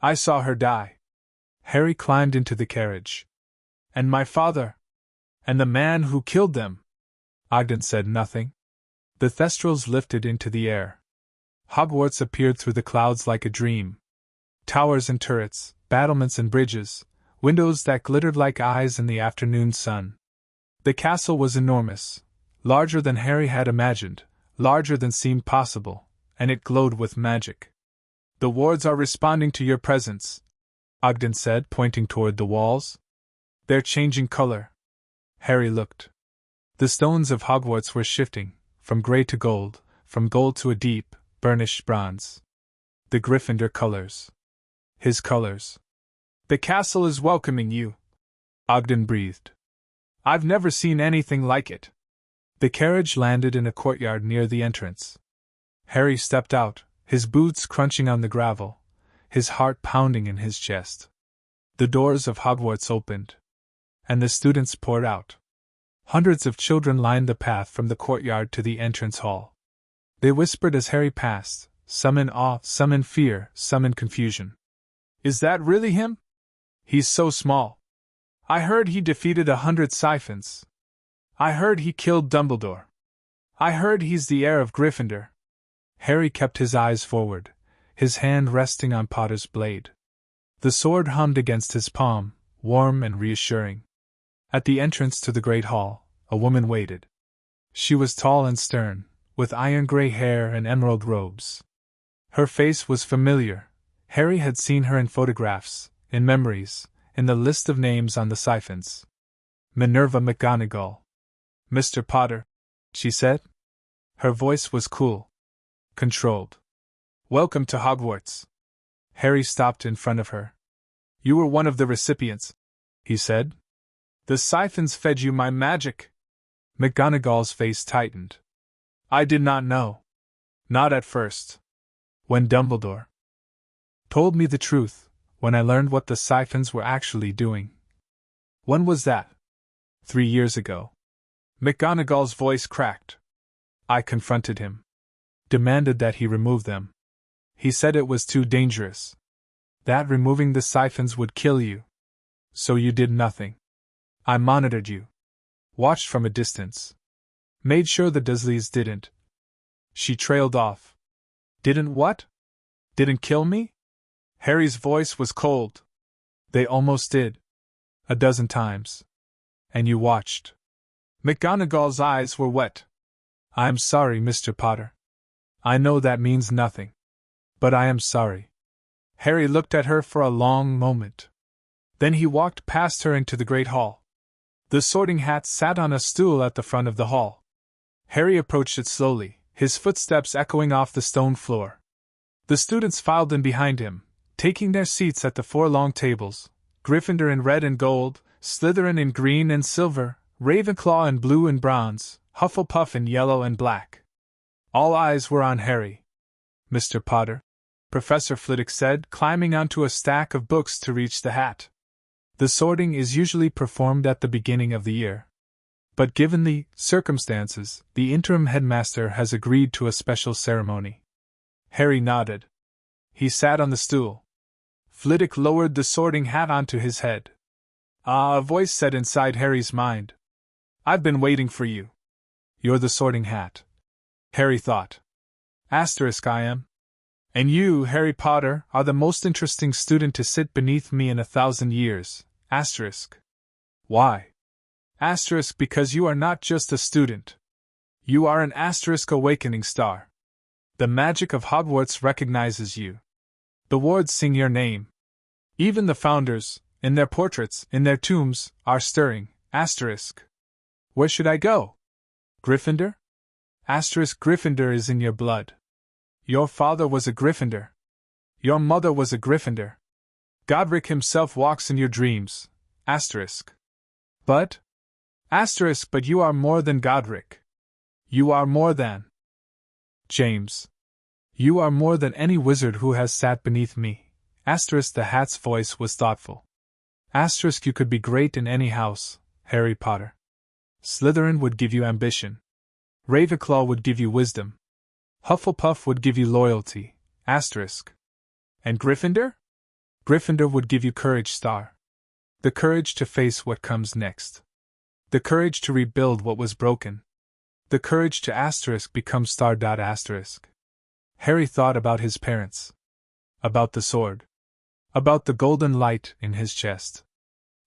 I saw her die. Harry climbed into the carriage. And my father? And the man who killed them? Ogden said nothing. The Thestrals lifted into the air. Hogwarts appeared through the clouds like a dream. Towers and turrets, battlements and bridges, windows that glittered like eyes in the afternoon sun. The castle was enormous, larger than Harry had imagined, larger than seemed possible, and it glowed with magic. The wards are responding to your presence, Ogden said, pointing toward the walls. They're changing color. Harry looked. The stones of Hogwarts were shifting, from gray to gold, from gold to a deep, burnished bronze. The Gryffindor colors. His colors. The castle is welcoming you, Ogden breathed. I've never seen anything like it. The carriage landed in a courtyard near the entrance. Harry stepped out, his boots crunching on the gravel, his heart pounding in his chest. The doors of Hogwarts opened, and the students poured out. Hundreds of children lined the path from the courtyard to the entrance hall. They whispered as Harry passed, some in awe, some in fear, some in confusion. Is that really him? He's so small. I heard he defeated 100 Siphons. I heard he killed Dumbledore. I heard he's the heir of Gryffindor. Harry kept his eyes forward, his hand resting on Potter's blade. The sword hummed against his palm, warm and reassuring. At the entrance to the great hall, a woman waited. She was tall and stern, with iron-gray hair and emerald robes. Her face was familiar. Harry had seen her in photographs, in memories, in the list of names on the siphons. Minerva McGonagall. Mr. Potter, she said. Her voice was cool, controlled. Welcome to Hogwarts. Harry stopped in front of her. You were one of the recipients, he said. The siphons fed you my magic. McGonagall's face tightened. I did not know. Not at first. When Dumbledore told me the truth, when I learned what the siphons were actually doing. When was that? 3 years ago. McGonagall's voice cracked. I confronted him. Demanded that he remove them. He said it was too dangerous. That removing the siphons would kill you. So you did nothing. I monitored you. Watched from a distance. Made sure the Dursleys didn't. She trailed off. Didn't what? Didn't kill me? Harry's voice was cold. They almost did. 12 times. And you watched. McGonagall's eyes were wet. I'm sorry, Mr. Potter. I know that means nothing. But I am sorry. Harry looked at her for a long moment. Then he walked past her into the great hall. The Sorting Hat sat on a stool at the front of the hall. Harry approached it slowly, his footsteps echoing off the stone floor. The students filed in behind him, taking their seats at the 4 long tables, Gryffindor in red and gold, Slytherin in green and silver, Ravenclaw in blue and bronze, Hufflepuff in yellow and black. All eyes were on Harry. Mr. Potter, Professor Flitwick said, climbing onto a stack of books to reach the hat. The sorting is usually performed at the beginning of the year. But given the circumstances, the interim headmaster has agreed to a special ceremony. Harry nodded. He sat on the stool. Flitwick lowered the Sorting Hat onto his head. Ah, a voice said inside Harry's mind. I've been waiting for you. You're the Sorting Hat. Harry thought. Asterisk I am. And you, Harry Potter, are the most interesting student to sit beneath me in 1,000 years. Asterisk. Why? Asterisk because you are not just a student. You are an asterisk awakening star. The magic of Hogwarts recognizes you. The wards sing your name. Even the founders, in their portraits, in their tombs, are stirring. Asterisk. Where should I go? Gryffindor? Asterisk Gryffindor is in your blood. Your father was a Gryffindor. Your mother was a Gryffindor. Godric himself walks in your dreams. Asterisk. But? Asterisk, but you are more than Godric. You are more than James. You are more than any wizard who has sat beneath me. Asterisk, the Hat's voice was thoughtful. Asterisk, you could be great in any house, Harry Potter. Slytherin would give you ambition. Ravenclaw would give you wisdom. Hufflepuff would give you loyalty, asterisk. And Gryffindor? Gryffindor would give you courage, star. The courage to face what comes next. The courage to rebuild what was broken. The courage to asterisk become star. Asterisk. Harry thought about his parents. About the sword. About the golden light in his chest.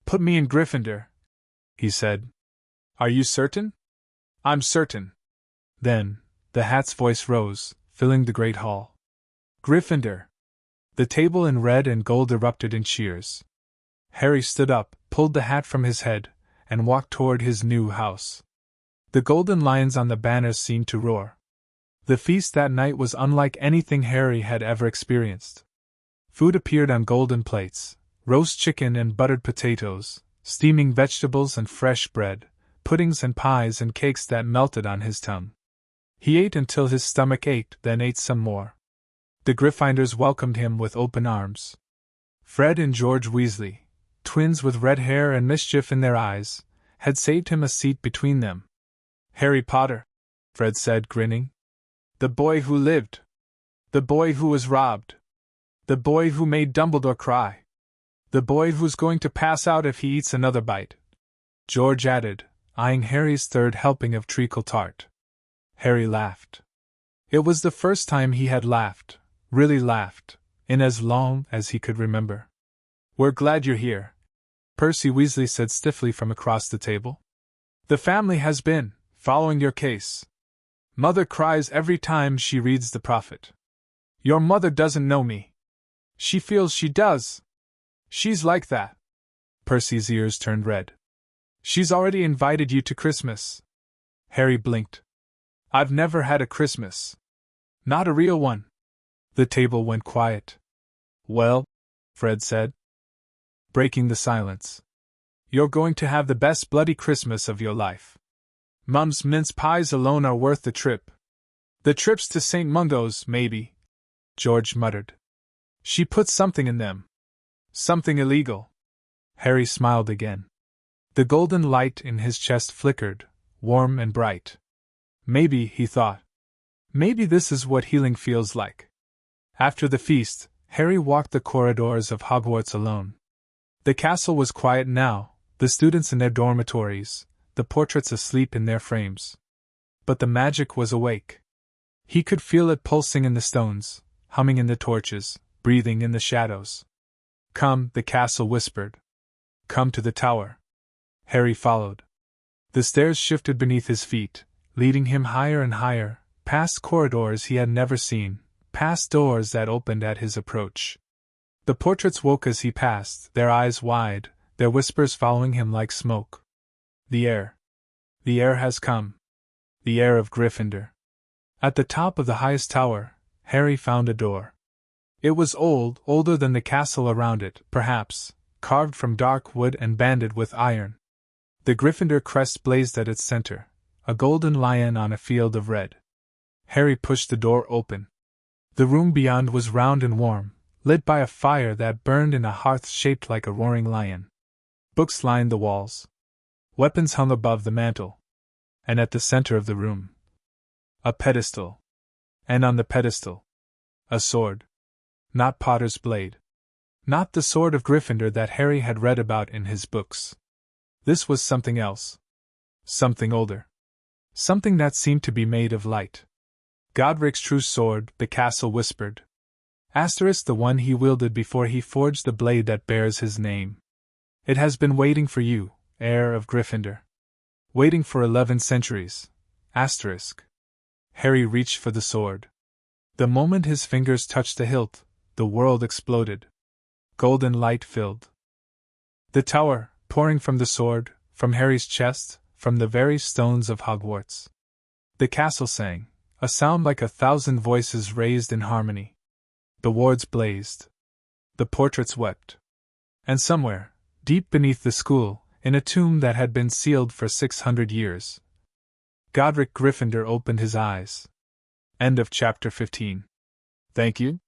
Put me in Gryffindor, he said. Are you certain? I'm certain. Then, the hat's voice rose, filling the great hall. Gryffindor. The table in red and gold erupted in cheers. Harry stood up, pulled the hat from his head, and walked toward his new house. The golden lions on the banners seemed to roar. The feast that night was unlike anything Harry had ever experienced. Food appeared on golden plates: roast chicken and buttered potatoes, steaming vegetables and fresh bread, puddings and pies and cakes that melted on his tongue. He ate until his stomach ached, then ate some more. The Gryffindors welcomed him with open arms. Fred and George Weasley, twins with red hair and mischief in their eyes, had saved him a seat between them. Harry Potter, Fred said, grinning. The boy who lived. The boy who was robbed. The boy who made Dumbledore cry. The boy who's going to pass out if he eats another bite. George added, eyeing Harry's third helping of treacle tart. Harry laughed. It was the first time he had laughed, really laughed, in as long as he could remember. We're glad you're here, Percy Weasley said stiffly from across the table. The family has been following your case. Mother cries every time she reads The Prophet. Your mother doesn't know me. She feels she does. She's like that. Percy's ears turned red. She's already invited you to Christmas. Harry blinked. I've never had a Christmas. Not a real one. The table went quiet. Well, Fred said, breaking the silence, you're going to have the best bloody Christmas of your life. Mum's mince pies alone are worth the trip. The trips to St. Mungo's, maybe, George muttered. She put something in them. Something illegal. Harry smiled again. The golden light in his chest flickered, warm and bright. Maybe, he thought. Maybe this is what healing feels like. After the feast, Harry walked the corridors of Hogwarts alone. The castle was quiet now, the students in their dormitories, the portraits asleep in their frames. But the magic was awake. He could feel it pulsing in the stones, humming in the torches, breathing in the shadows. Come, the castle whispered. Come to the tower. Harry followed. The stairs shifted beneath his feet, leading him higher and higher, past corridors he had never seen, past doors that opened at his approach. The portraits woke as he passed, their eyes wide, their whispers following him like smoke. The heir. The heir has come. The heir of Gryffindor. At the top of the highest tower, Harry found a door. It was old, older than the castle around it, perhaps, carved from dark wood and banded with iron. The Gryffindor crest blazed at its center, a golden lion on a field of red. Harry pushed the door open. The room beyond was round and warm, lit by a fire that burned in a hearth shaped like a roaring lion. Books lined the walls. Weapons hung above the mantel. And at the center of the room, a pedestal. And on the pedestal, a sword. Not Potter's blade. Not the sword of Gryffindor that Harry had read about in his books. This was something else. Something older. Something that seemed to be made of light. Godric's true sword, the castle whispered. Asterisk, the one he wielded before he forged the blade that bears his name. It has been waiting for you, heir of Gryffindor. Waiting for 11 centuries. Asterisk. Harry reached for the sword. The moment his fingers touched the hilt, the world exploded. Golden light filled the tower, pouring from the sword, from Harry's chest, from the very stones of Hogwarts. The castle sang, a sound like 1,000 voices raised in harmony. The wards blazed. The portraits wept. And somewhere, deep beneath the school, in a tomb that had been sealed for 600 years, Godric Gryffindor opened his eyes. End of chapter 15. Thank you.